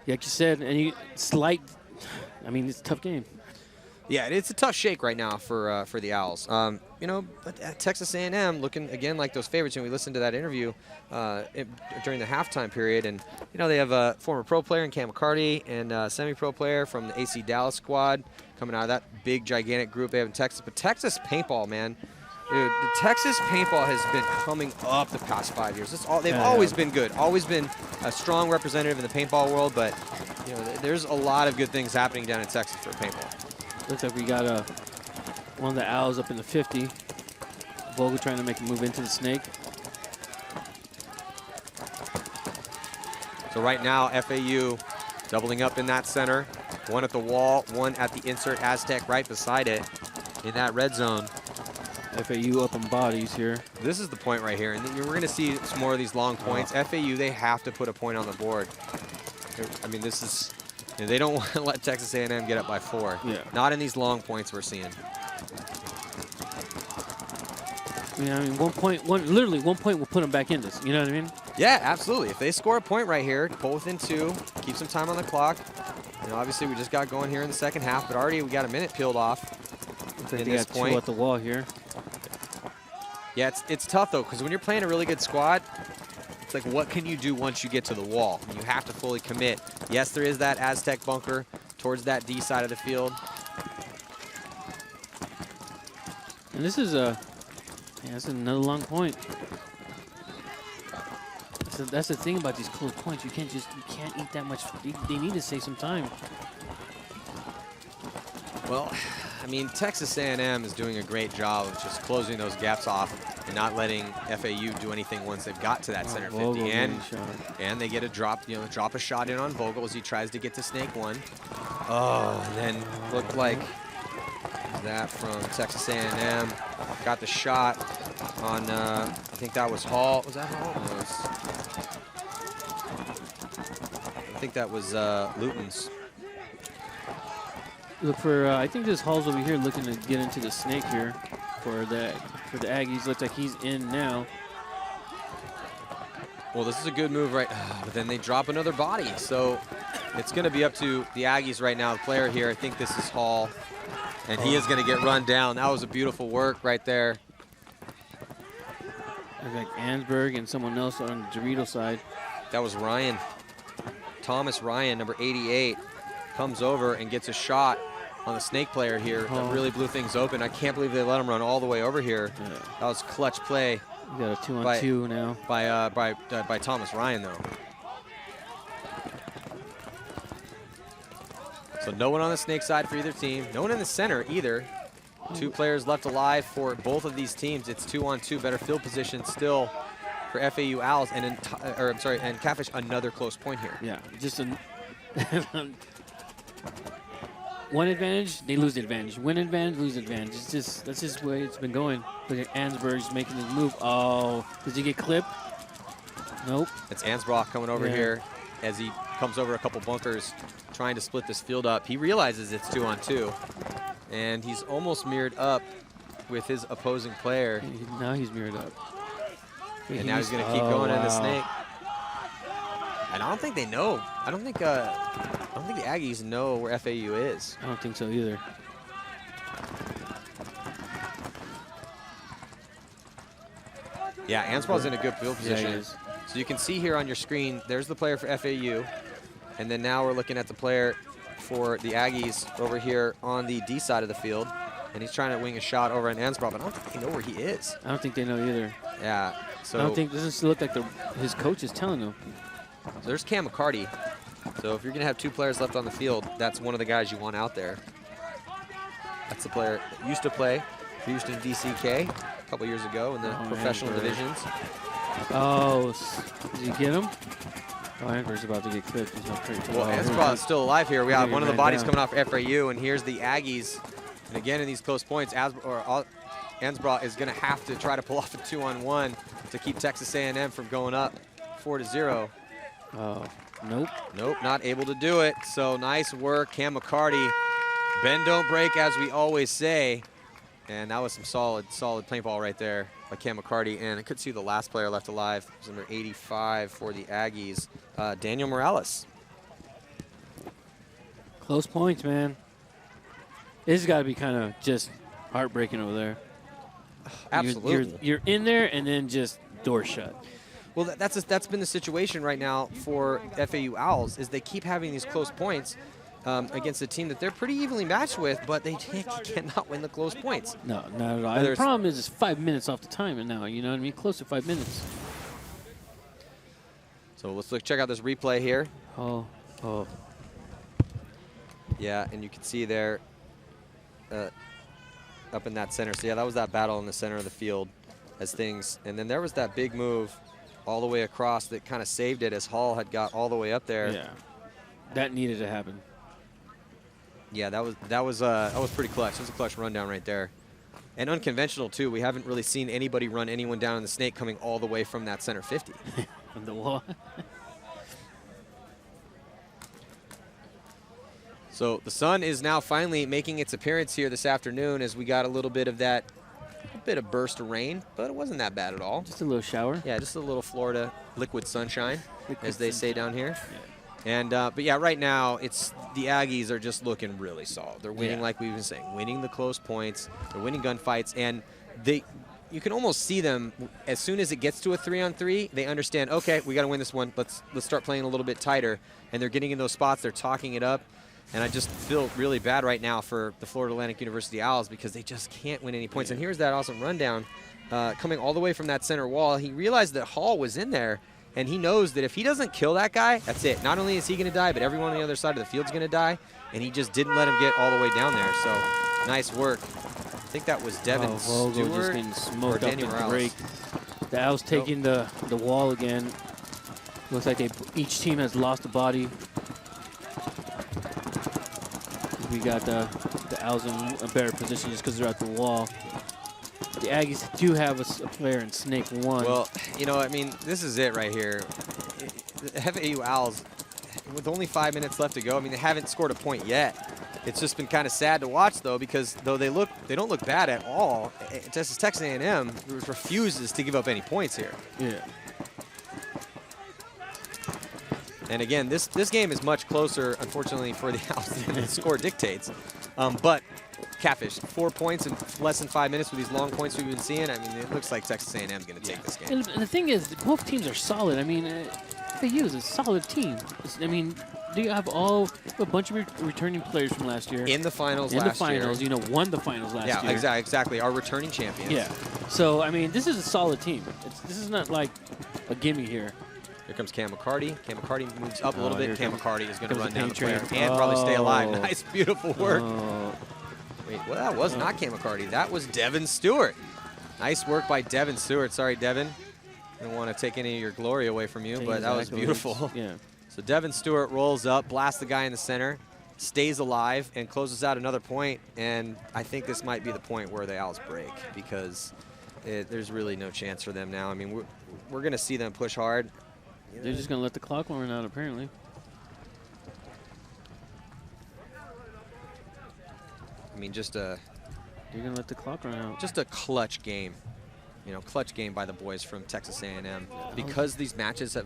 like you said, it's a tough game. Yeah, it's a tough shake right now for the Owls. But Texas A&M looking again like those favorites. And we listened to that interview during the halftime period, and they have a former pro player in Cam McCarty and a semi-pro player from the AC Dallas squad coming out of that big gigantic group they have in Texas. But Texas paintball, man, dude, the Texas paintball has been coming up the past 5 years. They've always been good, always been a strong representative in the paintball world. But there's a lot of good things happening down in Texas for paintball. Looks like we got one of the Owls up in the 50. Vogel trying to make a move into the snake. So right now, FAU doubling up in that center. One at the wall, one at the insert Aztec right beside it in that red zone. FAU up in bodies here. This is the point right here. And we're going to see some more of these long points. FAU, they have to put a point on the board. I mean, this is... they don't want to let Texas A&M get up by 4. Yeah. Not in these long points we're seeing. Yeah, literally one point will put them back in this. You know what I mean? Yeah, absolutely. If they score a point right here, pull within 2, keep some time on the clock. Obviously, we just got going here in the second half, but already we got a minute peeled off. They got 2 at the wall here. Yeah, it's tough, though, because when you're playing a really good squad, it's like, what can you do once you get to the wall? You have to fully commit. Yes, there is that Aztec bunker towards that D side of the field. And this is a Yeah, that's another long point. So that's the thing about these close points. You can't eat that much. They need to save some time. Well, I mean, Texas A&M is doing a great job of just closing those gaps off and not letting FAU do anything once they've got to that center 50. And they get a drop, drop a shot in on Vogel as he tries to get to snake one. Oh, and then looked like that from Texas A&M. Got the shot on, I think that was Hall. Was that Hall? No, I think that was Luton's. Look for, I think this Hall's over here looking to get into the snake here for the Aggies. Looks like he's in now. Well, this is a good move, right? But then they drop another body. So it's going to be up to the Aggies right now. The player here, I think this is Hall. And he is going to get run down. That was a beautiful work right there. Looks like Ansberg and someone else on the Dorito side. That was Ryan. Thomas Ryan, number 88, comes over and gets a shot on the snake player here. That really blew things open. I can't believe they let him run all the way over here. Yeah. That was clutch play. You got a 2-on-2 now. By Thomas Ryan, though. So no one on the snake side for either team. No one in the center either. 2 players left alive for both of these teams. It's 2-on-2, better field position still for FAU Owls, and and Catfish, another close point here. Yeah, just one advantage, they lose the advantage. Win advantage, lose advantage. That's just the way it's been going. Look at Ansberg's making his move. Oh, does he get clipped? Nope. It's Ansbrock coming over here as he comes over a couple bunkers, trying to split this field up. He realizes it's 2-on-2, and he's almost mirrored up with his opposing player. Now he's mirrored up. And now he's going to keep going in the snake. And I don't think they know. I don't think the Aggies know where FAU is. I don't think so either. Yeah, Ansbro's in a good field position. Yeah, he is. So you can see here on your screen, there's the player for FAU. And then now we're looking at the player for the Aggies over here on the D side of the field. And he's trying to wing a shot over on Ansbro, but I don't think they know where he is. I don't think they know either. Yeah. So I don't think, doesn't look like his coach is telling them. So there's Cam McCarty. So if you're going to have 2 players left on the field, that's one of the guys you want out there. That's the player that used to play for Houston DCK a couple years ago in the professional divisions. Oh, did you get him? Oh, Ansberg's about to get clipped. He's not pretty well, Ansbro is still alive here. We have one of the bodies coming off FAU, and here's the Aggies. And again, in these close points, Ansbro is going to have to try to pull off a 2-on-1 to keep Texas A&M from going up 4-0. Oh, nope. Nope, not able to do it. So nice work, Cam McCarty. Bend, don't break, as we always say. And that was some solid paintball right there by Cam McCarty. And I could see the last player left alive. It was number 85 for the Aggies, Daniel Morales. Close points, man. This has got to be kind of just heartbreaking over there. Absolutely. You're in there and then just door shut. Well, that's been the situation right now for FAU Owls, is they keep having these close points against a team that they're pretty evenly matched with, but they cannot win the close points. No, not at all. And the problem is it's 5 minutes off the timer now, you know what I mean? Close to 5 minutes. So let's check out this replay here. Oh. Yeah, and you can see there up in that center. So yeah, that was that battle in the center of the field as things. And then there was that big move all the way across that kind of saved it as Hall had got all the way up there. Yeah, that needed to happen. Yeah, that was pretty clutch. It was a clutch rundown right there. And unconventional, too. We haven't really seen anybody run anyone down in the snake coming all the way from that center 50. From the wall. So the sun is now finally making its appearance here this afternoon as we got a little bit of that, burst of rain, but it wasn't that bad at all. Just a little shower. Yeah, just a little Florida liquid sunshine, as they say down here. Yeah. And but yeah, right now it's the Aggies are just looking really solid. They're winning, like we've been saying, winning the close points. They're winning gunfights, and you can almost see them as soon as it gets to a 3-on-3. They understand, okay, we got to win this one. Let's start playing a little bit tighter. And they're getting in those spots. They're talking it up. And I just feel really bad right now for the Florida Atlantic University Owls because they just can't win any points. And here's that awesome rundown coming all the way from that center wall. He realized that Hall was in there, and he knows that if he doesn't kill that guy, that's it. Not only is he going to die, but everyone on the other side of the field is going to die, and he just didn't let him get all the way down there. So nice work. I think that was Devin Stewart just getting smoked or up Daniel in the Morales. break. The Owls taking the wall again. Looks like each team has lost a body. We got the Owls in a better position just because they're at the wall. The Aggies do have a player in Snake 1. Well, you know, I mean, this is it right here. The FAU Owls, with only 5 minutes left to go, I mean, they haven't scored a point yet. It's just been kind of sad to watch, though, because though they don't look bad at all, Texas A&M refuses to give up any points here. Yeah. And again, this game is much closer, unfortunately, for the Owls than the score dictates. But Catfish, 4 points in less than 5 minutes with these long points we've been seeing. I mean, it looks like Texas A&M is going to take this game. And the thing is, both teams are solid. I mean, FAU is a solid team. I mean, do you have a bunch of returning players from last year? In the finals last year. In the finals, year. you know, won the finals last year. Yeah, exactly. Our returning champions. Yeah. So, I mean, this is a solid team. This is not like a gimme here. Here comes Cam McCarty. Cam McCarty moves up a little bit. Cam McCarty is going to run down the train player and probably stay alive. Nice, beautiful work. Wait, well, that was not Cam McCarty. That was Devin Stewart. Nice work by Devin Stewart. Sorry, Devin. I don't want to take any of your glory away from you, but that was beautiful. Yeah. So Devin Stewart rolls up, blasts the guy in the center, stays alive, and closes out another point. And I think this might be the point where the Owls break, because there's really no chance for them now. I mean, we're going to see them push hard. They're just going to let the clock run out, apparently. I mean, They're going to let the clock run out. Just a clutch game. You know, clutch game by the boys from Texas A&M. Because these matches,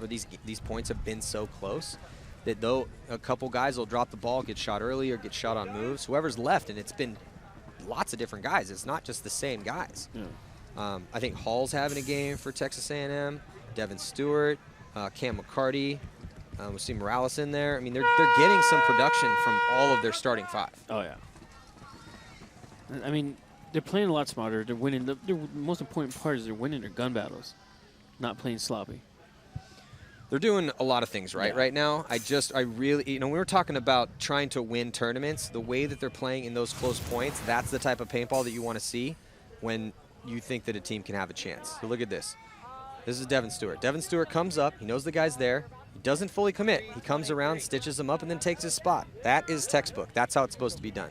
these points have been so close, that though a couple guys will drop the ball, get shot early, or get shot on moves, whoever's left, and it's been lots of different guys. It's not just the same guys. Yeah. I think Hall's having a game for Texas A&M. Devin Stewart. Cam McCarty, we see Morales in there. I mean, they're getting some production from all of their starting five. Oh, yeah. I mean, they're playing a lot smarter. They're winning. The most important part is they're winning their gun battles, not playing sloppy. They're doing a lot of things right now. I really, you know, we were talking about trying to win tournaments. The way that they're playing in those close points, that's the type of paintball that you want to see when you think that a team can have a chance. So look at this. This is Devin Stewart. Devin Stewart comes up. He knows the guy's there. He doesn't fully commit. He comes around, stitches him up, and then takes his spot. That is textbook. That's how it's supposed to be done.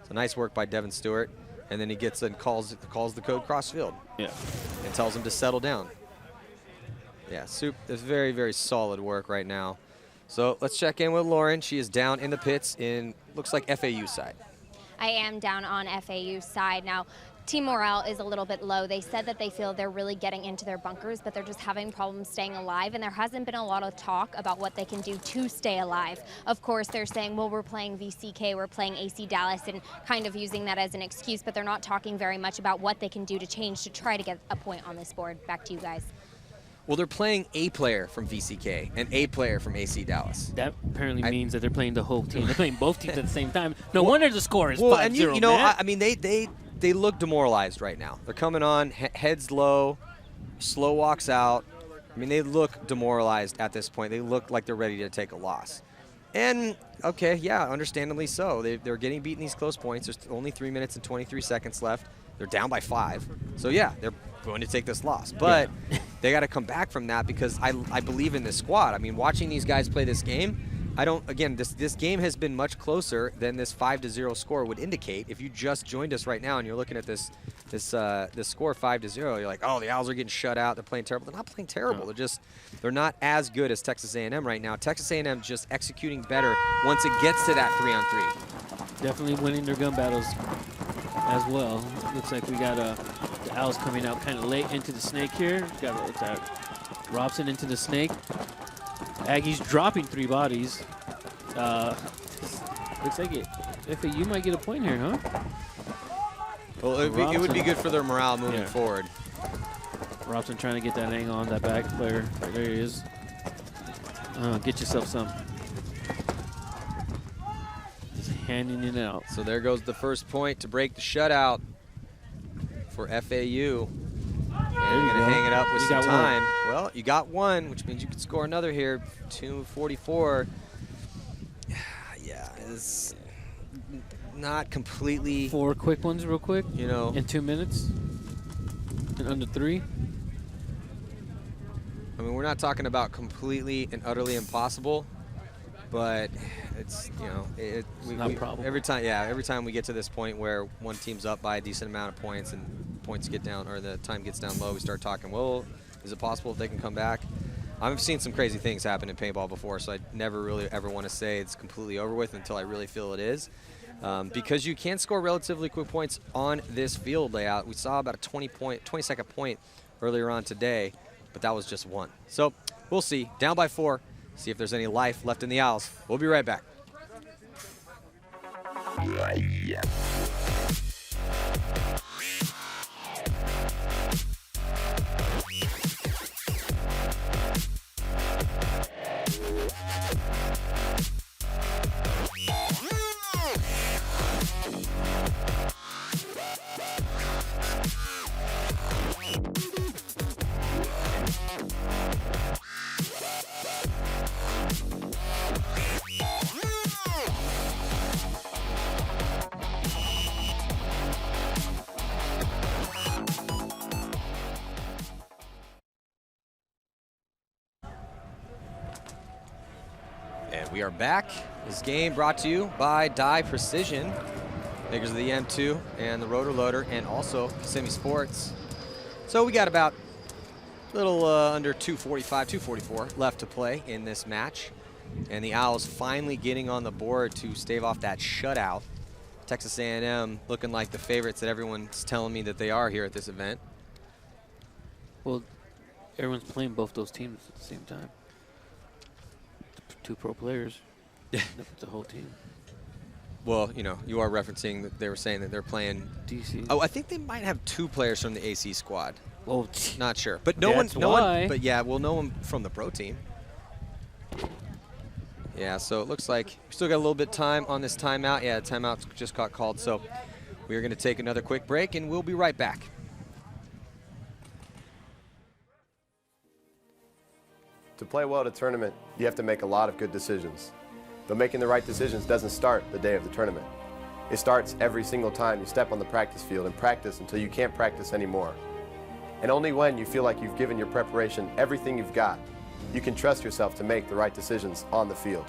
So nice work by Devin Stewart. And then he gets and calls the code cross field. Yeah. And tells him to settle down. Yeah, it's very, very solid work right now. So let's check in with Lauren. She is down in the pits in, looks like FAU side. I am down on FAU side. Now, team morale is a little bit low. They said that they feel they're really getting into their bunkers, but they're just having problems staying alive, and there hasn't been a lot of talk about what they can do to stay alive. Of course, they're saying, well, we're playing VCK, we're playing AC Dallas, and kind of using that as an excuse, but they're not talking very much about what they can do to change to try to get a point on this board. Back to you guys. Well, they're playing a player from VCK and a player from AC Dallas. That apparently means that they're playing the whole team. They're playing both teams at the same time. No wonder the score is 5-0, and you know, I mean, they look demoralized right now. They're coming on, heads low, slow walks out. I mean, they look demoralized at this point. They look like they're ready to take a loss. And, okay, yeah, understandably so. They're getting beaten these close points. There's only 3 minutes and 23 seconds left. They're down by 5. So, yeah, they're going to take this loss. But they got to come back from that, because I believe in this squad. I mean, watching these guys play this game, this game has been much closer than this 5-0 score would indicate. If you just joined us right now and you're looking at this score 5-0, you're like, oh, the Owls are getting shut out. They're playing terrible. They're not playing terrible. No. They're not as good as Texas A&M right now. Texas A&M just executing better once it gets to that 3-on-3. Definitely winning their gun battles as well. Looks like we got the Owls coming out kind of late into the snake here. Got that Robson into the snake. Aggies dropping 3 bodies. Looks like FAU might get a point here, huh? Well, it would be good for their morale moving forward. Robson trying to get that angle on that back player. There he is. Get yourself some. Just handing it out. So there goes the first point to break the shutout for FAU. to hang it up with some time. One. Well, you got one, which means you can score another here. 2:44. Yeah, it's not completely. 4 quick ones real quick, you know, in 2 minutes, in under 3. I mean, we're not talking about completely and utterly impossible, but it's, you know, not probable. Every time we get to this point where one team's up by a decent amount of points and points get down, or the time gets down low, we start talking, well, is it possible if they can come back? I've seen some crazy things happen in paintball before, so I never really ever want to say it's completely over with until I really feel it is. Because you can score relatively quick points on this field layout. We saw about a 20-second point earlier on today, but that was just one. So we'll see. Down by 4. See if there's any life left in the Owls. We'll be right back. And we are back. This game brought to you by Dye Precision, makers of the M2 and the Rotor Loader, and also Kissimmee Sports. So we got about a little under 2:44 left to play in this match. And the Owls finally getting on the board to stave off that shutout. Texas A&M looking like the favorites that everyone's telling me that they are here at this event. Well, everyone's playing both those teams at the same time. 2 pro players. The whole team. Well, you know, you are referencing that they were saying that they're playing DC. Oh, I think they might have 2 players from the AC squad. Well, not sure, but no one. But yeah, well, no one from the pro team. Yeah, so it looks like we still got a little bit of time on this timeout. Yeah, timeout just got called, so we are going to take another quick break, and we'll be right back. To play well at a tournament, you have to make a lot of good decisions. But making the right decisions doesn't start the day of the tournament. It starts every single time you step on the practice field and practice until you can't practice anymore. And only when you feel like you've given your preparation everything you've got, you can trust yourself to make the right decisions on the field.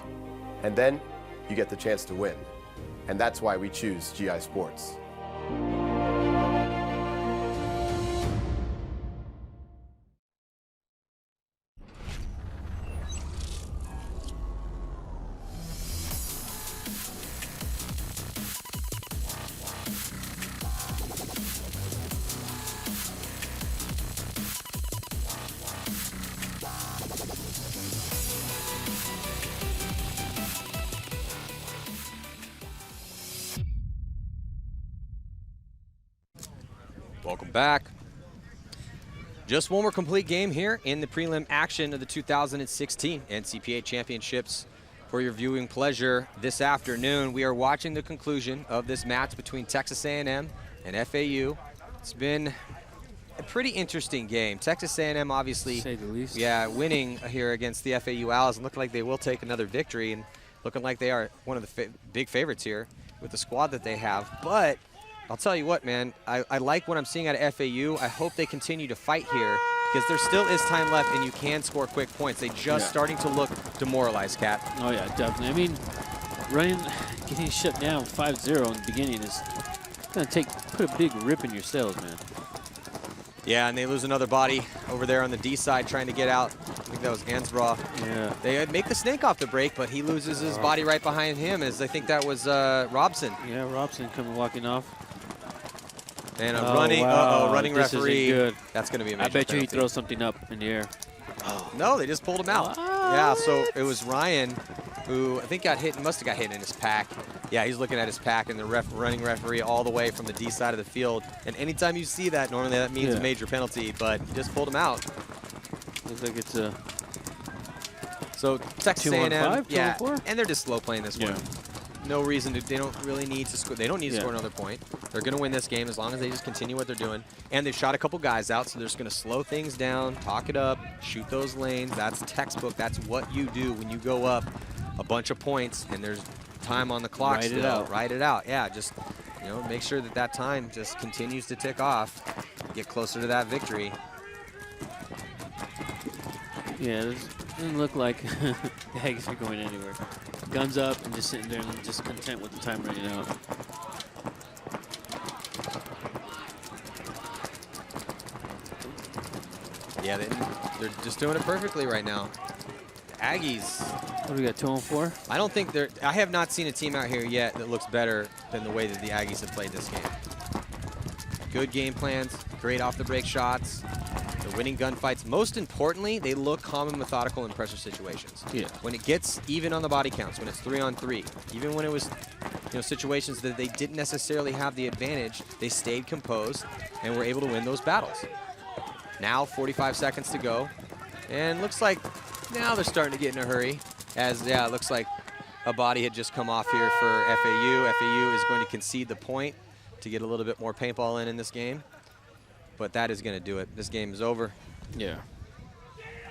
And then you get the chance to win. And that's why we choose GI Sports. Welcome back. Just one more complete game here in the prelim action of the 2016 NCPA Championships. For your viewing pleasure this afternoon, we are watching the conclusion of this match between Texas A&M and FAU. It's been a pretty interesting game. Texas A&M obviously, say the least, yeah, winning here against the FAU Owls, and looking like they will take another victory, and looking like they are one of the big favorites here with the squad that they have. But I'll tell you what, man, I like what I'm seeing out of FAU. I hope they continue to fight here because there still is time left and you can score quick points. They just starting to look demoralized, Kat. Oh, yeah, definitely. I mean, getting shut down 5-0 in the beginning is going to put a big rip in your sails, man. Yeah, and they lose another body over there on the D side trying to get out. I think that was Ansbra. Yeah. They make the snake off the break, but he loses his body right behind him, as I think that was Robson. Yeah, Robson coming walking off. And a running this referee. Isn't good. That's going to be a major I bet you he penalty. throws something up in the air. Oh, no, they just pulled him out. Yeah, so it was Ryan who I think must have got hit in his pack. Yeah, he's looking at his pack, and the running referee all the way from the D side of the field. And anytime you see that, normally that means a major penalty, but he just pulled him out. Looks like it's a... So Texas A&M, 2-on-5, yeah, 2-on-4? and they're just slow playing this one. no reason to. They don't really need to score. They don't need to score another point. They're going to win this game as long as they just continue what they're doing. And they've shot a couple guys out, so they're just going to slow things down, talk it up, shoot those lanes. That's textbook. That's what you do when you go up a bunch of points and there's time on the clock. Write it out. Write it out. Yeah, just make sure that that time just continues to tick off. Get closer to that victory. Yeah, it doesn't look like the Aggies are going anywhere. Guns up and just sitting there and just content with the time running out. Yeah, they're just doing it perfectly right now. Aggies. What do we got, 2 on 4? I don't think they're. I have not seen a team out here yet that looks better than the way that the Aggies have played this game. Good game plans, great off the break shots. They're winning gunfights. Most importantly, they look calm and methodical in pressure situations. Yeah. When it gets even on the body counts, when it's 3 on 3, even when it was, situations that they didn't necessarily have the advantage, they stayed composed and were able to win those battles. Now 45 seconds to go, and looks like now they're starting to get in a hurry. As it looks like a body had just come off here for FAU. FAU is going to concede the point to get a little bit more paintball in this game. But that is going to do it. This game is over. Yeah.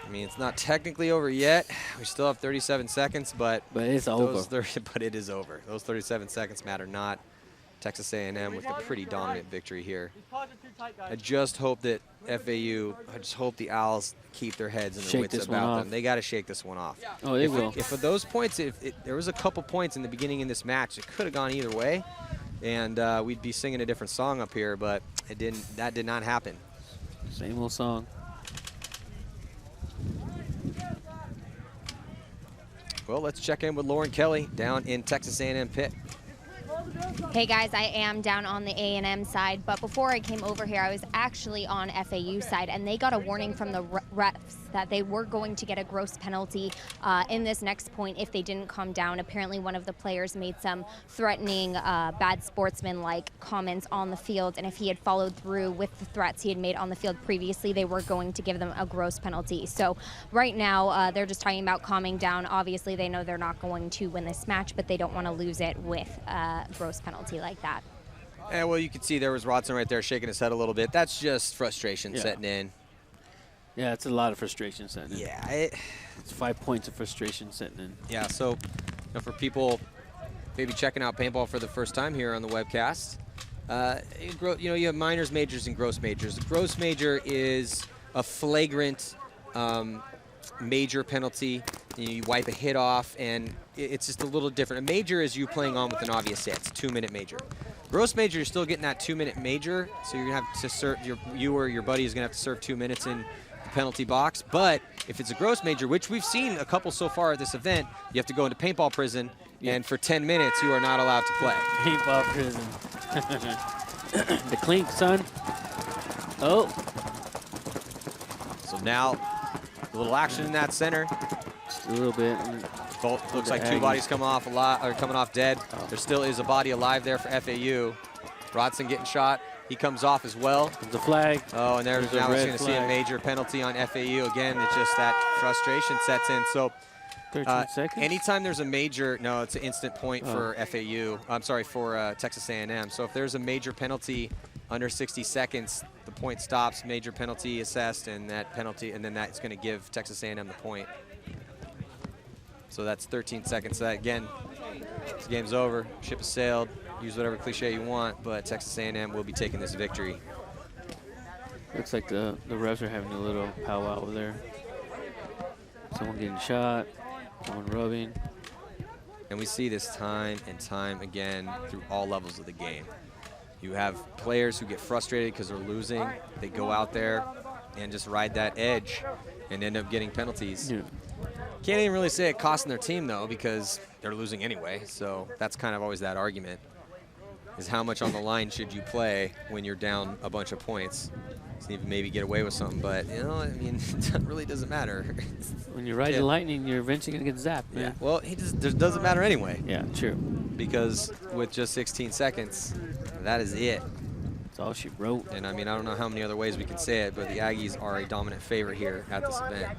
I mean, it's not technically over yet. We still have 37 seconds, but it's over. But it is over. Those 37 seconds matter not. Texas A&M with a pretty dominant victory here. I just hope that FAU, I just hope the Owls keep their heads and their wits about them. They got to shake this one off. Oh, they will. If for those points, there was a couple points in the beginning in this match, it could have gone either way, and we'd be singing a different song up here, but it didn't. That did not happen. Same old song. Well, let's check in with Lauren Kelly down in Texas A&M Pitt. Hey guys, I am down on the A&M side, but before I came over here, I was actually on FAU side, and they got a warning from the refs that they were going to get a gross penalty in this next point if they didn't calm down. Apparently one of the players made some threatening, bad sportsman-like comments on the field, and if he had followed through with the threats he had made on the field previously, they were going to give them a gross penalty. So right now, they're just talking about calming down. Obviously, they know they're not going to win this match, but they don't want to lose it with a gross penalty like that. Yeah, well, you can see there was Rodson right there shaking his head a little bit. That's just frustration setting in. Yeah, it's a lot of frustration setting in. Yeah. It's 5 points of frustration setting in. Yeah, so for people maybe checking out paintball for the first time here on the webcast, you have minors, majors, and gross majors. The gross major is a flagrant major penalty. You wipe a hit off, and it's just a little different. A major is you playing on with an obvious hit. It's a 2-minute major. Gross major, you're still getting that 2-minute major, so you're gonna have to serve you or your buddy is gonna have to serve 2 minutes in the penalty box. But if it's a gross major, which we've seen a couple so far at this event, you have to go into paintball prison, and for 10 minutes you are not allowed to play. Paintball prison. The clink, son. Oh. So now a little action in that center. Just a little bit. Both looks like 2 bodies coming off dead. There still is a body alive there for FAU. Rodson getting shot. He comes off as well. The flag. Oh, and now we're going to see a major penalty on FAU again. It's just that frustration sets in. So 13 seconds? Anytime there's a major, no, it's an instant point for FAU. I'm sorry, for Texas A&M. So if there's a major penalty under 60 seconds, the point stops, major penalty assessed, and that penalty, and then that's going to give Texas A&M the point. So that's 13 seconds. So that, again, this game's over. Ship has sailed. Use whatever cliche you want, but Texas A&M will be taking this victory. Looks like the refs are having a little powwow over there. Someone getting shot, someone rubbing. And we see this time and time again through all levels of the game. You have players who get frustrated because they're losing. They go out there and just ride that edge and end up getting penalties. Yeah. Can't even really say it costing their team, though, because they're losing anyway. So that's kind of always that argument, is how much on the line should you play when you're down a bunch of points? So you maybe get away with something, but, I mean, it really doesn't matter. When you're riding lightning, you're eventually going to get zapped, man. Yeah. Well, it doesn't matter anyway. Yeah, true. Because with just 16 seconds, that is it. That's all she wrote. And, I mean, I don't know how many other ways we can say it, but the Aggies are a dominant favorite here at this event.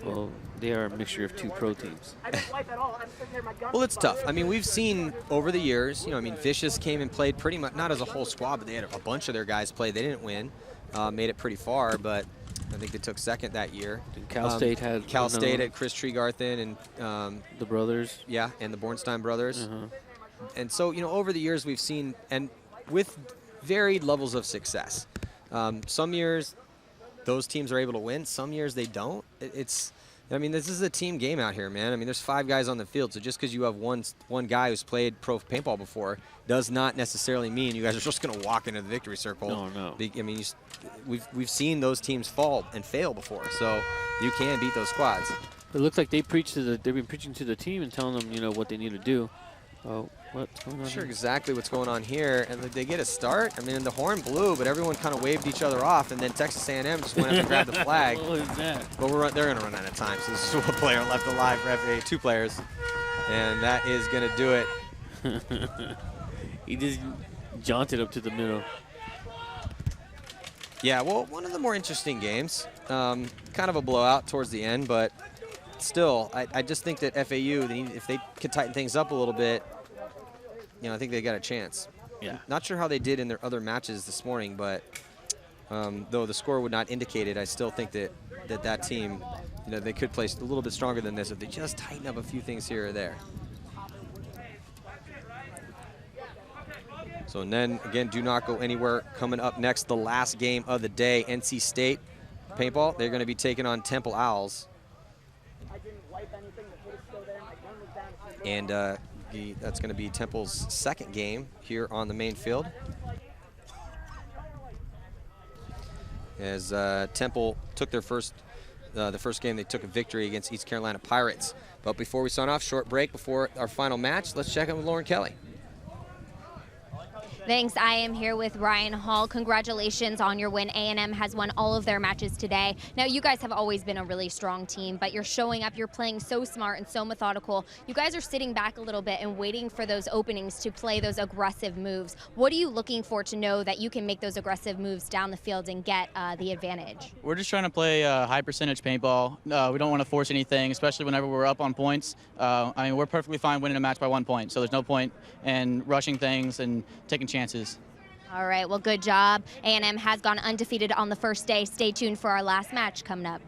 Well, they are a mixture of two pro teams. Well, it's tough. I mean, we've seen over the years, I mean, Vicious came and played pretty much, not as a whole squad, but they had a bunch of their guys play. They didn't win, made it pretty far, but I think they took second that year. And Cal State had Chris Tregarthen and the brothers. Yeah, and the Bornstein brothers. And so, over the years we've seen, and with varied levels of success. Some years those teams are able to win. Some years they don't. I mean, this is a team game out here, man. I mean, there's 5 guys on the field, so just because you have one guy who's played pro paintball before does not necessarily mean you guys are just going to walk into the victory circle. No. I mean, we've seen those teams fall and fail before, so you can beat those squads. It looks like they've been preaching to the team and telling them, what they need to do. Oh, what's going on? Not sure exactly what's going on here, and they get a start. I mean, the horn blew, but everyone kind of waved each other off, and then Texas A&M just went up and grabbed the flag. What was that? But they're going to run out of time, so this is one player left alive for 2 players, and that is going to do it. He just jaunted up to the middle. Yeah, well, one of the more interesting games. Kind of a blowout towards the end, but still, I just think that FAU, if they could tighten things up a little bit, I think they got a chance. Yeah. Not sure how they did in their other matches this morning, but though the score would not indicate it, I still think that team, they could play a little bit stronger than this if they just tighten up a few things here or there. So and then, again, do not go anywhere. Coming up next, the last game of the day, NC State Paintball. They're going to be taking on Temple Owls. And that's going to be Temple's second game here on the main field. As Temple took their the first game, they took a victory against East Carolina Pirates. But before we sign off, short break before our final match, let's check in with Lauren Kelly. Thanks. I am here with Ryan Hall. Congratulations on your win. A&M has won all of their matches today. Now, you guys have always been a really strong team, but you're showing up. You're playing so smart and so methodical. You guys are sitting back a little bit and waiting for those openings to play those aggressive moves. What are you looking for to know that you can make those aggressive moves down the field and get the advantage? We're just trying to play high percentage paintball. We don't want to force anything, especially whenever we're up on points. I mean, we're perfectly fine winning a match by 1 point, so there's no point in rushing things and taking chances. All right, well, good job. A&M has gone undefeated on the first day. Stay tuned for our last match coming up.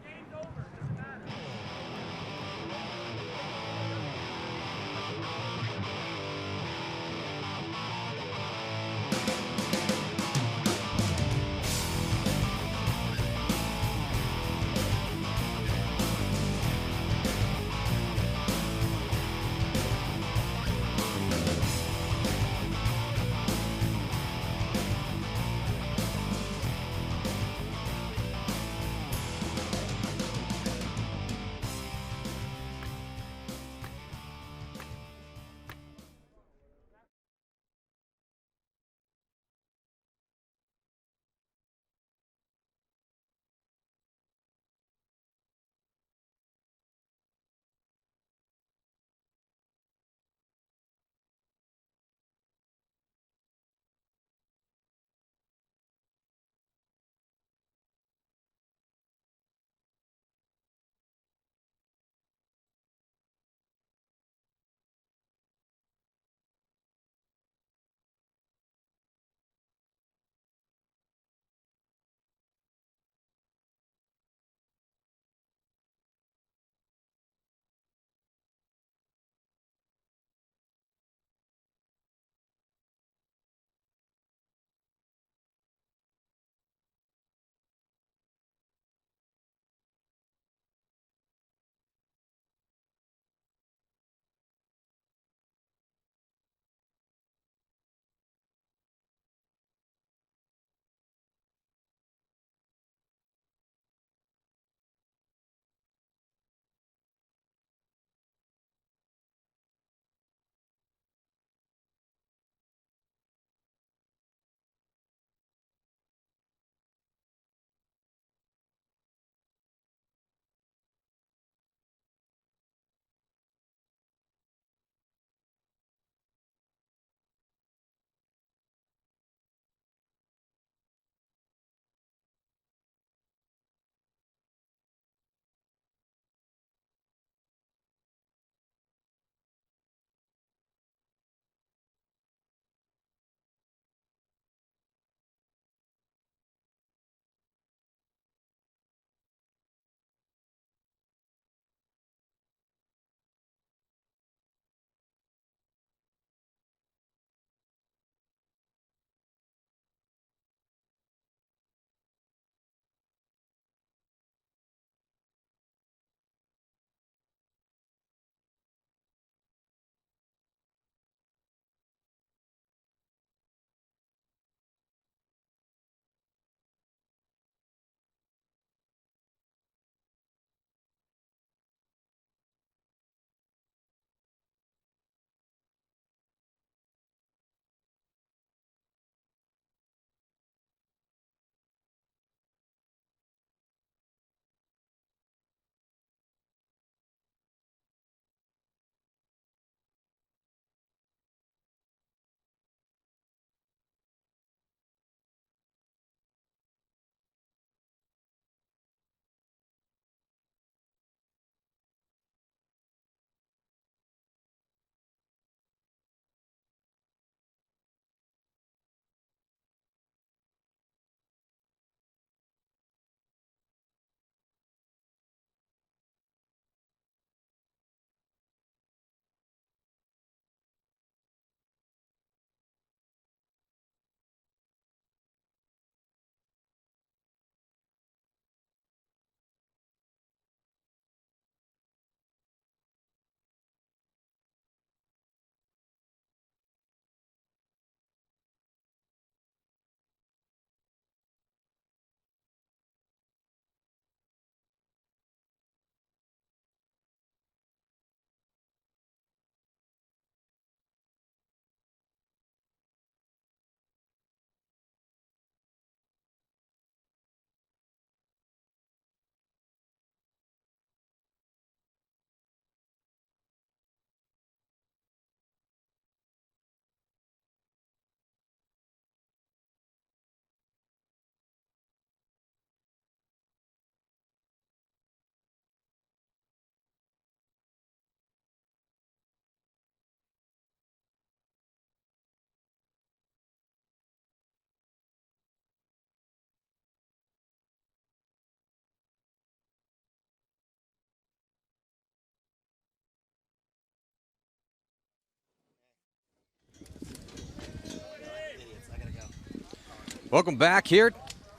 Welcome back here.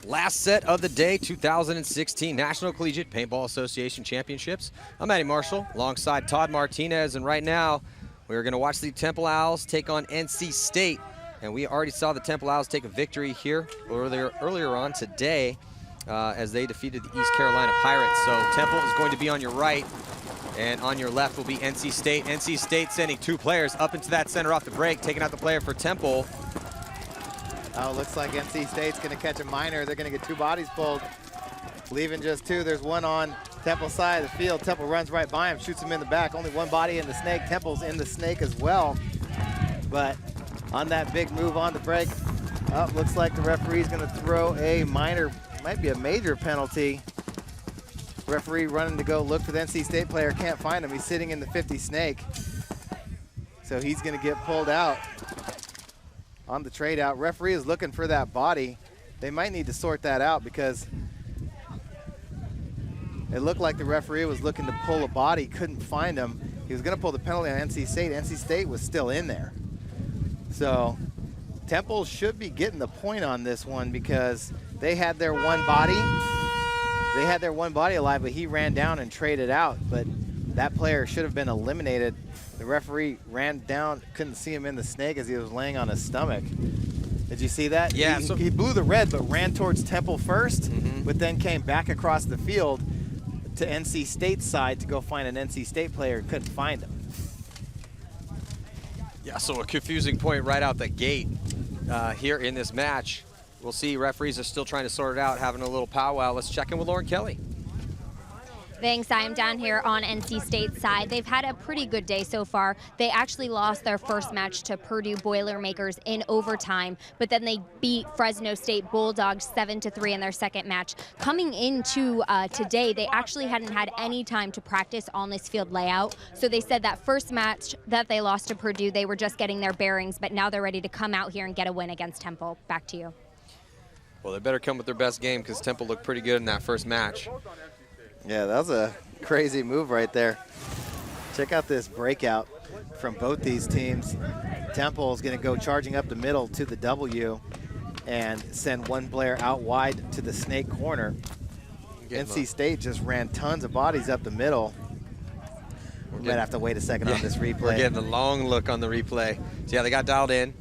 Last set of the day, 2016 National Collegiate Paintball Association Championships. I'm Matty Marshall alongside Todd Martinez, and right now we're going to watch the Temple Owls take on NC State. And we already saw the Temple Owls take a victory here earlier on today as they defeated the East Carolina Pirates. So Temple is going to be on your right, and on your left will be NC State. NC State sending 2 players up into that center off the break, taking out the player for Temple. Oh, looks like NC State's going to catch a minor. They're going to get 2 bodies pulled, leaving just 2. There's 1 on Temple's side of the field. Temple runs right by him, shoots him in the back. Only 1 body in the snake. Temple's in the snake as well. But on that big move on the break, looks like the referee's going to throw a minor, might be a major penalty. Referee running to go look for the NC State player, can't find him. He's sitting in the 50 snake. So he's going to get pulled out on the trade out. Referee is looking for that body. They might need to sort that out because it looked like the referee was looking to pull a body, couldn't find him. He was going to pull the penalty on NC State. NC State was still in there. So Temple should be getting the point on this one because they had their 1 body. They had their 1 body alive, but he ran down and traded out. But that player should have been eliminated. The referee ran down, couldn't see him in the snake as he was laying on his stomach. Did you see that? Yeah. He blew the red, but ran towards Temple first, but then came back across the field to NC State's side to go find an NC State player, couldn't find him. Yeah, so a confusing point right out the gate here in this match. We'll see, referees are still trying to sort it out, having a little powwow. Let's check in with Lauren Kelly. Thanks. I am down here on NC State's side. They've had a pretty good day so far. They actually lost their first match to Purdue Boilermakers in overtime, but then they beat Fresno State Bulldogs 7-3 in their second match. Coming into today, they actually hadn't had any time to practice on this field layout. So they said that first match that they lost to Purdue, they were just getting their bearings, but now they're ready to come out here and get a win against Temple. Back to you. Well, they better come with their best game because Temple looked pretty good in that first match. Yeah, that was a crazy move right there. Check out this breakout from both these teams. Temple is going to go charging up the middle to the W and send 1 player out wide to the snake corner. NC State just ran tons of bodies up the middle. We might have to wait a second on this replay. We're getting a long look on the replay. So yeah, they got dialed in,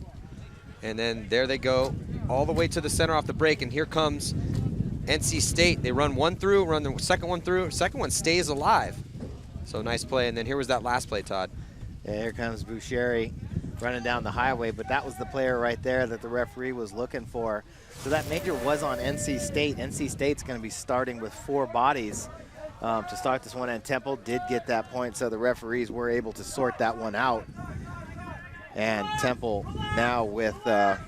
and then there they go all the way to the center off the break, and here comes NC State. They run 1 through, run the second one through. Second one stays alive. So nice play. And then here was that last play, Todd. Yeah, here comes Boucheri running down the highway, but that was the player right there that the referee was looking for. So that major was on NC State. NC State's going to be starting with 4 bodies to start this one, and Temple did get that point, so the referees were able to sort that one out. And Temple now with a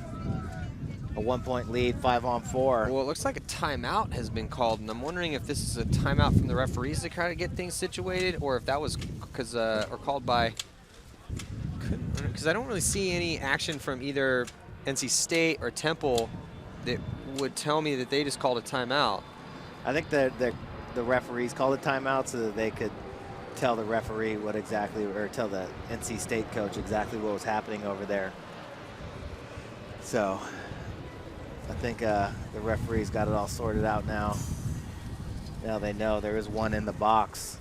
1-point lead, 5-on-4. Well, it looks like a timeout has been called, and I'm wondering if this is a timeout from the referees to try to get things situated, or if that was or called by, because I don't really see any action from either NC State or Temple that would tell me that they just called a timeout. I think the referees called a timeout so that they could tell the referee what exactly, or tell the NC State coach exactly what was happening over there. So I think the referees got it all sorted out now. Now they know there is 1 in the box.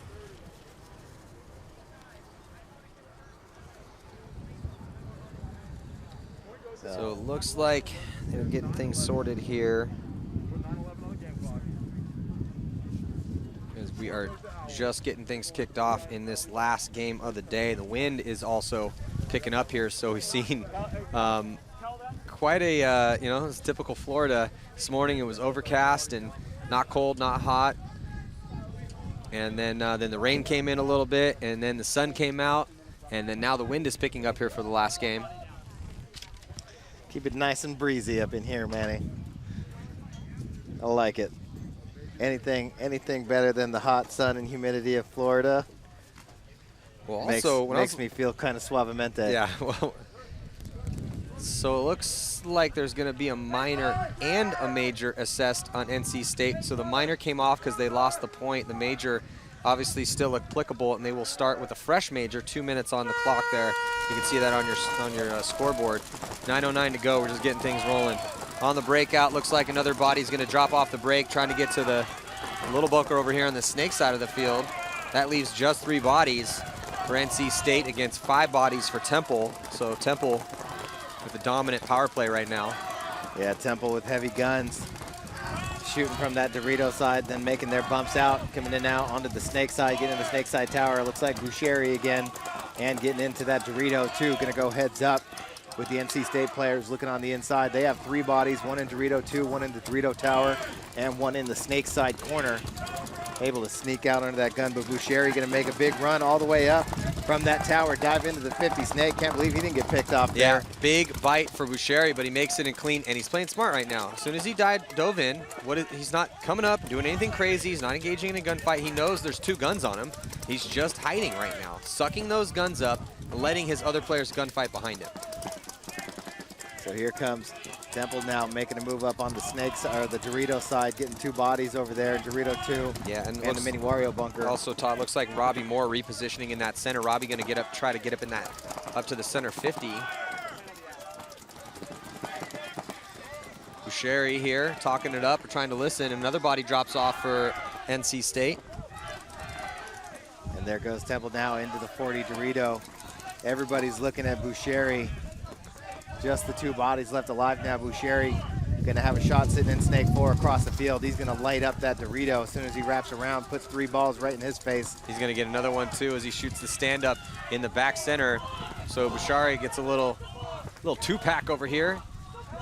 So it looks like they're getting things sorted here. As we are just getting things kicked off in this last game of the day. The wind is also picking up here, so we've seen quite a, it's typical Florida. This morning it was overcast and not cold, not hot. And then the rain came in a little bit, and then the sun came out, and then now the wind is picking up here for the last game. Keep it nice and breezy up in here, Manny. I like it. Anything better than the hot sun and humidity of Florida. Well, makes me feel kind of suavemente. Yeah, well, so it looks like there's going to be a minor and a major assessed on NC State. So the minor came off because they lost the point. The major obviously still applicable, and they will start with a fresh major. 2 minutes on the clock there. You can see that on your scoreboard. 9:09 to go. We're just getting things rolling. on the breakout. Looks like another body's going to drop off the break, trying to get to the little bunker over here on the snake side of the field. That leaves just 3 bodies for NC State against 5 bodies for Temple. So Temple with the dominant power play right now. Yeah, Temple with heavy guns, shooting from that Dorito side, then making their bumps out, coming in now onto the snake side, getting in the snake side tower. It looks like Boucheri again, and getting into that Dorito too. Gonna go heads up with the NC State players looking on the inside. They have 3 bodies, 1 in Dorito 2, 1 in the Dorito tower, and 1 in the snake side corner. Able to sneak out under that gun, but Boucheri gonna make a big run all the way up from that tower, dive into the 50. Snake, can't believe he didn't get picked off there. Yeah, big bite for Boucheri, but he makes it in clean, and he's playing smart right now. As soon as he dove in, he's not coming up, doing anything crazy. He's not engaging in a gunfight. He knows there's 2 guns on him. He's just hiding right now, sucking those guns up, and letting his other players gunfight behind him. So here comes Temple now making a move up on the snakes or the Dorito side, getting 2 bodies over there, Dorito 2, yeah, and the mini Wario bunker. Also, Todd, looks like Robbie Moore repositioning in that center. Robbie going to try to get up in that, up to the center 50. Boucheri here, talking it up, or trying to listen. Another body drops off for NC State. And there goes Temple now into the 40 Dorito. Everybody's looking at Boucheri. Just the 2 bodies left alive now. Boucheri gonna have a shot sitting in Snake 4 across the field. He's gonna light up that Dorito as soon as he wraps around, puts 3 balls right in his face. He's gonna get another one too as he shoots the stand-up in the back center. So Boucheri gets a little 2-pack over here.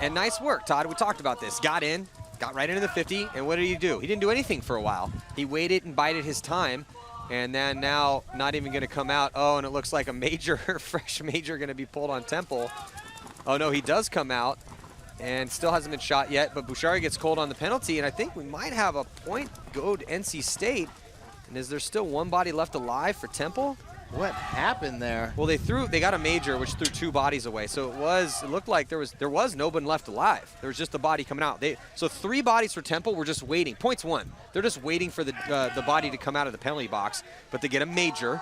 And nice work, Todd. We talked about this. Got in, got right into the 50, and what did he do? He didn't do anything for a while. He waited and bided his time, and then now not even gonna come out. Oh, and it looks like a major, fresh major gonna be pulled on Temple. Oh no, he does come out and still hasn't been shot yet, but Boucheri gets cold on the penalty, and I think we might have a point go to NC State. And is there still 1 body left alive for Temple? What happened there? Well, they got a major, which threw 2 bodies away. So it looked like there was no one left alive. There was just a body coming out. So 3 bodies for Temple were just waiting. Points 1. They're just waiting for the body to come out of the penalty box, but they get a major.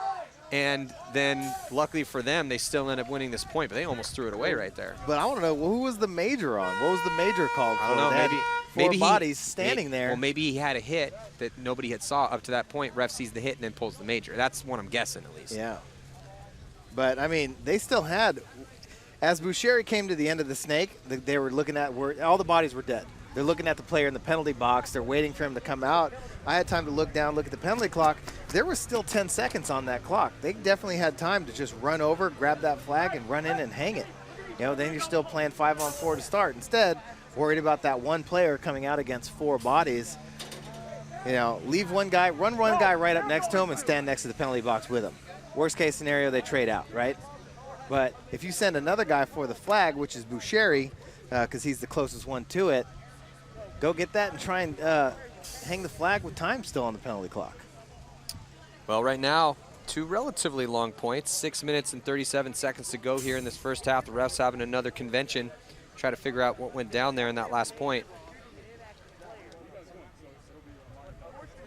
And then, luckily for them, they still end up winning this point, but they almost threw it away right there. But I want to know, who was the major on? What was the major called for? I don't know. Maybe 4 bodies standing there. Well, maybe he had a hit that nobody had saw up to that point. Ref sees the hit and then pulls the major. That's what I'm guessing, at least. Yeah. But, I mean, they still had, as Boucheri came to the end of the snake, they were looking at where all the bodies were dead. They're looking at the player in the penalty box. They're waiting for him to come out. I had time to look down, look at the penalty clock. There was still 10 seconds on that clock. They definitely had time to just run over, grab that flag, and run in and hang it. You know, then you're still playing 5-on-4 to start. Instead, worried about that 1 player coming out against 4 bodies. You know, leave 1 guy, run 1 guy right up next to him and stand next to the penalty box with him. Worst case scenario, they trade out, right? But if you send another guy for the flag, which is Boucheri, because he's the closest one to it, go get that and try and hang the flag with time still on the penalty clock. Well, right now, 2 relatively long points, 6 minutes and 37 seconds to go here in this first half. The refs having another convention, try to figure out what went down there in that last point.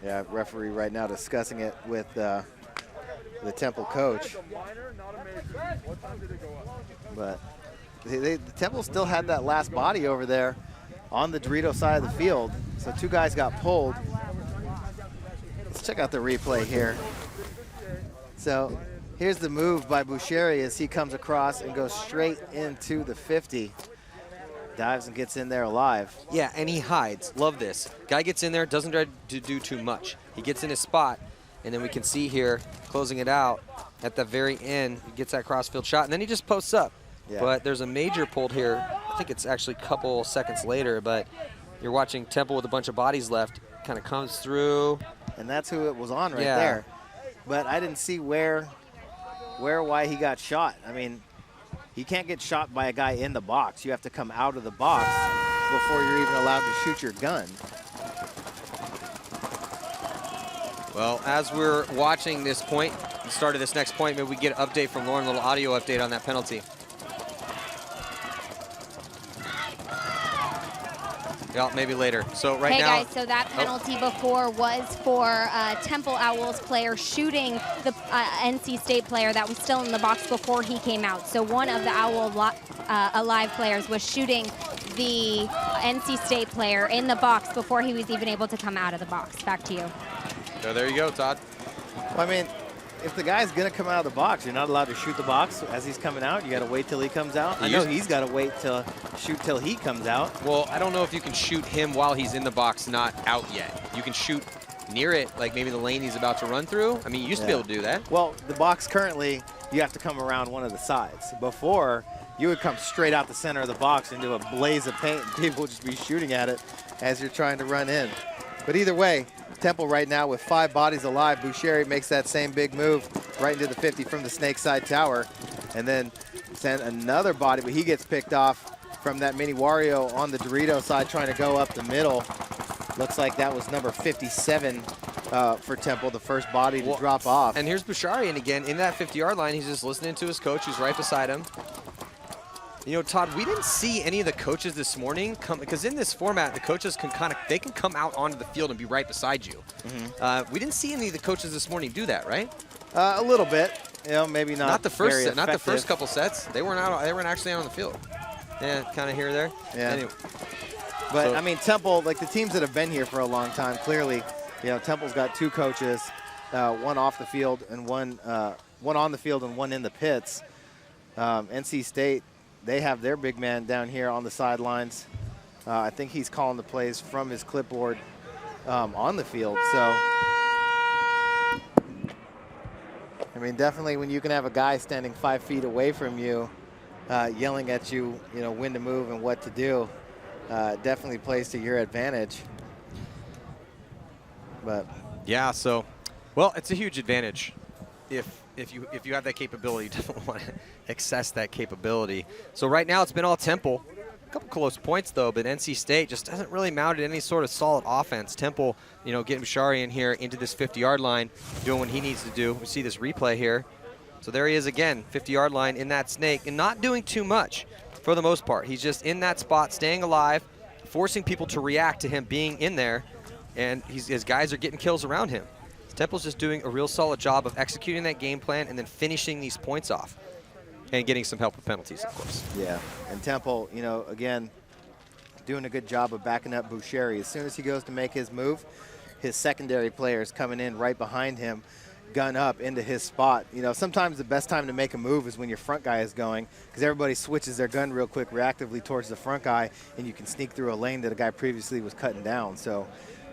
Yeah, referee right now discussing it with the Temple coach. But the Temple still had that last body over there on the Dorito side of the field. So 2 guys got pulled. Let's check out the replay here. So here's the move by Boucheri as he comes across and goes straight into the 50. Dives and gets in there alive. Yeah, and he hides. Love this. Guy gets in there, doesn't try to do too much. He gets in his spot, and then we can see here, closing it out at the very end, he gets that crossfield shot, and then he just posts up. Yeah. But there's a major pulled here. I think it's actually a couple seconds later, but you're watching Temple with a bunch of bodies left, kind of comes through. And that's who it was on right there. But I didn't see why he got shot. I mean, you can't get shot by a guy in the box. You have to come out of the box before you're even allowed to shoot your gun. Well, as we're watching this point, the start of this next point, maybe we get an update from Lauren, a little audio update on that penalty. Yeah, maybe later. So right hey now. guys, so that penalty before was for Temple Owls player shooting the NC State player that was still in the box before he came out. So one of the Owl Alive players was shooting the NC State player in the box before he was even able to come out of the box. Back to you. So there you go, Todd. Well, I mean, if the guy's going to come out of the box, you're not allowed to shoot the box as he's coming out. You got to wait till he comes out. I know he's got to wait to shoot till he comes out. Well, I don't know if you can shoot him while he's in the box, not out yet. You can shoot near it, like maybe the lane he's about to run through. I mean, you used to be able to do that. Well, the box currently, you have to come around one of the sides. Before, you would come straight out the center of the box into a blaze of paint, and people would just be shooting at it as you're trying to run in. But either way, Temple right now with 5 bodies alive. Boucheri makes that same big move right into the 50 from the snake side tower. And then send another body, but he gets picked off from that mini Wario on the Dorito side trying to go up the middle. Looks like that was number 57 for Temple, the first body to drop off. And here's Boucheri, and again, in that 50-yard line, he's just listening to his coach who's right beside him. You know, Todd, we didn't see any of the coaches this morning come, because in this format, the coaches can they can come out onto the field and be right beside you. We didn't see any of the coaches this morning do that, right? A little bit, you know, maybe not. Not the first very not the first effective. couple sets. They weren't out. They weren't actually out on the field. Yeah, kind of here or there. Yeah. Anyway, But so, I mean, Temple, like the teams that have been here for a long time, clearly, you know, Temple's got 2 coaches, one off the field and one on the field and one in the pits. NC State, they have their big man down here on the sidelines. I think he's calling the plays from his clipboard on the field. So, I mean, definitely when you can have a guy standing 5 feet away from you, yelling at you, you know, when to move and what to do, definitely plays to your advantage. But yeah, so, well, it's a huge advantage if you have that capability. You definitely want to access that capability. So right now it's been all Temple. A couple close points though, but NC State just hasn't really mounted any sort of solid offense. Temple, you know, getting Boucheri in here into this 50-yard line, doing what he needs to do. We see this replay here. So there he is again, 50-yard line in that snake, and not doing too much for the most part. He's just in that spot, staying alive, forcing people to react to him being in there, and his guys are getting kills around him. Temple's just doing a real solid job of executing that game plan and then finishing these points off and getting some help with penalties, of course. yeah, and Temple, you know, again, doing a good job of backing up Boucheri. As soon as he goes to make his move, his secondary players coming in right behind him, gun up into his spot. You know, sometimes the best time to make a move is when your front guy is going, because everybody switches their gun real quick reactively towards the front guy, and you can sneak through a lane that a guy previously was cutting down. So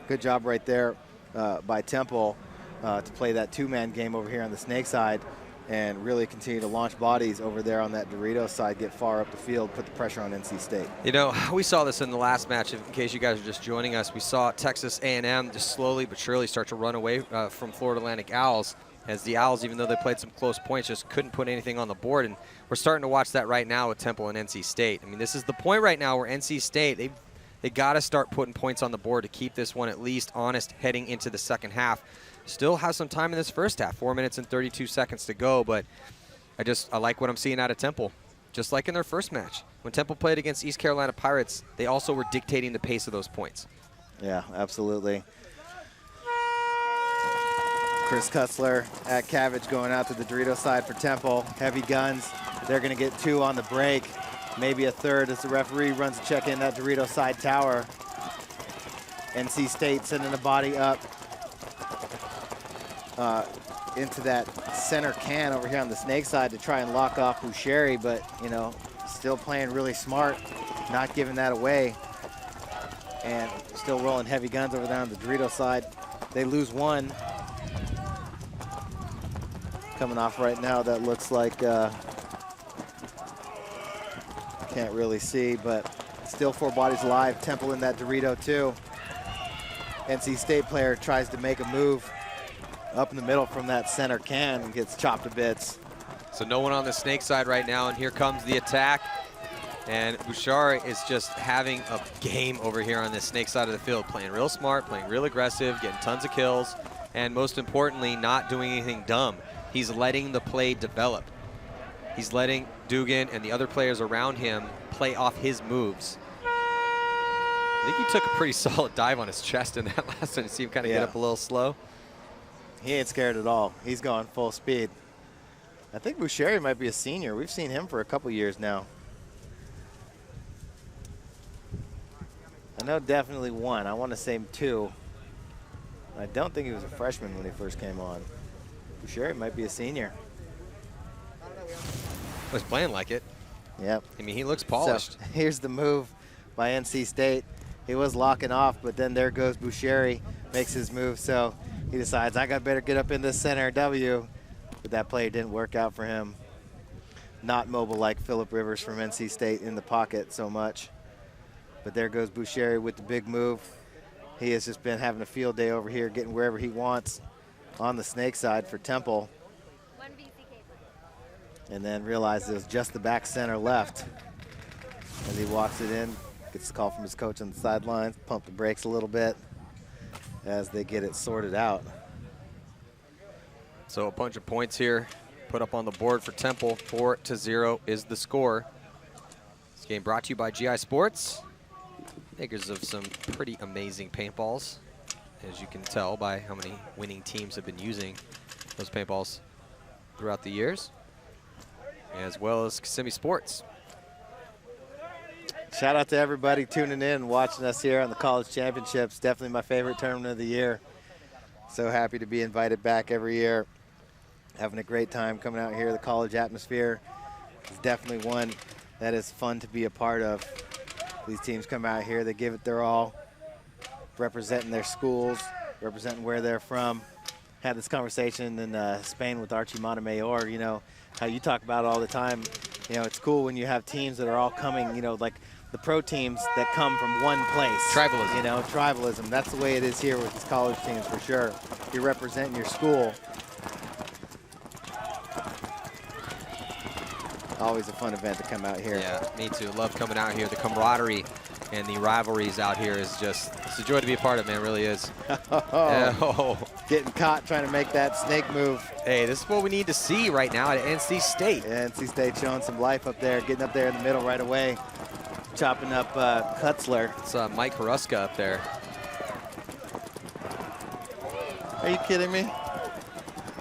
good job right there by Temple to play that 2-man game over here on the snake side and really continue to launch bodies over there on that Dorito side, get far up the field, put the pressure on NC State. You know, we saw this in the last match. In case you guys are just joining us, we saw Texas A&M just slowly but surely start to run away from Florida Atlantic Owls, as the Owls, even though they played some close points, just couldn't put anything on the board. And we're starting to watch that right now with Temple and NC State. I mean, this is the point right now where NC State, they got to start putting points on the board to keep this one at least honest heading into the second half. Still have some time in this first half, 4 minutes and 32 seconds to go, but I like what I'm seeing out of Temple. Just like in their first match. When Temple played against East Carolina Pirates, they also were dictating the pace of those points. Yeah, absolutely. Chris Kutzler at Cabbage going out to the Dorito side for Temple. Heavy guns. They're going to get 2 on the break, maybe a third as the referee runs a check in that Dorito side tower. NC State sending a body up into that center can over here on the snake side to try and lock off Boucheri, but, you know, still playing really smart, not giving that away, and still rolling heavy guns over there on the Dorito side. They lose 1. Coming off right now, that looks like, can't really see, but still 4 bodies alive. Temple in that Dorito too. NC State player tries to make a move up in the middle from that center can and gets chopped to bits. So no one on the snake side right now, and here comes the attack. And Boucheri is just having a game over here on this snake side of the field, playing real smart, playing real aggressive, getting tons of kills, and most importantly, not doing anything dumb. He's letting the play develop. He's letting Dugan and the other players around him play off his moves. I think he took a pretty solid dive on his chest in that last one. You see him kind of get up a little slow. He ain't scared at all. He's going full speed. I think Boucheri might be a senior. We've seen him for a couple years now. I know definitely one. I want to say 2. I don't think he was a freshman when he first came on. Boucheri might be a senior. He's playing like it. Yep. I mean, he looks polished. So here's the move by NC State. He was locking off, but then there goes Boucheri, makes his move. So he decides, I better get up in this center W. But that play didn't work out for him. Not mobile like Phillip Rivers from NC State in the pocket so much. But there goes Boucheri with the big move. He has just been having a field day over here, getting wherever he wants on the snake side for Temple. And then realized it was just the back center left. As he walks it in, gets the call from his coach on the sidelines, pump the brakes a little bit as they get it sorted out. So a bunch of points here put up on the board for Temple. 4-0 is the score. This game brought to you by GI Sports, makers of some pretty amazing paintballs, as you can tell by how many winning teams have been using those paintballs throughout the years, as well as Kissimmee Sports. Shout out to everybody tuning in and watching us here on the College Championships. Definitely my favorite tournament of the year. So happy to be invited back every year. Having a great time coming out here. The college atmosphere is definitely one that is fun to be a part of. These teams come out here, they give it their all, representing their schools, representing where they're from. Had this conversation in Spain with Archie Montemayor, you know, how you talk about it all the time. You know, it's cool when you have teams that are all coming, you know, like the pro teams that come from one place. Tribalism. You know, tribalism. That's the way it is here with these college teams for sure. You're representing your school. Always a fun event to come out here. Yeah, me too. Love coming out here. The camaraderie and the rivalries out here is just, it's a joy to be a part of, man. It really is. Getting caught trying to make that snake move. Hey, this is what we need to see right now at NC State. Yeah, NC State showing some life up there, getting up there in the middle right away, chopping up Kutzler. It's Mike Haruska up there. Are you kidding me?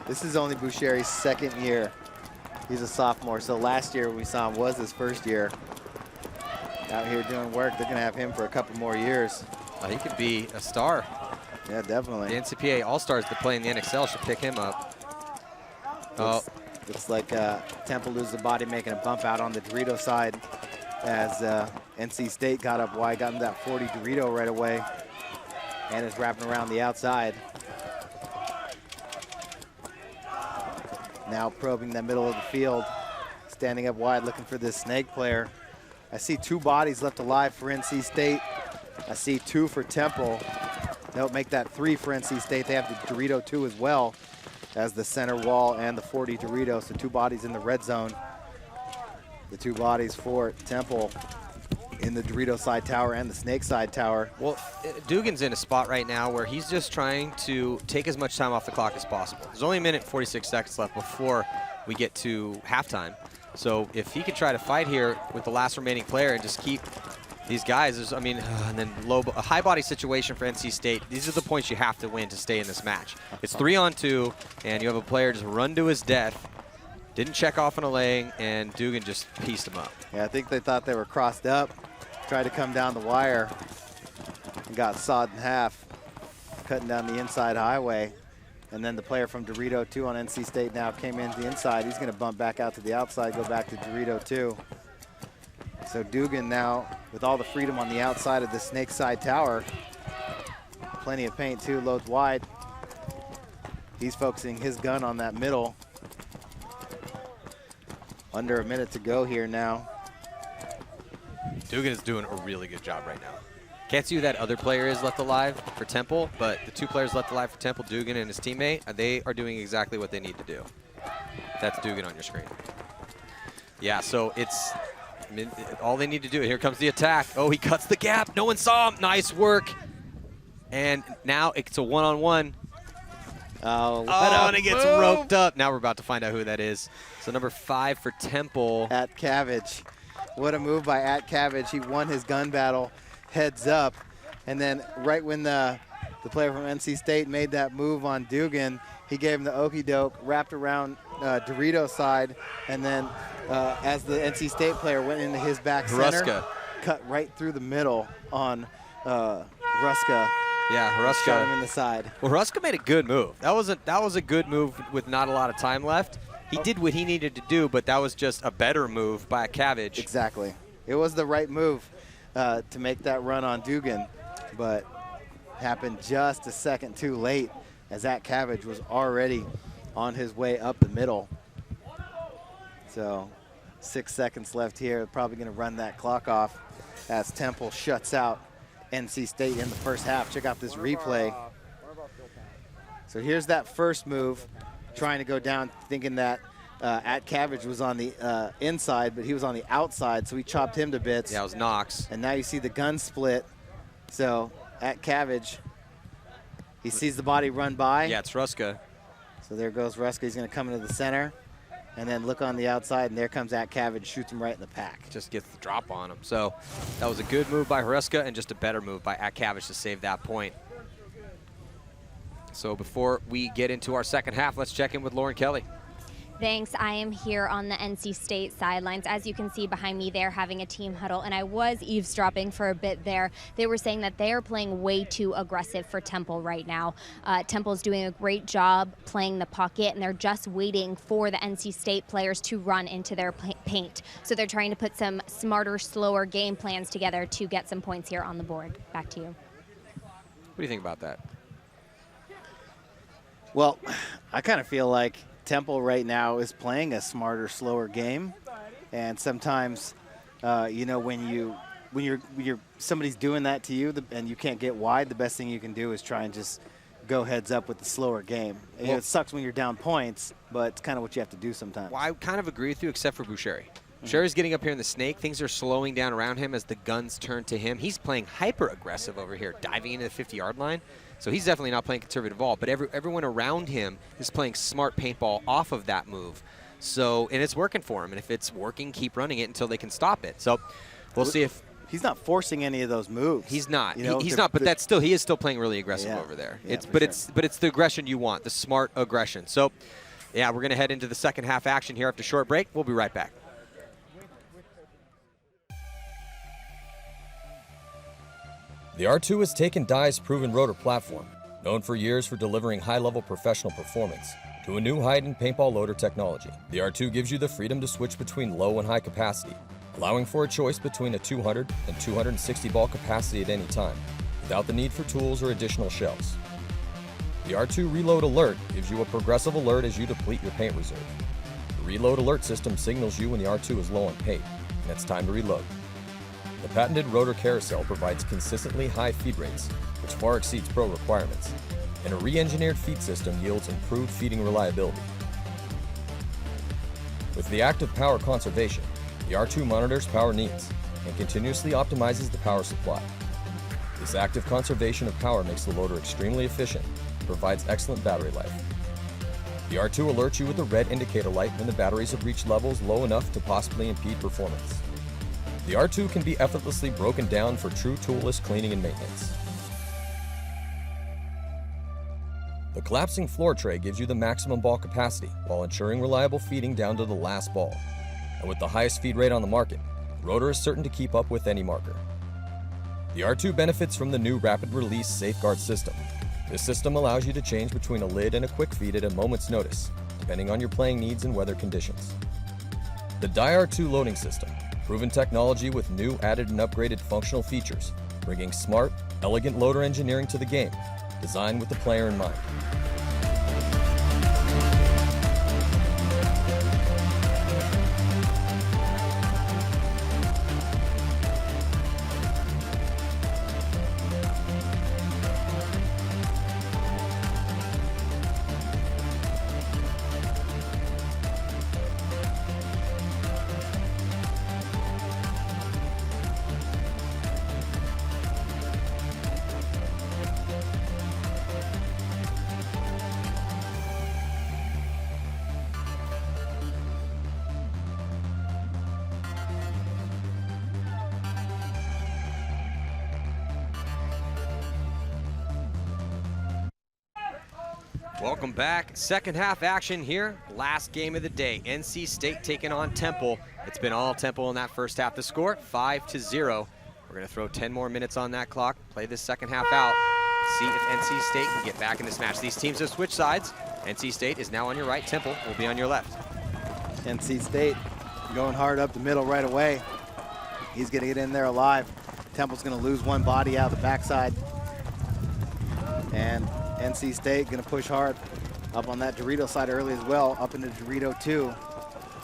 This is only Boucheri's second year. He's a sophomore, so last year we saw him was his first year. Out here doing work, they're gonna have him for a couple more years. He could be a star. Yeah, definitely. The NCPA All-Stars that play in the NXL should pick him up. Looks like Temple loses the body, making a bump out on the Dorito side as NC State got up wide, got him that 40 Dorito right away, and is wrapping around the outside. Now probing the middle of the field, standing up wide, looking for this snake player. I see 2 bodies left alive for NC State. I see 2 for Temple. They'll make that 3 for NC State. They have the Dorito 2 as well as the center wall and the 40 Dorito. So 2 bodies in the red zone. The 2 bodies for Temple in the Dorito side tower and the snake side tower. Well, Dugan's in a spot right now where he's just trying to take as much time off the clock as possible. There's only a minute and 46 seconds left before we get to halftime. So if he could try to fight here with the last remaining player and just keep these guys, I mean, and then a high body situation for NC State. These are the points you have to win to stay in this match. It's 3-on-2, and you have a player just run to his death. Didn't check off on a laying, and Dugan just pieced him up. Yeah, I think they thought they were crossed up, tried to come down the wire, and got sawed in half, cutting down the inside highway. And then the player from Dorito 2 on NC State now came into the inside. He's going to bump back out to the outside, go back to Dorito 2. So Dugan now, with all the freedom on the outside of the snake side tower, plenty of paint too, loads wide. He's focusing his gun on that middle. Under a minute to go here now. Dugan is doing a really good job right now. Can't see who that other player is left alive for Temple, but the 2 players left alive for Temple, Dugan and his teammate, they are doing exactly what they need to do. That's Dugan on your screen. Yeah, so it's all they need to do. Here comes the attack. Oh, he cuts the gap. No one saw him. Nice work. And now it's a one-on-one. Oh, and it gets roped up. Now we're about to find out who that is. So number 5 for Temple. At Cabbage. What a move by At Cabbage. He won his gun battle heads up. And then right when the player from NC State made that move on Dugan, he gave him the okey doke, wrapped around Dorito's side, and then as the NC State player went into his back center, cut right through the middle on Ruska. Yeah, Ruska shot him in the side. Well, Ruska made a good move. That was a good move with not a lot of time left. He did what he needed to do, but that was just a better move by Cabbage. Exactly. It was the right move to make that run on Dugan, but happened just a second too late as that Cabbage was already on his way up the middle. So 6 seconds left here. Probably going to run that clock off as Temple shuts out NC State in the first half. Check out this replay. So here's that first move, trying to go down, thinking that at Cabbage was on the inside, but he was on the outside, so he chopped him to bits. Yeah, it was Knox. And now you see the gun split. So at Cabbage, he sees the body run by. Yeah, it's Ruska. So there goes Ruska. He's going to come into the center and then look on the outside, and there comes at Cabbage, shoots him right in the pack. Just gets the drop on him. So that was a good move by Hureska and just a better move by at Cabbage to save that point. So before we get into our second half, let's check in with Lauren Kelly. Thanks. I am here on the NC State sidelines. As you can see behind me, they're having a team huddle, and I was eavesdropping for a bit there. They were saying that they are playing way too aggressive for Temple right now. Temple's doing a great job playing the pocket, and they're just waiting for the NC State players to run into their paint. So they're trying to put some smarter, slower game plans together to get some points here on the board. Back to you. What do you think about that? Well, I kind of feel like Temple right now is playing a smarter, slower game, and sometimes, you know, when somebody's doing that to you and you can't get wide, the best thing you can do is try and just go heads up with the slower game. Well, it sucks when you're down points, but it's kind of what you have to do sometimes. Well, I kind of agree with you, except for Boucheri. Boucheri's getting up here in the snake. Things are slowing down around him as the guns turn to him. He's playing hyper aggressive over here, diving into the 50-yard line. So he's definitely not playing conservative at all, but everyone around him is playing smart paintball off of that move. So, and it's working for him, and if it's working, keep running it until they can stop it. So we'll see if... He's not forcing any of those moves. He's not. You know, he's not, but that's still, he is still playing really aggressive over there. Yeah, but it's the aggression you want, the smart aggression. So, yeah, we're going to head into the second half action here after a short break. We'll be right back. The R2 has taken Dye's proven rotor platform, known for years for delivering high-level professional performance, to a new heightened paintball loader technology. The R2 gives you the freedom to switch between low and high capacity, allowing for a choice between a 200 and 260 ball capacity at any time, without the need for tools or additional shells. The R2 Reload Alert gives you a progressive alert as you deplete your paint reserve. The Reload Alert system signals you when the R2 is low on paint, and it's time to reload. The patented rotor carousel provides consistently high feed rates, which far exceeds pro requirements, and a re-engineered feed system yields improved feeding reliability. With the active power conservation, the R2 monitors power needs and continuously optimizes the power supply. This active conservation of power makes the loader extremely efficient and provides excellent battery life. The R2 alerts you with a red indicator light when the batteries have reached levels low enough to possibly impede performance. The R2 can be effortlessly broken down for true toolless cleaning and maintenance. The collapsing floor tray gives you the maximum ball capacity while ensuring reliable feeding down to the last ball. And with the highest feed rate on the market, rotor is certain to keep up with any marker. The R2 benefits from the new rapid release safeguard system. This system allows you to change between a lid and a quick feed at a moment's notice, depending on your playing needs and weather conditions. The Dye R2 loading system, proven technology with new added and upgraded functional features, bringing smart, elegant loader engineering to the game, designed with the player in mind. Welcome back. Second half action here. Last game of the day. NC State taking on Temple. It's been all Temple in that first half. The score, 5-0. We're going to throw 10 more minutes on that clock, play this second half out, see if NC State can get back in this match. These teams have switched sides. NC State is now on your right. Temple will be on your left. NC State going hard up the middle right away. He's going to get in there alive. Temple's going to lose one body out the backside. And NC State going to push hard up on that Dorito side early as well, up into Dorito 2.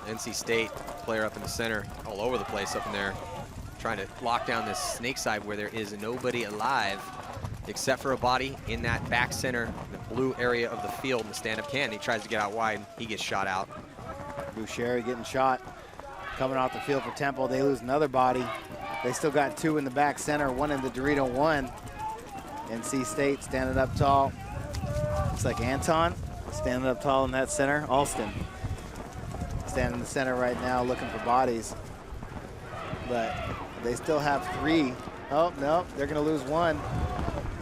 NC State player up in the center, all over the place up in there, trying to lock down this snake side where there is nobody alive except for a body in that back center, the blue area of the field in the stand-up can. He tries to get out wide, he gets shot out. Boucheri getting shot, coming off the field for Temple. They lose another body. They still got 2 in the back center, 1 in the Dorito 1. NC State standing up tall. Looks like Anton standing up tall in that center. Alston standing in the center right now looking for bodies. But they still have 3. Oh, no, they're going to lose 1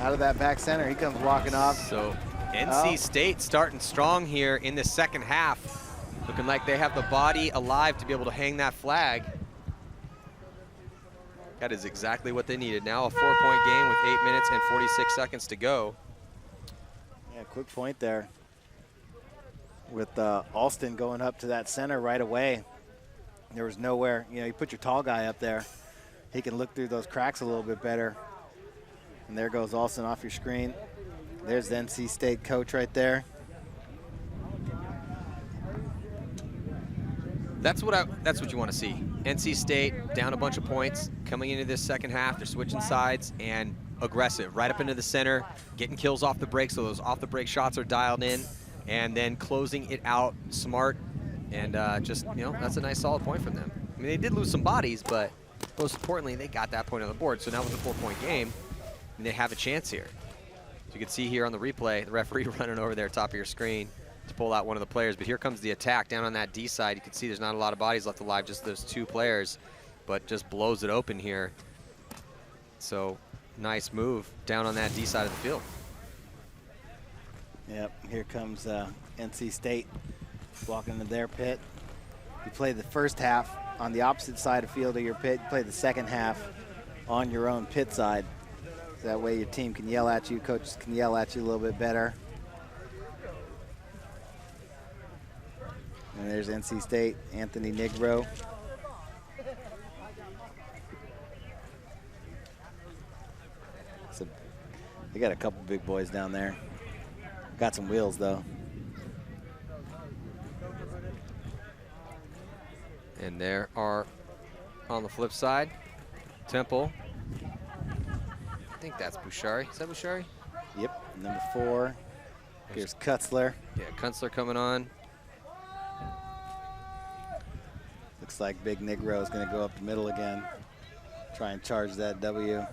out of that back center. He comes walking off. So NC State starting strong here in the second half. Looking like they have the body alive to be able to hang that flag. That is exactly what they needed. Now a 4-point game with 8 minutes and 46 seconds to go. Yeah, quick point there. With Alston going up to that center right away. There was nowhere, you put your tall guy up there. He can look through those cracks a little bit better. And there goes Alston off your screen. There's the NC State coach right there. That's what you want to see. NC State down a bunch of points coming into this second half. They're switching sides and aggressive right up into the center, getting kills off the break, so those off the break shots are dialed in, and then closing it out smart. And that's a nice solid point from them. I mean, they did lose some bodies, but most importantly, they got that point on the board. So now with a 4-point game, they have a chance here. As you can see here on the replay, the referee running over there top of your screen to pull out one of the players. But here comes the attack down on that D side. You can see there's not a lot of bodies left alive, just those 2 players, but just blows it open here. So nice move down on that D side of the field. Yep, here comes NC State walking into their pit. You play the first half on the opposite side of field of your pit. You play the second half on your own pit side. So that way your team can yell at you, coaches can yell at you a little bit better. And there's NC State, Anthony Nigro. So they got a couple big boys down there. Got some wheels though. And there are, on the flip side, Temple. I think that's Boucheri. Is that Boucheri? Yep, number 4. Here's Kutzler. Yeah, Kutzler coming on. Looks like Big Negro is going to go up the middle again. Try and charge that W.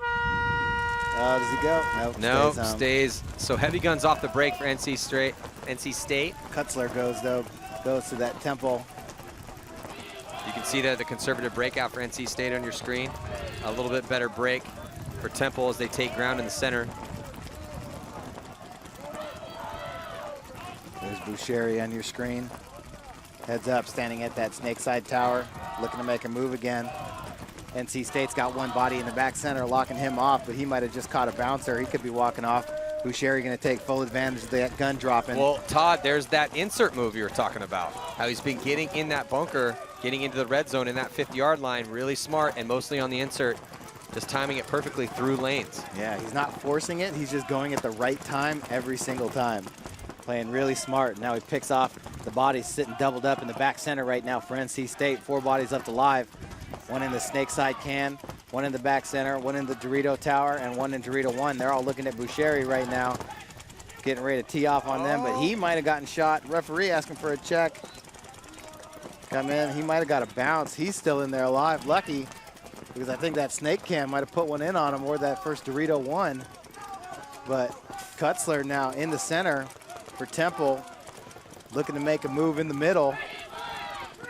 Oh, does he go? Nope, No, stays. So heavy guns off the break for NC State. Kutzler goes, though. Goes to that Temple. You can see that the conservative breakout for NC State on your screen. A little bit better break for Temple as they take ground in the center. There's Boucheri on your screen. Heads up, standing at that snake side tower, looking to make a move again. NC State's got 1 body in the back center, locking him off, but he might have just caught a bouncer. He could be walking off. Boucheri going to take full advantage of that gun dropping. Well, Todd, there's that insert move you were talking about. How he's been getting in that bunker, getting into the red zone in that 50-yard line, really smart, and mostly on the insert, just timing it perfectly through lanes. Yeah, he's not forcing it. He's just going at the right time every single time. Playing really smart. Now he picks off the bodies sitting doubled up in the back center right now for NC State. 4 bodies left alive. 1 in the snake side can, 1 in the back center, 1 in the Dorito tower, and 1 in Dorito 1. They're all looking at Boucheri right now, getting ready to tee off on them, but he might have gotten shot. Referee asking for a check. Come in, he might have got a bounce. He's still in there alive. Lucky, because I think that snake can might have put one in on him, or that first Dorito 1. But Kutzler now in the center for Temple, looking to make a move in the middle.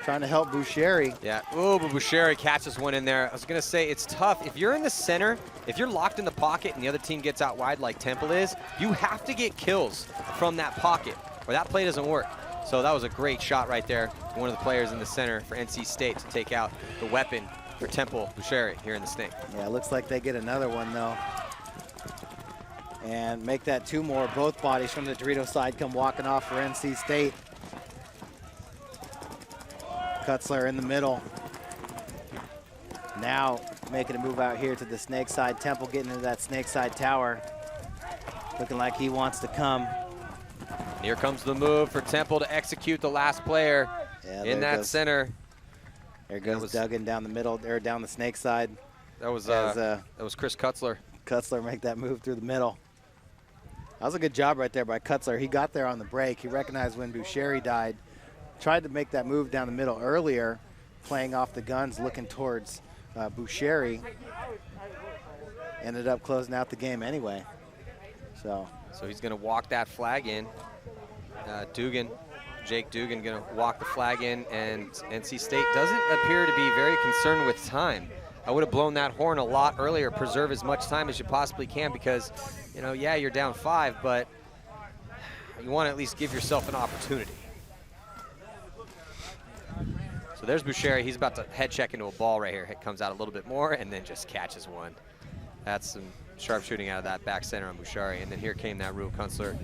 trying to help Boucheri. Yeah, ooh, but Boucheri catches one in there. I was gonna say, it's tough. If you're in the center, if you're locked in the pocket and the other team gets out wide like Temple is, you have to get kills from that pocket or that play doesn't work. So that was a great shot right there. One of the players in the center for NC State to take out the weapon for Temple, Boucheri here in the Snake. Yeah, it looks like they get another one though. And make that 2 more. Both bodies from the Dorito side come walking off for NC State. Kutzler in the middle. Now making a move out here to the Snake side. Temple getting into that Snake side tower. Looking like he wants to come. And here comes the move for Temple to execute the last player in that center. There goes Duggan down the middle, or down the Snake side. That was Chris Kutzler. Kutzler make that move through the middle. That was a good job right there by Kutzler. He got there on the break. He recognized when Boucheri died. Tried to make that move down the middle earlier, playing off the guns, looking towards Boucheri. Ended up closing out the game anyway. So he's going to walk that flag in. Jake Dugan going to walk the flag in, and NC State doesn't appear to be very concerned with time. I would have blown that horn a lot earlier. Preserve as much time as you possibly can because, you know, yeah, you're down 5, but you want to at least give yourself an opportunity. So there's Boucheri. He's about to head check into a ball right here. It comes out a little bit more and then just catches one. That's some sharp shooting out of that back center on Boucheri. And then here came that Rue Kunstler.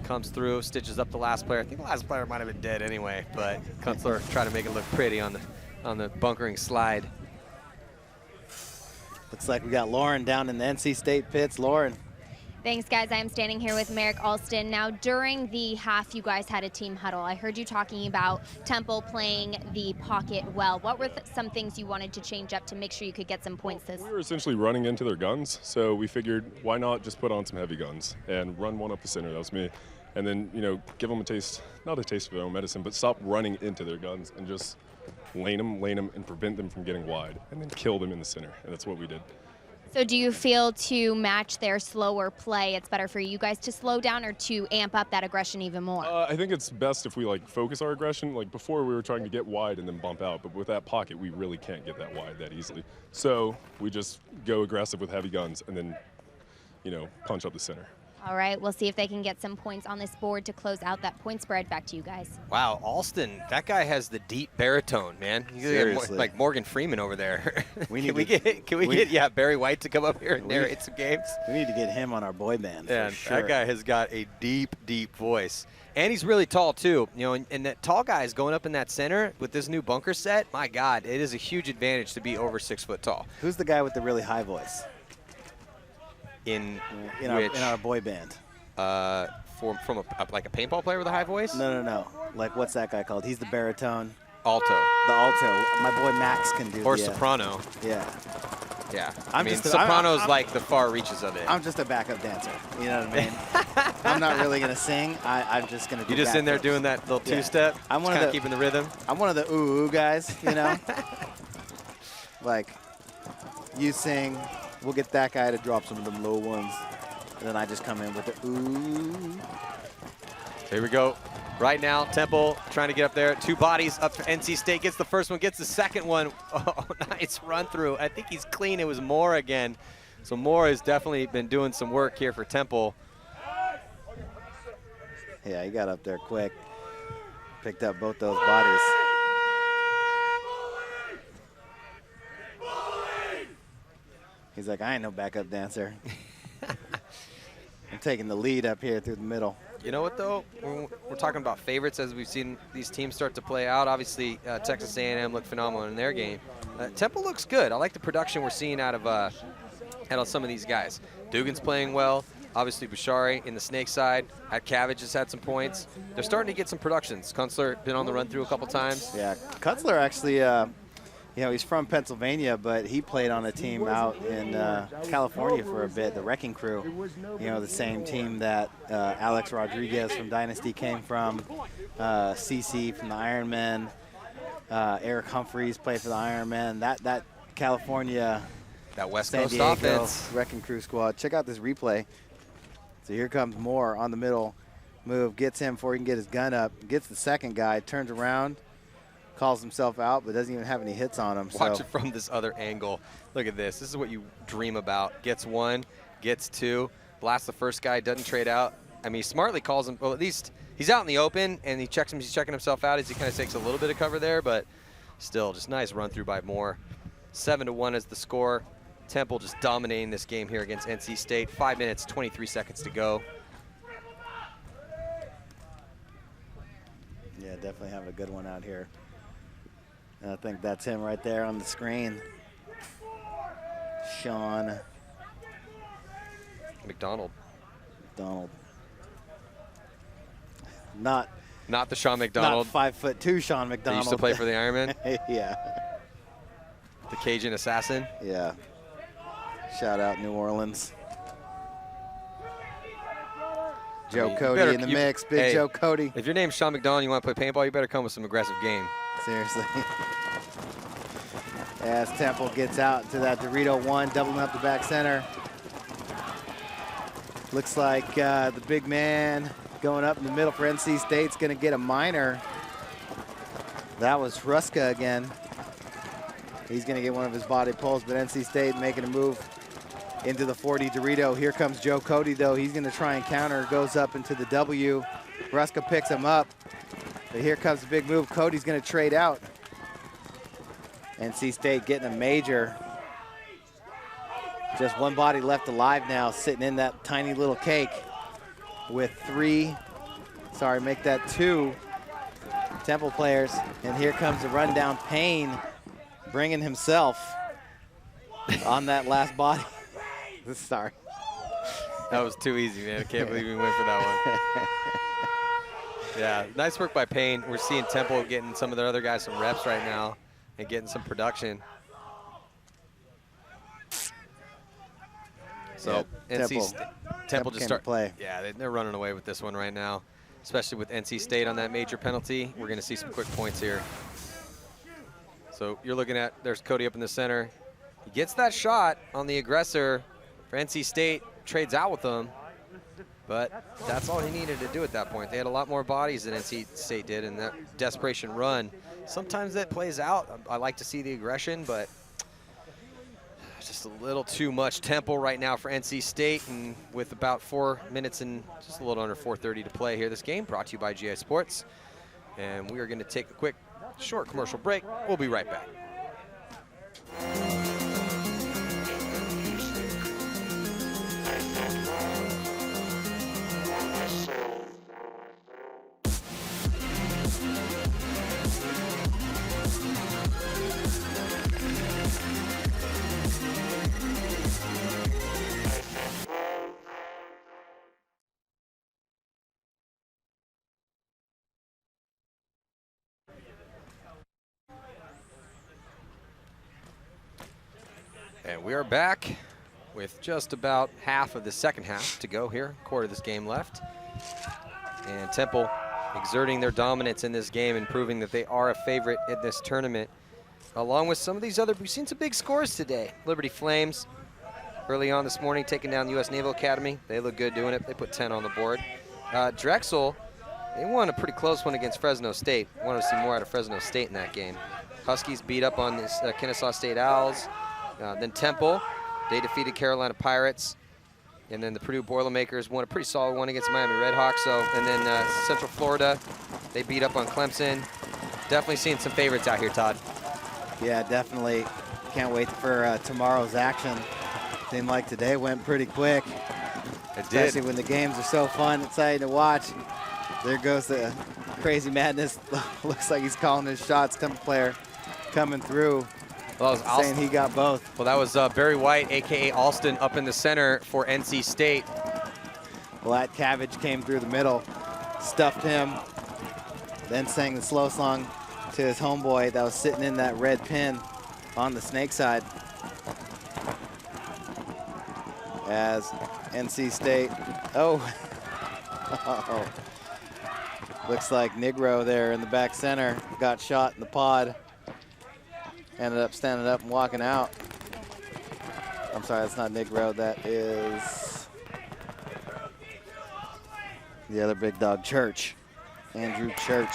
Comes through, stitches up the last player. I think the last player might have been dead anyway, but Kunstler tried to make it look pretty on the bunkering slide. Looks like we got Lauren down in the NC State pits. Lauren. Thanks, guys. I'm standing here with Merrick Alston. Now, during the half, you guys had a team huddle. I heard you talking about Temple playing the pocket well. What were some things you wanted to change up to make sure you could get some points this? We were essentially running into their guns, so we figured why not just put on some heavy guns and run one up the center. That was me. And then, you know, give them a taste, not a taste of their own medicine, but stop running into their guns and just lane them, and prevent them from getting wide, and then kill them in the center. And that's what we did. So do you feel to match their slower play, it's better for you guys to slow down or to amp up that aggression even more? I think it's best if we focus our aggression. Like before we were trying to get wide and then bump out, but with that pocket, we really can't get that wide that easily. So we just go aggressive with heavy guns and then, you know, punch up the center. All right, we'll see if they can get some points on this board to close out that point spread. Back to you guys. Wow, Alston, that guy has the deep baritone, man. He's like Morgan Freeman over there. Can we get Barry White to come up here and narrate some games? We need to get him on our boy band. Yeah, for sure. That guy has got a deep, deep voice. And he's really tall, too. You know, and that tall guy is going up in that center with this new bunker set. My God, it is a huge advantage to be over 6 foot tall. Who's the guy with the really high voice? In our boy band. From like a paintball player with a high voice? No. Like, what's that guy called? He's the baritone. Alto. The alto. My boy Max can do. Or soprano. Yeah. Yeah. I mean, soprano's like the far reaches of it. I'm just a backup dancer. You know what I mean? I'm not really gonna sing. I'm just gonna do. You're just in there doing that little two-step. I'm one of the keeping the rhythm. I'm one of the ooh guys. You know. Like, you sing. We'll get that guy to drop some of them low ones. And then I just come in with the ooh. Here we go. Right now, Temple trying to get up there. 2 bodies up for NC State. Gets the first one, gets the second one. Oh, nice run through. I think he's clean. It was Moore again. So Moore has definitely been doing some work here for Temple. Yeah, he got up there quick. Picked up both those bodies. He's like, I ain't no backup dancer. I'm taking the lead up here through the middle. You know what, though? We're talking about favorites as we've seen these teams start to play out. Obviously, Texas A&M looked phenomenal in their game. Temple looks good. I like the production we're seeing out of some of these guys. Dugan's playing well. Obviously, Boucheri in the Snake side. Cabbage has had some points. They're starting to get some productions. Kunstler been on the run through a couple times. Yeah, Kutzler actually, you know, he's from Pennsylvania, but he played on a team out in California for a bit, the Wrecking Crew. You know, the same team that Alex Rodriguez from Dynasty came from, CC from the Ironmen, Eric Humphreys played for the Ironmen. That California, that West San Coast Diego offense. Wrecking Crew squad. Check out this replay. So here comes Moore on the middle move, gets him before he can get his gun up, gets the second guy, turns around, calls himself out, but doesn't even have any hits on him. Watch it from this other angle. Look at this. This is what you dream about. Gets one, gets two, blasts the first guy, doesn't trade out. I mean, he smartly calls him, well, at least he's out in the open, and he's checking himself out as he kind of takes a little bit of cover there, but still, just nice run through by Moore. 7-1 is the score. Temple just dominating this game here against NC State. 5 minutes, 23 seconds to go. Yeah, definitely having a good one out here. And I think that's him right there on the screen. Sean McDonald. Not the Sean McDonald. Not 5'2" Sean McDonald. He used to play for the Ironmen. Yeah. The Cajun assassin. Yeah. Shout out New Orleans. Joe Cody in the mix. Big Joe Cody. If your name's Sean McDonald and you want to play paintball, you better come with some aggressive game. Seriously. As Temple gets out to that Dorito 1, doubling up the back center. Looks like the big man going up in the middle for NC State's going to get a minor. That was Ruska again. He's going to get one of his body pulls, but NC State making a move into the 40 Dorito. Here comes Joe Cody, though. He's going to try and counter, goes up into the W. Ruska picks him up, but here comes the big move. Cody's going to trade out. NC State getting a major. Just one body left alive now, sitting in that tiny little cake with make that 2 Temple players. And here comes the rundown Payne, bringing himself on that last body. Sorry. That was too easy, man. I can't believe we went for that one. Yeah, nice work by Payne. We're seeing Temple getting some of their other guys some reps right now and getting some production. So yeah, Temple just start play. Yeah, they're running away with this one right now, especially with NC State on that major penalty. We're going to see some quick points here. So you're looking at, there's Cody up in the center. He gets that shot on the aggressor for NC State, trades out with them, but that's all he needed to do at that point. They had a lot more bodies than NC State did in that desperation run. Sometimes that plays out. I like to see the aggression, but just a little too much tempo right now for NC State, and with about 4 minutes and just a little under 4:30 to play here this game, brought to you by GI Sports. And we are going to take a quick, short commercial break. We'll be right back. And we are back with just about half of the second half to go here, quarter of this game left. And Temple exerting their dominance in this game and proving that they are a favorite in this tournament, along with some of these other, we've seen some big scores today. Liberty Flames early on this morning taking down the U.S. Naval Academy. They look good doing it. They put 10 on the board. Drexel, they won a pretty close one against Fresno State. Wanted to see more out of Fresno State in that game. Huskies beat up on this Kennesaw State Owls. Then Temple, they defeated Carolina Pirates. And then the Purdue Boilermakers won a pretty solid one against Miami Redhawks. And then Central Florida, they beat up on Clemson. Definitely seeing some favorites out here, Todd. Yeah, definitely. Can't wait for tomorrow's action. Seemed like today went pretty quick. It did. Especially when the games are so fun, exciting to watch. There goes the crazy madness. Looks like he's calling his shots. Temple player coming through. Well, that was saying he got both. Well, that was Barry White, a.k.a. Alston, up in the center for NC State. Well, that Cabbage came through the middle, stuffed him, then sang the slow song to his homeboy that was sitting in that red pin on the snake side. As NC State, looks like Negro there in the back center got shot in the pod. Ended up standing up and walking out. I'm sorry, that's not Negro. That is the other big dog, Church. Andrew Church.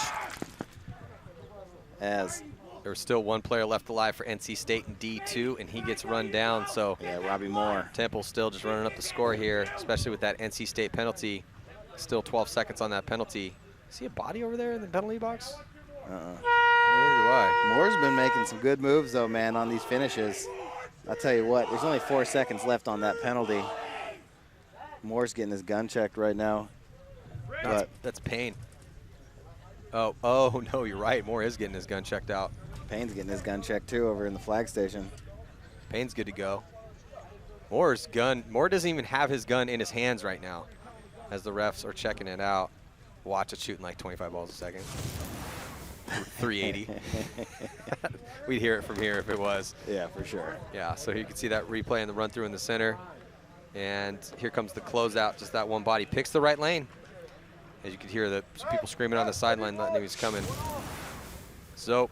as there's still one player left alive for NC State in D2, and he gets run down. So yeah, Robbie Moore. Temple still just running up the score here, especially with that NC State penalty. Still 12 seconds on that penalty. See a body over there in the penalty box? Neither do I. Moore's been making some good moves, though, man, on these finishes. I'll tell you what, there's only 4 seconds left on that penalty. Moore's getting his gun checked right now. That's Payne. Oh, no, you're right. Moore is getting his gun checked out. Payne's getting his gun checked, too, over in the flag station. Payne's good to go. Moore doesn't even have his gun in his hands right now as the refs are checking it out. Watch it shooting like 25 balls a second. 380. We'd hear it from here if it was. Yeah, for sure. Yeah, so you can see that replay in the run through in the center. And here comes the closeout. Just that one body picks the right lane. As you can hear the people screaming on the sideline, letting him he's coming. So,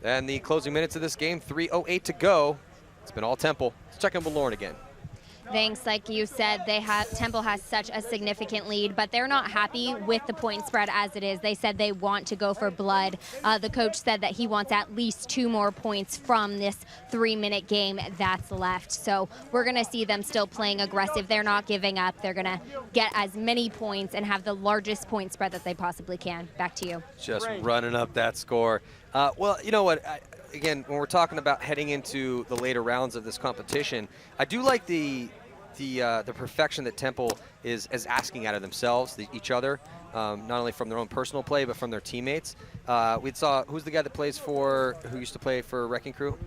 and the closing minutes of this game, 3:08 to go. It's been all Temple. Let's check in with Lauren again. Thanks. Like you said, Temple has such a significant lead, but they're not happy with the point spread as it is. They said they want to go for blood. The coach said that he wants at least 2 more points from this 3-minute game that's left. So we're going to see them still playing aggressive. They're not giving up. They're going to get as many points and have the largest point spread that they possibly can. Back to you. Just running up that score. Well, you know what? Again, when we're talking about heading into the later rounds of this competition, I do like the perfection that Temple is asking out of themselves, each other, not only from their own personal play, but from their teammates. We saw, who's the guy that who used to play for Wrecking Crew?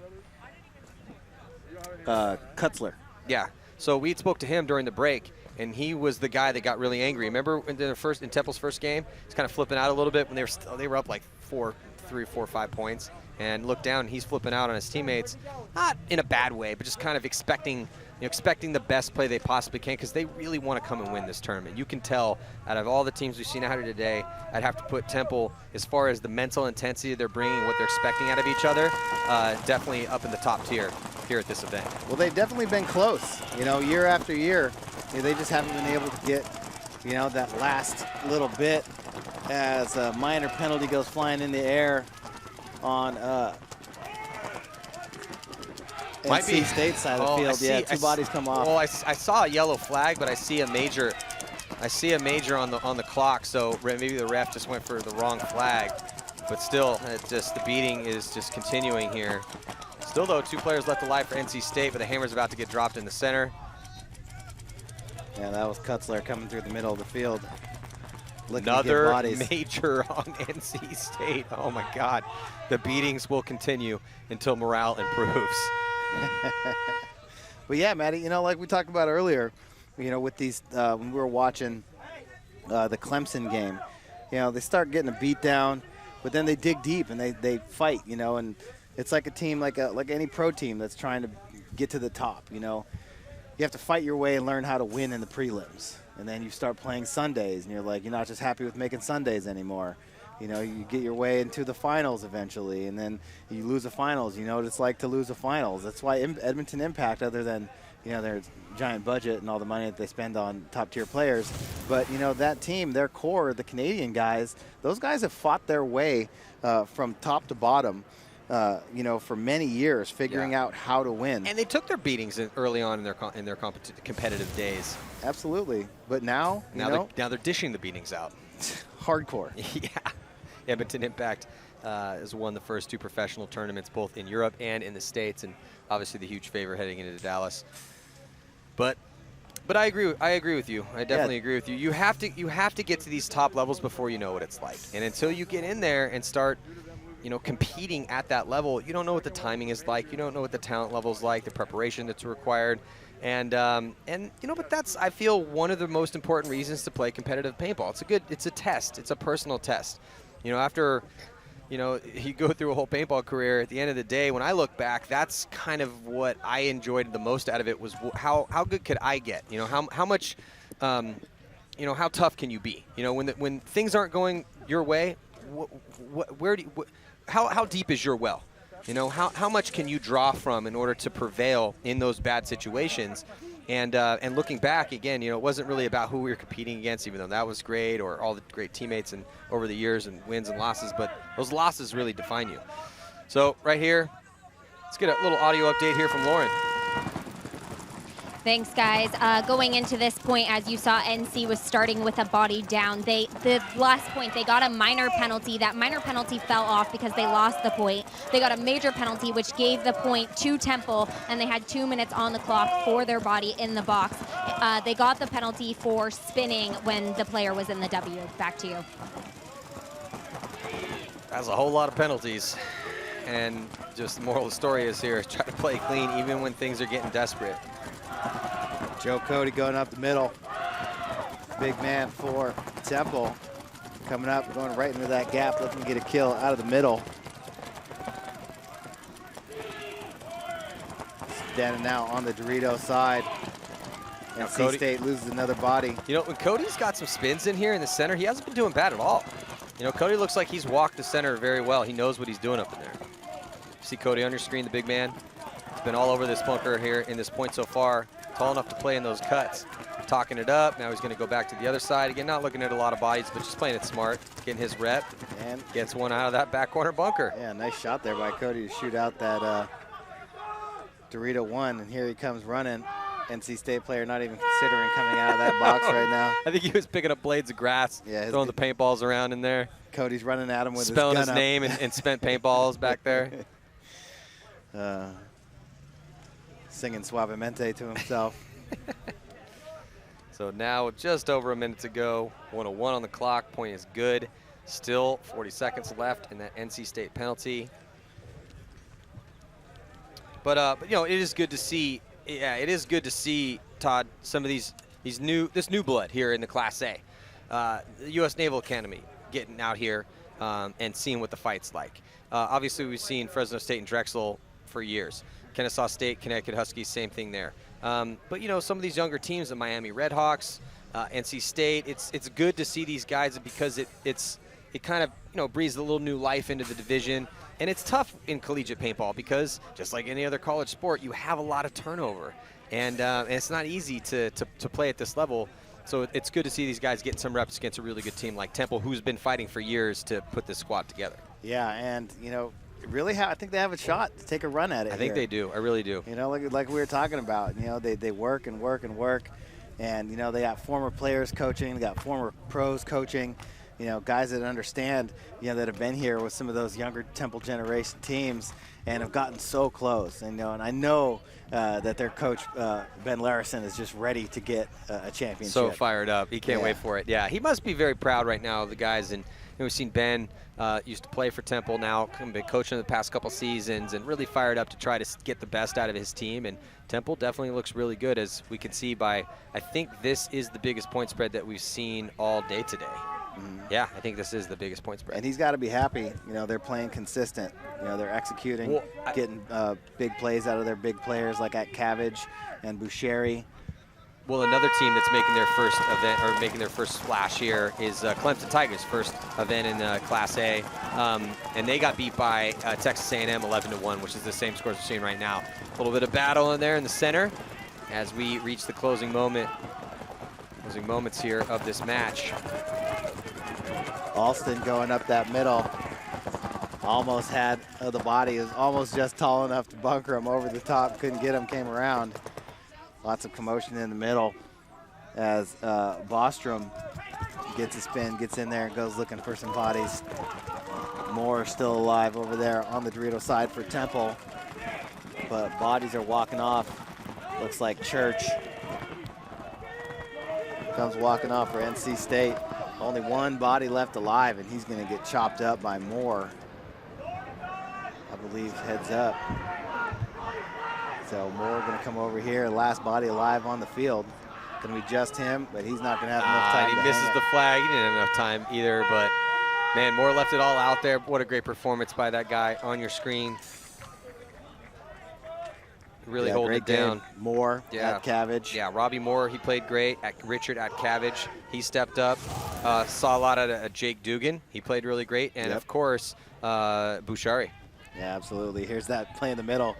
Kutzler. Yeah. So we spoke to him during the break, and he was the guy that got really angry. Remember in Temple's first game, he's kind of flipping out a little bit when they were up like 3, 4, 5 points, and look down, and he's flipping out on his teammates, not in a bad way, but just kind of expecting the best play they possibly can, because they really want to come and win this tournament. You can tell out of all the teams we've seen out here today, I'd have to put Temple, as far as the mental intensity they're bringing, what they're expecting out of each other, definitely up in the top tier here at this event. Well, they've definitely been close, year after year. They just haven't been able to get, that last little bit as a minor penalty goes flying in the air on NC State side of the field. 2 bodies come off. Well, I saw a yellow flag, but I see a major on the clock. So maybe the ref just went for the wrong flag. But still, the beating is just continuing here. Still, though, 2 players left alive for NC State, but the hammer's about to get dropped in the center. Yeah, that was Kutzler coming through the middle of the field. Another major on NC State. Oh my God. The beatings will continue until morale improves. But yeah, Maddie, like we talked about earlier, with these, when we were watching the Clemson game, they start getting a beat down, but then they dig deep and they fight, and it's like a team, like any pro team that's trying to get to the top, You have to fight your way and learn how to win in the prelims. And then you start playing Sundays, and you're not just happy with making Sundays anymore. You get your way into the finals eventually, and then you lose the finals. You know what it's like to lose the finals. That's why Edmonton Impact, other than, their giant budget and all the money that they spend on top-tier players, but, that team, their core, the Canadian guys, those guys have fought their way from top to bottom, for many years, figuring out how to win. And they took their beatings early on in their competitive days. Absolutely, but now they're dishing the beatings out. Hardcore. Yeah, Edmonton Impact has won the first 2 professional tournaments, both in Europe and in the States, and obviously the huge favor heading into Dallas. But I agree with you. I definitely agree with you. You have to get to these top levels before you know what it's like, and until you get in there and start, competing at that level, you don't know what the timing is like. You don't know what the talent level is like, the preparation that's required. And but that's, I feel, one of the most important reasons to play competitive paintball. It's a test. It's a personal test. After, you go through a whole paintball career, at the end of the day, when I look back, that's kind of what I enjoyed the most out of it, was how good could I get? How much, how tough can you be? When things aren't going your way, how deep is your well? How much can you draw from in order to prevail in those bad situations? And looking back again, you know, it wasn't really about who we were competing against, even though that was great, or all the great teammates and over the years and wins and losses. But those losses really define you. So right here, let's get a little audio update here from Lauren. Thanks, guys. Going into this point, as you saw, NC was starting with a body down. The last point, they got a minor penalty. That minor penalty fell off because they lost the point. They got a major penalty, which gave the point to Temple, and they had 2 minutes on the clock for their body in the box. They got the penalty for spinning when the player was in the W. Back to you. That's a whole lot of penalties. And just the moral of the story is here, try to play clean even when things are getting desperate. Joe Cody going up the middle. Big man for Temple. Coming up, going right into that gap, looking to get a kill out of the middle. Standing now on the Dorito side. And NC State loses another body. You know, when Cody's got some spins in here in the center, he hasn't been doing bad at all. You know, Cody looks like he's walked the center very well. He knows what he's doing up in there. See Cody on your screen, the big man. He's been all over this bunker here in this point so far. Tall enough to play in those cuts. Talking it up. Now he's going to go back to the other side. Again, not looking at a lot of bodies, but just playing it smart. Getting his rep. And gets one out of that back corner bunker. Yeah, nice shot there by Cody to shoot out that Dorito 1. And here he comes running. NC State player not even considering coming out of that box right now. I think he was picking up blades of grass, throwing the paintballs around in there. Cody's running at him with spelling his gun his name and spent paintballs back there. Singing Suavemente to himself. So now just over a minute to go. 1:01 on the clock. Point is good. Still 40 seconds left in that NC State penalty. But you know, it is good to see. Yeah, it is good to see, Todd, some of this new blood here in the Class A. The U.S. Naval Academy getting out here and seeing what the fight's like. Obviously, we've seen Fresno State and Drexel for years. Kennesaw State, Connecticut Huskies, same thing there. But, you know, some of these younger teams, the Miami Redhawks, NC State, it's good to see these guys because it kind of, you know, breathes a little new life into the division. And it's tough in collegiate paintball because, just like any other college sport, you have a lot of turnover. And it's not easy to play at this level. So it's good to see these guys getting some reps against a really good team like Temple, who's been fighting for years to put this squad together. Yeah, and, you know, really, I think they have a shot to take a run at it. I think they do. I really do. You know, like we were talking about, you know, they work and work and work. And, you know, they got former players coaching, they got former pros coaching. You know, guys that understand, you know, that have been here with some of those younger Temple generation teams and have gotten so close. And, you know, and I know that their coach, Ben Larison, is just ready to get a championship. So fired up. He can't wait for it. Yeah, he must be very proud right now of the guys. And you know, we've seen Ben used to play for Temple, now been coaching the past couple seasons, and really fired up to try to get the best out of his team. And Temple definitely looks really good, as we can see by, I think this is the biggest point spread that we've seen all day today. Yeah, I think this is the biggest point spread. And he's got to be happy. You know, they're playing consistent. You know, they're executing, getting big plays out of their big players like at Cabbage and Boucheri. Well, another team that's making their first event, or making their first splash here, is Clemson Tigers' first event in Class A. And they got beat by Texas A&M 11-1, which is the same score we're seeing right now. A little bit of battle in there in the center as we reach the closing moments here of this match. Alston going up that middle. Almost had the body, is almost just tall enough to bunker him over the top. Couldn't get him, came around. Lots of commotion in the middle as Bostrom gets a spin, gets in there and goes looking for some bodies. Moore still alive over there on the Dorito side for Temple, but bodies are walking off. Looks like Church comes walking off for NC State. Only one body left alive, and he's going to get chopped up by Moore. I believe heads up. So Moore going to come over here. Last body alive on the field. Going to be just him, but he's not going to have enough time. He misses the flag. He didn't have enough time either, but man, Moore left it all out there. What a great performance by that guy on your screen. Really holding it down. Moore at Cabbage. Yeah, Robbie Moore, he played great. Richard at Cabbage, he stepped up. Saw a lot out of Jake Dugan. He played really great. And of course, Bouchari. Yeah, absolutely. Here's that play in the middle.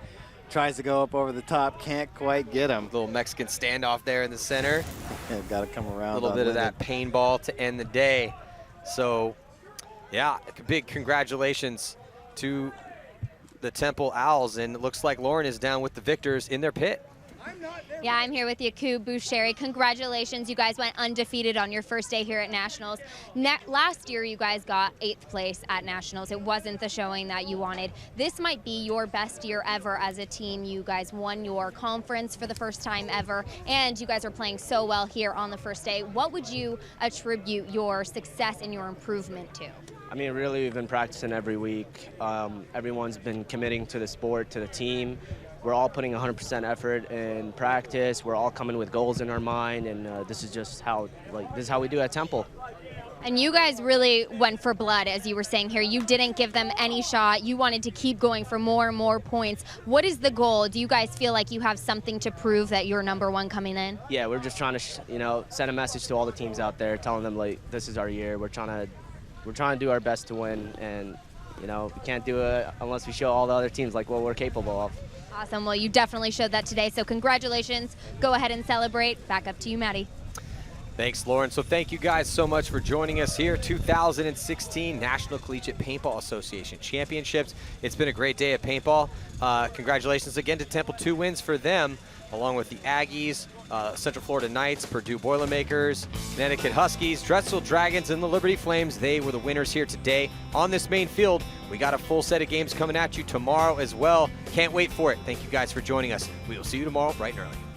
Tries to go up over the top, can't quite get him. Little Mexican standoff there in the center. Yeah, got to come around. A little bit of that paintball to end the day. So, yeah, big congratulations to the Temple Owls, and it looks like Lauren is down with the victors in their pit. Yeah, I'm here with Yakub Boucheri. Congratulations, you guys went undefeated on your first day here at Nationals. Last year, you guys got 8th place at Nationals. It wasn't the showing that you wanted. This might be your best year ever as a team. You guys won your conference for the first time ever, and you guys are playing so well here on the first day. What would you attribute your success and your improvement to? I mean, really, we've been practicing every week. Everyone's been committing to the sport, to the team. We're all putting 100% effort in practice. We're all coming with goals in our mind, and this is just how, this is how we do at Temple. And you guys really went for blood, as you were saying here. You didn't give them any shot. You wanted to keep going for more and more points. What is the goal? Do you guys feel like you have something to prove that you're #1 coming in? Yeah, we're just trying to, send a message to all the teams out there, telling them this is our year. We're trying to do our best to win, and we can't do it unless we show all the other teams what we're capable of. Awesome. Well, you definitely showed that today, so congratulations. Go ahead and celebrate. Back up to you, Maddie. Thanks, Lauren. So thank you guys so much for joining us here. 2016 National Collegiate Paintball Association Championships. It's been a great day at paintball. Congratulations again to Temple. 2 wins for them, along with the Aggies, Central Florida Knights, Purdue Boilermakers, Connecticut Huskies, Drexel Dragons, and the Liberty Flames. They were the winners here today on this main field. We got a full set of games coming at you tomorrow as well. Can't wait for it. Thank you guys for joining us. We will see you tomorrow bright and early.